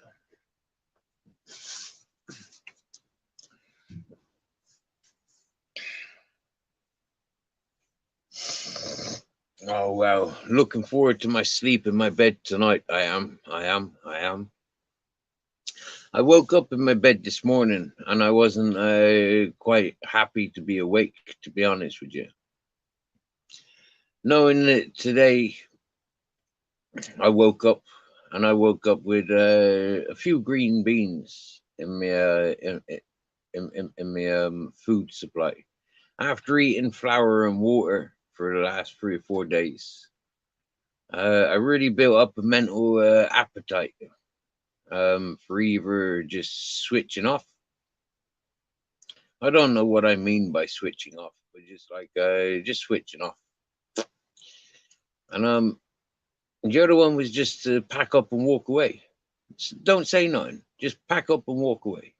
Oh wow, looking forward to my sleep in my bed tonight. I am. I woke up in my bed this morning and I wasn't quite happy to be awake, to be honest with you. Knowing that today I woke up with a few green beans in my food supply after eating flour and water for the last 3 or 4 days. I really built up a mental appetite for either just switching off. I don't know what I mean by switching off, but just like just switching off. And the other one was just to pack up and walk away. Don't say nothing. Just pack up and walk away.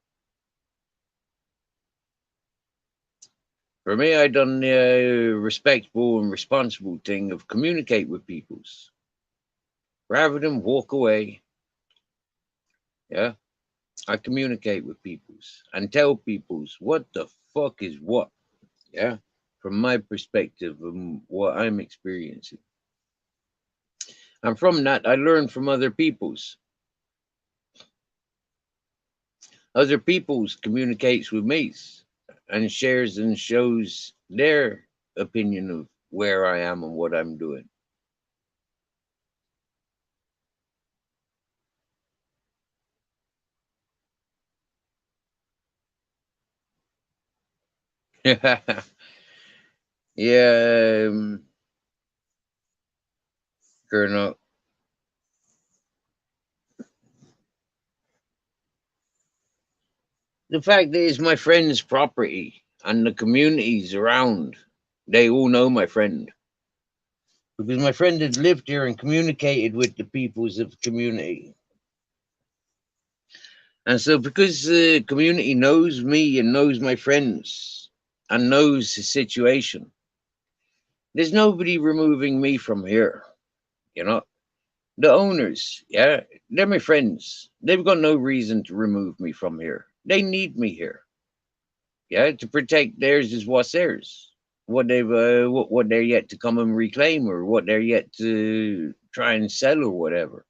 For me, I done the respectable and responsible thing of communicate with peoples rather than walk away. Yeah, I communicate with peoples and tell peoples what the fuck is what. Yeah, from my perspective and what I'm experiencing. And from that, I learn from other peoples. Other peoples communicates with me and shares and shows their opinion of where I am and what I'm doing. Yeah, Colonel. The fact is, my friend's property and the communities around, they all know my friend. Because my friend had lived here and communicated with the peoples of the community. And so, because the community knows me and knows my friends and knows the situation, there's nobody removing me from here. You know, the owners, yeah, they're my friends. They've got no reason to remove me from here. They need me here, yeah, to protect theirs is what's theirs. What they've, what they're yet to come and reclaim, or what they're yet to try and sell, or whatever,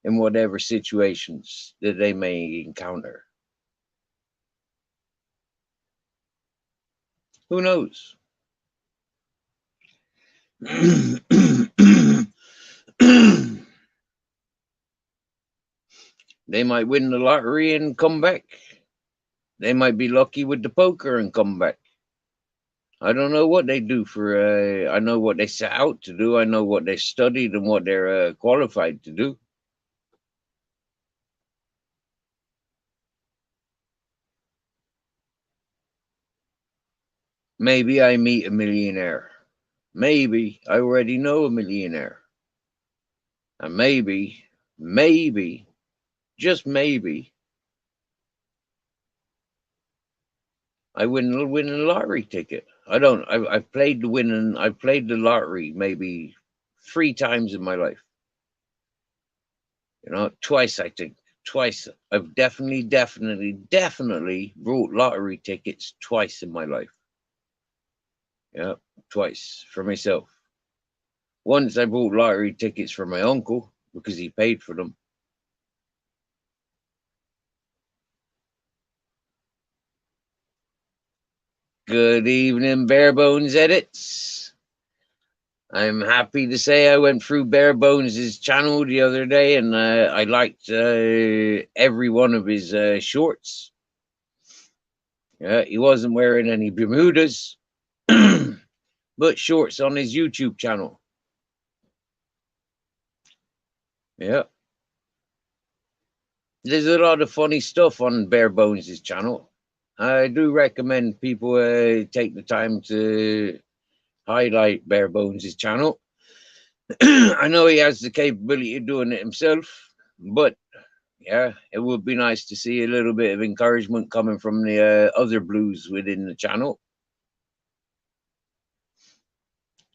in whatever situations that they may encounter. Who knows? They might win the lottery and come back. They might be lucky with the poker and come back. I don't know what they do for. I know what they set out to do. I know what they studied and what they're qualified to do. Maybe I meet a millionaire. Maybe I already know a millionaire. And maybe, just maybe, I win a lottery ticket. I don't. I've played the winning. I've played the lottery maybe 3 times in my life. You know, twice I think. Twice. I've definitely brought lottery tickets twice in my life. Yeah, twice for myself. Once I bought lottery tickets for my uncle because he paid for them. Good evening, Barebones Edits. I'm happy to say I went through Barebones' channel the other day, and I liked every one of his shorts. He wasn't wearing any Bermudas, but shorts on his YouTube channel. Yeah. There's a lot of funny stuff on Barebones' channel. I do recommend people take the time to highlight Barebones' channel. I know he has the capability of doing it himself, but yeah, it would be nice to see a little bit of encouragement coming from the other blues within the channel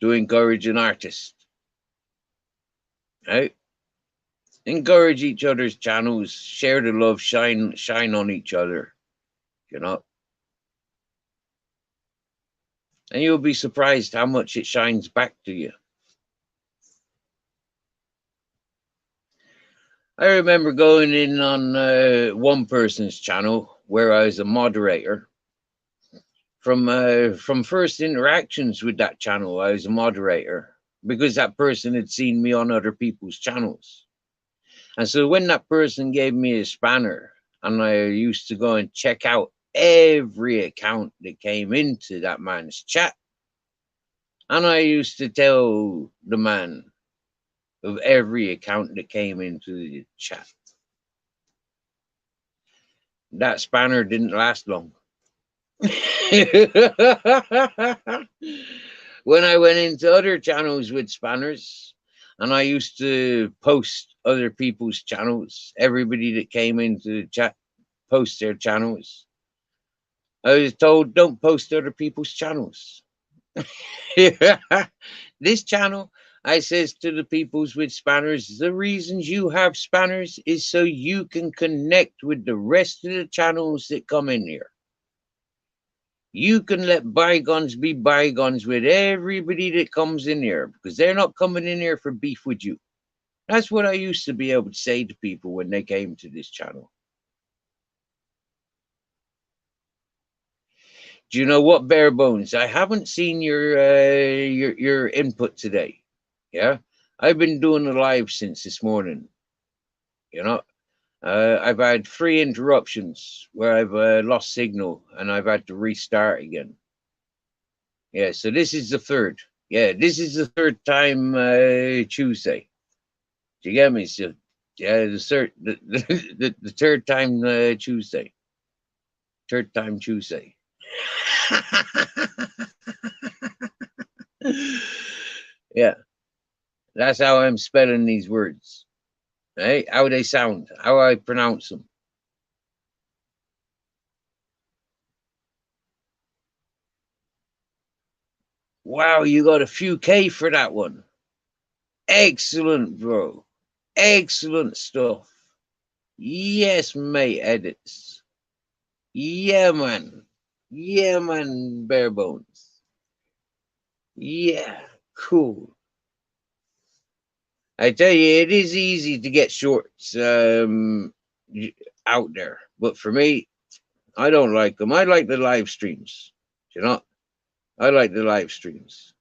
to encourage an artist. Right? Encourage each other's channels, share the love, shine on each other, you know. And you'll be surprised how much it shines back to you. I remember going in on one person's channel where I was a moderator. From first interactions with that channel, I was a moderator because that person had seen me on other people's channels. And so when that person gave me a spanner, and I used to go and check out every account that came into that man's chat, and I used to tell the man of every account that came into the chat. That spanner didn't last long. When I went into other channels with spanners, and I used to post other people's channels, everybody that came into the chat post their channels. I was told, don't post other people's channels. This channel, I says to the peoples with spanners, the reasons you have spanners is so you can connect with the rest of the channels that come in here. You can let bygones be bygones with everybody that comes in here, because they're not coming in here for beef with you. That's what I used to be able to say to people when they came to this channel. Do you know what, Bare Bones? I haven't seen your input today. Yeah, I've been doing a live since this morning. You know, I've had 3 interruptions where I've lost signal and I've had to restart again. Yeah, so this is the third. Yeah, this is the third time Tuesday. Do you get me? So, yeah, the third time Tuesday. Third time Tuesday. Yeah, that's how I'm spelling these words. Right? How they sound, how I pronounce them. Wow, you got a few K for that one. Excellent, bro. Excellent stuff. Yes, mate, edits. Yeah, man. Yeah, man, bare bones. Yeah, cool. I tell you, it is easy to get shorts out there. But for me, I don't like them. I like the live streams. You know, I like the live streams.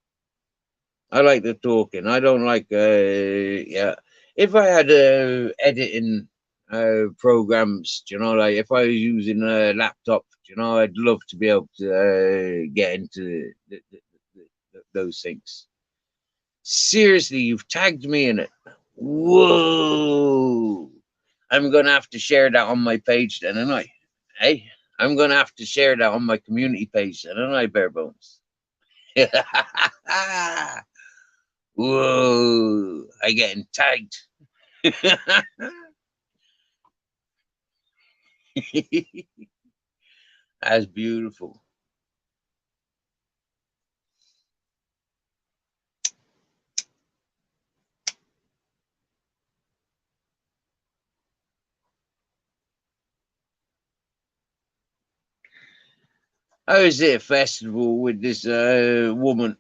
I like the talking. I don't like, yeah. If I had editing programs, you know, like if I was using a laptop, you know, I'd love to be able to get into those things. Seriously, you've tagged me in it. Whoa. I'm going to have to share that on my page then, and I, hey, I'm going to have to share that on my community page then, and I, bare bones. Whoa, I getting tagged. That's beautiful. I was at a festival with this woman.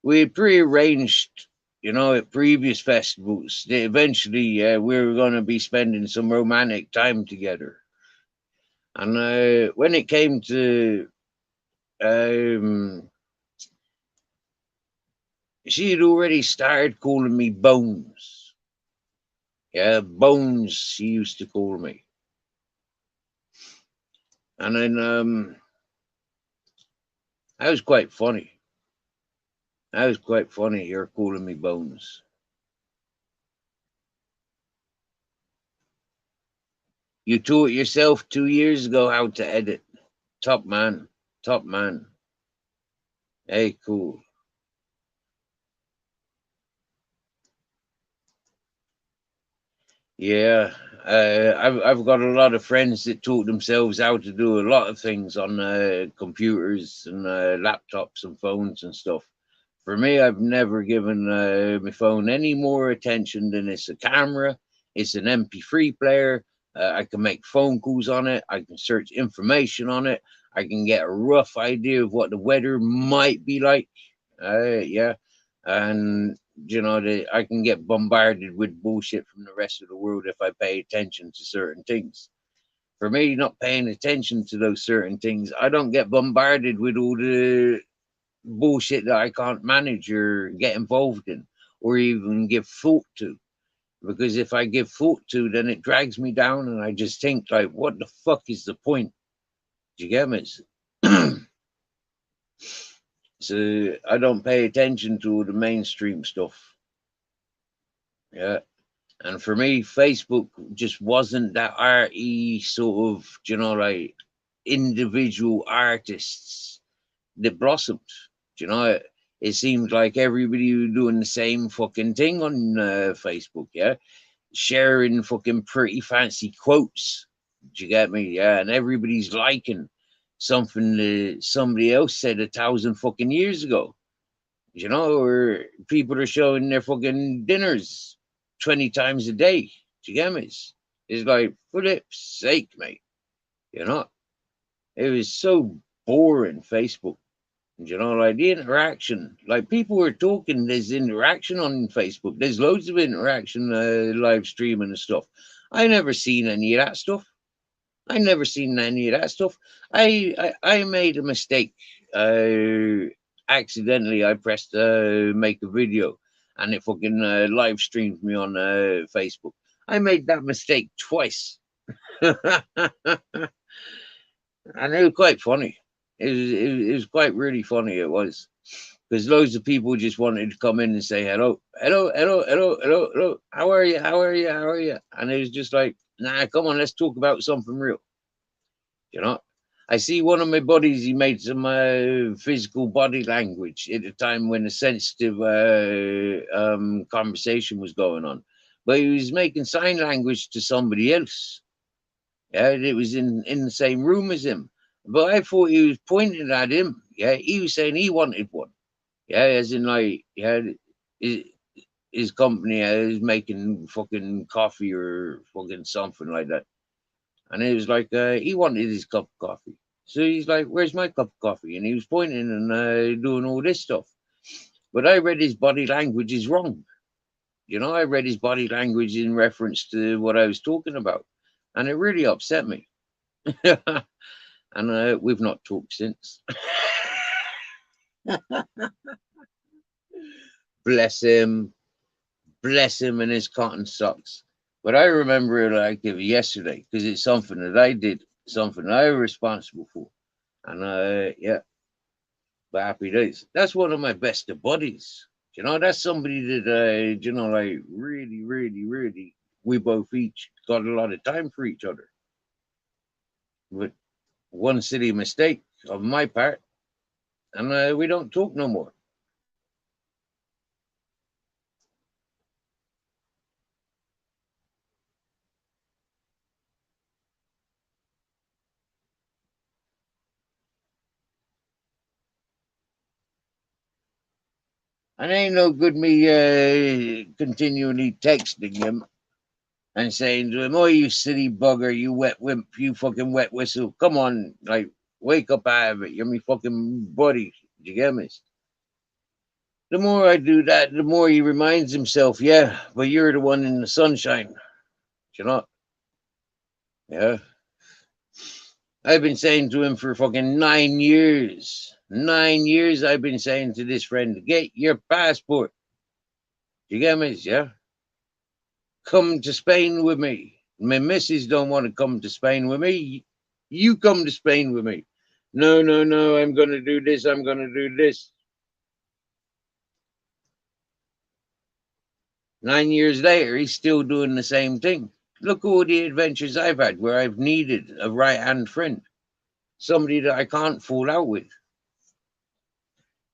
We had prearranged, you know, at previous festivals that eventually we were going to be spending some romantic time together. And when it came to, um, she had already started calling me Bones. Yeah, Bones, she used to call me. And then that was quite funny. That was quite funny, you're calling me Bones. You taught yourself 2 years ago how to edit. Top man. Top man. Hey, cool. Yeah, I've got a lot of friends that taught themselves how to do a lot of things on computers and laptops and phones and stuff. For me, I've never given my phone any more attention than it's a camera. It's an MP3 player. I can make phone calls on it. I can search information on it. I can get a rough idea of what the weather might be like. Yeah, and you know, I can get bombarded with bullshit from the rest of the world if I pay attention to certain things. For me, not paying attention to those certain things, I don't get bombarded with all the bullshit that I can't manage or get involved in or even give thought to. Because if I give thought to, then it drags me down and I just think, like, what the fuck is the point? Do you get me? So I don't pay attention to all the mainstream stuff. Yeah. And for me, Facebook just wasn't that arty sort of, you know, like individual artists that blossomed. You know, it seemed like everybody was doing the same fucking thing on Facebook, yeah? Sharing fucking pretty fancy quotes. Do you get me? Yeah, and everybody's liking something that somebody else said 1,000 fucking years ago. You know, or people are showing their fucking dinners 20 times a day. Do you get me? It's like, for flip's sake, mate. You know, it was so boring, Facebook. You know, like the interaction, like people were talking, there's interaction on Facebook. There's loads of interaction, live streaming and stuff. I never seen any of that stuff. I never seen any of that stuff. I made a mistake. Accidentally, I pressed make a video, and it fucking live streamed me on Facebook. I made that mistake twice, and it was quite funny. It was quite really funny. It was because loads of people just wanted to come in and say hello, hello, hello, hello, hello, hello. How are you? How are you? How are you? And it was just like, nah, come on, let's talk about something real. You know, I see one of my buddies. He made some physical body language at a time when a sensitive conversation was going on, but he was making sign language to somebody else. Yeah, it was in the same room as him, but I thought he was pointing at him. Yeah, he was saying he wanted one. Yeah, as in like, yeah, his, his company is making fucking coffee or fucking something like that. And it was like he wanted his cup of coffee. So he's like, "Where's my cup of coffee?" And he was pointing and doing all this stuff. But I read his body language is wrong. You know, I read his body language in reference to what I was talking about, and it really upset me. And we've not talked since. Bless him and his cotton socks. But I remember it like it was yesterday because it's something that I did, something I was responsible for. And yeah, but happy days. That's one of my best of buddies. You know, that's somebody that you know, like really, really, really, we both each got a lot of time for each other. But one silly mistake of my part, and we don't talk no more. And ain't no good me continually texting him and saying to him, "Oh, you silly bugger, you wet wimp, you fucking wet whistle. Come on, like, wake up out of it. You're me fucking buddy." You get me? The more I do that, the more he reminds himself, yeah, but you're the one in the sunshine. You know? Yeah. I've been saying to him for fucking 9 years. 9 years I've been saying to this friend, get your passport. You get me? Yeah. Come to Spain with me. My missus don't want to come to Spain with me. You come to Spain with me. No, no, no, I'm going to do this. I'm going to do this. 9 years later, he's still doing the same thing. Look at all the adventures I've had where I've needed a right hand friend, somebody that I can't fall out with,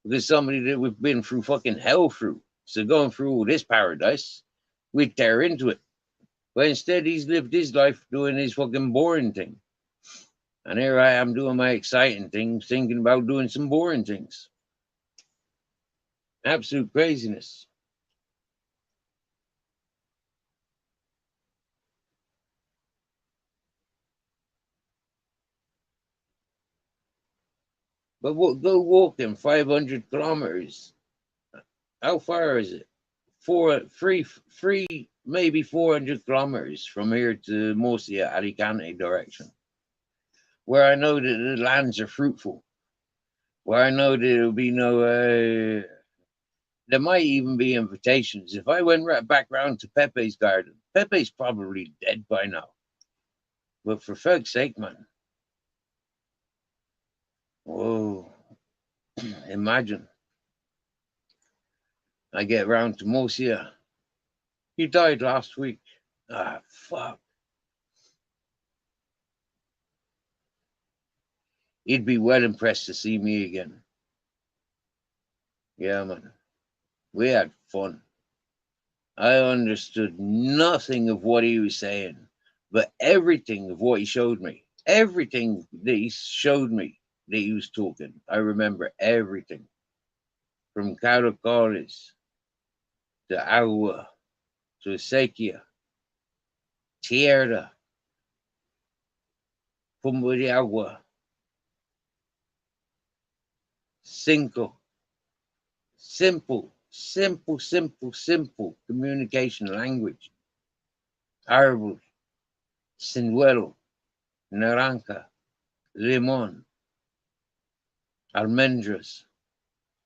because somebody that we've been through fucking hell through. So going through all this paradise, we tear into it. But instead, he's lived his life doing his fucking boring thing. And here I am doing my exciting things, thinking about doing some boring things. Absolute craziness. But we'll go walking 500 kilometers. How far is it? Three, maybe 400 kilometers from here to Murcia, Alicante direction, where I know that the lands are fruitful, where I know there'll be no, there might even be invitations. If I went right back round to Pepe's garden, Pepe's probably dead by now. But for fuck's sake, man. Whoa. Imagine I get round to Murcia. He died last week. Ah, fuck. He'd be well impressed to see me again. Yeah, man. We had fun. I understood nothing of what he was saying, but everything of what he showed me, everything that he showed me that he was talking, I remember everything. From caracoles to agua to sequia, tierra, pombo de agua, cinco. Simple communication language. Arbol, sinuelo, naranja, limon, almendras.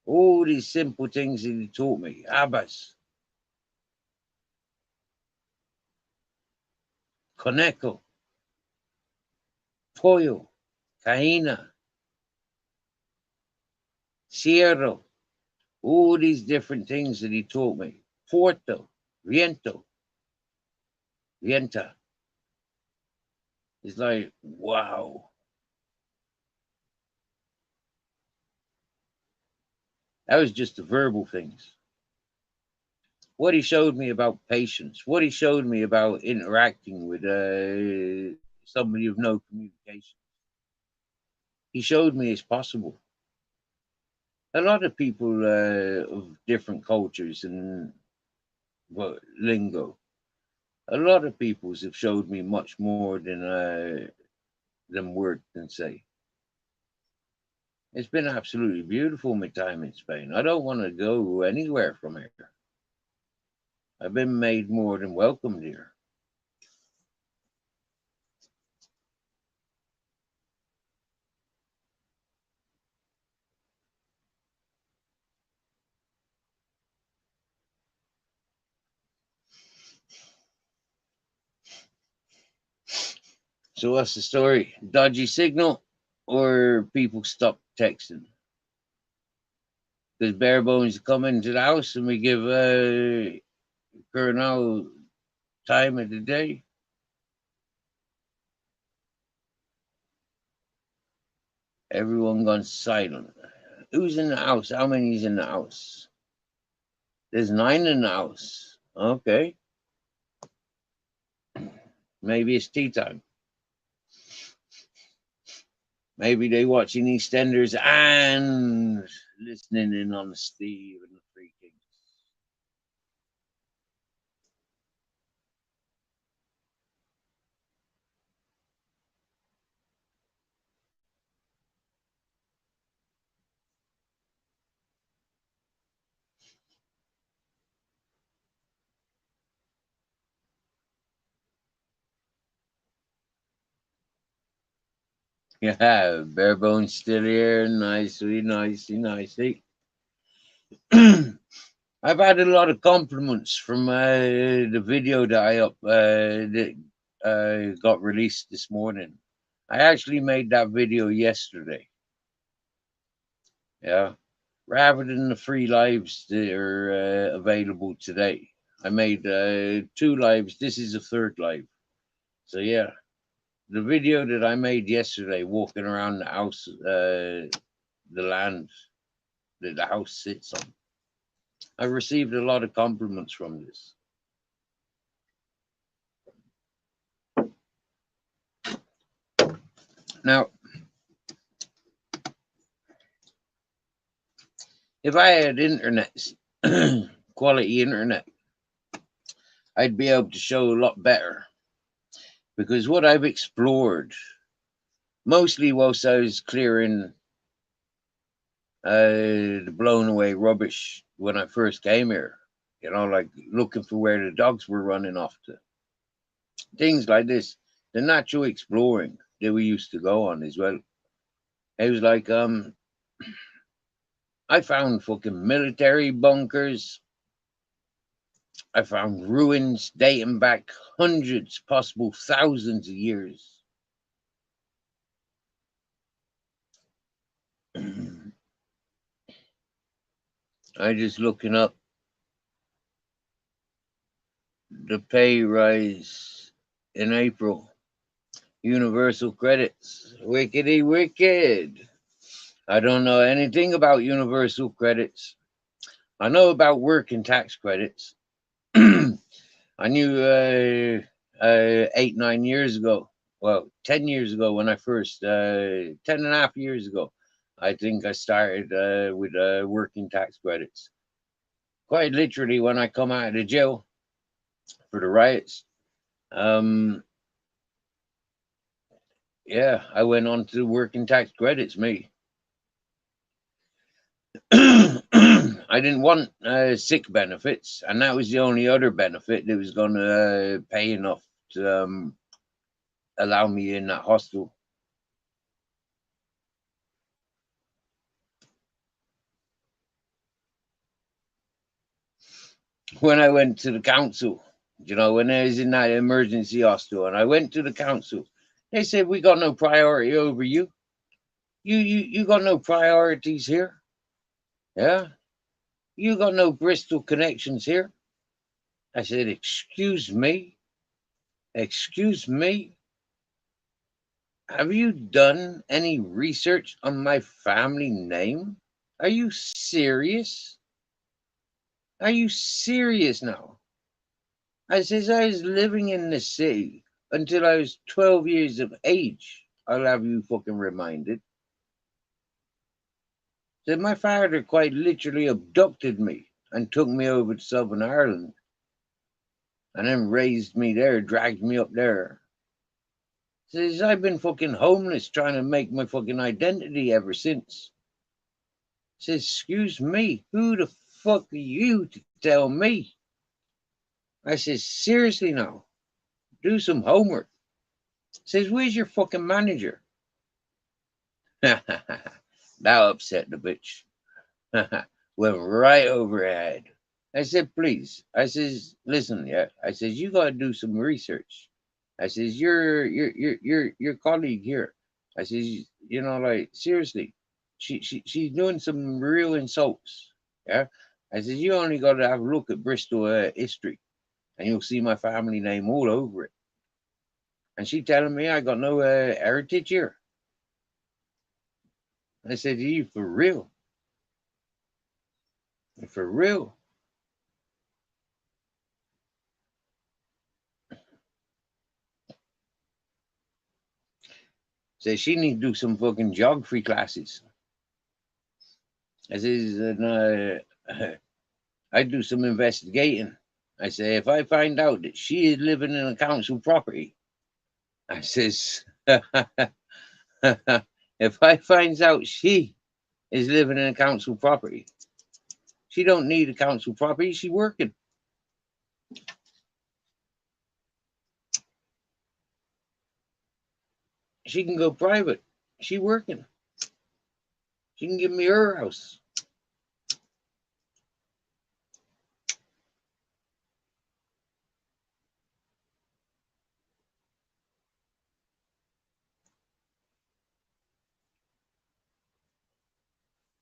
All these simple things that he taught me. Habas, conejo, pollo, cajina, cierro. All these different things that he taught me. Puerto, viento, vienta. It's like, wow. That was just the verbal things. What he showed me about patience, what he showed me about interacting with somebody of no communication. He showed me it's possible. A lot of people of different cultures and lingo, a lot of peoples have showed me much more than word can say. It's been absolutely beautiful my time in Spain. I don't want to go anywhere from here. I've been made more than welcome here. So what's the story? Dodgy signal or people stop texting? Because bare bones come into the house and we give Colonel time of the day. Everyone gone silent. Who's in the house? How many's in the house? There's 9 in the house. Okay. Maybe it's tea time. Maybe they watching EastEnders and listening in on Steve and the Three Kings. Yeah, bare bones still here. Nicely, nicely, nicely. I've had a lot of compliments from the video that that got released this morning. I actually made that video yesterday. Yeah, rather than the 3 lives that are available today. I made 2 lives. This is a 3rd live. So yeah, the video that I made yesterday, walking around the house, the land that the house sits on. I've received a lot of compliments from this. Now, if I had internet, quality internet, I'd be able to show a lot better. Because what I've explored, mostly whilst I was clearing the blown away rubbish when I first came here, you know, like looking for where the dogs were running off to. Things like this, the natural exploring that we used to go on as well. It was like, I found fucking military bunkers. I found ruins dating back hundreds, possible thousands of years. I just looking up the pay rise in April. Universal credits. Wickety wicked. I don't know anything about universal credits. I know about working tax credits. I knew 8, 9 years ago. Well, 10 years ago when I first, 10 and a half years ago, I think I started with working tax credits. Quite literally, when I come out of the jail for the riots, yeah, I went on to working tax credits, me. I didn't want sick benefits, and that was the only other benefit that was going to pay enough to allow me in that hostel. When I went to the council, when I was in that emergency hostel, and I went to the council, they said, we got no priority over you. You got no priorities here. Yeah. You got no Bristol connections here. I said, excuse me? Excuse me? Have you done any research on my family name? Are you serious? Are you serious now? I says, I was living in the city until I was 12 years of age. I'll have you fucking reminded. Said my father quite literally abducted me and took me over to Southern Ireland and then raised me there, dragged me up there. Says I've been fucking homeless trying to make my fucking identity ever since. Says, excuse me, who the fuck are you to tell me? I says, seriously now, do some homework. Says, where's your fucking manager? That upset the bitch. Went right over her head. I said, please. I says, listen, yeah. I says, you gotta do some research. I says, your colleague here. I says, like seriously, she's doing some real insults. Yeah. I says, you only gotta have a look at Bristol history, and you'll see my family name all over it. And she telling me I got no heritage here. I said, are you for real? For real? Says she need to do some fucking geography classes. I says, I do some investigating. I say, if I find out that she is living in a council property, I says, if I finds out she is living in a council property, she don't need a council property. She working. She can go private. She working. She can give me her house.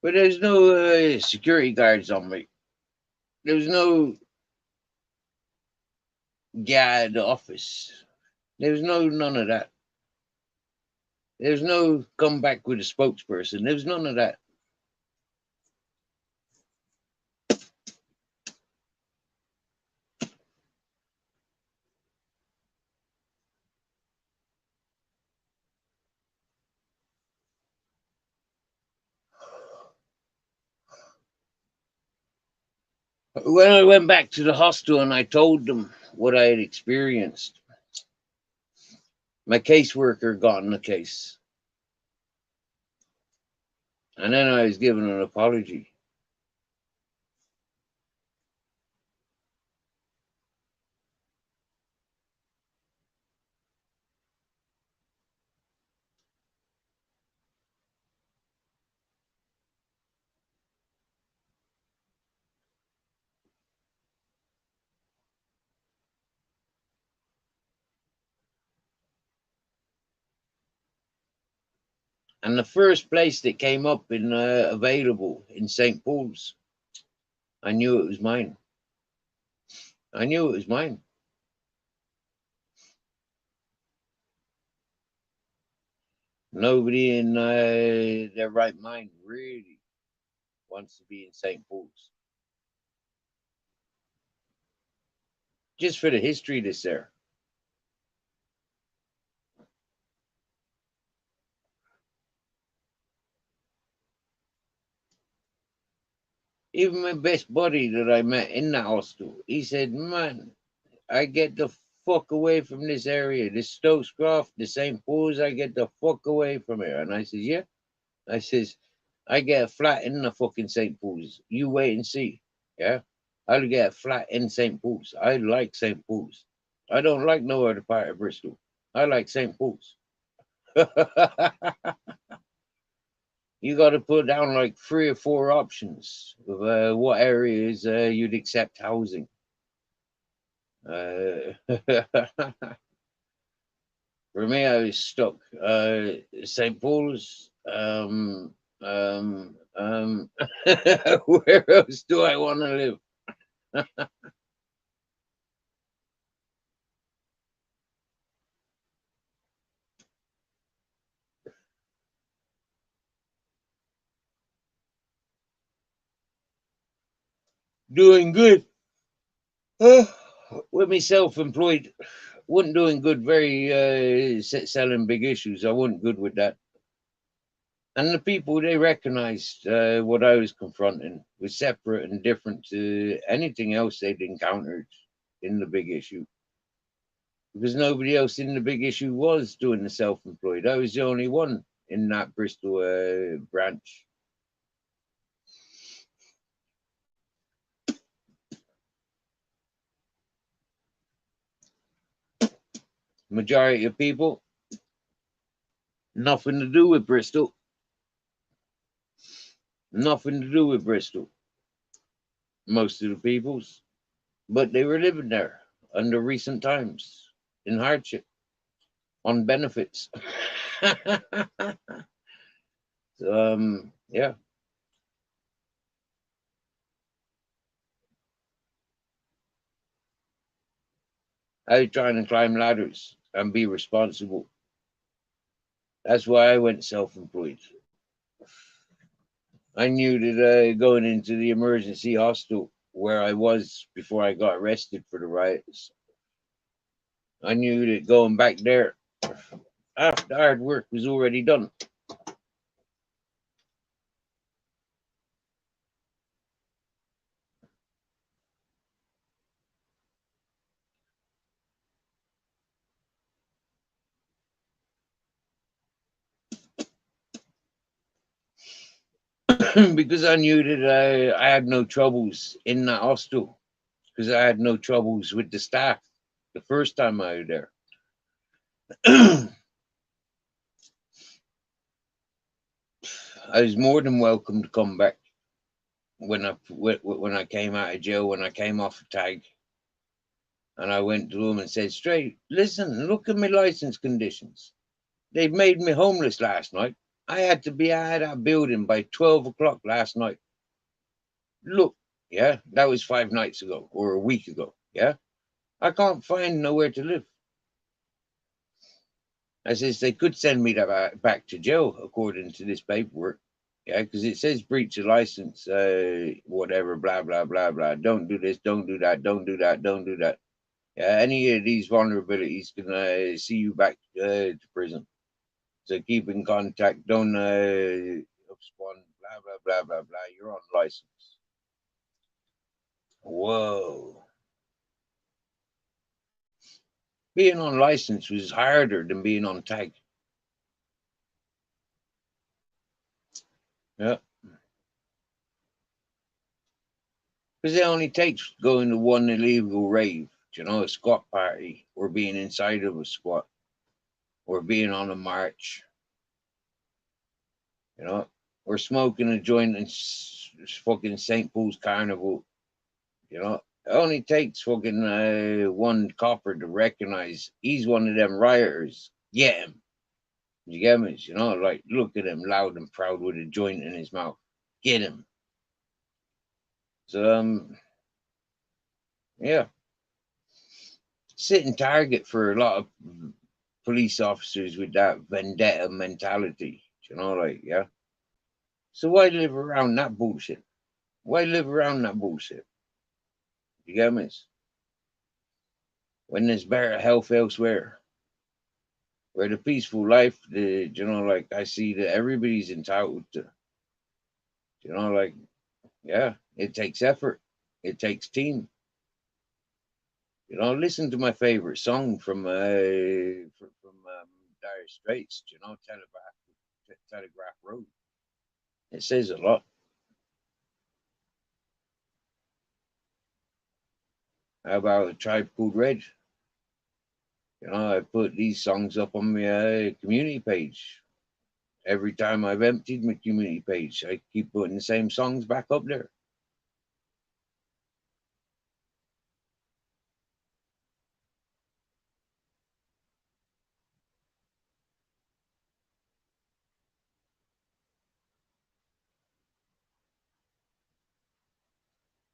But there's no security guards on me. There's no guy at the office. There's none of that. There's no come back with a spokesperson. There's none of that. When I went back to the hostel and I told them what I had experienced, my caseworker got in the case. And then I was given an apology. And the first place that came up in available in St. Paul's, I knew it was mine. I knew it was mine. Nobody in their right mind really wants to be in St. Paul's. Just for the history that's there. Even my best buddy that I met in the hostel, he said, man, I get the fuck away from this area. This Stokes Croft, the St. Paul's, I get the fuck away from here. And I says, yeah. I says, I get a flat in the fucking St. Paul's. You wait and see. Yeah. I'll get a flat in St. Paul's. I like St. Paul's. I don't like no other part of Bristol. I like St. Paul's. You got to put down like 3 or 4 options of what areas you'd accept housing. For me, I was stuck. St. Paul's. Where else do I want to live? Doing good. With me self-employed, wasn't doing good. Very selling big issues. I wasn't good with that. And the people, they recognized what I was confronting was separate and different to anything else they'd encountered in the big issue. Because nobody else in the big issue was doing the self-employed. I was the only one in that Bristol branch. Majority of people, nothing to do with Bristol. Nothing to do with Bristol. Most of the peoples. But they were living there under recent times in hardship, on benefits. So, yeah. I was trying to climb ladders and be responsible. That's why I went self-employed. I knew that going into the emergency hospital where I was before I got arrested for the riots, I knew that going back there after the hard work was already done. Because I knew that I had no troubles in that hostel, because I had no troubles with the staff the first time I was there. I was more than welcome to come back when I came out of jail, when I came off a tag, and I went to them and said straight, listen, look at my license conditions. They've made me homeless last night. I had to be out of that building by 12 o'clock last night. Look, yeah, that was 5 nights ago or a week ago. Yeah, I can't find nowhere to live. I says they could send me back to jail according to this paperwork. Yeah, because it says breach of license, whatever, blah, blah, blah, blah. Don't do this, don't do that, don't do that, don't do that. Yeah, any of these vulnerabilities can see you back to prison. So keep in contact, don't abscond, blah, blah, blah, blah, blah. You're on license. Whoa. Being on license was harder than being on tag. Yeah. Because it only takes going to one illegal rave, a squat party, or being inside of a squat, or being on a march, or smoking a joint in fucking St. Paul's Carnival. It only takes fucking one copper to recognize he's one of them rioters. Get him. You get me? Like, look at him, loud and proud with a joint in his mouth. Get him. So, yeah. Sitting target for a lot of police officers with that vendetta mentality. Like, yeah. So why live around that bullshit? Why live around that bullshit? You get me? When there's better health elsewhere, where the peaceful life, like I see that everybody's entitled to. Like, yeah, it takes effort, it takes team. Listen to my favorite song from Dire Straits. Telegraph Road. It says a lot. How about a Tribe Called Red? You know, I put these songs up on my community page. Every time I've emptied my community page, I keep putting the same songs back up there.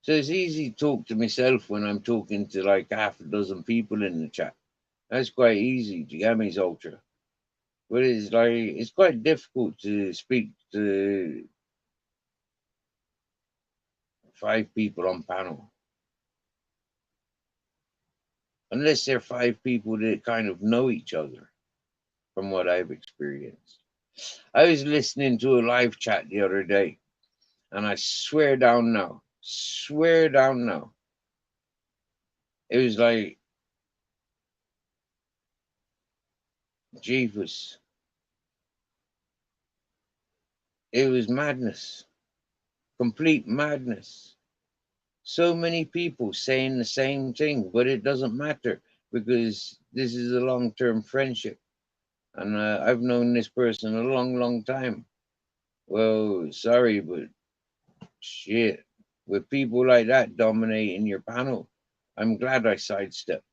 So it's easy to talk to myself when I'm talking to like half a dozen people in the chat. That's quite easy. Do you get me, Ultra? But it's like it's quite difficult to speak to 5 people on panel unless they're 5 people that kind of know each other. From what I've experienced, I was listening to a live chat the other day, and I swear down now, it was like Jesus. It was madness, complete madness. So many people saying the same thing, but it doesn't matter because this is a long term friendship. And I've known this person a long, long time. Well, sorry, but shit, with people like that dominating your panel, I'm glad I sidestepped.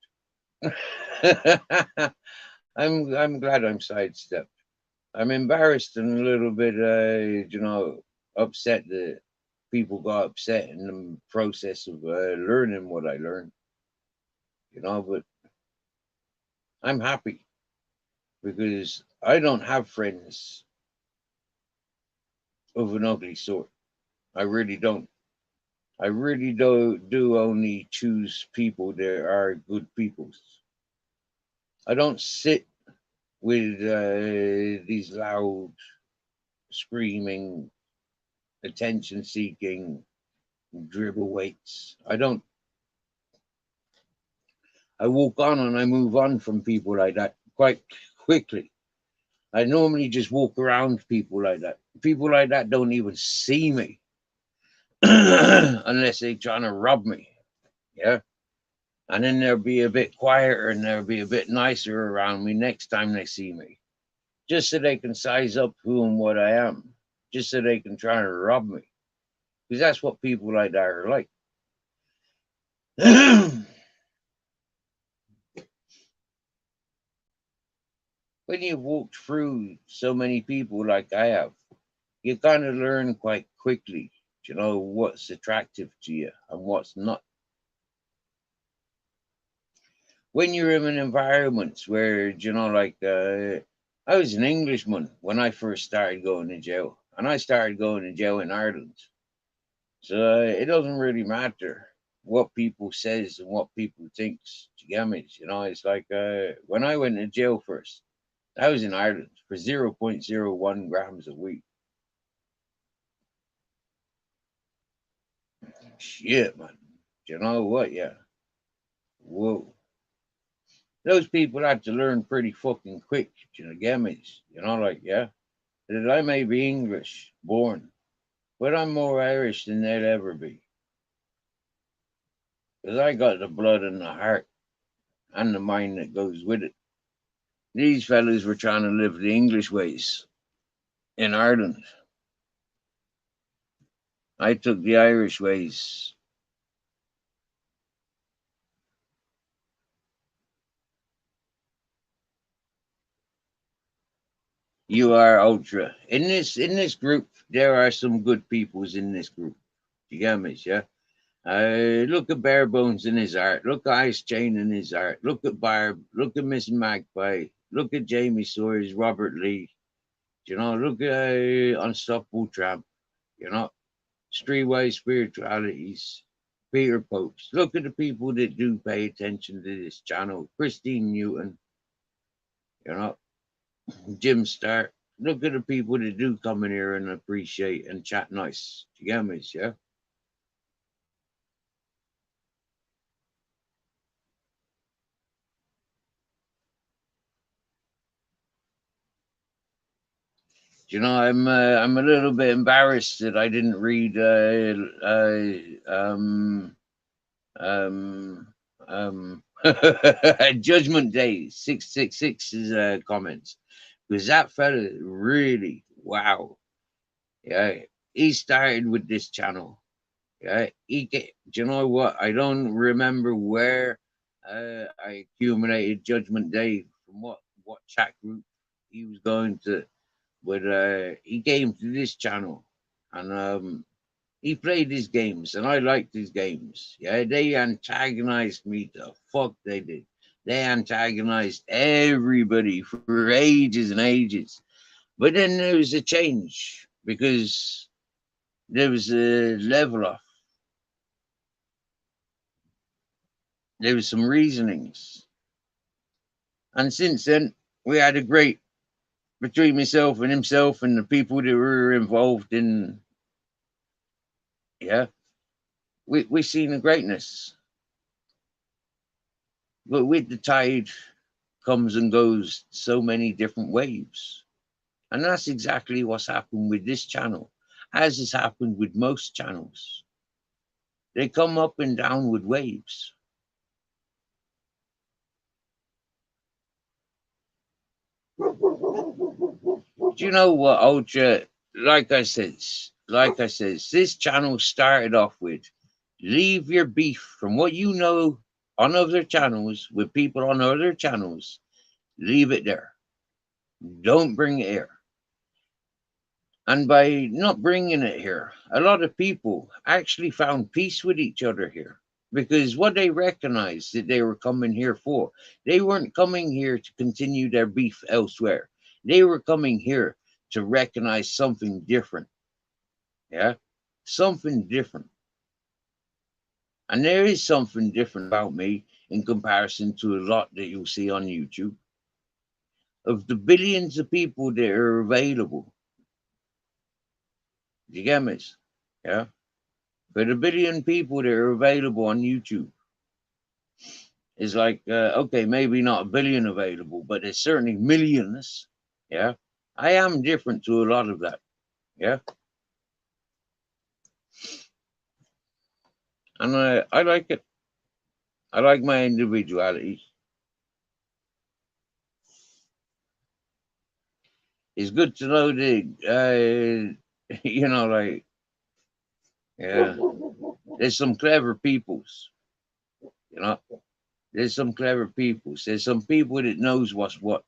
I'm glad I'm sidestepped. I'm embarrassed and a little bit, upset that people got upset in the process of learning what I learned. But I'm happy because I don't have friends of an ugly sort. I really don't. I really do only choose people that are good peoples. I don't sit with these loud, screaming, attention seeking dribble weights. I don't. I walk on and I move on from people like that quite quickly. I normally just walk around people like that. People like that don't even see me unless they're trying to rob me. Yeah. And then they'll be a bit quieter and they'll be a bit nicer around me next time they see me. Just so they can size up who and what I am. Just so they can try and rob me. Because that's what people like that are like. When you've walked through so many people like I have, you kind of learn quite quickly, what's attractive to you and what's not. When you're in environments where, I was an Englishman when I first started going to jail, and I started going to jail in Ireland. So it doesn't really matter what people says and what people thinks. Do you get me? It's like when I went to jail first, I was in Ireland for 0.01 grams of weed. Shit, man. You know what? Yeah. Whoa. Those people had to learn pretty fucking quick, get me? Yeah. That I may be English born, but I'm more Irish than they'll ever be. Because I got the blood and the heart and the mind that goes with it. These fellas were trying to live the English ways in Ireland. I took the Irish ways. You are ultra. In this group, there are some good peoples in this group. You get me, yeah? Look at Bare Bones in his art. Look at Ice Chain in his art. Look at Barb. Look at Miss Magpie. Look at Jamie Sawyers, Robert Lee. Look at Unstoppable Tramp. Streetwise Spiritualities. Peter Popes. Look at the people that do pay attention to this channel. Christine Newton. You know, Jim Stark. Look at the people that do come in here and appreciate and chat nice. Do you get me, yeah? I'm a little bit embarrassed that I didn't read Judgment Day 666's comments, because that fella really, wow, yeah, he started with this channel. Yeah, do you know what? I don't remember where I accumulated Judgment Day from what chat group he was going to, but he came to this channel, and he played his games, and I liked his games. Yeah, they antagonized me the fuck they did. They antagonized everybody for ages and ages. But then there was a change because there was a level off. There was some reasonings. And since then, we had a great, between myself and himself and the people that were involved in, yeah, we seen the greatness. But with the tide comes and goes so many different waves. And that's exactly what's happened with this channel, as has happened with most channels. They come up and down with waves. Do you know what, Ultra? Like I said, this channel started off with leave your beef from what you know on other channels with people on other channels. Leave it there. Don't bring it here. And by not bringing it here, a lot of people actually found peace with each other here because what they recognized that they were coming here for, they weren't coming here to continue their beef elsewhere. They were coming here to recognize something different. Yeah, something different. And there is something different about me in comparison to a lot that you'll see on YouTube. Of the billions of people that are available, you get me? Yeah. For the billion people that are available on YouTube, it's like, okay, maybe not a billion available, but there's certainly millions. Yeah. I am different to a lot of that. Yeah. And I like it. I like my individuality. It's good to know that, like, yeah, there's some clever peoples, you know, there's some clever peoples. There's some people that knows what's what.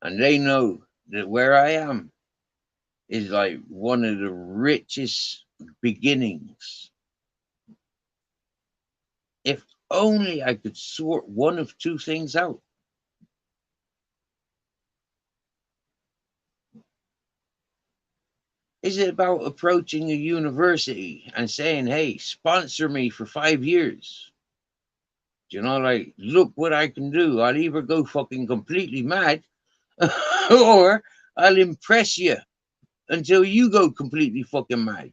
And they know that where I am is like one of the richest beginnings. If only I could sort one of two things out. Is it about approaching a university and saying, hey, sponsor me for 5 years? Like, look what I can do. I'll either go fucking completely mad or I'll impress you until you go completely fucking mad.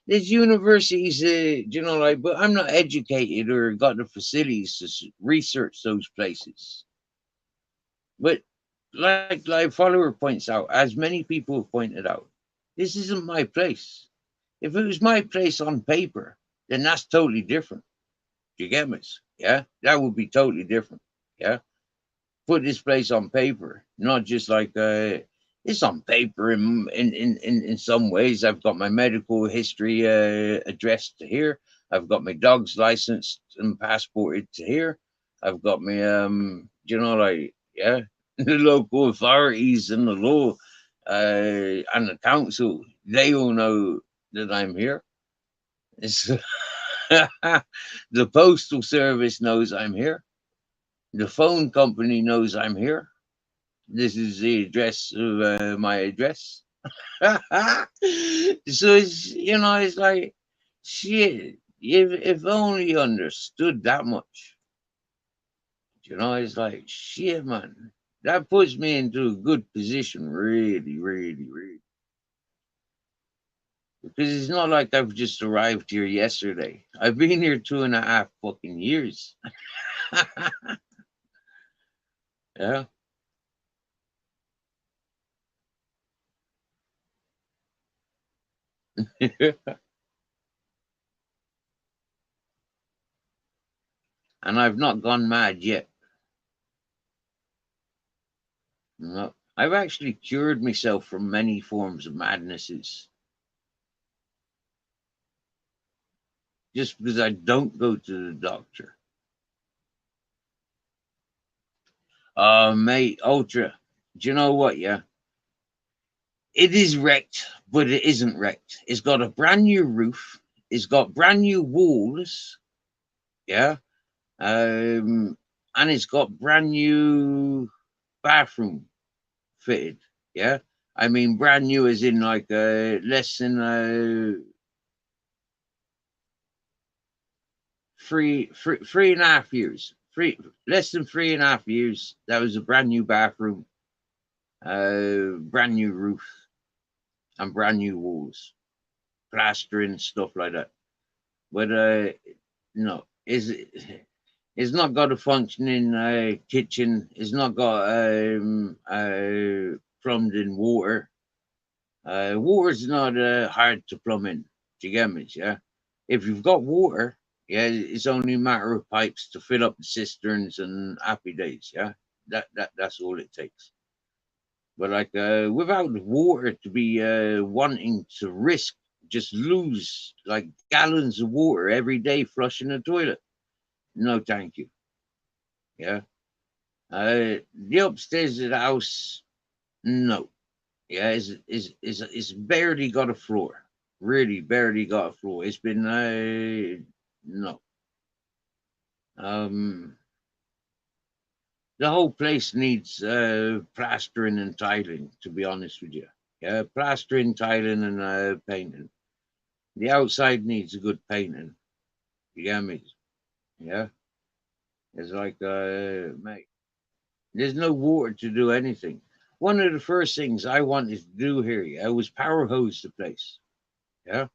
There's universities, like, but I'm not educated or got the facilities to research those places. But like follower points out, as many people have pointed out, this isn't my place. If it was my place on paper, then that's totally different. You get me? Yeah, that would be totally different. Yeah, put this place on paper, not just like it's on paper in some ways. I've got my medical history addressed to here. I've got my dog's license and passported to here. I've got my like, yeah, the local authorities and the law and the council. They all know that I'm here. It's the postal service knows I'm here. The phone company knows I'm here. This is the address of my address. So it's like, shit. If only you understood that much. It's like, shit, man. That puts me into a good position, really, really, really. Because it's not like I've just arrived here yesterday. I've been here 2.5 fucking years. Yeah. and I've not gone mad yet. No, I've actually cured myself from many forms of madnesses just because I don't go to the doctor. Mate, Ultra, do you know what? Yeah, it is wrecked, but it isn't wrecked. It's got a brand new roof. It's got brand new walls. Yeah. And it's got brand new bathroom fitted. Yeah. I mean, brand new as in like less than three and a half years. Less than 3.5 years. That was a brand new bathroom, brand new roof, and brand new walls, plastering, stuff like that. But no, it's not got a functioning kitchen. It's not got plumbed in water. Water's not hard to plumb in. Do you get me? Yeah. If you've got water, yeah, it's only a matter of pipes to fill up the cisterns and happy days. Yeah. That's all it takes. But like without water to be wanting to risk just lose like gallons of water every day flushing the toilet. No, thank you. Yeah. The upstairs of the house, no. Yeah, it's barely got a floor. Really barely got a floor. It's been no. The whole place needs plastering and tiling, to be honest with you. Yeah, plastering, tiling, and painting. The outside needs a good painting. You get me? Yeah. It's like mate, there's no water to do anything. One of the first things I wanted to do here, yeah, was power hose the place. Yeah.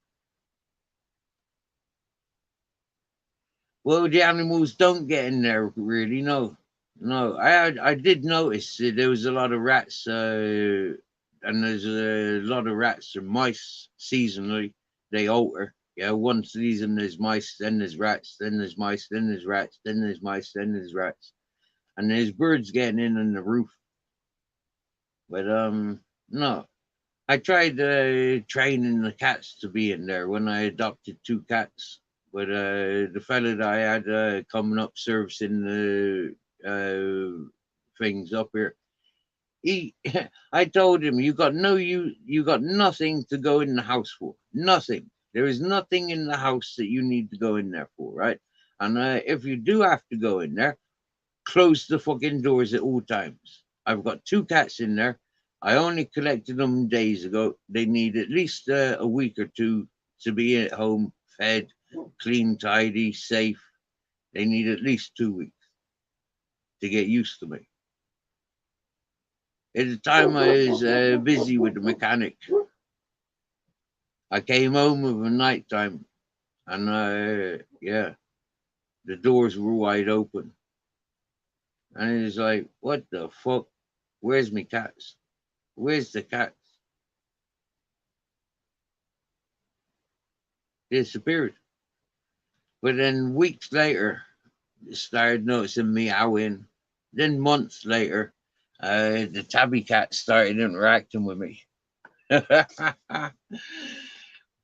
Well, the animals don't get in there really. No, no. I did notice there was a lot of rats, and there's a lot of rats and mice seasonally. They alter. Yeah, one season there's mice, then there's rats, then there's mice, then there's rats, then there's mice, then there's rats, and there's birds getting in on the roof. But no. I tried training the cats to be in there when I adopted 2 cats. But the fella that I had coming up servicing the things up here, he, I told him, you got nothing to go in the house for. Nothing. There is nothing in the house that you need to go in there for, right? And if you do have to go in there, close the fucking doors at all times. I've got 2 cats in there. I only collected them days ago. They need at least a week or 2 to be at home, fed, clean, tidy, safe. They need at least 2 weeks to get used to me. At the time I was busy with the mechanic, I came home of a night time and yeah, the doors were wide open. And it was like, what the fuck? Where's my cats? Where's the cats? They disappeared. But then weeks later, they started noticing meowing. Then months later, the tabby cat started interacting with me.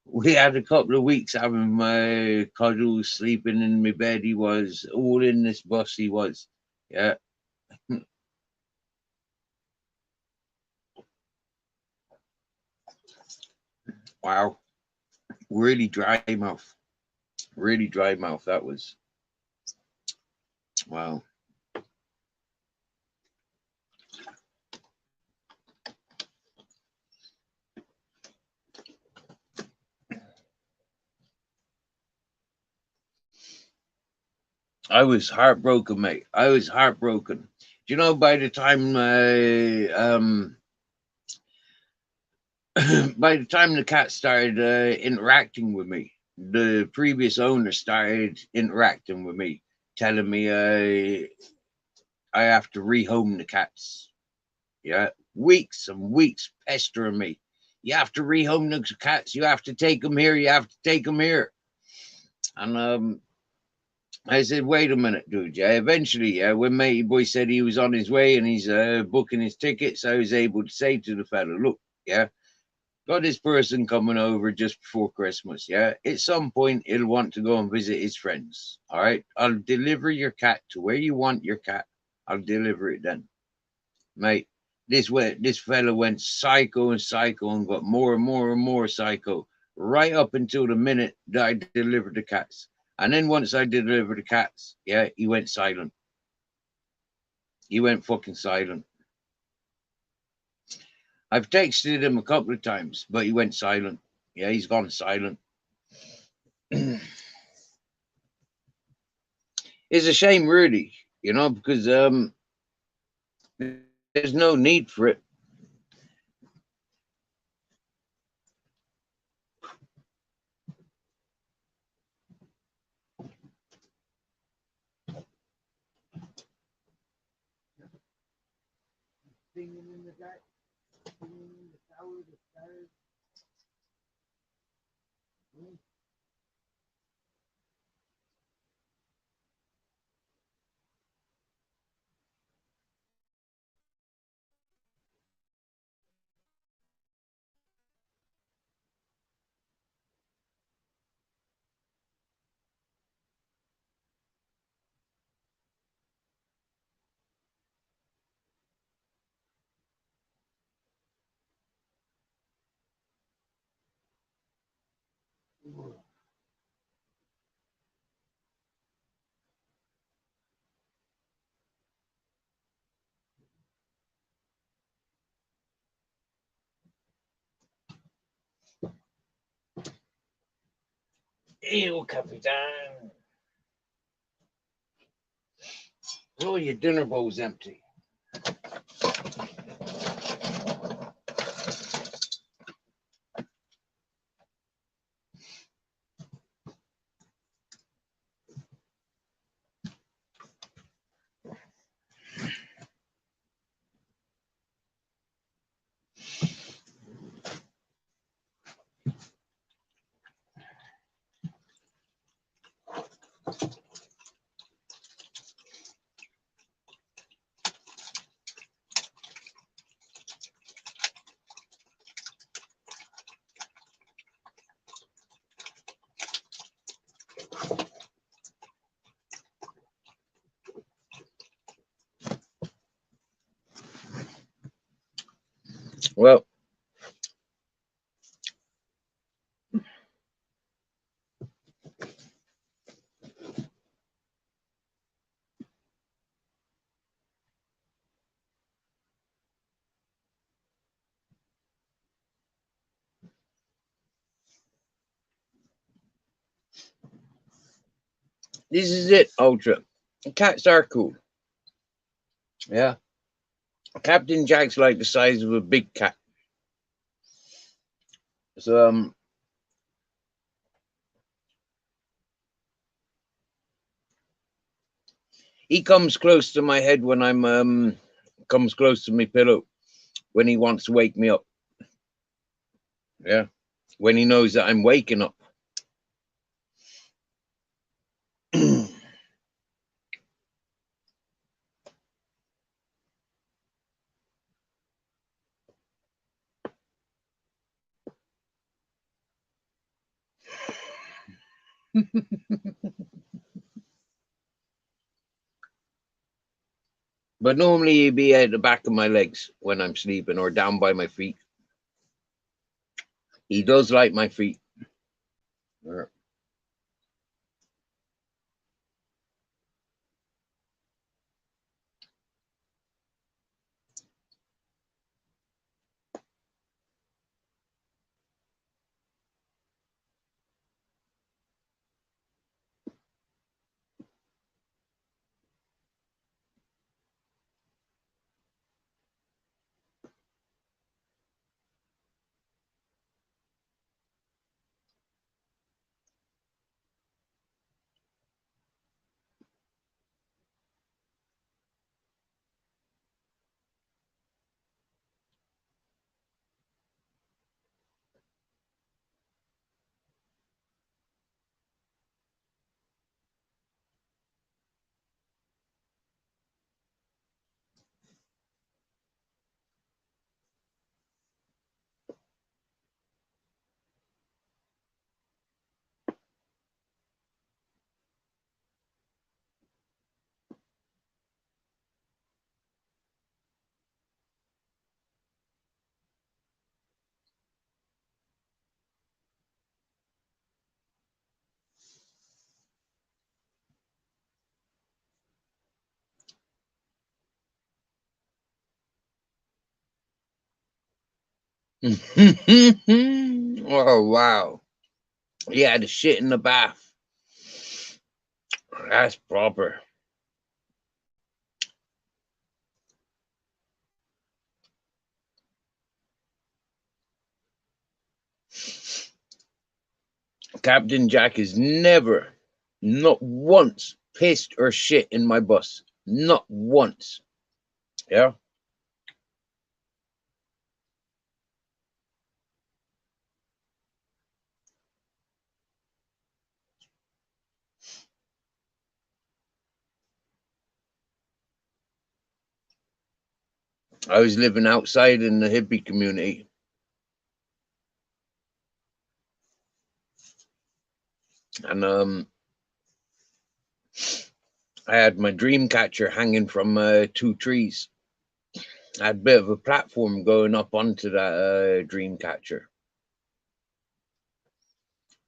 We had a couple of weeks having my cuddles, sleeping in my bed. He was all in this bus. He was, yeah. Wow, really dry mouth. Really dry mouth. That was wow. I was heartbroken, mate. I was heartbroken. Do you know by the time by the time the cat started interacting with me, the previous owner started interacting with me, telling me I have to rehome the cats. Yeah, weeks and weeks pestering me. You have to rehome the cats. You have to take them here. You have to take them here. And I said, wait a minute, dude. Yeah, eventually, yeah, when Matey Boy said he was on his way and he's booking his tickets, I was able to say to the fella, look, yeah, got this person coming over just before Christmas. Yeah, at some point he'll want to go and visit his friends. All right, I'll deliver your cat to where you want your cat. I'll deliver it then, mate. This fella went psycho and psycho and got more and more and more psycho right up until the minute that I delivered the cats. And then once I delivered the cats, yeah, he went silent. He went fucking silent. I've texted him a couple of times, but he went silent. Yeah, he's gone silent. It's a shame, really, because there's no need for it. Singing in the dark, singing in the tower, the stars. Ew, Capitan. Oh, your dinner bowl's empty. Well, this is it, Ultra. Cats are cool. Yeah. Captain Jack's like the size of a big cat. So, he comes close to my head when comes close to my pillow when he wants to wake me up. Yeah. When he knows that I'm waking up. But normally he'd be at the back of my legs when I'm sleeping or down by my feet. He does like my feet. Yeah. Oh, wow. He had a shit in the bath. That's proper. Captain Jack is never, not once, pissed or shit in my bus. Not once. Yeah. I was living outside in the hippie community. And I had my dream catcher hanging from 2 trees. I had a bit of a platform going up onto that dream catcher.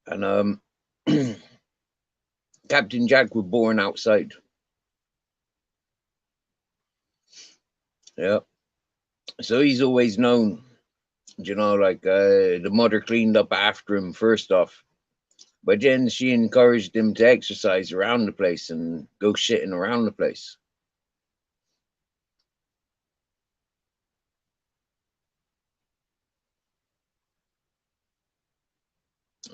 And Captain Jack was born outside. Yeah. So he's always known, like the mother cleaned up after him first off. But then she encouraged him to exercise around the place and go shitting around the place.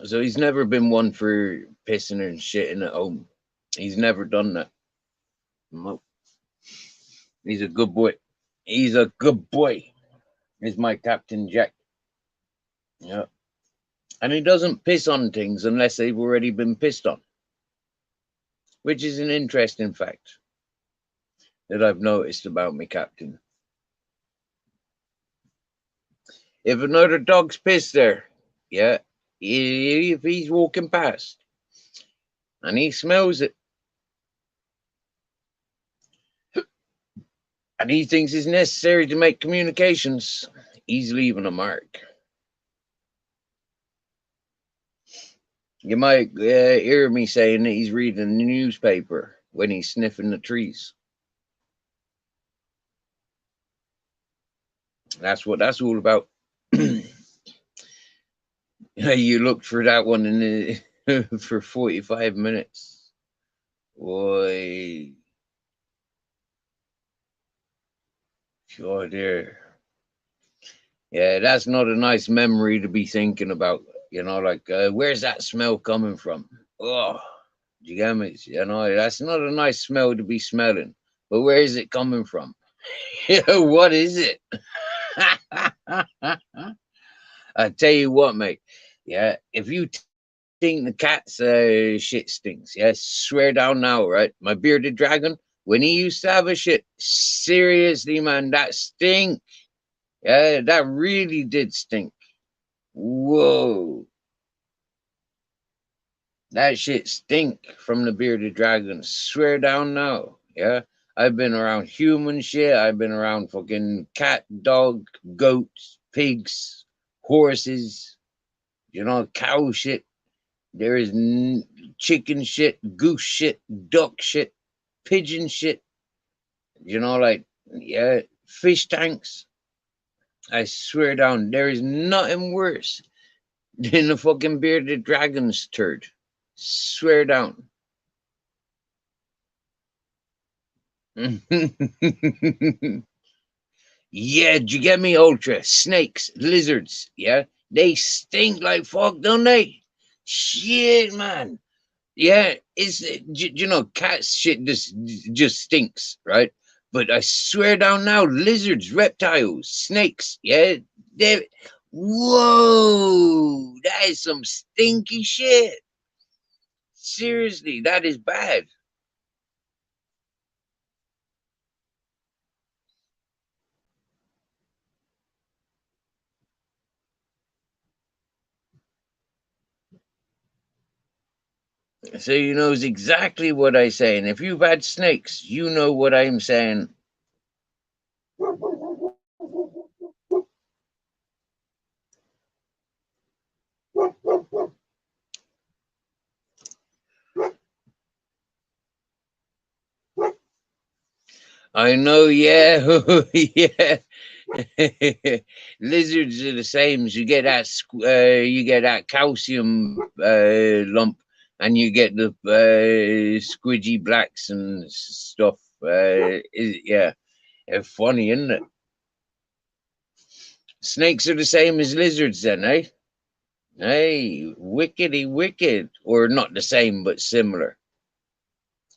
So he's never been one for pissing and shitting at home. He's never done that. No. He's a good boy. He's a good boy. He's my Captain Jack. Yeah. And he doesn't piss on things unless they've already been pissed on, which is an interesting fact that I've noticed about me captain. If another dog's pissed there, yeah, if he's walking past and he smells it and he thinks it's necessary to make communications, he's leaving a mark. You might hear me saying that he's reading the newspaper when he's sniffing the trees. That's what that's all about. You looked for that one in the, for 45 minutes. Boy. Sure, dear. Yeah, that's not a nice memory to be thinking about. Like, where's that smell coming from? Oh, do you get me? That's not a nice smell to be smelling. But where is it coming from? What is it? I tell you what, mate. Yeah, if you think the cat's shit stinks, yeah, swear down now, right? My bearded dragon, when he used to have a shit, seriously, man, that stink. Yeah, that really did stink. Whoa. That shit stink from the bearded dragon. Swear down now. Yeah. I've been around human shit. I've been around fucking cat, dog, goats, pigs, horses, cow shit. There is chicken shit, goose shit, duck shit, pigeon shit. Yeah, fish tanks. I swear down, there is nothing worse than the fucking bearded dragon's turd. Swear down. Yeah, did you get me, Ultra? Snakes, lizards, yeah? They stink like fuck, don't they? Shit, man. Yeah, cat shit just stinks, right? But I swear down now, lizards, reptiles, snakes, yeah? They Whoa, that is some stinky shit. Seriously, that is bad. So you knows exactly what I say. And if you've had snakes, you know what I'm saying. I know, yeah, yeah. Lizards are the same. You get that calcium lump, and you get the squidgy blacks and stuff. Yeah, funny, isn't it? Snakes are the same as lizards, then, eh? Hey, wickedy wicked, or not the same but similar.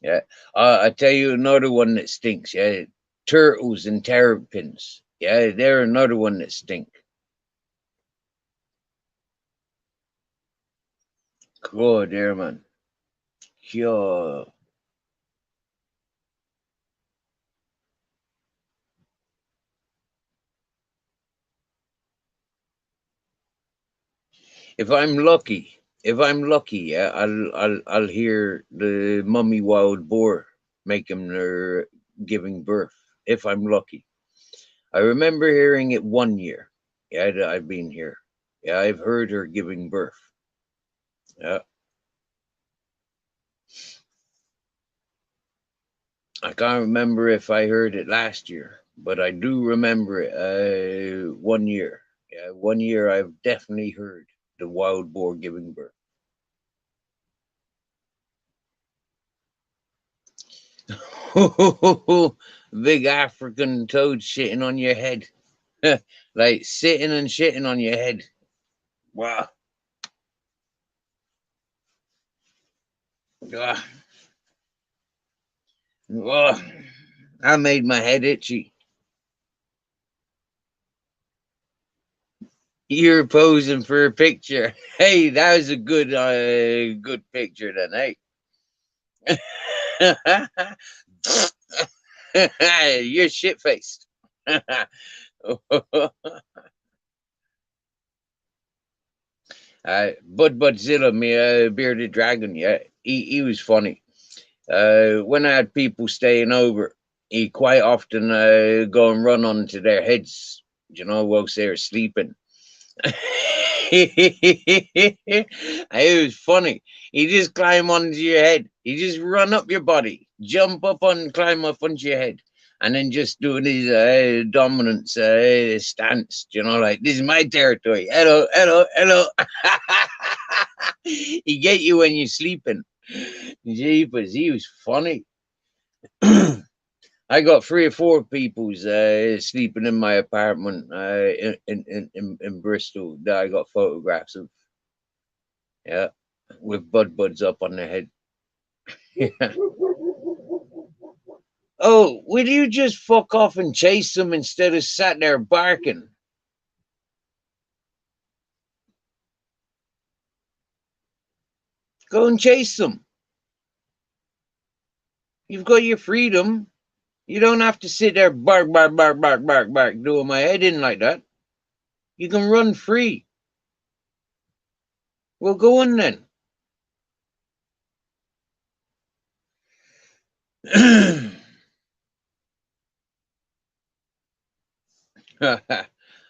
Yeah, I tell you another one that stinks. Yeah, turtles and terrapins. Yeah, they're another one that stink. Cool, dear man. Sure. If I'm lucky, yeah, I'll hear the mummy wild boar making their giving birth. If I'm lucky, I remember hearing it one year. Yeah, that I've been here. Yeah, I've heard her giving birth. Yeah, I can't remember if I heard it last year, but I do remember it. One year. Yeah, one year I've definitely heard the wild boar giving birth. Big African toad shitting on your head. Like sitting and shitting on your head. Wow. Ah, oh, I made my head itchy. You're posing for a picture. Hey, that was a good picture then, hey? You're shit faced. Budzilla, me bearded dragon, yeah, he was funny. When I had people staying over, he quite often go and run onto their heads, whilst they were sleeping. It was funny. He just climb onto your head. He just run up your body, jump up on, climb up onto your head, and then just doing his dominance stance. Like this is my territory. Hello, hello, hello. He get you when you're sleeping. Jeepers, he was funny. I got 3 or 4 people's sleeping in my apartment in Bristol that I got photographs of. Yeah, with buds up on their head. Yeah. Oh, will you just fuck off and chase them instead of sat there barking? Go and chase them. You've got your freedom. You don't have to sit there bark, bark, bark, bark, bark, bark, doing my head in like that. You can run free. Well, go on then.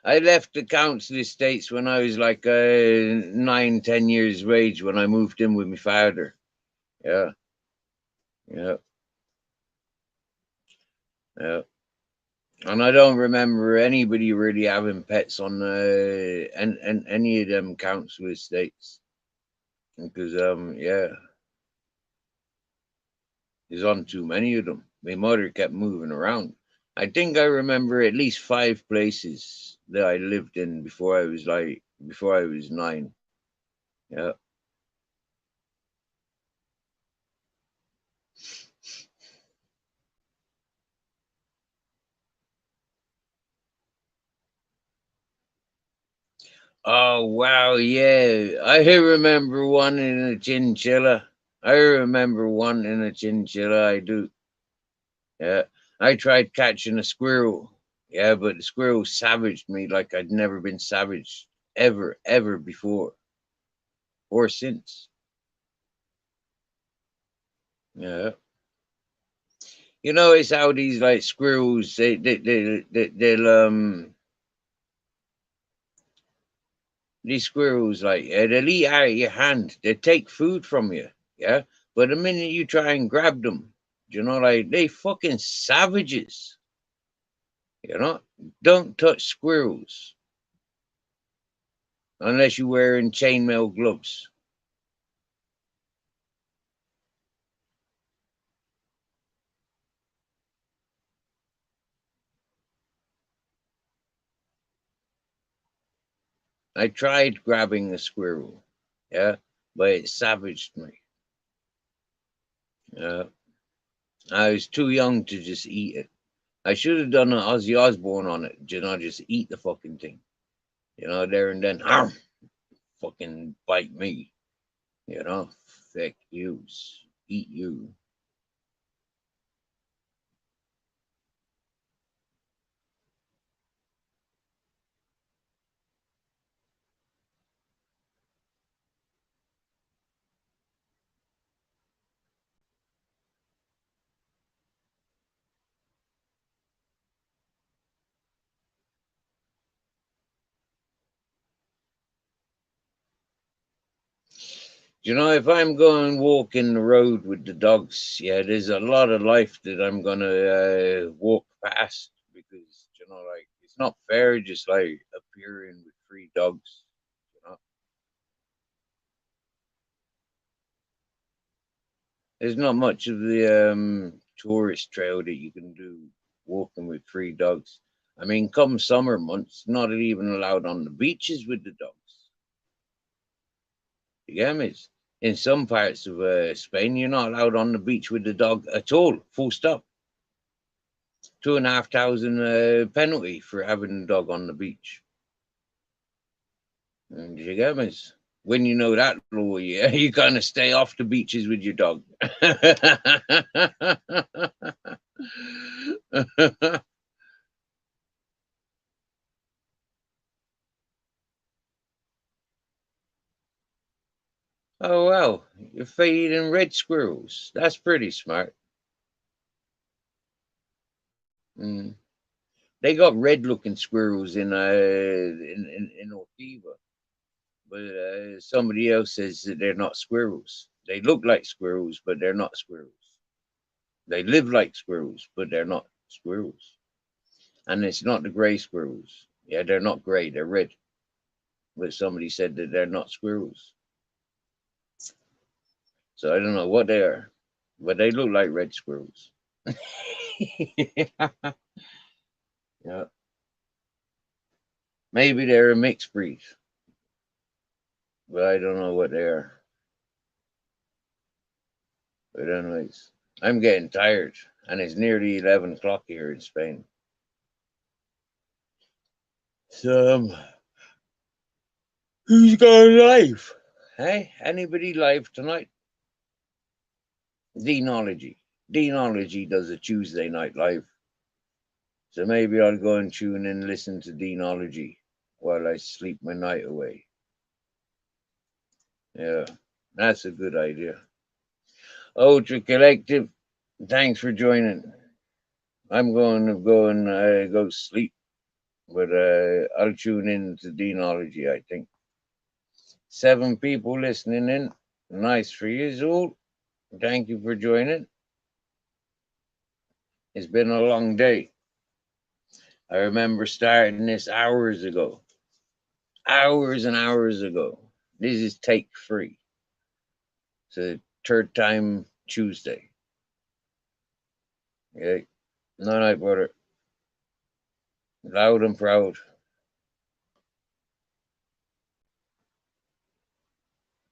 I left the council estates when I was like 9, 10 years of age when I moved in with my father. Yeah, yeah, yeah. And I don't remember anybody really having pets on and any of them council estates because yeah, there's on too many of them. My mother kept moving around. I think I remember at least 5 places that I lived in before I was 9. Yeah. Oh wow, yeah. I remember one in a chinchilla. I remember one in a chinchilla. I do. Yeah. I tried catching a squirrel. Yeah, but the squirrel savaged me like I'd never been savaged ever before or since. Yeah. It's how these like squirrels they'll these squirrels like they'll eat out of your hand. They take food from you. Yeah. But the minute you try and grab them, like they fucking savages. You know, don't touch squirrels unless you're wearing chainmail gloves. I tried grabbing a squirrel, yeah, but it savaged me. Yeah, I was too young to just eat it. I should have done an Ozzy Osbourne on it, just eat the fucking thing, there and then, fucking bite me, fuck yous, eat you. If I'm going walking the road with the dogs, yeah, there's a lot of life that I'm gonna walk past because like it's not fair just like appearing with free dogs. You know, there's not much of the tourist trail that you can do walking with free dogs. I mean, come summer months, not even allowed on the beaches with the dogs. You get me? In some parts of Spain, you're not allowed on the beach with the dog at all. Full stop. 2,500 penalty for having a dog on the beach. And you get me? When you know that law, yeah, you kind of stay off the beaches with your dog. Oh well, you're feeding red squirrels. That's pretty smart. Mm. They got red-looking squirrels in Ortiva, but somebody else says that they're not squirrels. They look like squirrels, but they're not squirrels. They live like squirrels, but they're not squirrels. And it's not the gray squirrels. Yeah, they're not gray, they're red. But somebody said that they're not squirrels. So I don't know what they are, but they look like red squirrels. Yeah. Maybe they're a mixed breed, but I don't know what they are. But anyways, I'm getting tired, and it's nearly 11 o'clock here in Spain. So, who's going live? Hey, anybody live tonight? Deanology. Deanology does a Tuesday night live. So maybe I'll go and tune in and listen to Deanology while I sleep my night away. Yeah, that's a good idea. Ultra Collective, thanks for joining. I'm going to go and go sleep, but I'll tune in to Deanology, I think. 7 people listening in. Nice for you all. Thank you for joining. It's been a long day. I remember starting this hours ago. Hours and hours ago. This is take 3. It's a Turd time Tuesday. Okay. No night, brother. Loud and proud.